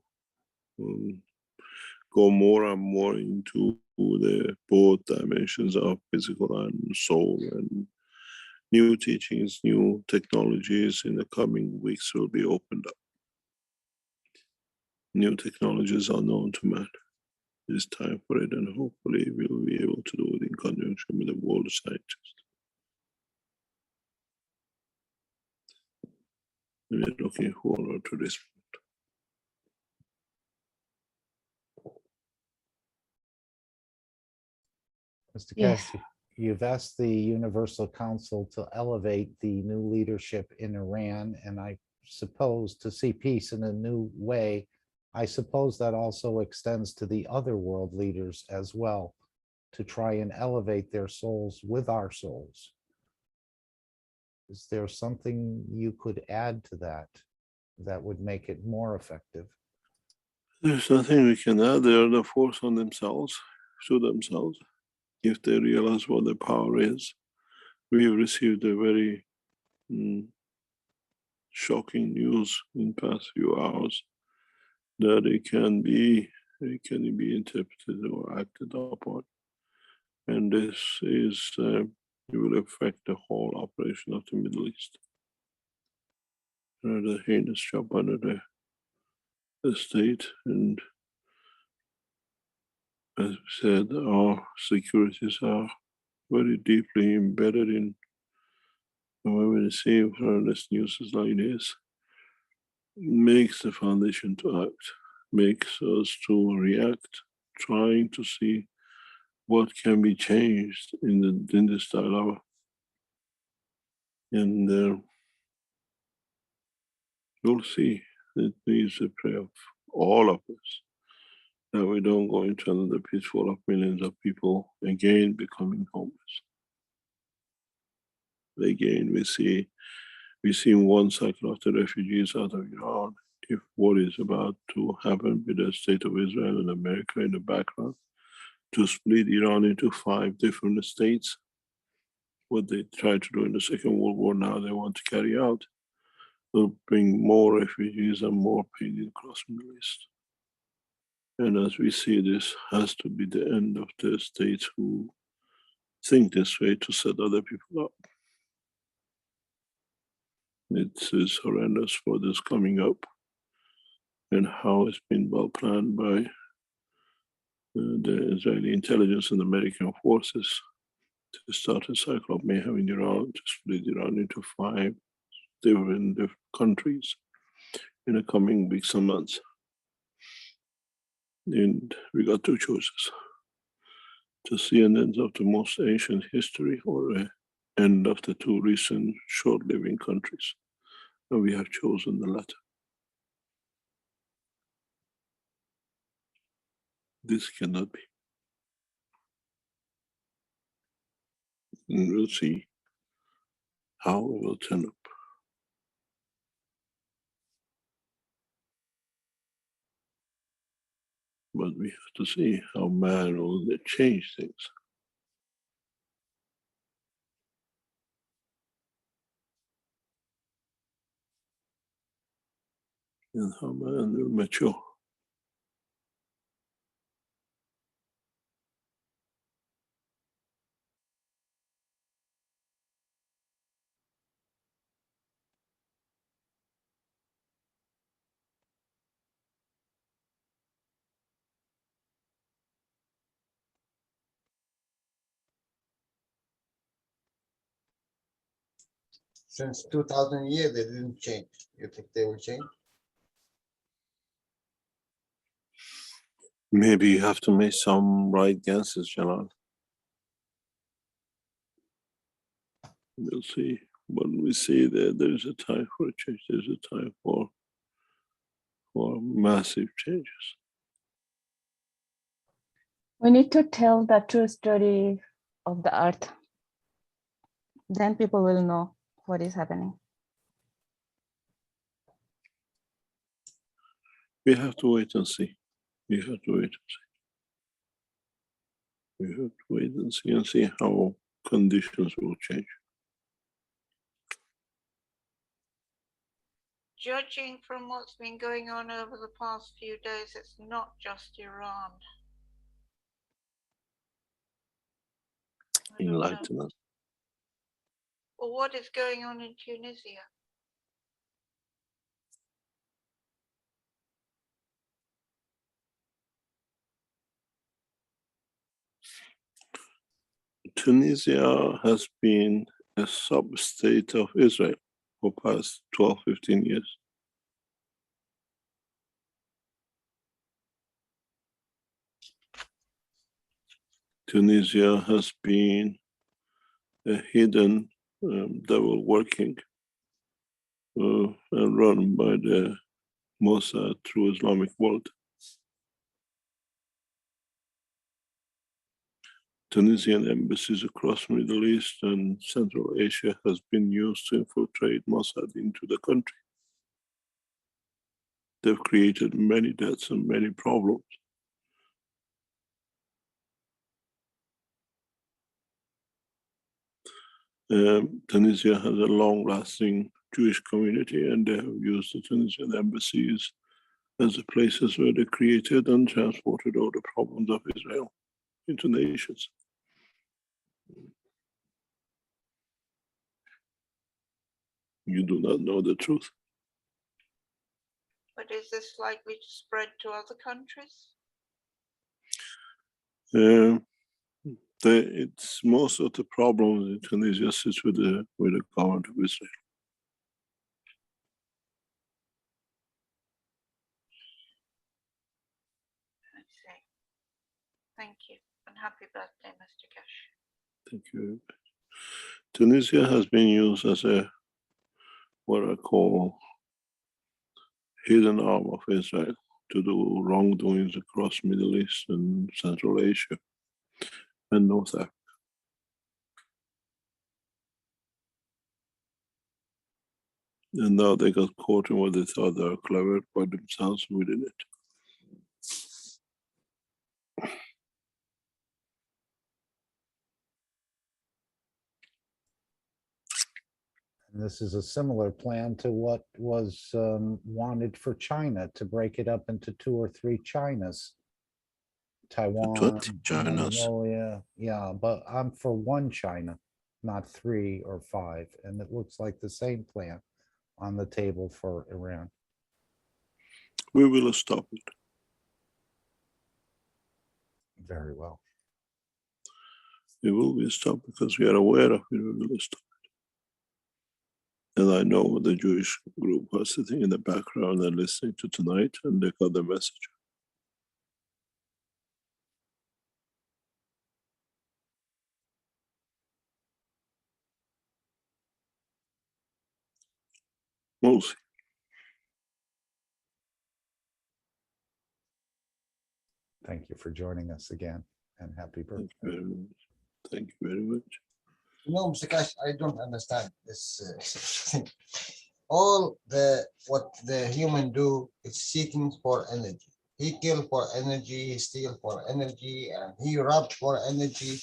go more and more into the both dimensions of physical and soul, and new teachings, new technologies in the coming weeks will be opened up. New technologies are known to man. It's time for it, and hopefully we'll be able to do it in conjunction with the world scientists. We're looking forward to this. Mr. Yes. Cash, you've asked the Universal Council to elevate the new leadership in Iran, and I suppose to see peace in a new way. I suppose that also extends to the other world leaders as well, to try and elevate their souls with our souls. Is there something you could add to that that would make it more effective? There's nothing we can add. They are the force on themselves, to themselves. If they realize what the power is. We have received a very shocking news in the past few hours that it can be interpreted or acted upon. And this is, it will affect the whole operation of the Middle East. The heinous job under the state, and as we said, our securities are very deeply embedded in. When we receive horrendous news like this, makes the foundation to act, makes us to react, trying to see what can be changed in this dilemma. And you'll see it needs a prayer of all of us, that we don't go into another pitfall of millions of people again becoming homeless. again, we see one cycle of the refugees out of Iran. If what is about to happen with the state of Israel and America in the background, to split Iran into 5 different states, what they tried to do in the Second World War, now they want to carry out, will bring more refugees and more pain across the Middle East. And as we see, this has to be the end of the states who think this way to set other people up. It is horrendous for this coming up, and how it's been well planned by the Israeli intelligence and American forces to start a cycle of mayhem in Iran, to split Iran into 5 different countries in the coming weeks and months. And we got 2 choices: to see an end of the most ancient history, or an end of the 2 recent short-living countries. And we have chosen the latter. This cannot be. And we'll see how it will turn up. But we have to see how man will change things. And how man will mature. Since 2000 years, they didn't change. You think they will change? Maybe you have to make some right guesses, Jalal. We'll see. When we see that there's a time for a change, there's a time for massive changes. We need to tell the true story of the earth. Then people will know what is happening. We have to wait and see. We have to wait and see. We have to wait and see how conditions will change. Judging from what's been going on over the past few days, it's not just Iran. Enlighten us. Well, what is going on in Tunisia? Tunisia has been a sub-state of Israel for past 12, 15 years. Tunisia has been a hidden devil working and run by the Mossad through Islamic world. Tunisian embassies across Middle East and Central Asia has been used to infiltrate Mossad into the country. They've created many deaths and many problems. Tunisia has a long-lasting Jewish community, and they have used the Tunisian embassies as the places where they created and transported all the problems of Israel into nations. You do not know the truth. But is this likely to spread to other countries? It's most of the problems in Tunisia sits with the government of Israel. I see. Thank you, and happy birthday, Mr. Cash. Thank you. Tunisia has been used as a what I call hidden arm of Israel to do wrongdoings across Middle East and Central Asia and North Africa. And now they got caught in what they thought they were clever by themselves within it. And this is a similar plan to what was wanted for China, to break it up into 2 or 3 Chinas. Taiwan, 20 Chinas. Mongolia, yeah, but I'm for 1 China, not 3 or 5. And it looks like the same plan on the table for Iran. We will stop it. Very well. It will be stopped because we are aware of it. We will stop it. And I know the Jewish group was sitting in the background and listening to tonight, and they got the message. We'll see. Thank you for joining us again, and happy birthday. Thank you very much. Thank you very much. No, Mr. Kash, I don't understand this thing. All what the human do is seeking for energy. He kill for energy, he steal for energy, and he rob for energy.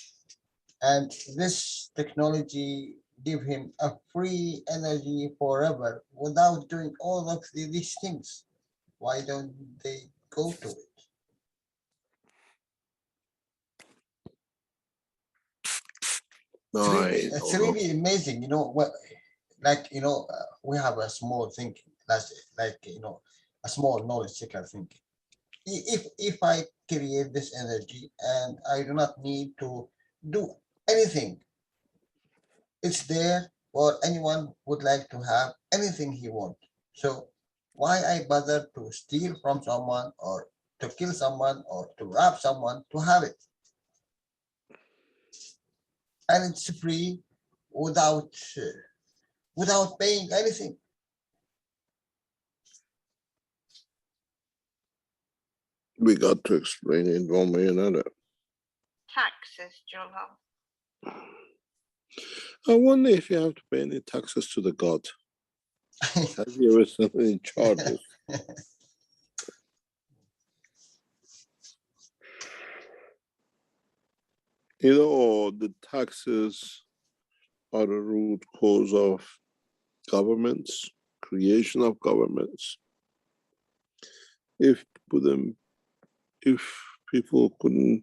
And this technology give him a free energy forever without doing all of these things. Why don't they go to it? It's really amazing, you know, what, like, you know, we have a small thinking, that's like, you know, a small knowledge seeker thinking. If I create this energy and I do not need to do anything, it's there for anyone would like to have anything he wants. So why I bother to steal from someone or to kill someone or to rob someone to have it? And it's free without paying anything. We got to explain it one way or another. Taxes, Jalal. I wonder if you have to pay any taxes to the god. Have you ever seen any charges? You know, the taxes are the root cause of governments, creation of governments. If people couldn't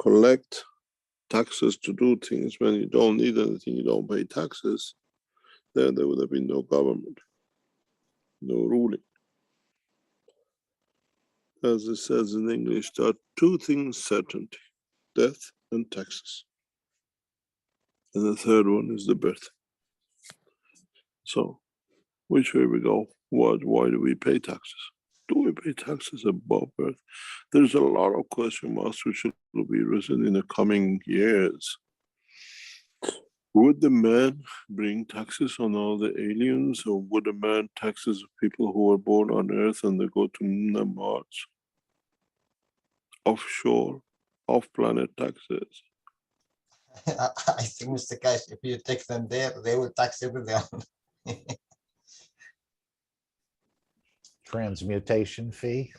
collect taxes to do things, when you don't need anything, you don't pay taxes, then there would have been no government, no ruling. As it says in English, there are 2 things certainty: death and taxes. And the third one is the birth. So, which way we go? Why do we pay taxes? Do we pay taxes above birth? There's a lot of question marks which will be risen in the coming years. Would the man bring taxes on all the aliens, or would the man taxes people who were born on Earth and they go to Moon and Mars? Offshore, off-planet taxes. I think, Mr. Cash, if you take them there, they will tax everyone. Transmutation fee.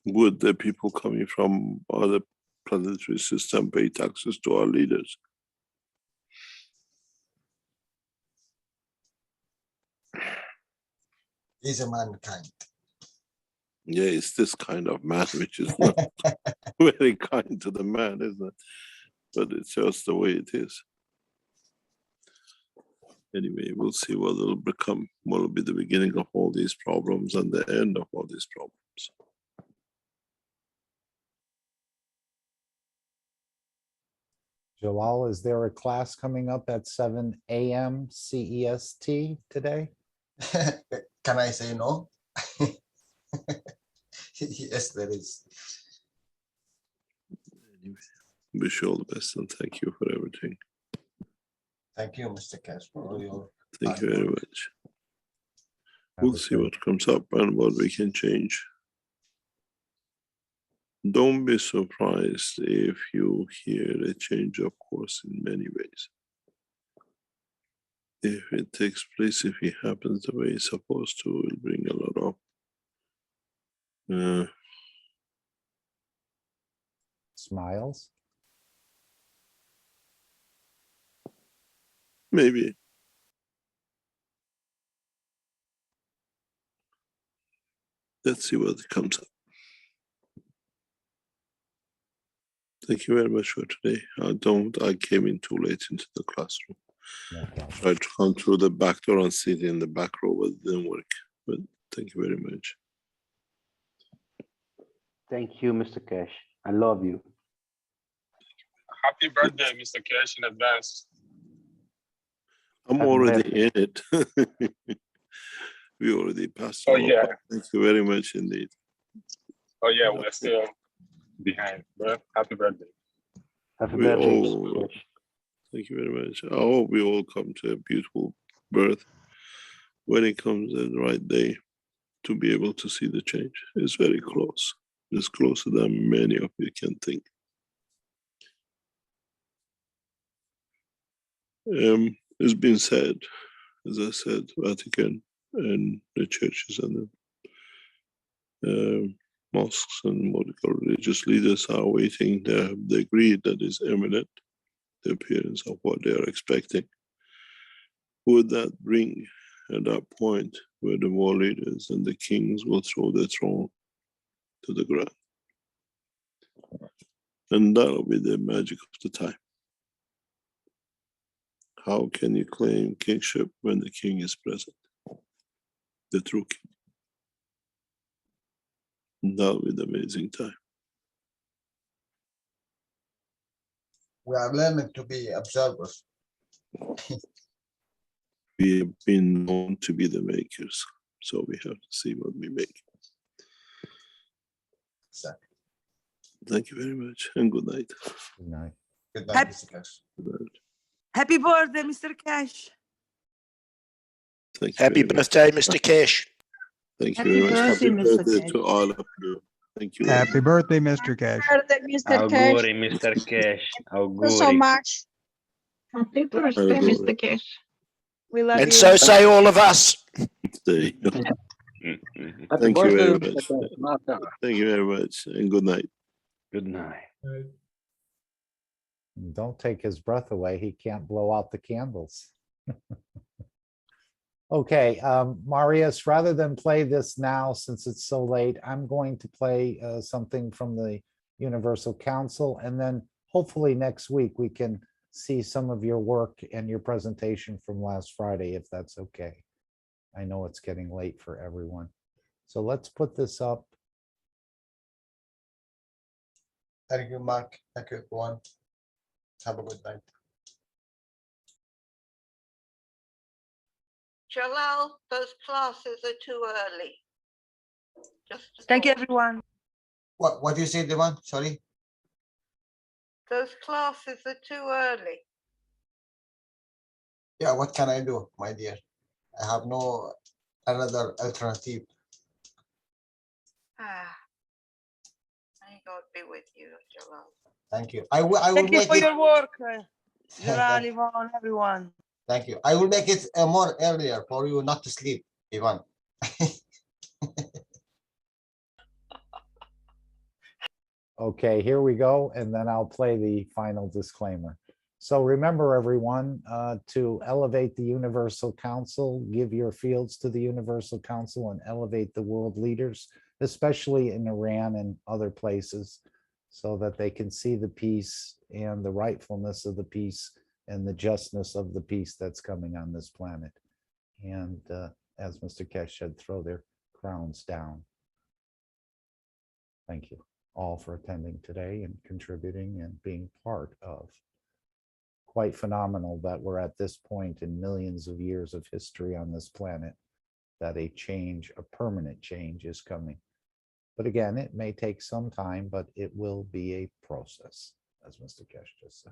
Would the people coming from other planetary system pay taxes to our leaders? He's a mankind. Yeah, it's this kind of man which is not very kind to the man, isn't it? But it's just the way it is. Anyway, we'll see what will become, what will be the beginning of all these problems and the end of all these problems. Jalal, is there a class coming up at 7 a.m. CEST today? Can I say no? Yes, there is. Anyway, wish you all the best and thank you for everything. Thank you, Mr. Cash, for all your Thank you very much. Have We'll a see great what comes up and what we can change. Don't be surprised if you hear a change of course in many ways. if it takes place, if he happens the way he's supposed to, will bring a lot of Smiles. maybe. Let's see what comes up. Thank you very much for today. I came in too late into the classroom. No problem. Tried to come through the back door and sit in the back row, but it didn't work. But thank you very much. Thank you, Mr. Cash. I love you. Happy birthday, Mr. Cash, in advance. I'm Happy already birthday. in it. We already passed Oh, all. yeah. Thank you very much indeed. Oh, yeah, we're still behind, but happy birthday. Happy We birthday, all, Mr. Cash. thank you very much. I hope we all come to a beautiful birth when it comes at the right day to be able to see the change. It's very close. It's closer than many of you can think. It's been said, as I said, Vatican and the churches and the mosques and what we call religious leaders are waiting. They agreed that is imminent, the appearance of what they are expecting. Would that bring at that point where the world leaders and the kings will throw their throne to the ground? And that'll be the magic of the time. How can you claim kingship when the king is present? The true king. And that'll be the amazing time. We are learning to be observers. We have been known to be the makers, so we have to see what we make. Exactly. Thank you very much and good night. Good night. Good night, Mr. Cash. Good night. Happy birthday, Mr. Cash. Thank you Happy very much. birthday, Mr. Cash. Thank you Happy very much. birthday, Happy Mr. birthday Cash. to all of you. Thank you. Happy birthday, Mr. Cash. Birthday, Mr. Cash. Auguri, Mr. Cash. Thank you so Auguri. much. Happy birthday, Auguri. Mr. Cash. We love And you. so say all of us. Stay. Happy Thank you very birthday, much. Mr. Cash. Thank you very much and good night. Good night. Don't take his breath away. He can't blow out the candles. Okay, Marius, rather than play this now, since it's so late, I'm going to play something from the Universal Council, and then hopefully next week we can see some of your work and your presentation from last Friday, if that's okay. I know it's getting late for everyone. So let's put this up. Thank you, Mark. Thank you, everyone. Have a good night. Jalal, those classes are too early. Thank you, everyone. What do you say, Devon? Sorry. Those classes are too early. Yeah, what can I do, my dear? I have no another alternative. May God be with you, Jalal. Thank you. I will Thank you make for it. your work, Jalal, Yvonne, everyone. Thank you. I will make it more earlier for you not to sleep, Ivan. Okay, here we go, and then I'll play the final disclaimer. So remember, everyone, to elevate the Universal Council, give your fields to the Universal Council and elevate the world leaders, especially in Iran and other places, so that they can see the peace and the rightfulness of the peace and the justness of the peace that's coming on this planet. And as Mr. Kesh said, throw their crowns down. Thank you all for attending today and contributing and being part of. Quite phenomenal that we're at this point in millions of years of history on this planet, that a change, a permanent change is coming. But again, it may take some time, but it will be a process, as Mr. Kesh just said.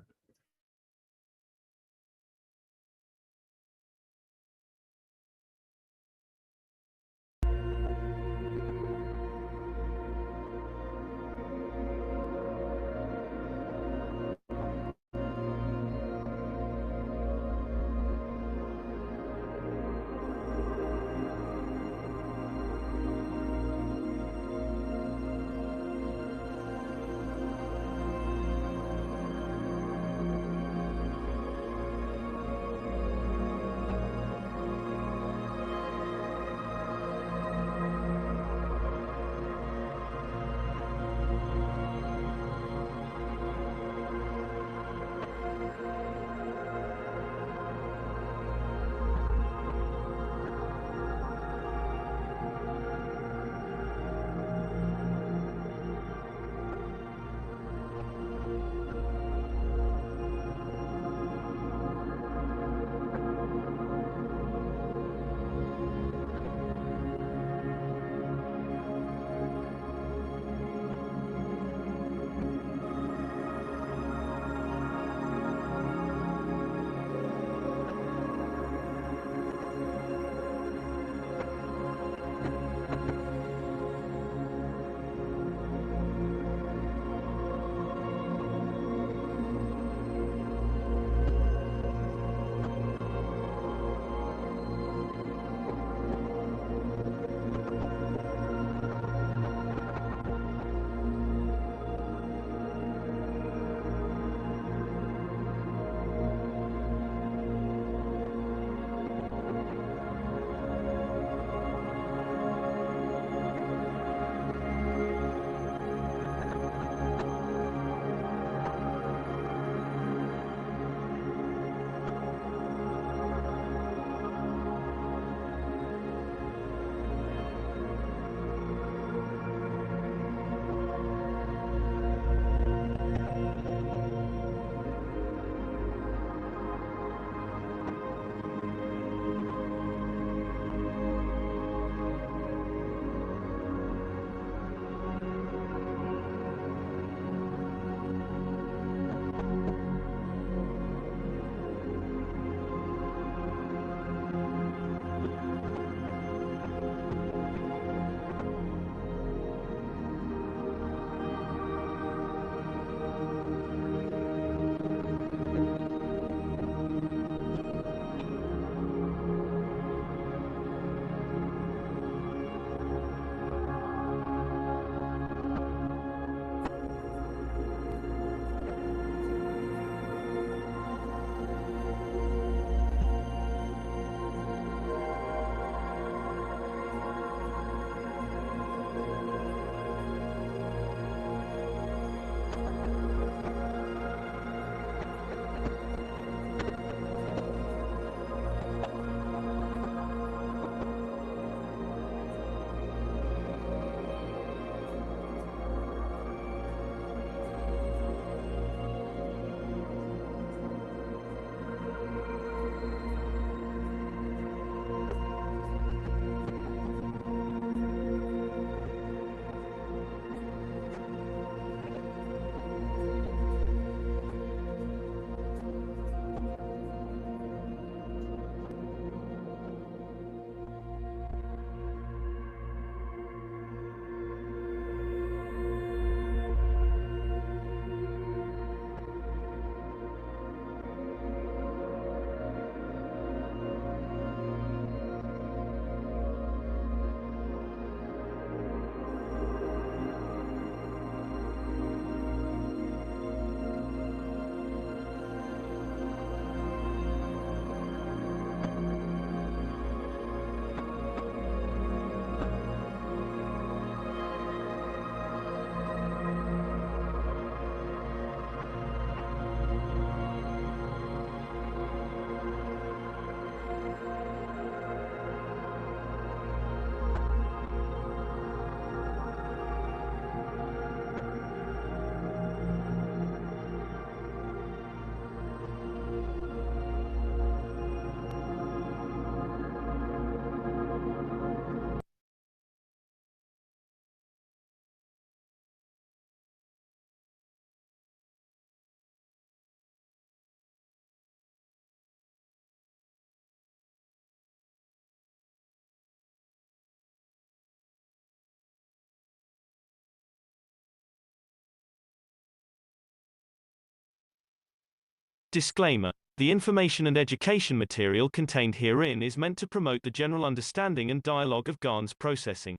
Disclaimer. The information and education material contained herein is meant to promote the general understanding and dialogue of GANs processing.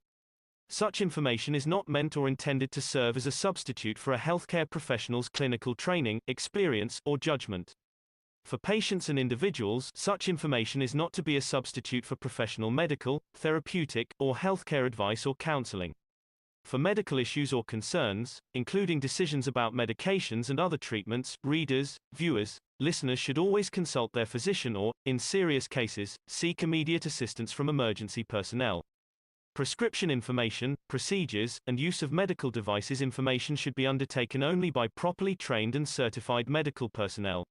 Such information is not meant or intended to serve as a substitute for a healthcare professional's clinical training, experience, or judgment. For patients and individuals, such information is not to be a substitute for professional medical, therapeutic, or healthcare advice or counseling. For medical issues or concerns, including decisions about medications and other treatments, readers, viewers, listeners should always consult their physician or, in serious cases, seek immediate assistance from emergency personnel. Prescription information, procedures, and use of medical devices information should be undertaken only by properly trained and certified medical personnel.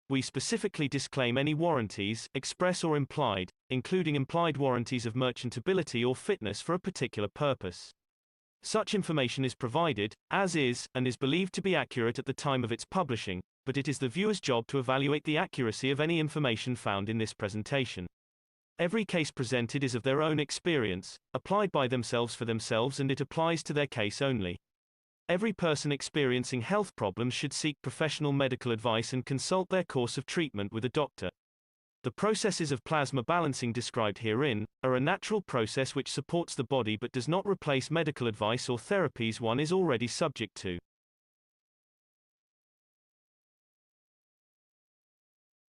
We specifically disclaim any warranties, express or implied, including implied warranties of merchantability or fitness for a particular purpose. Such information is provided, as is, and is believed to be accurate at the time of its publishing, but it is the viewer's job to evaluate the accuracy of any information found in this presentation. Every case presented is of their own experience, applied by themselves for themselves, and it applies to their case only. Every person experiencing health problems should seek professional medical advice and consult their course of treatment with a doctor. The processes of plasma balancing described herein are a natural process which supports the body but does not replace medical advice or therapies one is already subject to.